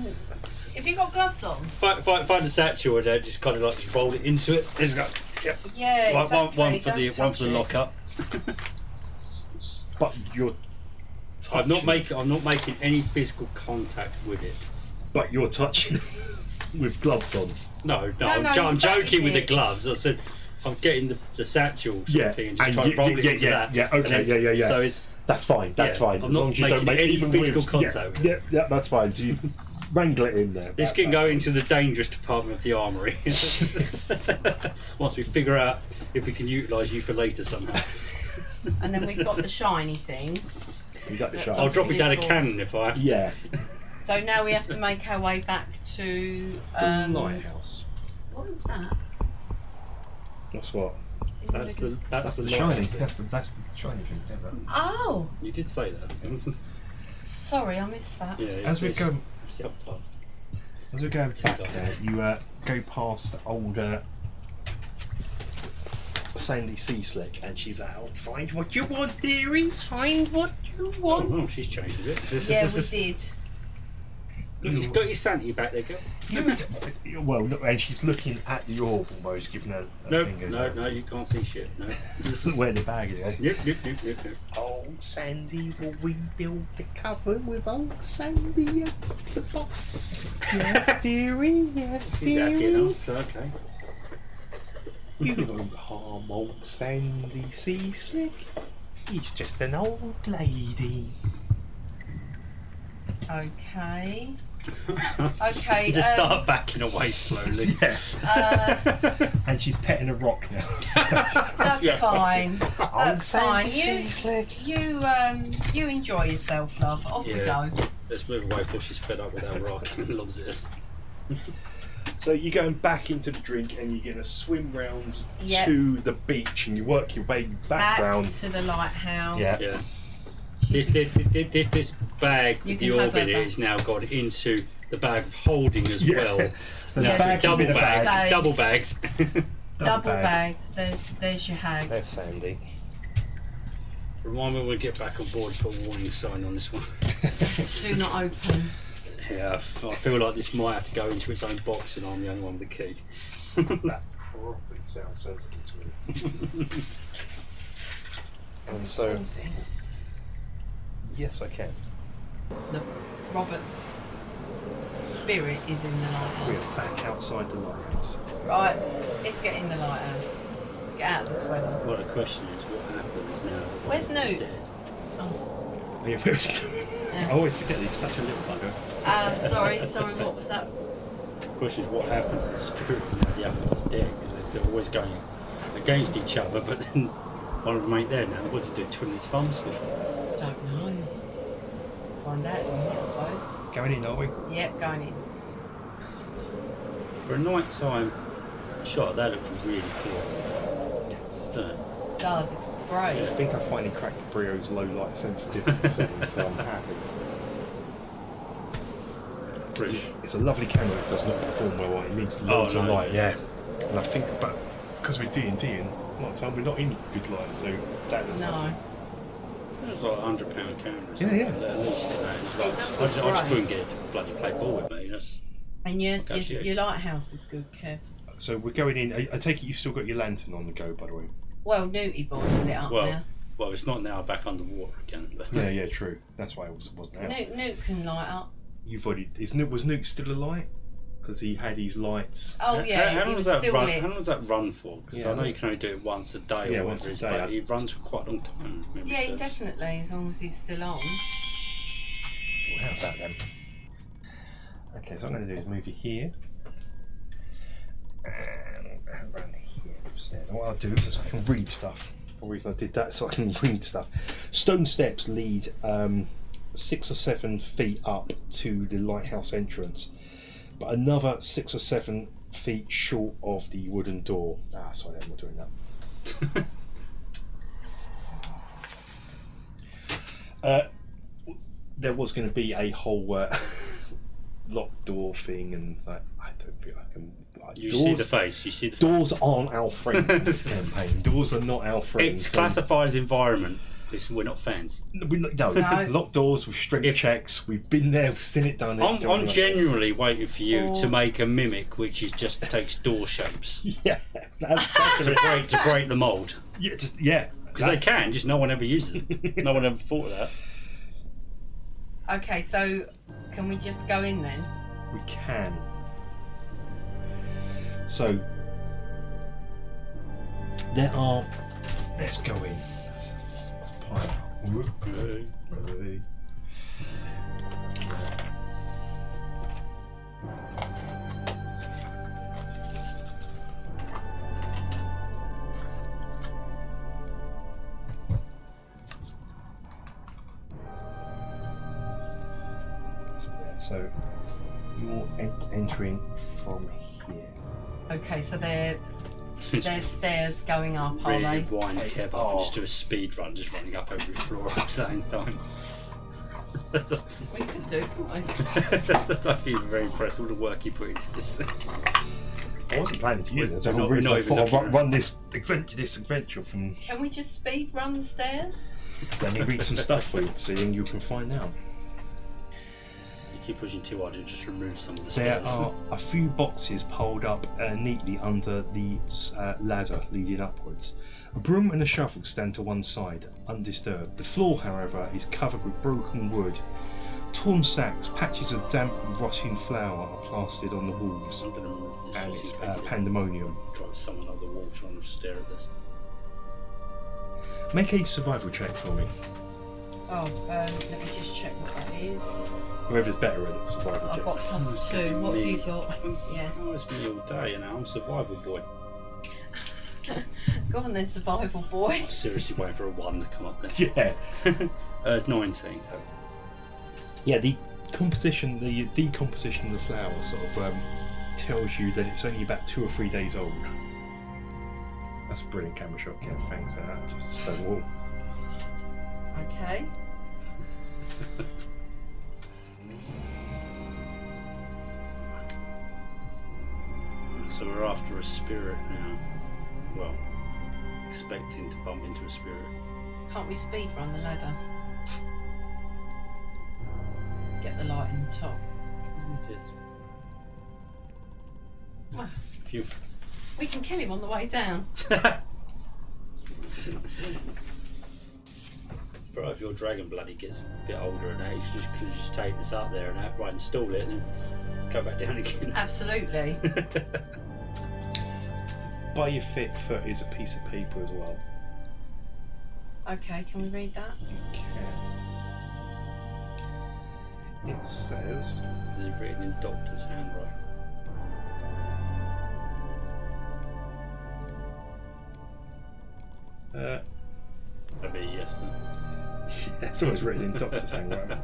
Speaker 3: Have you got gloves on?
Speaker 4: Find the satchel and just kind of like just roll it into it. Just go. Yep.
Speaker 3: Yeah,
Speaker 4: One
Speaker 3: exactly.
Speaker 4: for
Speaker 3: Don't
Speaker 4: the
Speaker 3: touch it.
Speaker 4: lock up.
Speaker 1: But you're.
Speaker 4: I'm not
Speaker 1: touching-
Speaker 4: making any physical contact with it.
Speaker 1: But you're touching with gloves on.
Speaker 4: No,
Speaker 3: No,
Speaker 4: I'm
Speaker 3: he's
Speaker 4: joking with the
Speaker 3: basic.
Speaker 4: gloves. I said I'm getting the satchel sort
Speaker 1: Yeah,
Speaker 4: of thing and just
Speaker 1: and
Speaker 4: try to roll it into
Speaker 1: yeah,
Speaker 4: that.
Speaker 1: yeah,
Speaker 4: and
Speaker 1: okay,
Speaker 4: then-
Speaker 1: yeah.
Speaker 4: So it's
Speaker 1: That's fine. That's
Speaker 4: Yeah,
Speaker 1: fine.
Speaker 4: I'm
Speaker 1: As
Speaker 4: not
Speaker 1: long as you don't
Speaker 4: making
Speaker 1: make
Speaker 4: any
Speaker 1: even
Speaker 4: physical
Speaker 1: with,
Speaker 4: contact.
Speaker 1: Yeah, that's fine. So you wrangle it in there.
Speaker 4: this can go into the dangerous department of the armory once we figure out if we can utilise you for later somehow.
Speaker 3: And then we've got the shiny thing.
Speaker 1: You got the
Speaker 3: That's
Speaker 1: shot.
Speaker 4: I'll drop it down a
Speaker 3: Beautiful.
Speaker 4: cannon if I have to.
Speaker 1: Yeah.
Speaker 3: So now we have to make our way back to.
Speaker 1: Lighthouse.
Speaker 3: What is that?
Speaker 1: That's what.
Speaker 4: That's the
Speaker 1: shiny.
Speaker 4: lighthouse.
Speaker 1: That's the shiny thing. Yeah, that.
Speaker 3: Oh,
Speaker 4: You did say that.
Speaker 3: sorry, I missed that.
Speaker 4: Yeah,
Speaker 1: As we go,
Speaker 4: it's the upper part.
Speaker 1: as we go back there, you go past older Sandy Sea Slick, and she's out. Find what you want, dearies. Find what you want.
Speaker 4: Oh, she's changed a bit.
Speaker 3: Yeah, we did.
Speaker 4: Got your sanity back there, girl.
Speaker 1: Well, look, and she's looking at the orb almost, giving her a
Speaker 4: No,
Speaker 1: finger.
Speaker 4: no, you can't see shit. No.
Speaker 1: Where the bag is. Eh?
Speaker 4: Yep.
Speaker 1: Old Sandy will rebuild the coven with old Sandy as the boss. Yes, dearie. Yes,
Speaker 4: Is that
Speaker 1: dearie.
Speaker 4: enough? Okay.
Speaker 1: You won't harm old Sandy Sea Slick. He's just an old lady.
Speaker 3: Okay. Okay.
Speaker 4: Just start backing away slowly.
Speaker 1: Yeah. And she's petting a rock now.
Speaker 3: That's
Speaker 4: Yeah.
Speaker 3: fine.
Speaker 1: Old
Speaker 3: That's fine.
Speaker 1: Sandy Sea Slick.
Speaker 3: You enjoy yourself, love. Off we
Speaker 4: Yeah.
Speaker 3: go.
Speaker 4: Let's move away before she's fed up with our rock and loves us.
Speaker 1: So you're going back into the drink and you're going to swim round
Speaker 3: Yep.
Speaker 1: to the beach and you work your way back round.
Speaker 3: to the lighthouse.
Speaker 1: Yeah.
Speaker 4: Yeah. This bag
Speaker 3: You
Speaker 4: with
Speaker 3: can
Speaker 4: the
Speaker 3: have
Speaker 4: orb in
Speaker 3: her
Speaker 4: it
Speaker 3: back.
Speaker 4: is now gone into the bag of holding as
Speaker 1: Yeah.
Speaker 4: well.
Speaker 1: So
Speaker 3: Yeah.
Speaker 1: the bag
Speaker 4: Double
Speaker 1: will be the
Speaker 4: bags.
Speaker 1: bag.
Speaker 4: It's double bags.
Speaker 3: Double bagged. There's your hag.
Speaker 1: There's Sandy.
Speaker 4: Remind me when we get back on board to put a warning sign on this one.
Speaker 3: Do not open.
Speaker 4: Yeah, I feel like this might have to go into its own box and I'm the only one with the key.
Speaker 1: That probably sounds sensible to me. And so,
Speaker 3: Pausing.
Speaker 1: yes, I can.
Speaker 3: The Roberts spirit is in the lighthouse.
Speaker 1: We're back outside the lighthouse.
Speaker 3: Right, let's get in the lighthouse. Let's get out of this weather.
Speaker 4: Well, the question is, what happens now?
Speaker 3: Where's
Speaker 4: He's
Speaker 3: Newt?
Speaker 4: dead.
Speaker 3: Oh,
Speaker 1: Yeah, I always forget he's such a little bugger.
Speaker 3: sorry, what was that?
Speaker 4: The question is, what happens to the spirit now the other one's dead? Because they're always going against each other, but then one of them ain't there now. What's it do? Twiddling his thumbs with?
Speaker 3: Don't know. Find out, I suppose.
Speaker 1: Going in, are we?
Speaker 3: Yep, going in.
Speaker 4: For a nighttime shot, that looks really cool. Doesn't it?
Speaker 3: It does, it's
Speaker 1: I
Speaker 3: great.
Speaker 1: think I finally cracked Brio's low light sensitivity settings, so I'm happy.
Speaker 4: British.
Speaker 1: It's a lovely camera. It does not perform well. It needs loads of
Speaker 4: no.
Speaker 1: light. Yeah. And I think, but because we're D&D and a lot of time we're not in good light, so that looks
Speaker 3: No.
Speaker 1: lovely.
Speaker 4: It was like £100 camera.
Speaker 1: Yeah, yeah.
Speaker 4: At least, you know. It was like,
Speaker 3: It does
Speaker 4: I just
Speaker 3: look
Speaker 4: couldn't get it to bloody play ball with me. That's,
Speaker 3: And your
Speaker 4: Okay,
Speaker 3: your lighthouse is good, Kev.
Speaker 1: So we're going in. I take it you've still got your lantern on the go, by the way.
Speaker 3: Well, Newty Boy's lit up
Speaker 4: well,
Speaker 3: now.
Speaker 4: well, it's not now back underwater again. But
Speaker 1: Yeah, yeah, true. That's why it wasn't out.
Speaker 3: Newt can light up.
Speaker 1: You've already. Was Newt still alight? Because he had his lights.
Speaker 3: Oh yeah,
Speaker 4: how
Speaker 3: he
Speaker 4: long
Speaker 3: was
Speaker 4: does that
Speaker 3: still
Speaker 4: run?
Speaker 3: lit.
Speaker 4: How long does that run for? Because
Speaker 1: Yeah,
Speaker 4: I know you can only do it once a day
Speaker 1: Yeah,
Speaker 4: or
Speaker 1: once
Speaker 4: whatever
Speaker 1: a
Speaker 4: it is,
Speaker 1: day,
Speaker 4: but it runs for quite a long time. if memory
Speaker 3: Yeah,
Speaker 4: serves.
Speaker 3: definitely, as long as he's still on.
Speaker 1: Well, how's that then? Okay, so what I'm going to do is move you here. And around here upstairs. And what I'll do is I can read stuff. The reason I did that is so I can read stuff. Stone steps lead 6 or 7 feet up to the lighthouse entrance, but another 6 or 7 feet short of the wooden door. Sorry, I'm not doing that. There was going to be a whole locked door thing, and I don't feel I can.
Speaker 4: You see the face. You see the face.
Speaker 1: Doors aren't our friend in this campaign. Doors are not our friend.
Speaker 4: It's classified as environment. Because we're not fans.
Speaker 1: No, locked doors with strength checks. We've been there, we've seen it done.
Speaker 4: I'm genuinely waiting for you to make a mimic which is just takes door shapes
Speaker 1: Yeah, that's
Speaker 4: to break the mould.
Speaker 1: Yeah,
Speaker 4: Because they can, just no one ever uses it. No one ever thought of that.
Speaker 3: Okay, so can we just go in then?
Speaker 1: We can. So there are. Let's go in. Let's pile up. Ready. So you're entering from here.
Speaker 3: Okay, so there's stairs going up, are
Speaker 4: Really
Speaker 3: they?
Speaker 4: wind Kev up and just do a speed run, just running up every floor at the same time. That's just,
Speaker 3: We could do, couldn't we?
Speaker 4: I feel very impressed with all the work you put into this.
Speaker 1: I wasn't planning to use it. So
Speaker 4: We're not
Speaker 1: I
Speaker 4: even
Speaker 1: thought
Speaker 4: looking
Speaker 1: I'd
Speaker 4: at
Speaker 1: run this adventure from.
Speaker 3: Can we just speed run the stairs?
Speaker 1: Let me read some stuff for you to see, and you can find out.
Speaker 4: You keep pushing too hard, it just removes some of the
Speaker 1: There
Speaker 4: stairs.
Speaker 1: are a few boxes piled up neatly under the ladder leading upwards. A broom and a shovel stand to one side, undisturbed. The floor, however, is covered with broken wood. Torn sacks, patches of damp, rotting flour are plastered on the walls,
Speaker 4: I'm going to remove this
Speaker 1: and
Speaker 4: just
Speaker 1: it's
Speaker 4: in case it
Speaker 1: pandemonium.
Speaker 4: drives someone up the wall trying to stare at this.
Speaker 1: Make a survival check for me.
Speaker 3: Oh, let me just check what that is.
Speaker 1: Whoever's better at it, survival
Speaker 3: I've
Speaker 1: check.
Speaker 3: got +2. What have you got? Yeah.
Speaker 4: Oh, it's me all day, you know. I'm a survival boy.
Speaker 3: Go on then, survival boy.
Speaker 4: Seriously waiting for a 1 to come up there.
Speaker 1: Yeah.
Speaker 4: It's 19, so.
Speaker 1: Yeah, the decomposition of the flour sort of tells you that it's only about 2 or 3 days old. That's a brilliant camera shot, Kev. Thanks for that. Just stone wall.
Speaker 3: Okay.
Speaker 4: So we're after a spirit now. Well, expecting to bump into a spirit.
Speaker 3: Can't we speed run the ladder? Get the light in the top.
Speaker 4: It is.
Speaker 3: Well,
Speaker 4: Phew.
Speaker 3: we can kill him on the way down.
Speaker 4: But if your dragon bloody gets a bit older and age, you could just take this up there and outright install it and then go back down again.
Speaker 3: Absolutely.
Speaker 1: By your foot is a piece of paper as well.
Speaker 3: Okay, can we read that?
Speaker 1: You can. It says.
Speaker 4: Is it written in doctor's handwriting? That'd be a yes then.
Speaker 1: Yeah, it's always written in doctor's handwriting.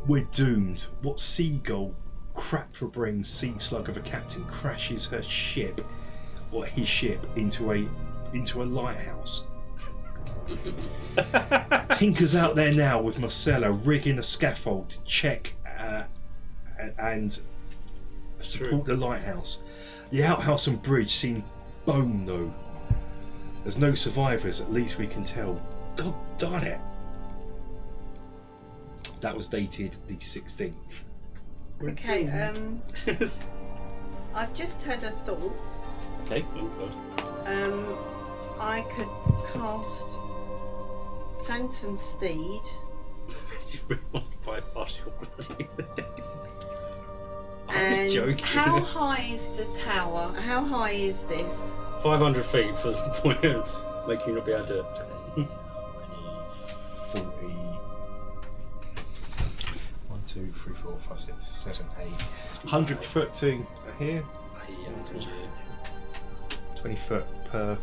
Speaker 1: We're doomed. What seagull, crap for brains, sea slug of a captain crashes her ship, or his ship, into a lighthouse? Tinker's out there now with Marcella rigging a scaffold to check and support the lighthouse. The outhouse and bridge seem bone though. There's no survivors, at least we can tell. God darn it. That was dated the 16th.
Speaker 3: Okay, I've just had a thought.
Speaker 1: Okay.
Speaker 4: Oh god.
Speaker 3: I could cast Phantom Steed.
Speaker 4: You really wants to bypass your bloody thing. I'm
Speaker 3: And
Speaker 4: joking.
Speaker 3: how high is the tower? How high is this?
Speaker 4: 500 feet for the point of making you not be able to.
Speaker 1: 40. 1, 2, 3, 4, 5, 6, 7, 8. 100 foot to here. 20 foot per.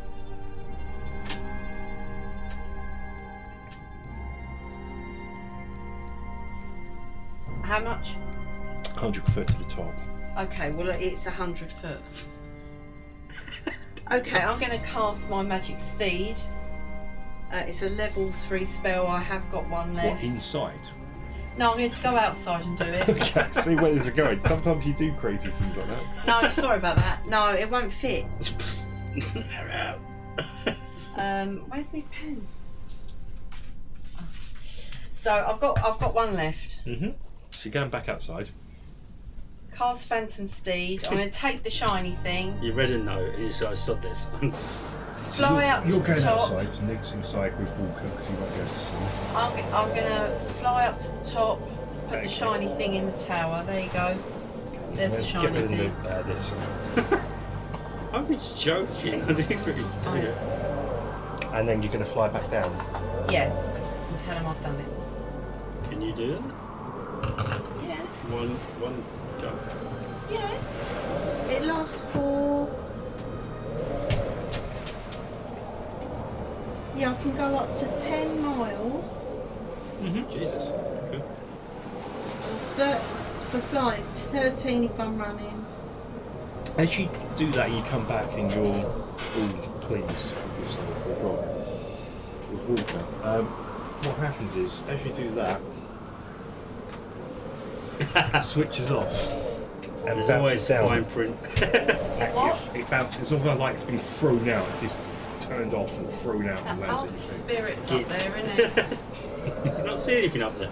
Speaker 3: How much?
Speaker 1: 100 foot to the top.
Speaker 3: Okay, well it's 100 foot. Okay, I'm going to cast my magic steed. It's a level 3 spell. I have got one left.
Speaker 1: What, inside?
Speaker 3: No, I'm going to go outside and do it.
Speaker 1: Okay, see where this is going. Sometimes you do crazy things like that.
Speaker 3: No, sorry about that. No, it won't fit. Where's my pen? So I've got one left.
Speaker 1: Mm-hmm. So you're going back outside.
Speaker 3: Cast Phantom Steed. I'm going to take the shiny thing.
Speaker 4: You read a note and you said, I stop this.
Speaker 3: Fly out to
Speaker 1: You're
Speaker 3: the
Speaker 1: going
Speaker 3: top.
Speaker 1: outside, so Nick's inside with Walker because he won't be able to see.
Speaker 3: I'm going to fly up to the top, put
Speaker 1: Okay.
Speaker 3: the shiny thing in the tower. There you go. There's the
Speaker 1: Let's
Speaker 3: shiny
Speaker 1: get rid
Speaker 3: thing.
Speaker 1: of this.
Speaker 4: I was joking. I didn't expect you to do it.
Speaker 1: And then you're going to fly back down.
Speaker 3: Yeah. And tell him I've done it.
Speaker 4: Can you do it?
Speaker 3: Yeah.
Speaker 4: One go.
Speaker 3: Yeah. It lasts for... Yeah, I can go up to 10 miles.
Speaker 4: Jesus. Okay.
Speaker 3: For flight, 13 if I'm running.
Speaker 1: As you do that, you come back and you're all pleased with yourself with Walker. What happens is, as you do that, it switches off and
Speaker 4: There's
Speaker 1: bounces
Speaker 4: always
Speaker 1: down.
Speaker 4: fine print.
Speaker 3: What?
Speaker 1: It bounces. It's almost like it's been thrown out. Just turned off and thrown out
Speaker 3: That
Speaker 1: and
Speaker 3: house
Speaker 1: lands in your feet.
Speaker 3: spirit's up
Speaker 4: Kids.
Speaker 3: there, isn't it?
Speaker 4: You not see anything up there?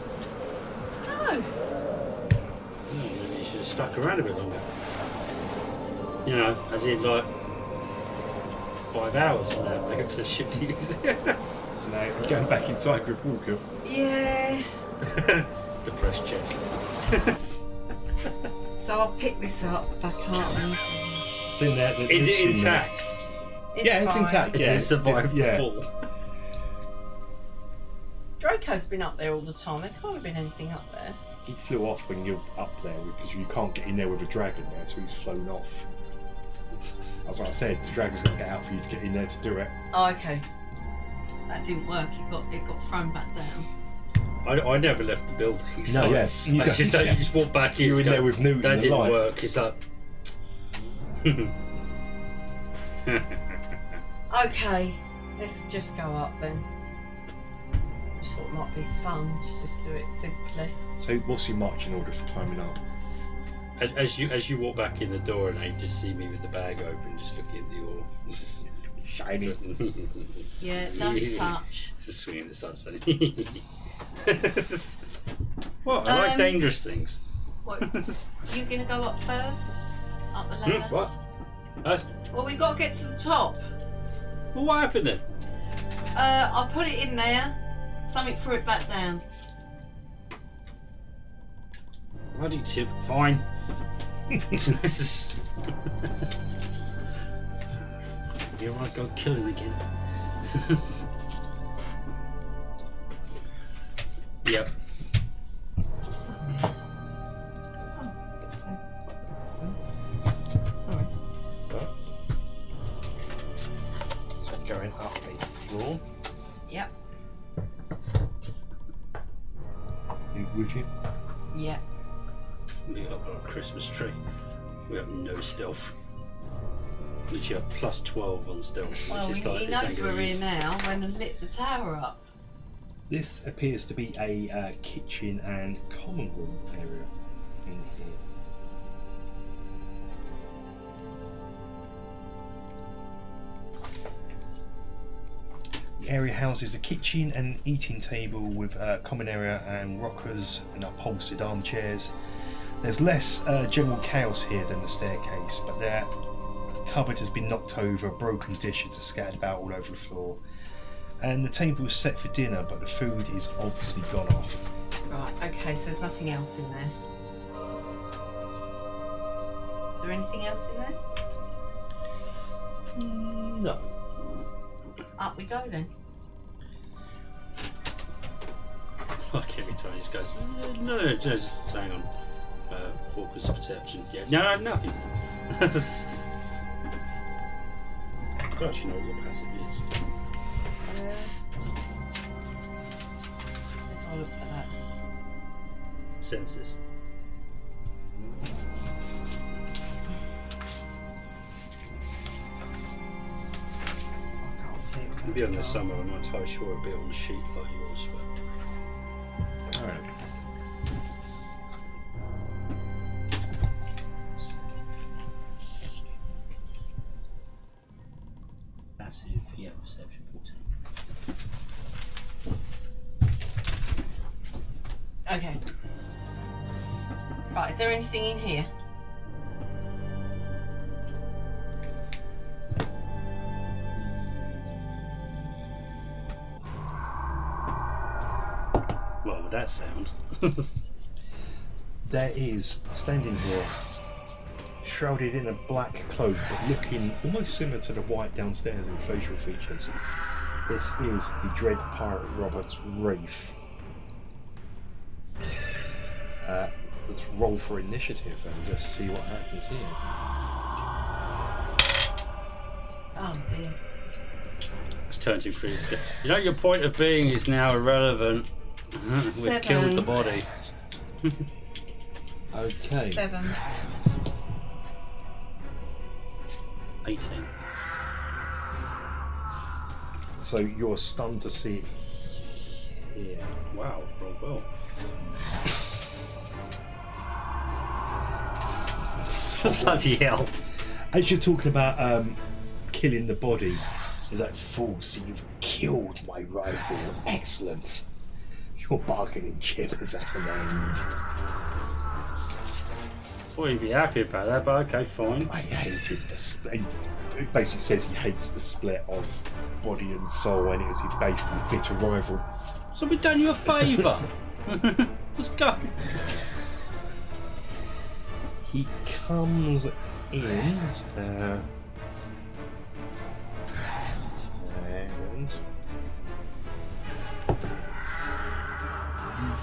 Speaker 3: No.
Speaker 4: Maybe you should have stuck around a bit longer. You know, as in like 5 hours from now, waiting for the ship to use it.
Speaker 1: So now you're going back inside with Walker.
Speaker 3: Yeah.
Speaker 4: Depressed check.
Speaker 3: So I'll pick this up back up.
Speaker 1: It's in there.
Speaker 4: Is it intact?
Speaker 1: Yeah, it's
Speaker 3: fine.
Speaker 1: intact.
Speaker 4: Has
Speaker 1: Yeah,
Speaker 4: it survived the
Speaker 1: yeah.
Speaker 4: fall?
Speaker 3: Draco's been up there all the time. There can't have been anything up there.
Speaker 1: He flew off when you're up there because you can't get in there with a dragon there, so he's flown off. That's what I said. The dragon's got to get out for you to get in there to do it.
Speaker 3: Oh, okay. That didn't work. It got thrown back down.
Speaker 4: I never left the building. So
Speaker 1: yeah, you
Speaker 4: you
Speaker 1: don't-
Speaker 4: you just walk back in.
Speaker 1: You're in
Speaker 4: go,
Speaker 1: there with Newton
Speaker 4: That
Speaker 1: and
Speaker 4: didn't
Speaker 1: Light."
Speaker 4: work. It's like.
Speaker 3: Okay, let's just go up then. I just thought it might be fun to just do it simply.
Speaker 1: So what's your marching order for climbing up?
Speaker 4: As you walk back in the door and they just see me with the bag open, just looking at the oar.
Speaker 1: Shiny.
Speaker 3: Yeah, don't touch.
Speaker 4: Just swinging the sunset. What? I like dangerous things.
Speaker 3: What? You gonna go up first? Up the ladder?
Speaker 4: What?
Speaker 3: Well, we've got to get to the top.
Speaker 4: Well, what happened then?
Speaker 3: I'll put it in there. Something threw it back down.
Speaker 2: Bloody tip. Fine. This is. You're right, go kill him again. Yep.
Speaker 3: Sorry.
Speaker 1: So going up a floor.
Speaker 3: Yep.
Speaker 1: With you?
Speaker 3: Yep.
Speaker 2: We got our Christmas tree. We have no stealth. Literally have plus 12 on stealth.
Speaker 3: Well,
Speaker 2: which is
Speaker 3: he knows we're here now when I lit the tower up.
Speaker 1: This appears to be a kitchen and common room area in here. The area houses a kitchen and eating table with a common area and rockers and upholstered armchairs. There's less general chaos here than the staircase, but the cupboard has been knocked over, broken dishes are scattered about all over the floor. And the table is set for dinner, but the food is obviously gone off.
Speaker 3: Right, okay, so there's nothing else in there. Is there anything else in there?
Speaker 1: No.
Speaker 3: Up we go then.
Speaker 2: Like every time he just goes, no, just hang on. Focus perception. Yeah, no, nothing. I don't actually know what your passive is.
Speaker 3: Let's have a look at that.
Speaker 2: Senses.
Speaker 3: I can't see it.
Speaker 2: It'll be on there somewhere. I'm not entirely sure it'll be on the sheet like yours, but.
Speaker 1: Alright.
Speaker 2: Passive, yeah, perception 14.
Speaker 3: Okay. Right, is there anything in here?
Speaker 2: Well, with that sound.
Speaker 1: There is, standing here, shrouded in a black cloak, but looking almost similar to the white downstairs in facial features. This is the Dread Pirate Robert's Wraith. Let's roll for initiative and just see what happens here.
Speaker 3: Oh dear.
Speaker 2: It's turned you through this. You know, your point of being is now irrelevant. We've killed the body.
Speaker 1: Okay.
Speaker 3: 7.
Speaker 2: 18.
Speaker 1: So you're stunned to see it here.
Speaker 2: Wow, roll well. Bloody hell.
Speaker 1: As you're talking about killing the body, is that false? You've killed my rival. Excellent. Your bargaining chip is at an end.
Speaker 2: Thought you'd be happy about that, but okay, fine.
Speaker 1: I hated the split. It basically says he hates the split of body and soul, and it was basically his bitter rival.
Speaker 2: So we've done you a favour. Let's go.
Speaker 1: He comes in and you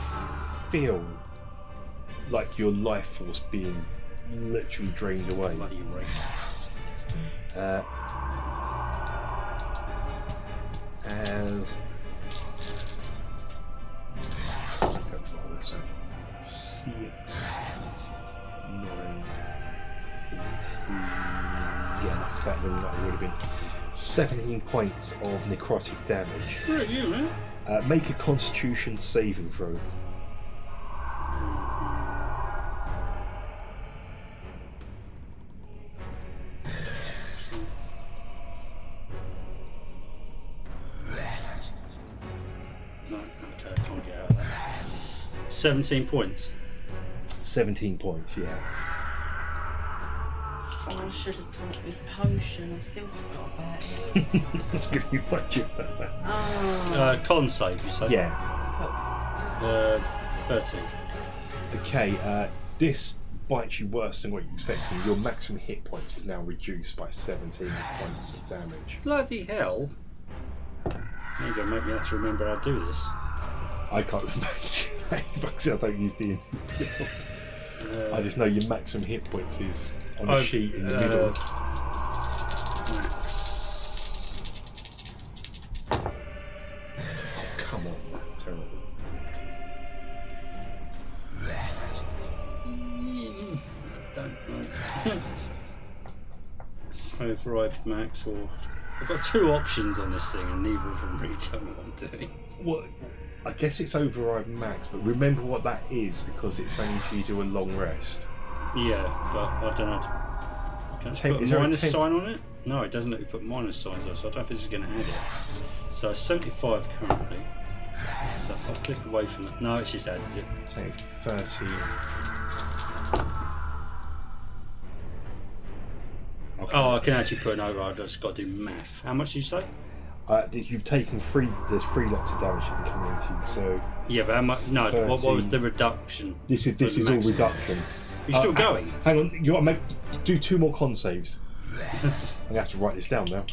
Speaker 1: feel like your life force being literally drained away.
Speaker 2: Bloody wraith.
Speaker 1: As 6, 9, 15. Yeah, that's better than that would have been. 17 points of necrotic damage.
Speaker 2: Screw you, man.
Speaker 1: Make a Constitution saving throw.
Speaker 2: No, okay, I can't get out of that. 17 points.
Speaker 1: 17 points, yeah.
Speaker 3: Fine. should have drunk my potion. I still forgot about it.
Speaker 1: That's good. You watch it.
Speaker 3: Oh.
Speaker 4: Con save, you say?
Speaker 1: Yeah.
Speaker 4: 13.
Speaker 1: Okay. This bites you worse than what you expected. Your maximum hit points is now reduced by 17 points of damage.
Speaker 4: Bloody hell. You're going to make me have to remember how to do this.
Speaker 1: I can't remember because I don't use D&D. I just know your maximum hit points is on the sheet in the middle.
Speaker 4: Max.
Speaker 1: Oh, come on, that's terrible.
Speaker 4: Don't know. Override max or... I've got two options on this thing and neither of them really tell me what I'm doing.
Speaker 1: Well, I guess it's override max, but remember what that is because it's only until you do a long rest.
Speaker 4: Yeah, but I don't know. Can I put a minus sign on it? No, it doesn't let me put minus signs on, so I don't know if this is going to add it. So 75 currently. So if I click away from it, no, it's just added it.
Speaker 1: Say 30. Okay.
Speaker 4: Oh, I can actually put an override. I've just got to do math. How much did you say?
Speaker 1: You've taken there's 3 lots of damage you can come into, so...
Speaker 4: Yeah, but how much? No, what was the reduction?
Speaker 1: This is all reduction.
Speaker 4: You're still going?
Speaker 1: Hang on, you got to do 2 more con saves. I'm going to have to write this down now.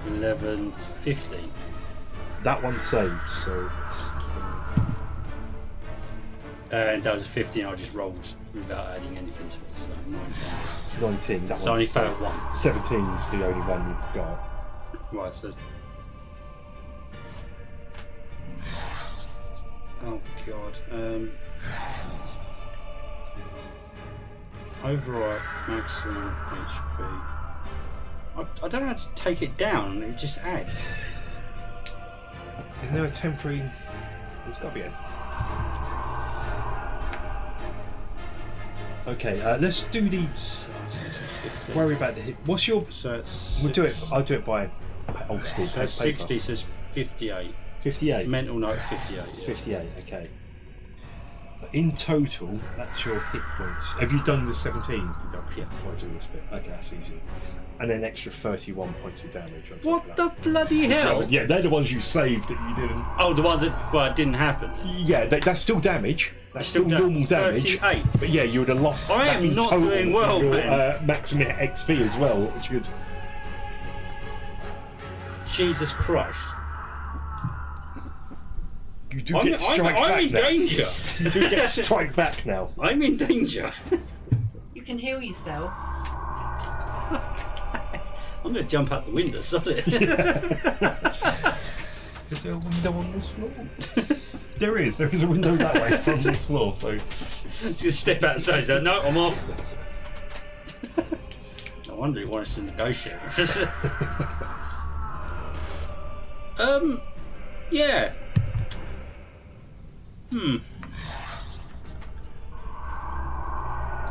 Speaker 4: 11, 15.
Speaker 1: That one's saved, so it's...
Speaker 4: And that was 15, I just rolled without adding anything to it, so 19.
Speaker 1: 19, that
Speaker 4: So I only
Speaker 1: one's
Speaker 4: failed
Speaker 1: saved.
Speaker 4: one.
Speaker 1: 17 is the only one you've got.
Speaker 4: Right, so... Oh god. Override maximum HP. I don't know how to take it down, it just adds.
Speaker 1: Isn't there a temporary... There's got to be a... Okay, let's do the... Worry about the hit. What's your...
Speaker 4: So it's
Speaker 1: We'll do it. I'll do it by old school.
Speaker 4: So it's 60 says 58.
Speaker 1: 58.
Speaker 4: Mental note 58. Yeah.
Speaker 1: 58. Okay. In total, that's your hit points. Have you done the 17 deduction before I do this bit? Okay, that's easy. And then extra 31 points of damage on top
Speaker 4: What
Speaker 1: of
Speaker 4: the
Speaker 1: that.
Speaker 4: bloody hell?
Speaker 1: Yeah, they're the ones you saved that you didn't.
Speaker 4: Oh, the ones that it didn't happen.
Speaker 1: Yeah, that's still damage. That's still normal damage.
Speaker 4: 38.
Speaker 1: But yeah, you would have lost.
Speaker 4: I
Speaker 1: that
Speaker 4: am
Speaker 1: in
Speaker 4: not
Speaker 1: total
Speaker 4: doing well,
Speaker 1: your,
Speaker 4: man.
Speaker 1: maximum XP as well, which would.
Speaker 4: Jesus Christ.
Speaker 1: You do get strike back
Speaker 4: I'm in
Speaker 1: now.
Speaker 4: danger.
Speaker 1: You do get strike back now.
Speaker 4: I'm in danger.
Speaker 3: You can heal yourself.
Speaker 4: I'm going to jump out the window, sorry.
Speaker 1: Is there a window on this floor? There is a window that way. It's on this floor, so.
Speaker 4: Just step outside. So, no, I'm off. No wonder he wants to negotiate with us. Yeah.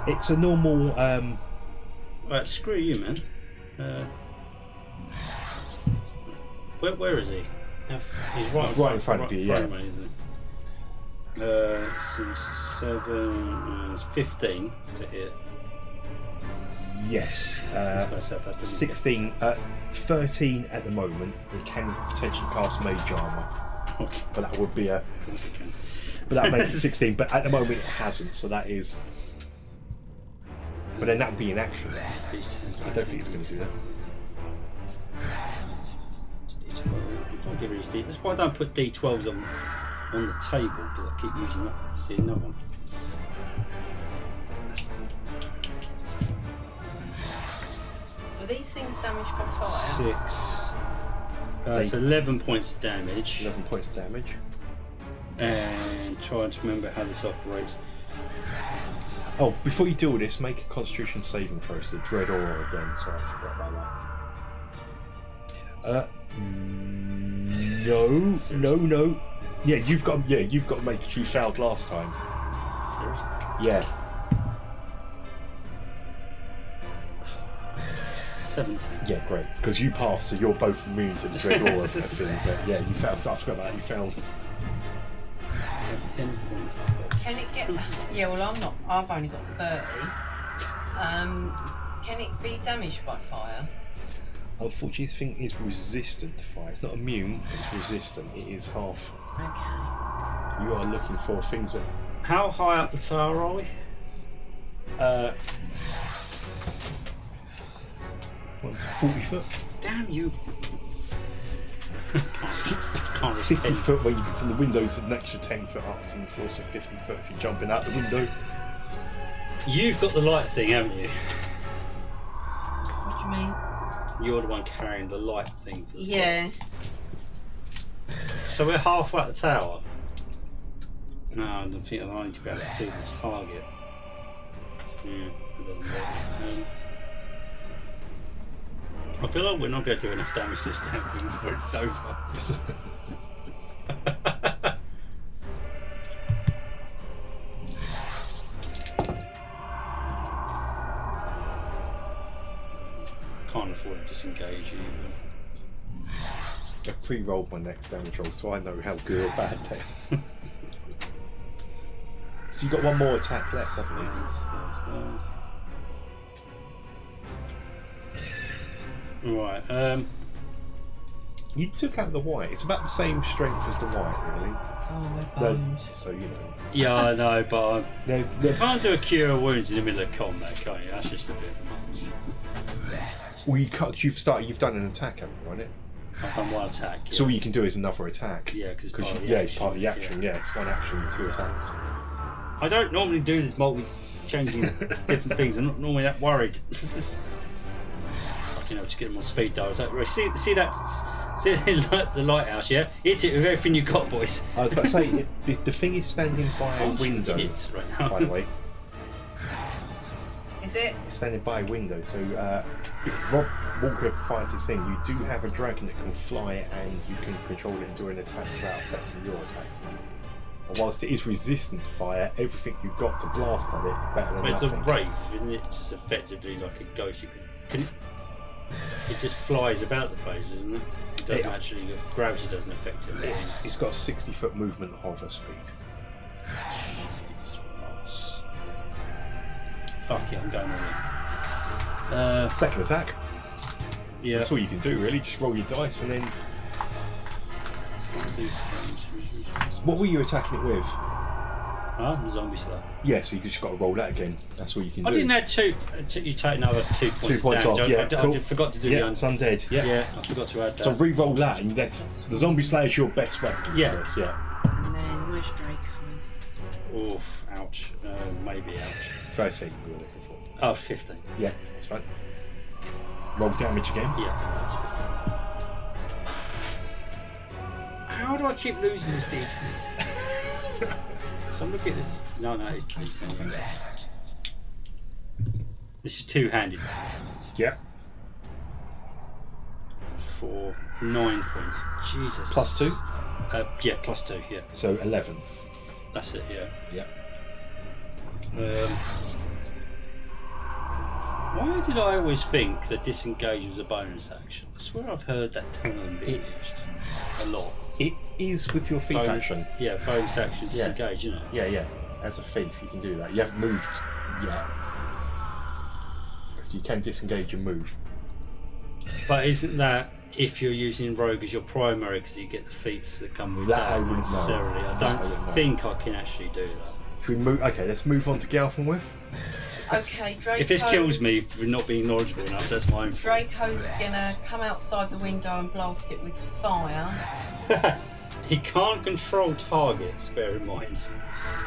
Speaker 1: It's a normal.
Speaker 4: Right, screw you, man. Where is he? He's
Speaker 1: Right in front of you, yeah.
Speaker 4: Me, isn't he? It's 7, it's 15 to hit.
Speaker 1: Yes.
Speaker 4: That's
Speaker 1: 16. 13 at the moment. It can potentially cast Mage Armor,
Speaker 4: Okay.
Speaker 1: but that would be a.
Speaker 4: Of course it can.
Speaker 1: But that makes it 16. But at the moment it hasn't, so that is. But then that would be in action. I don't think it's going to do that.
Speaker 4: Don't give me these D12s. That's why I don't put D12s on the table, because I keep using that to see another one.
Speaker 3: Were these things damaged by fire?
Speaker 4: 6. It's 11 points of damage.
Speaker 1: 11 points of damage.
Speaker 4: And trying to remember how this operates.
Speaker 1: Oh, before you do all this, make a Constitution saving throw. The Dread Aura again. So I forgot about that. No. Yeah, you've got to make it. You failed last time.
Speaker 4: Seriously?
Speaker 1: Yeah.
Speaker 4: 17.
Speaker 1: Yeah, great. Because you passed, so you're both immune to the Dread Aura thing. But yeah, you failed. So I forgot about that. You failed.
Speaker 4: 10 points.
Speaker 3: Can it get? Yeah, well, I'm not. I've only got 30. Can it be damaged by fire?
Speaker 1: Unfortunately, this thing is resistant to fire. It's not immune, it's resistant. It is half.
Speaker 3: Okay.
Speaker 1: You are looking for things that...
Speaker 4: How high up the tower are we?
Speaker 1: 40 foot?
Speaker 4: Damn you! Can't risk
Speaker 1: 50
Speaker 4: 10.
Speaker 1: foot where you can, from the windows, an extra 10 foot up from the floor, so 50 foot if you're jumping out the window.
Speaker 4: You've got the light thing, haven't you?
Speaker 3: What do you mean?
Speaker 4: You're the one carrying the light thing. For the
Speaker 3: Yeah.
Speaker 4: top. So we're halfway up the tower. No, I don't think I need to be able to see the target. Yeah, it doesn't work. I feel like we're not going to do enough damage to this damn thing before it's over. Can't afford to disengage either.
Speaker 1: I've pre-rolled my next damage roll, so I know how good or bad they are. So you've got one more attack left, haven't you?
Speaker 4: Spells. Right,
Speaker 1: You took out the white. It's about the same strength as the white, really.
Speaker 3: Oh, my
Speaker 1: No,
Speaker 3: bones.
Speaker 1: so you know.
Speaker 4: yeah, I know, but
Speaker 1: No,
Speaker 4: you can't do a cure of wounds in the middle of combat, can you? That's just a bit much.
Speaker 1: well, you've done an attack, haven't you, on it?
Speaker 4: I've done one attack. Yeah.
Speaker 1: So all you can do is another attack.
Speaker 4: Yeah, because it's part of the
Speaker 1: it's
Speaker 4: action.
Speaker 1: part of the action. Yeah, it's one action with 2 attacks.
Speaker 4: I don't normally do this multi-changing different things. I'm not normally that worried. Fucking hell, just get them on speed dial. It's like, right, see that? See the lighthouse, yeah? Hit it with everything you got, boys.
Speaker 1: I was about to say, the thing is standing by a window,
Speaker 4: It right now.
Speaker 1: by the way.
Speaker 3: Is it?
Speaker 1: It's standing by a window, so if Rob Walker fires his thing, you do have a dragon that can fly and you can control it and do an attack without affecting your attacks. And whilst it is resistant to fire, everything you've got to blast at it's better than
Speaker 4: But it's
Speaker 1: nothing.
Speaker 4: a wraith, isn't it? Just effectively like a ghost. It just flies about the place, isn't it? It doesn't actually. Gravity doesn't affect it.
Speaker 1: It's got a 60-foot movement hover speed.
Speaker 4: Fuck it, I'm going all in.
Speaker 1: Second attack.
Speaker 4: Yeah.
Speaker 1: That's all you can do, really. Just roll your dice and then. What were you attacking it with?
Speaker 4: Huh? Zombie Slayer.
Speaker 1: Yeah, so you just got to roll that again. That's all you can do.
Speaker 4: I didn't have two. You take another 2 points.
Speaker 1: 2 points
Speaker 4: damage.
Speaker 1: off. Yeah,
Speaker 4: I
Speaker 1: cool.
Speaker 4: forgot to do
Speaker 1: Yeah,
Speaker 4: the
Speaker 1: it's undead. Yeah.
Speaker 4: Yeah, I forgot to add that.
Speaker 1: So re-roll that, and that's the zombie slayer's your best weapon.
Speaker 4: Yeah.
Speaker 1: Yes, yeah.
Speaker 3: And then where's Draco's?
Speaker 4: Oof, ouch. Maybe ouch.
Speaker 1: 13 we were looking for.
Speaker 4: Oh, 15.
Speaker 1: Yeah, that's fine. Roll damage again.
Speaker 4: Yeah, that's 15. How do I keep losing this D10? So I'm looking at this. No, it's D10. This is two-handed.
Speaker 1: Yeah.
Speaker 4: For 9 points. Jesus.
Speaker 1: Plus
Speaker 4: that's- yeah, plus 2. Yeah,
Speaker 1: So 11.
Speaker 4: that's it. Yeah.
Speaker 1: Yeah.
Speaker 4: Why did I always think that disengage was a bonus action? I swear I've heard that term being used a lot.
Speaker 1: It is with your thief
Speaker 4: Bonus-
Speaker 1: action.
Speaker 4: Yeah, bonus action,
Speaker 1: Yeah.
Speaker 4: disengage, you know.
Speaker 1: Yeah, yeah. As a thief, you can do that. You haven't moved yet. So you can disengage and move.
Speaker 4: But isn't that if you're using rogue as your primary because you get the feats that come with
Speaker 1: That
Speaker 4: that,
Speaker 1: I wouldn't know.
Speaker 4: necessarily? I
Speaker 1: That
Speaker 4: don't
Speaker 1: I wouldn't know.
Speaker 4: think I can actually do that.
Speaker 1: Should we move? Okay, let's move on to Galfenwith.
Speaker 3: Okay, Draco.
Speaker 4: If this kills me for not being knowledgeable enough, that's my own fault.
Speaker 3: Draco's gonna come outside the window and blast it with fire.
Speaker 4: He can't control targets, bear in mind.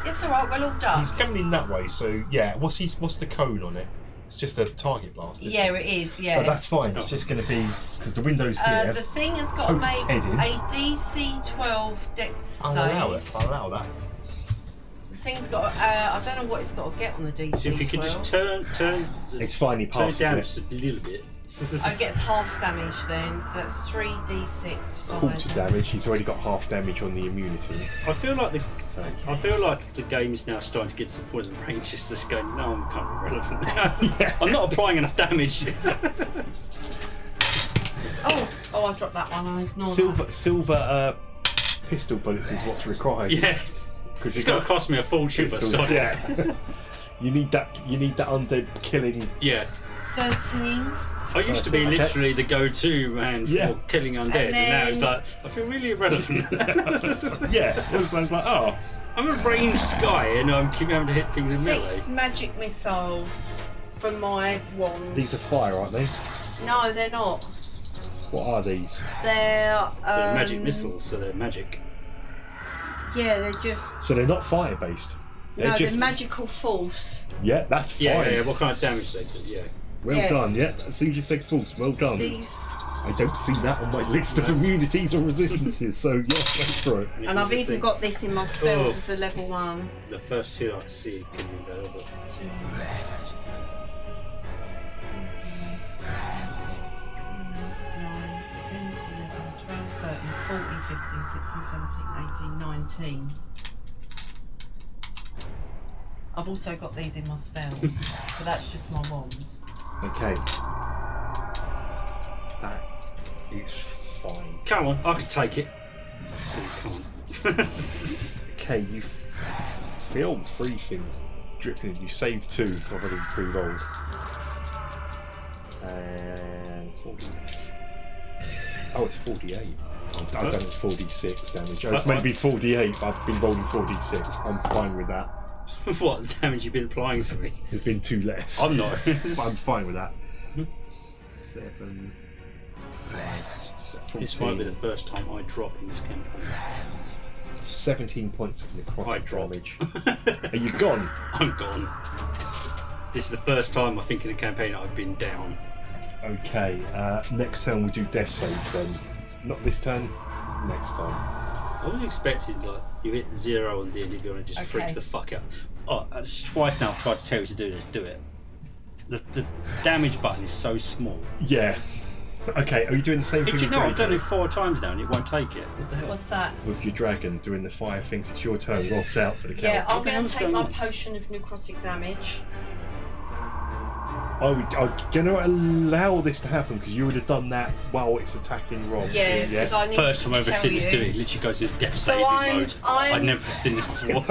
Speaker 3: It's alright, we're all done.
Speaker 1: He's coming in that way, so yeah. What's the cone on it? It's just a target blast, isn't
Speaker 3: Yeah,
Speaker 1: it?
Speaker 3: it is, yeah.
Speaker 1: But that's fine. It's just going to be because the window's here.
Speaker 3: The thing has got to
Speaker 1: Poke
Speaker 3: make
Speaker 1: its head in.
Speaker 3: a DC 12 dex
Speaker 1: I'll
Speaker 3: save.
Speaker 1: allow it. I'll allow that.
Speaker 3: The thing's got. I don't know what it's got to get on the DC 12.
Speaker 4: So if you could just turn
Speaker 1: It's fine. He
Speaker 4: turn it
Speaker 1: passes
Speaker 4: down
Speaker 1: it.
Speaker 4: just a little bit.
Speaker 3: Oh, it gets half damage then, so that's 3d6
Speaker 1: Quarter damage. He's already got half damage on the immunity.
Speaker 4: I feel like
Speaker 1: So
Speaker 4: the game is now starting to get to the point of range is just going, no, I'm kind of irrelevant now. I'm not applying enough damage.
Speaker 3: Oh, I dropped that one. I ignored
Speaker 1: silver pistol bullets is what's required.
Speaker 4: Yes.
Speaker 1: Because
Speaker 4: It's going to cost me a fortune, but
Speaker 1: pistols.
Speaker 4: sorry.
Speaker 1: Yeah. You need that undead killing.
Speaker 4: Yeah.
Speaker 3: 13.
Speaker 4: I used to be
Speaker 1: Okay.
Speaker 4: literally the go-to man for
Speaker 1: Yeah.
Speaker 4: killing undead, and, now it's like I feel really irrelevant.
Speaker 1: Yeah, it sounds like
Speaker 4: I'm a ranged guy, and I keep having to hit things in melee.
Speaker 3: 6 magic missiles from my wand.
Speaker 1: these are fire, aren't they?
Speaker 3: No, they're not.
Speaker 1: What are these?
Speaker 3: They're
Speaker 4: They're magic missiles, so they're magic.
Speaker 3: Yeah, they're just
Speaker 1: So they're not fire based.
Speaker 3: they're magical force.
Speaker 1: Yeah, that's fine.
Speaker 4: Yeah. What kind of damage they do? Yeah.
Speaker 1: Well
Speaker 3: Yeah.
Speaker 1: done. Yeah, as soon as you said false, well done.
Speaker 3: These,
Speaker 1: I don't see that on my list of immunities or resistances. So yeah, go for it.
Speaker 3: and I've even got this in my spells as a level 1.
Speaker 4: The first two I can see can be better, but
Speaker 3: 2, 9, 10, 11, 12, 13, 14, 15, 16, 17, 18, 19. I've also got these in my spell, but that's just my wand.
Speaker 1: Okay. That is fine.
Speaker 4: come on, I can take it. Come on.
Speaker 1: Okay, you feel 3 things dripping. You saved 2. I've already pre-rolled. And 40. Oh, it's 48. I've done it's 46 damage. Oh, it's meant to be 48, but I've been rolling 46. I'm fine with that.
Speaker 4: What damage you've been applying to me?
Speaker 1: There's been 2 less.
Speaker 4: I'm not.
Speaker 1: But I'm fine with that. 7, 5, 6, 7, 14.
Speaker 4: This might be the first time I drop in this campaign.
Speaker 1: 17 points of
Speaker 4: I
Speaker 1: necrotic
Speaker 4: drop.
Speaker 1: damage. Are you gone?
Speaker 4: I'm gone. This is the first time I think in a campaign I've been down.
Speaker 1: Okay, next turn we'll do death saves then. Not this turn, next time.
Speaker 4: I was expecting like you hit 0 on D&D Beyond and it just freaks the fuck out. Oh, it's twice now I've tried to tell you to do this. Do it. The damage button is so small.
Speaker 1: Yeah. Okay, are you doing the same thing
Speaker 4: Did you
Speaker 1: with
Speaker 4: know I've done
Speaker 1: Dragon?
Speaker 4: it 4 times now and it won't take it? What the hell?
Speaker 3: What's that?
Speaker 1: With your dragon, doing the fire things, it's your turn, Rob's out for the count.
Speaker 3: Yeah, I'm
Speaker 4: What the
Speaker 3: going
Speaker 4: hell's
Speaker 3: to take
Speaker 4: going
Speaker 3: my
Speaker 4: on?
Speaker 3: potion of necrotic damage.
Speaker 1: I'm going to allow this to happen because you would have done that while it's attacking Rob.
Speaker 3: Yeah,
Speaker 1: so,
Speaker 3: because I need
Speaker 4: First time
Speaker 3: to
Speaker 4: I've ever
Speaker 3: tell
Speaker 4: seen this
Speaker 3: you.
Speaker 4: do it. It literally goes into death
Speaker 3: So
Speaker 4: saving
Speaker 3: I'm-
Speaker 4: mode.
Speaker 3: I'm-
Speaker 4: I'd never seen this before.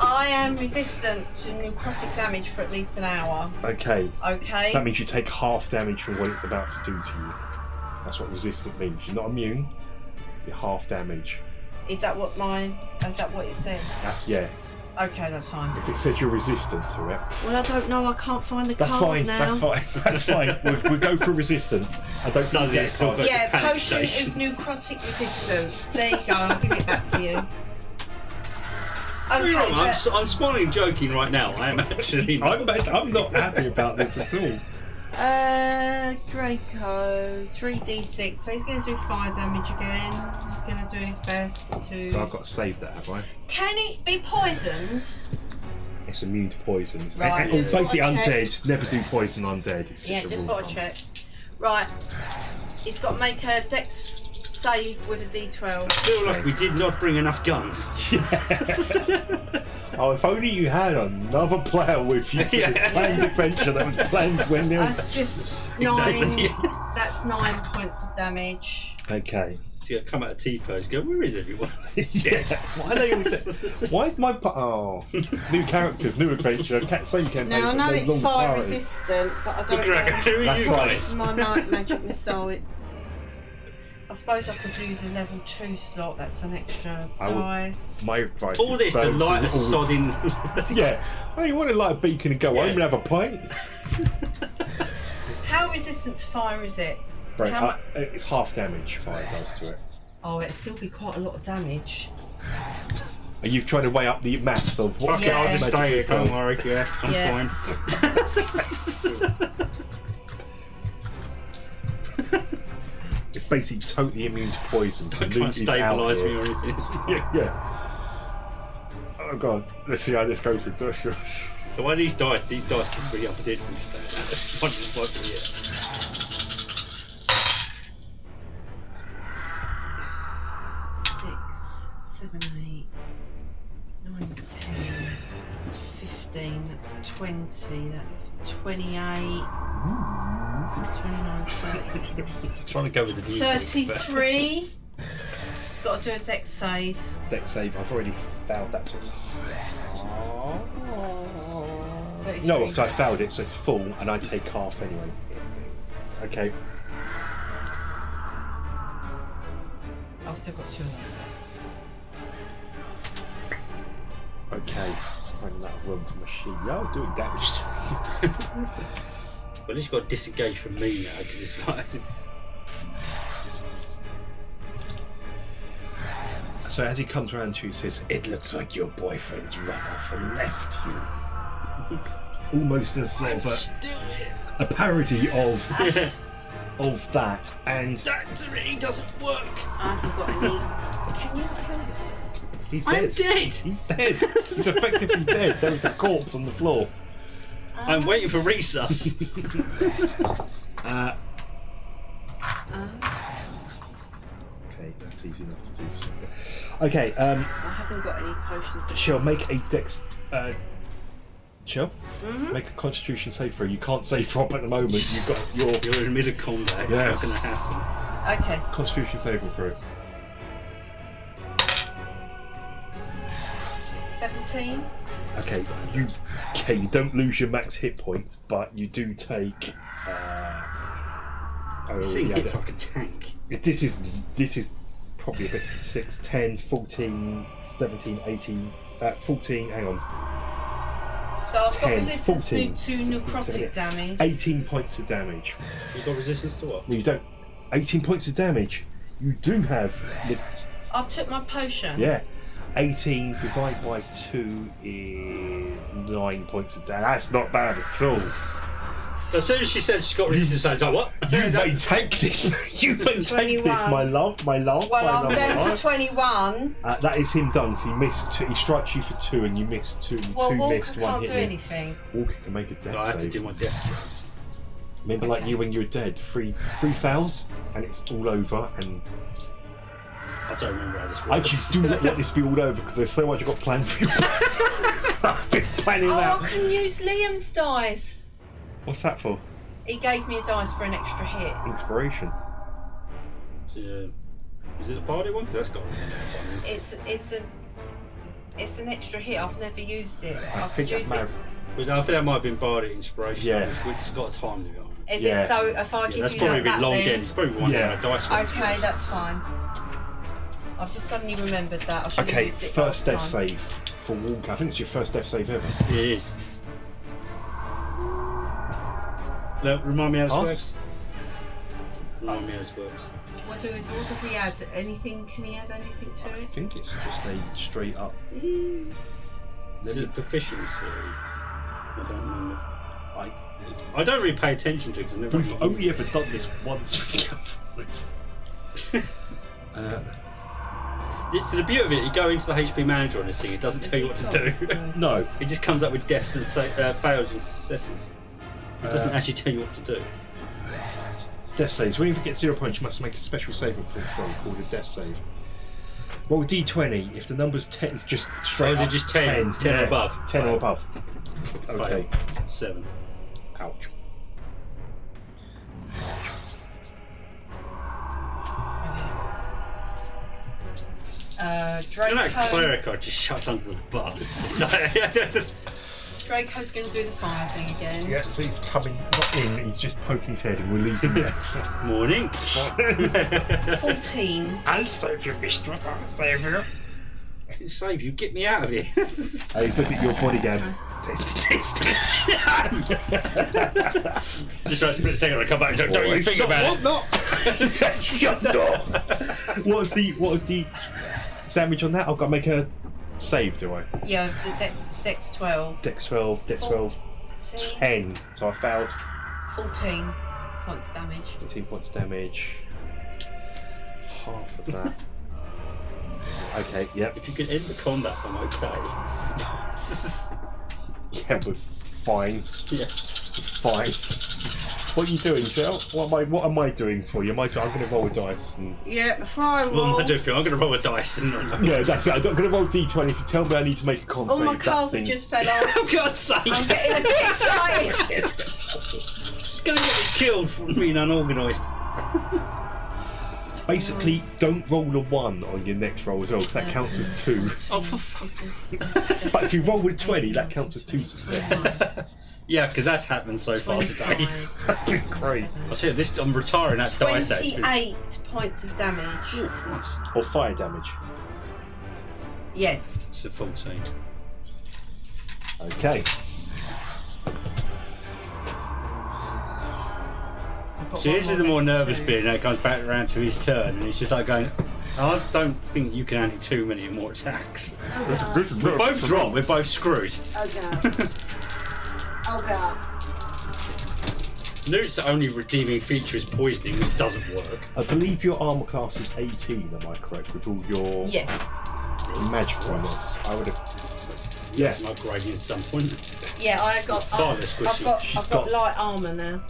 Speaker 3: I am resistant to necrotic damage for at least an hour.
Speaker 1: Okay,
Speaker 3: Okay.
Speaker 1: so that means you take half damage from what it's about to do to you. That's what resistant means. You're not immune, you're half damage.
Speaker 3: Is that what it says?
Speaker 1: That's, yeah.
Speaker 3: Okay, that's fine.
Speaker 1: If it says you're resistant to it,
Speaker 3: Well, I don't know. I can't find the
Speaker 1: that's
Speaker 3: card
Speaker 1: fine,
Speaker 3: now.
Speaker 1: that's fine, that's fine. We'll go for resistant. I don't
Speaker 4: Suddenly
Speaker 1: think
Speaker 4: it's still
Speaker 1: that's
Speaker 4: got-
Speaker 3: Yeah,
Speaker 4: Panic
Speaker 3: potion
Speaker 4: stations.
Speaker 3: of necrotic resistance. There you go. I'll give it back to you. Okay,
Speaker 4: You're wrong,
Speaker 3: but-
Speaker 4: I'm smiling, joking right now. I am actually.
Speaker 1: I'm not happy about this at all.
Speaker 3: Draco, 3d6. So he's going to do fire damage again. He's going to do his best to.
Speaker 1: So I've got to save that, have I?
Speaker 3: Can it be poisoned?
Speaker 1: It's immune to poisons.
Speaker 3: Right,
Speaker 1: And
Speaker 3: just
Speaker 1: basically
Speaker 3: thought I'd check.
Speaker 1: undead. Never do poison undead. It's just
Speaker 3: Yeah,
Speaker 1: a
Speaker 3: just
Speaker 1: rule
Speaker 3: thought I'd
Speaker 1: of
Speaker 3: check. Right. He's got to make a dex save with a d12.
Speaker 4: I feel like we did not bring enough guns.
Speaker 1: Yes. Oh, if only you had another player with you for this
Speaker 4: Yeah.
Speaker 1: planned adventure that was planned when there was...
Speaker 3: That's just
Speaker 4: Exactly.
Speaker 3: 9. That's 9 points of damage.
Speaker 1: Okay.
Speaker 4: So come out of T-pose, go, where is everyone?
Speaker 1: Yeah. Why are they all... Why is my... new characters, new adventure. Same campaign.
Speaker 3: Now I
Speaker 1: but
Speaker 3: know
Speaker 1: no
Speaker 3: it's
Speaker 1: long
Speaker 3: fire
Speaker 1: party.
Speaker 3: resistant, but I don't
Speaker 4: Greg,
Speaker 3: know.
Speaker 4: who are
Speaker 1: That's
Speaker 4: you
Speaker 1: fine.
Speaker 4: guys?
Speaker 3: My night magic missile. I suppose I could use a level 2 slot. That's an extra
Speaker 1: I would-
Speaker 3: dice.
Speaker 1: My advice
Speaker 4: All
Speaker 1: is
Speaker 4: this to
Speaker 1: burn
Speaker 4: light a
Speaker 1: through all-
Speaker 4: sodding.
Speaker 1: Yeah. Oh, you want to light a beacon and go
Speaker 4: Yeah.
Speaker 1: home and have a pint?
Speaker 3: How resistant to fire is it?
Speaker 1: Right,
Speaker 3: How mu-
Speaker 1: it's half damage fire does to it.
Speaker 3: Oh, it'd still be quite a lot of damage.
Speaker 1: Are you trying to weigh up the maths of what?
Speaker 3: Okay, I'll just
Speaker 4: stay here,
Speaker 1: don't
Speaker 4: worry. Yeah, I'm
Speaker 3: Yeah.
Speaker 4: fine.
Speaker 1: It's basically totally immune to poison. So
Speaker 4: Don't try and
Speaker 1: Luke is out
Speaker 4: stabilise me
Speaker 1: here.
Speaker 4: or anything. It's fine.
Speaker 1: Yeah. Oh god, let's see how this goes with this.
Speaker 4: The way these dice can really unpredictable stuff. One just like yeah.
Speaker 3: 6, 7, 8, 9, 10. That's 15. That's 20. That's 28. 29, 30.
Speaker 4: Trying to go with the music.
Speaker 3: 33. He's got to do a dex save.
Speaker 1: Deck save, I've already failed. That's what's
Speaker 3: 33.
Speaker 1: No, so I failed it, so it's full, and I take half anyway. Okay.
Speaker 3: I've still got 2 of those.
Speaker 1: Okay. Running out of room for my shield. Yeah, I'm doing damage.
Speaker 4: Well, at least you've got to disengage from me now because it's fine.
Speaker 1: So as he comes around to you, he says, "It looks like your boyfriend's run off and left you." Almost in sort of a parody of that, and
Speaker 4: That really doesn't work.
Speaker 3: I haven't got any. Can you not hear yourself?
Speaker 1: he's dead.
Speaker 4: I'm dead.
Speaker 1: He's dead. He's effectively dead. There is a corpse on the floor.
Speaker 4: I'm waiting for resus.
Speaker 1: Okay, that's easy enough to do. Okay,
Speaker 3: I haven't got any potions.
Speaker 1: Shell, make a dex. Shell, make a Constitution save throw. You can't save throw at the moment. You've got your
Speaker 4: You're in mid of combat. It's
Speaker 1: Yeah.
Speaker 4: not going to happen.
Speaker 3: Okay.
Speaker 1: Constitution saving throw.
Speaker 3: 17.
Speaker 1: Okay, you don't lose your max hit points, but you do take.
Speaker 4: This thing
Speaker 1: yeah,
Speaker 4: hits like a tank.
Speaker 1: This is probably a bit to 6, 10, 14, 17, 18, 14. Hang on,
Speaker 3: So I've got
Speaker 1: 10,
Speaker 3: resistance
Speaker 1: 14,
Speaker 3: to
Speaker 1: 16,
Speaker 3: necrotic
Speaker 1: 17.
Speaker 3: damage.
Speaker 1: 18 points of damage.
Speaker 4: You've got resistance to what?
Speaker 1: No, you don't. 18 points of damage. You do have.
Speaker 3: I've took my potion.
Speaker 1: Yeah. 18 divided by 2 is 9 points of damage. That's not bad at all.
Speaker 4: As soon as she said she's got resistance, I was like, what?
Speaker 1: You may take this. You may take this,
Speaker 3: 21.
Speaker 1: my love. My love.
Speaker 3: Well,
Speaker 1: my
Speaker 3: I'm
Speaker 1: love,
Speaker 3: down
Speaker 1: my
Speaker 3: to
Speaker 1: love.
Speaker 3: 21.
Speaker 1: That is him done. So he missed. He strikes you for 2, and you missed 2.
Speaker 3: Well,
Speaker 1: 2
Speaker 3: Walker
Speaker 1: missed. 1
Speaker 3: can't
Speaker 1: hit
Speaker 3: do
Speaker 1: you.
Speaker 3: anything.
Speaker 1: Walker can make a
Speaker 4: No,
Speaker 1: death
Speaker 4: I have to
Speaker 1: save.
Speaker 4: do my death saves.
Speaker 1: Remember, like
Speaker 3: Okay.
Speaker 1: you when you were dead, 3 fouls, and it's all over. And
Speaker 4: I don't remember how this
Speaker 1: I
Speaker 4: works.
Speaker 1: actually do not want this to be all over because there's so much I've got planned for you. I've been planning
Speaker 3: Oh,
Speaker 1: that.
Speaker 3: I can use Liam's dice.
Speaker 1: What's that for?
Speaker 3: He gave me a dice for an extra hit.
Speaker 1: Inspiration.
Speaker 4: So, is it the party one? 'Cause that's got.
Speaker 3: It's an extra hit. I've never used it.
Speaker 1: I
Speaker 3: I
Speaker 1: think
Speaker 3: could
Speaker 1: that
Speaker 3: use
Speaker 1: may
Speaker 3: it.
Speaker 1: have.
Speaker 4: But I think that might have been Bardic Inspiration.
Speaker 1: Yeah.
Speaker 4: It's got a time limit on it.
Speaker 3: Is
Speaker 1: Yeah.
Speaker 3: it so if I
Speaker 4: Yeah,
Speaker 3: give
Speaker 4: that's
Speaker 3: you
Speaker 4: probably
Speaker 3: that
Speaker 4: been long
Speaker 3: then?
Speaker 4: dead. It's probably one
Speaker 1: Yeah.
Speaker 4: of the dice ones.
Speaker 3: Okay, that's fine. I've just suddenly remembered that. I should
Speaker 1: Okay,
Speaker 3: have used it
Speaker 1: first
Speaker 3: last
Speaker 1: death
Speaker 3: time.
Speaker 1: save for Walker. I think it's your first death save ever.
Speaker 4: It is. Look, remind me how this
Speaker 1: Us?
Speaker 4: works. Remind me how this works.
Speaker 3: What does he add? Anything? Can he add anything to
Speaker 1: I
Speaker 3: it?
Speaker 1: think it's just a straight up.
Speaker 4: Is it proficiency? I don't remember.
Speaker 1: It's,
Speaker 4: I don't really pay attention to it because I never.
Speaker 1: we've only ever done this once.
Speaker 4: So the beauty of it, you go into the HP manager on this thing, it doesn't tell you what to do.
Speaker 1: No.
Speaker 4: It just comes up with deaths and fails and successes. It doesn't actually tell you what to do.
Speaker 1: Death saves. When you get 0 points, you must make a special saving throw called a death save. Roll D20. If the number's 10, it's just straight
Speaker 4: Or is
Speaker 1: up
Speaker 4: it just 10? 10 or
Speaker 1: yeah,
Speaker 4: above?
Speaker 1: 10 or
Speaker 4: Fail.
Speaker 1: above. Okay.
Speaker 4: 7.
Speaker 1: Ouch.
Speaker 3: Draco.
Speaker 4: You know that cleric I just shut under the bus. So,
Speaker 3: Draco's going to do the fire thing again.
Speaker 1: Yeah, so he's coming, not in, he's just poking his head and we're leaving there.
Speaker 4: morning.
Speaker 3: 14.
Speaker 1: I'll save you, mistress, I'll save you.
Speaker 4: Save you, get me out of here.
Speaker 1: He's looking at your body again.
Speaker 4: Just for a split second, I come back and say, don't you think about it.
Speaker 1: Not. Just not. What was the damage on that? I've got to make a save, do I?
Speaker 3: Yeah, the Dex 12.
Speaker 1: Dex 12, Dex 12, 10. So I failed.
Speaker 3: 14 points damage.
Speaker 1: 18 points damage. Half of that. Okay, yep.
Speaker 4: If you could end the combat, I'm okay.
Speaker 1: Yeah, we're fine.
Speaker 4: Yeah.
Speaker 1: Fine. What are you doing, Shell? What am I doing for you? I'm going to roll a dice. And...
Speaker 3: Yeah, before I
Speaker 4: What
Speaker 3: roll.
Speaker 4: am I doing for you? I'm going to roll a dice and
Speaker 1: Yeah, that's it. I'm going to roll D20. If you tell me I need to make a con
Speaker 3: All
Speaker 1: save,
Speaker 3: my cards
Speaker 1: that's
Speaker 3: have just fell off.
Speaker 4: For God's sake!
Speaker 3: I'm getting a bit excited.
Speaker 4: Going to get me killed for being unorganised.
Speaker 1: Basically, don't roll a 1 on your next roll as well, because that counts as 2.
Speaker 4: Oh, for fuck.
Speaker 1: But if you roll with 20, that counts as 2 successes.
Speaker 4: Yeah, because that's happened so far today.
Speaker 1: That's been great.
Speaker 4: I'll tell you, I'm retiring that dice set.
Speaker 3: 28 points of damage.
Speaker 4: Ooh, nice.
Speaker 1: Or fire damage.
Speaker 3: Yes.
Speaker 4: It's a 14.
Speaker 1: Okay.
Speaker 4: See, this is the more nervous bit, and it comes back around to his turn, and he's just like going, I don't think you can handle too many more attacks. We're both dropped, we're both screwed.
Speaker 3: Oh god. Oh god.
Speaker 4: Newt's only redeeming feature is poisoning, which doesn't work.
Speaker 1: I believe your armor class is 18, am I correct, with all your
Speaker 3: Yes.
Speaker 1: magical ones? I would have. Yeah.
Speaker 4: I'm upgrading at some point.
Speaker 3: Yeah, I've got
Speaker 1: She's
Speaker 3: I've got
Speaker 1: got-
Speaker 3: light armour now.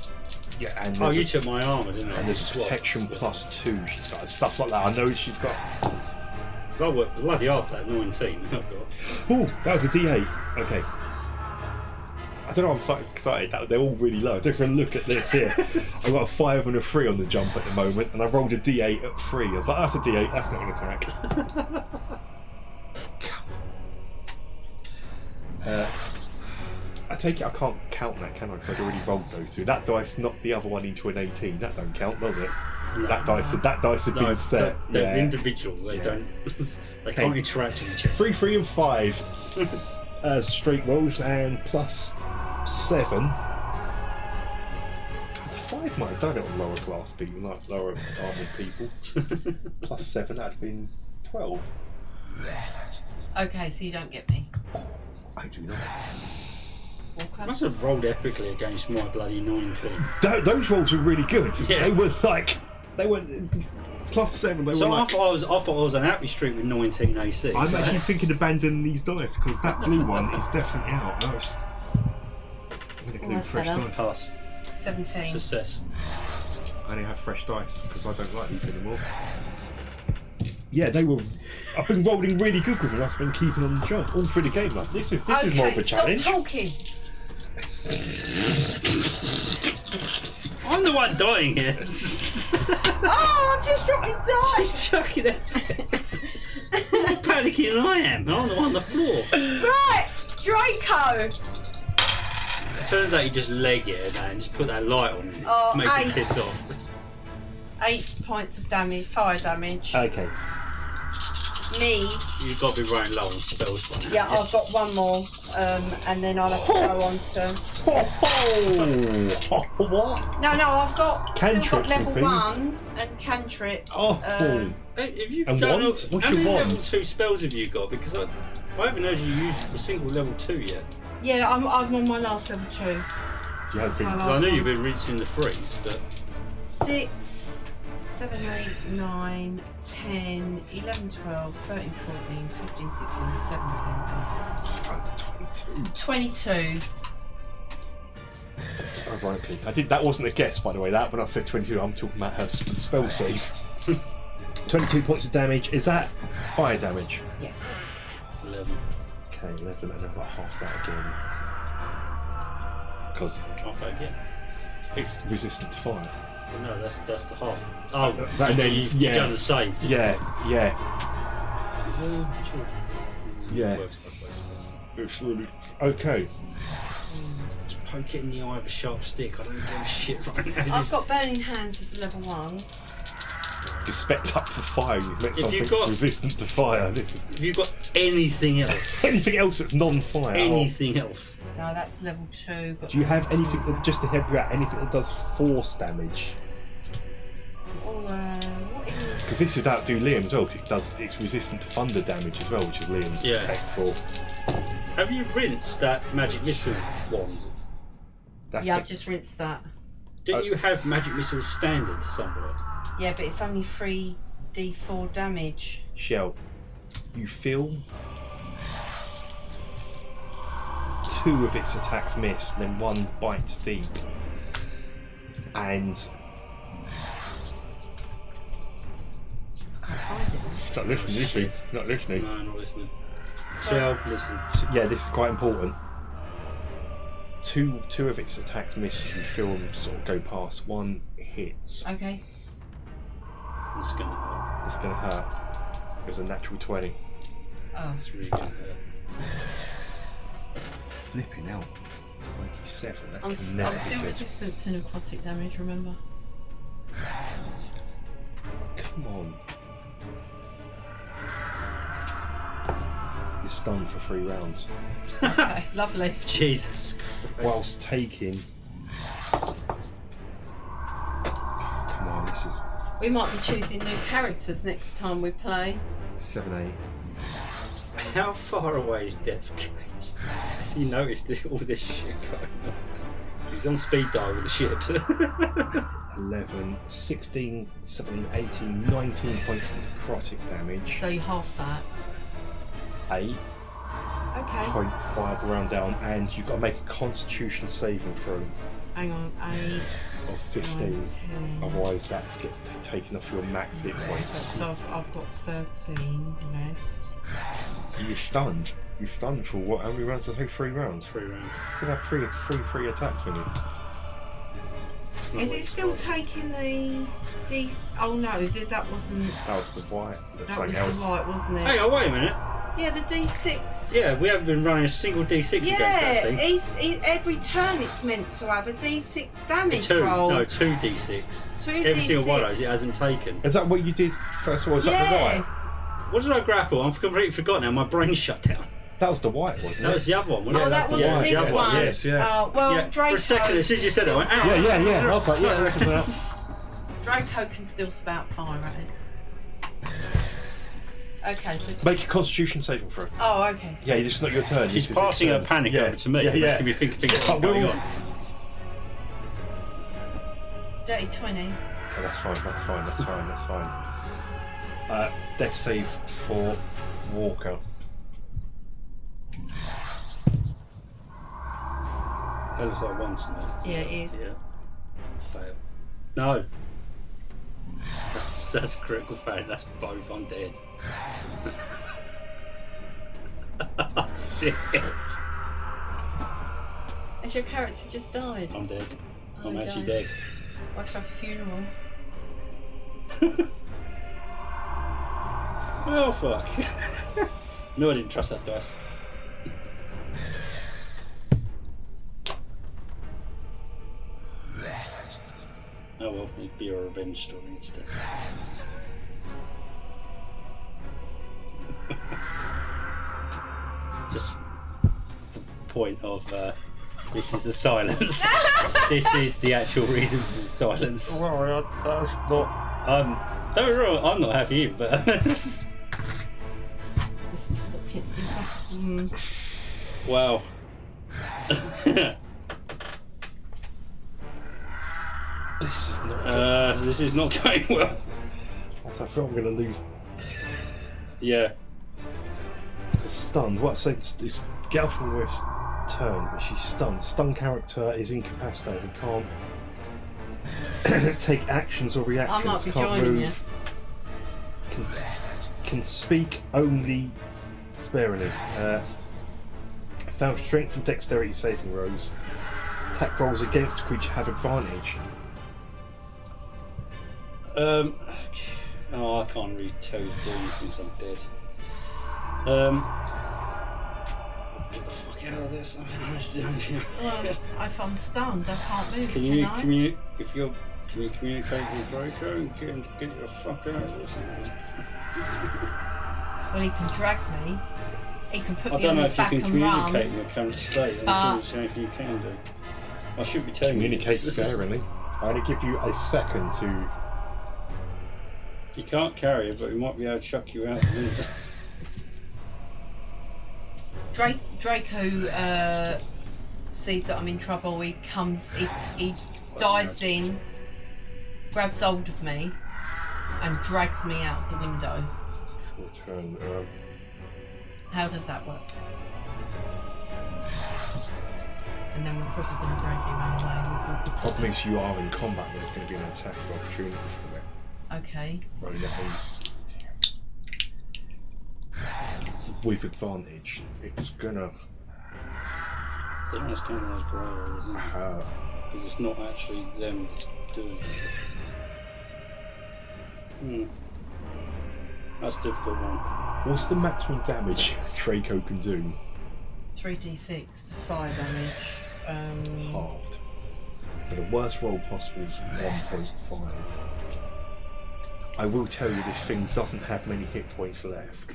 Speaker 1: Yeah, and
Speaker 4: Oh,
Speaker 1: there's,
Speaker 4: you took my armour, didn't I?
Speaker 1: and there's
Speaker 4: Swap.
Speaker 1: protection +2 she's got, and stuff like that. I know she's got.
Speaker 4: 'Cause I worked bloody hard for that 19. I've got.
Speaker 1: Oh, that was a D8. Okay. I don't know, I'm so excited that they're all really low. Different look at this here. I've got a 5 and a 3 on the jump at the moment, and I rolled a D8 at 3. I was like, that's a D8, that's not an attack. I take it I can't count that, can I? Because I'd already rolled those two. That dice knocked the other one into an 18. That don't count, does it?
Speaker 4: No.
Speaker 1: That dice had been set.
Speaker 4: They're
Speaker 1: Yeah.
Speaker 4: individual. They don't. They can't interact with each other.
Speaker 1: 3, 3, and 5 straight rolls, and +7. The 5 might have done it on lower class people, like lower armoured people. +7, that'd have been 12.
Speaker 3: Okay, so you don't get me.
Speaker 1: I do not.
Speaker 4: I
Speaker 3: Walker.
Speaker 4: must have rolled epically against my bloody 19.
Speaker 1: Those rolls were really good.
Speaker 4: Yeah.
Speaker 1: They were like, they were +7. They
Speaker 4: So
Speaker 1: were
Speaker 4: I
Speaker 1: like.
Speaker 4: thought I was an happy streak with 19 AC.
Speaker 1: I'm
Speaker 4: so-
Speaker 1: actually thinking of abandoning these dice because that blue one is definitely out. No, I'm going to do
Speaker 3: that's
Speaker 1: fresh
Speaker 3: better.
Speaker 1: dice.
Speaker 4: Pass.
Speaker 3: 17.
Speaker 4: Success.
Speaker 1: I only have fresh dice because I don't like these anymore. Yeah, they were. I've been rolling really good with them. I've been keeping on the jump all through the game. Like this is more of a challenge.
Speaker 3: Stop talking.
Speaker 4: I'm the one dying here.
Speaker 3: Oh, I'm just dropping dice.
Speaker 4: Chucking it. More panicking than I am. I'm the one on the floor.
Speaker 3: Right, Draco.
Speaker 4: Turns out you just leg it and just put that light on it.
Speaker 3: Oh,
Speaker 4: Makes it
Speaker 3: 8.
Speaker 4: piss off.
Speaker 3: 8 points of damage, fire damage.
Speaker 1: Okay.
Speaker 3: Me,
Speaker 4: You've got to be running low on spells by now.
Speaker 3: yeah, I've got one more, and then I'll have to go on to.
Speaker 1: What?
Speaker 3: No, I've got
Speaker 1: Cantrips
Speaker 3: still got level
Speaker 1: and things.
Speaker 3: 1 and cantrips.
Speaker 1: Oh.
Speaker 4: Hey, have you
Speaker 1: And
Speaker 4: done
Speaker 1: wands? What's
Speaker 4: how
Speaker 1: your
Speaker 4: many level
Speaker 1: wands?
Speaker 4: 2 spells have you got? Because I haven't heard you use a single level 2 yet.
Speaker 3: Yeah, I'm on my last level 2.
Speaker 1: You have been.
Speaker 3: My
Speaker 4: I
Speaker 3: last
Speaker 4: know
Speaker 3: one.
Speaker 4: you've been reaching the freeze, but
Speaker 3: 6, 7, 8, 9, 10, 11, 12, 13, 14, 15, 16, 17, 22.
Speaker 1: Ironically, that wasn't a guess, by the way. That when I said 22, I'm talking about her spell save. 22 points of damage. Is that fire damage?
Speaker 3: Yes.
Speaker 4: 11.
Speaker 1: Okay, 11, and I've got half that again. Because
Speaker 4: Half that again.
Speaker 1: it's resistant to fire.
Speaker 4: Well, no, that's the half. Oh,
Speaker 1: that- and then
Speaker 4: you've done the save. didn't you?
Speaker 1: Yeah.
Speaker 4: Sure.
Speaker 1: Yeah.
Speaker 4: Works both ways.
Speaker 1: It's really okay.
Speaker 4: Just poke it in the eye with a sharp stick. I don't give a shit right now.
Speaker 3: I've got burning hands as level 1.
Speaker 1: You spec up for fire. You've met
Speaker 4: If
Speaker 1: something
Speaker 4: you've got-
Speaker 1: that's resistant to fire. This is
Speaker 4: Have you got anything else?
Speaker 1: anything else that's non-fire.
Speaker 4: Anything else?
Speaker 3: No, that's level 2. Got
Speaker 1: Do you have
Speaker 3: level
Speaker 1: anything that, just to help you out? Anything that does force damage?
Speaker 3: Oh, what is
Speaker 1: Because this would outdo Liam's well. 'Cause it's resistant to thunder damage as well, which is Liam's
Speaker 4: Yeah.
Speaker 1: spec for.
Speaker 4: Have you rinsed that magic missile wand?
Speaker 1: That's
Speaker 3: Yeah,
Speaker 1: the-
Speaker 3: I've just rinsed that.
Speaker 4: Didn't you have magic missile standard somewhere?
Speaker 3: Yeah, but it's only 3d4 damage.
Speaker 1: Shell. You feel 2 of its attacks miss, then 1 bites deep, and
Speaker 3: I can't find it.
Speaker 1: it's not listening. Is she? Not listening.
Speaker 4: No, not listening. Shall listen.
Speaker 1: Yeah, this is quite important. Two of its attacks miss. You feel them sort of go past. 1 hits.
Speaker 3: Okay.
Speaker 2: It's gonna hurt.
Speaker 1: It's going to hurt. It was a natural 20.
Speaker 3: Oh.
Speaker 2: It's really gonna hurt.
Speaker 1: Flipping out. 27. That
Speaker 3: I'm
Speaker 1: can never be
Speaker 3: still
Speaker 1: good.
Speaker 3: resistant to necrotic damage, remember?
Speaker 1: Come on. You're stunned for 3 rounds.
Speaker 3: Okay, lovely.
Speaker 2: Jesus Christ.
Speaker 1: Whilst taking... Come on, this is
Speaker 3: We might be choosing new characters next time we play.
Speaker 1: 7, 8.
Speaker 2: How far away is Death Cage? Has he noticed all this shit going on? He's on speed dial with the ship.
Speaker 1: 11, 16, 17, 18, 19 points of necrotic damage.
Speaker 3: So you half that.
Speaker 1: 8,
Speaker 3: Okay.
Speaker 1: 0.5 round down, and you've got to make a constitution saving throw
Speaker 3: Hang on, 8,
Speaker 1: of 15.
Speaker 3: 10.
Speaker 1: Otherwise, that gets taken off your max hit points.
Speaker 3: So I've got 13 left.
Speaker 1: You're stunned. You're stunned for what? How many rounds? I think 3 rounds.
Speaker 2: 3 rounds.
Speaker 1: It's going to have three attacks on you.
Speaker 2: No,
Speaker 3: Is
Speaker 2: wait,
Speaker 3: it still
Speaker 2: it's
Speaker 3: taking the D? Oh no, that wasn't.
Speaker 1: That was the white.
Speaker 3: That was
Speaker 1: Something else.
Speaker 3: the right, wasn't it?
Speaker 2: Hang on, wait a minute.
Speaker 3: Yeah, the D6.
Speaker 2: Yeah, we haven't been running a single D6 against that thing.
Speaker 3: Every turn it's meant to have a D6 damage
Speaker 2: 2
Speaker 3: roll.
Speaker 2: No, 2 D6.
Speaker 3: 2
Speaker 2: Every single one of
Speaker 3: D6.
Speaker 2: those it hasn't taken.
Speaker 1: Is that what you did first of all? Is that the
Speaker 3: Yeah.
Speaker 1: white?
Speaker 2: What did I grapple? I've completely forgotten now. My brain shut down.
Speaker 1: That was the white, wasn't
Speaker 2: That
Speaker 1: it?
Speaker 2: was the other one, wasn't
Speaker 3: Oh,
Speaker 2: it?
Speaker 3: that was
Speaker 1: Yeah,
Speaker 3: this
Speaker 1: the other
Speaker 3: one.
Speaker 1: one, yes, yeah.
Speaker 3: Well,
Speaker 2: Yeah,
Speaker 3: Draco.
Speaker 2: for a second, as soon as you said that, I went, ow.
Speaker 1: Yeah. I was like, yeah, this is
Speaker 3: Draco can still spout fire at it. Okay, so.
Speaker 1: Make a constitution saving throw.
Speaker 3: Oh, okay. So
Speaker 1: Yeah, it's not your turn.
Speaker 2: She's
Speaker 1: this is
Speaker 2: passing
Speaker 1: its
Speaker 2: her
Speaker 1: turn.
Speaker 2: panic
Speaker 1: Yeah.
Speaker 2: over to me.
Speaker 1: Yeah.
Speaker 2: Making me think what's
Speaker 1: Yeah,
Speaker 2: going
Speaker 1: well-
Speaker 2: on.
Speaker 3: Dirty 20.
Speaker 1: Oh, that's fine. Death save for Walker.
Speaker 2: That looks like one to me.
Speaker 3: Yeah, it is.
Speaker 2: Yeah. Fail. No. That's a critical fail. That's both. I'm dead. Shit.
Speaker 3: Has your character just died?
Speaker 2: I'm dead.
Speaker 3: Oh,
Speaker 2: I'm
Speaker 3: he
Speaker 2: actually
Speaker 3: died.
Speaker 2: dead.
Speaker 3: Watch our funeral.
Speaker 2: Oh fuck. No, I didn't trust that dice. Oh well, it'd be a revenge story instead. Just the point of this is the silence. This is the actual reason for the silence.
Speaker 1: Well, that's not.
Speaker 2: Don't get me wrong, I'm not happy either, but wow.
Speaker 1: This is not.
Speaker 2: This is not going well.
Speaker 1: I feel I'm going to lose.
Speaker 2: Yeah.
Speaker 1: Stunned. What I said is get off from Wolf's turn, but she's stunned. Stunned character is incapacitated and can't take actions or reactions.
Speaker 3: I might be
Speaker 1: can't
Speaker 3: joining
Speaker 1: move. Can speak only sparingly. Found strength and dexterity saving throws. Attack rolls against the creature have advantage.
Speaker 2: Oh, I can't really tell you to do anything since I'm dead. Get the fuck out of this.
Speaker 3: Well, if I'm stunned, I can't move.
Speaker 2: Can you
Speaker 3: I?
Speaker 2: communicate with Draco and get the fuck out of this?
Speaker 3: Well, he can drag me. He can put
Speaker 2: I
Speaker 3: me
Speaker 2: don't
Speaker 3: on
Speaker 2: know
Speaker 3: his
Speaker 2: if you
Speaker 3: back
Speaker 2: can
Speaker 3: and
Speaker 2: communicate
Speaker 3: run.
Speaker 2: in your current state. That's the only thing you can do. I should be telling
Speaker 1: Communicate
Speaker 2: you.
Speaker 1: sparingly. I only give you a second to.
Speaker 2: You can't carry it, but we might be able to chuck you out the window.
Speaker 3: Draco sees that I'm in trouble. He comes. He dives in, grabs hold of me, and drags me out the window.
Speaker 1: Short turn.
Speaker 3: How does that work? And then we're probably going to drag you around away.
Speaker 1: The problem is you are in combat. There's going to be an attack of opportunity from it.
Speaker 3: Okay.
Speaker 1: Rolling that means with advantage. It's gonna.
Speaker 2: I don't know what's going on with Briar, isn't it? Because it's not actually them doing it. That's a difficult one.
Speaker 1: What's the maximum damage Draco can do?
Speaker 3: 3d6 fire damage.
Speaker 1: Halved. So the worst roll possible is 1.5. I will tell you this thing doesn't have many hit points left.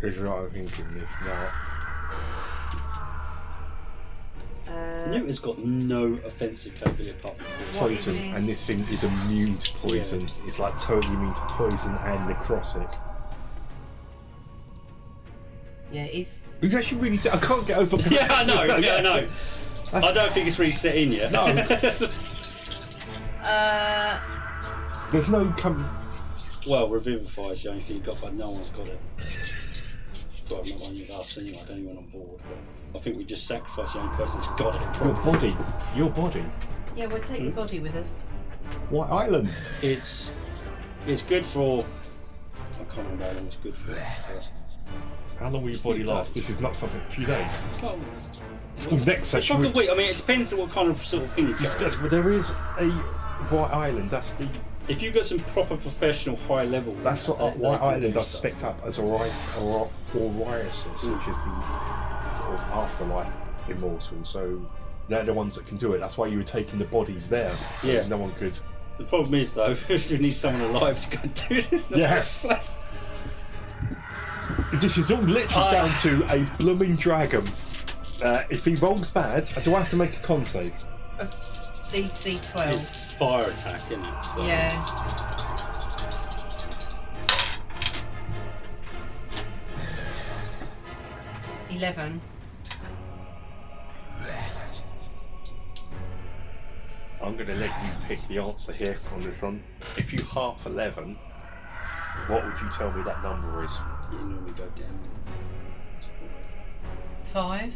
Speaker 1: Is what I'm thinking this now.
Speaker 2: Newt has got no offensive capability apart from
Speaker 1: Poison, and this thing is immune to poison.
Speaker 2: Yeah.
Speaker 1: It's like totally immune to poison and necrotic.
Speaker 3: Yeah, it's.
Speaker 1: You actually really do. I can't get over.
Speaker 2: Yeah, I know. Yeah, I know. I don't think it's really set in yet.
Speaker 1: No. There's no
Speaker 2: Well, Revivify is the only thing you've got, but no one's got it. Well, not one of us anyway. I don't even on board. But I think we just sacrificed the only person that's got it.
Speaker 1: Your body.
Speaker 3: Yeah, we'll take your body with us.
Speaker 1: White Island.
Speaker 2: It's good for. I can't remember how long it's good for.
Speaker 1: How long will your body last? This is not something. A few days.
Speaker 2: It's like,
Speaker 1: Next
Speaker 2: it's
Speaker 1: session.
Speaker 2: like a week. I mean, it depends on what kind of sort of thing you
Speaker 1: Discuss. But there is a White Island. That's the.
Speaker 2: If you've got some proper professional high level.
Speaker 1: That's what White Island I've spec'd up as Oriasis, which is the sort of afterlife immortal. So they're the ones that can do it. That's why you were taking the bodies there. So
Speaker 2: Yeah.
Speaker 1: no one could.
Speaker 2: The problem is though, we need someone alive to go and do this in the first place.
Speaker 1: This is all literally down to a blooming dragon. If he rolls bad, do I have to make a con save?
Speaker 3: DC 12.
Speaker 2: It's fire attack, isn't it? So.
Speaker 3: Yeah. $11.
Speaker 1: I'm going to let you pick the answer here on this one. If you half 11, what would you tell me that number is?
Speaker 2: You normally go down.
Speaker 3: 5.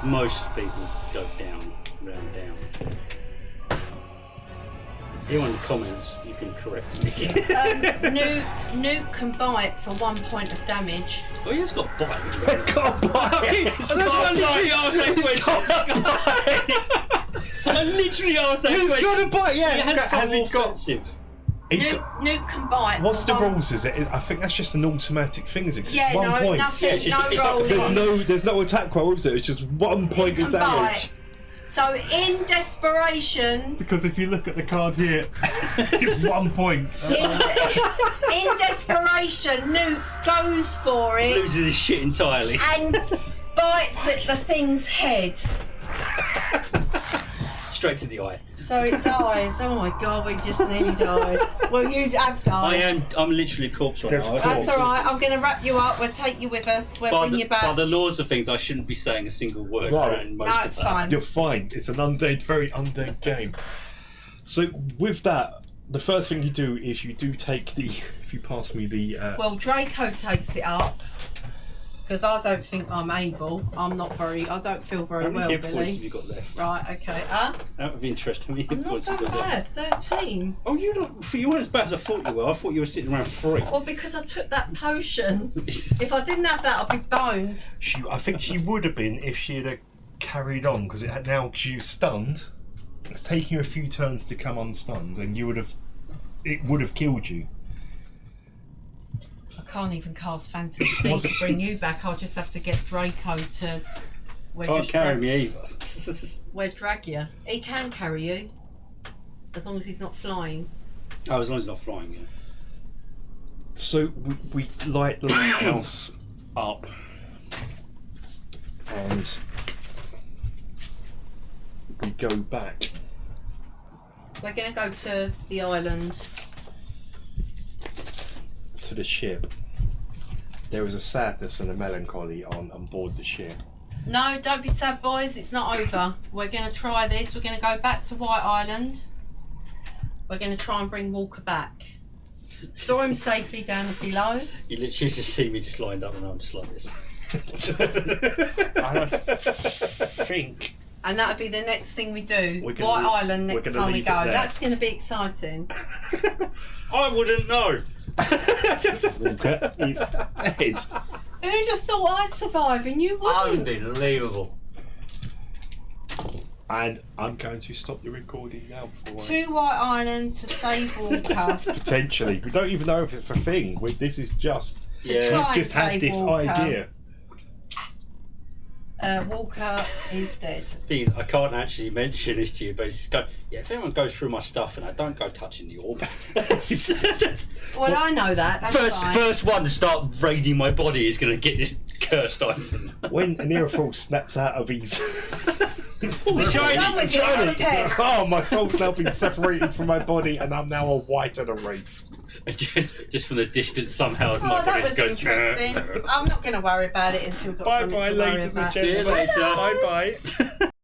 Speaker 2: Most people go down, round down. Here in the comments, you can correct me.
Speaker 3: Nuke can bite for 1 point of damage.
Speaker 2: Oh, yeah, it's got bite.
Speaker 1: It's got a bite!
Speaker 2: That's why I literally asked that question. I literally asked that question.
Speaker 1: He's got a bite, yeah!
Speaker 2: It has
Speaker 1: Has he got...
Speaker 2: offensive.
Speaker 3: Nuke can bite.
Speaker 1: What's
Speaker 3: for
Speaker 1: the
Speaker 3: one-
Speaker 1: rules? Is it? I think that's just an automatic thing. Is it? 'Cause
Speaker 3: Yeah,
Speaker 1: it's 1
Speaker 3: no,
Speaker 1: point.
Speaker 3: nothing,
Speaker 2: Yeah, it's just-
Speaker 3: no
Speaker 2: it's like a
Speaker 3: rolling.
Speaker 1: There's no attack roll, is it? It's just 1 point
Speaker 3: Nuke
Speaker 1: of
Speaker 3: can
Speaker 1: damage.
Speaker 3: bite. So in desperation,
Speaker 1: Because if you look at the card here, it's 1 point.
Speaker 3: in desperation, Nuke goes for it
Speaker 2: Loses his shit entirely.
Speaker 3: and bites at the thing's head.
Speaker 2: Straight to the eye.
Speaker 3: So it dies. Oh my god, we just nearly died. Well, you'd have died.
Speaker 2: I'm literally a corpse right
Speaker 1: There's
Speaker 2: now.
Speaker 1: a
Speaker 3: That's alright, I'm going to wrap you up, we'll take you with us, we'll bring you back.
Speaker 2: By the laws of things, I shouldn't be saying a single word
Speaker 1: Right.
Speaker 2: around most
Speaker 3: No,
Speaker 2: of
Speaker 3: it's
Speaker 2: that.
Speaker 3: fine.
Speaker 1: You're fine. It's an undead, very undead game. So with that, the first thing you do is you do take the. If you pass me the.
Speaker 3: Well, Draco takes it up, because I don't think I'm able. I don't feel very
Speaker 2: How many
Speaker 3: well,
Speaker 2: hit points have
Speaker 3: Billy.
Speaker 2: you got left?
Speaker 3: Right, okay.
Speaker 2: Out of interest, how many hit
Speaker 3: I'm not
Speaker 2: points
Speaker 3: so
Speaker 2: have you got left?
Speaker 3: bad, 13.
Speaker 2: Oh, you weren't as bad as I thought you were. I thought you were sitting around 3.
Speaker 3: Well, because I took that potion. If I didn't have that, I'd be boned.
Speaker 1: I think she would have been if she had carried on, because it had now she was stunned. It's taking you a few turns to come unstunned, and you would have. It would have killed you.
Speaker 3: I can't even cast Phantom Steed to bring you back. I'll just have to get Draco to.
Speaker 2: Can't carry me either.
Speaker 3: Where drag you? He can carry you, as long as he's not flying.
Speaker 2: Oh, as long as it's not flying, yeah.
Speaker 1: So we light the house up, and we go back.
Speaker 3: We're going to go to the island.
Speaker 1: To the ship. There was a sadness and a melancholy on board the ship.
Speaker 3: No, don't be sad, boys. It's not over. We're going to try this. We're going to go back to White Island. We're going to try and bring Walker back. Store him safely down below.
Speaker 2: You literally just see me just lined up and I'm just like this.
Speaker 1: I think.
Speaker 3: And that'll be the next thing we do.
Speaker 1: We're
Speaker 3: White
Speaker 1: gonna
Speaker 3: Island
Speaker 1: we're
Speaker 3: next
Speaker 1: gonna
Speaker 3: time we
Speaker 1: leave it
Speaker 3: go.
Speaker 1: there.
Speaker 3: That's going to be exciting.
Speaker 2: I wouldn't know.
Speaker 1: Walker is dead.
Speaker 3: Who'd have thought I'd survive and you wouldn't?
Speaker 4: Unbelievable.
Speaker 1: And I'm going to stop the recording now.
Speaker 3: To White Island to save Walker.
Speaker 1: Potentially. We don't even know if it's a thing. This is just...
Speaker 3: To try
Speaker 1: We've
Speaker 3: and
Speaker 1: just had
Speaker 3: save
Speaker 1: this
Speaker 3: Walker.
Speaker 1: idea.
Speaker 3: Walker is dead.
Speaker 2: Thing is, I can't actually mention this to you, but it's go. Yeah, if anyone goes through my stuff and I don't go touching the orb.
Speaker 3: Well, I know that. That's fine.
Speaker 2: First one to start raiding my body is going to get this cursed item.
Speaker 1: When Nearfall snaps out of his...
Speaker 3: Done with your pest.
Speaker 1: Oh, my soul's now been separated from my body and I'm now a white and a wraith.
Speaker 2: Just from the distance somehow.
Speaker 3: Oh, that was interesting. I'm not going to worry about it until we've got something to worry about.
Speaker 2: See you later.
Speaker 1: Bye bye.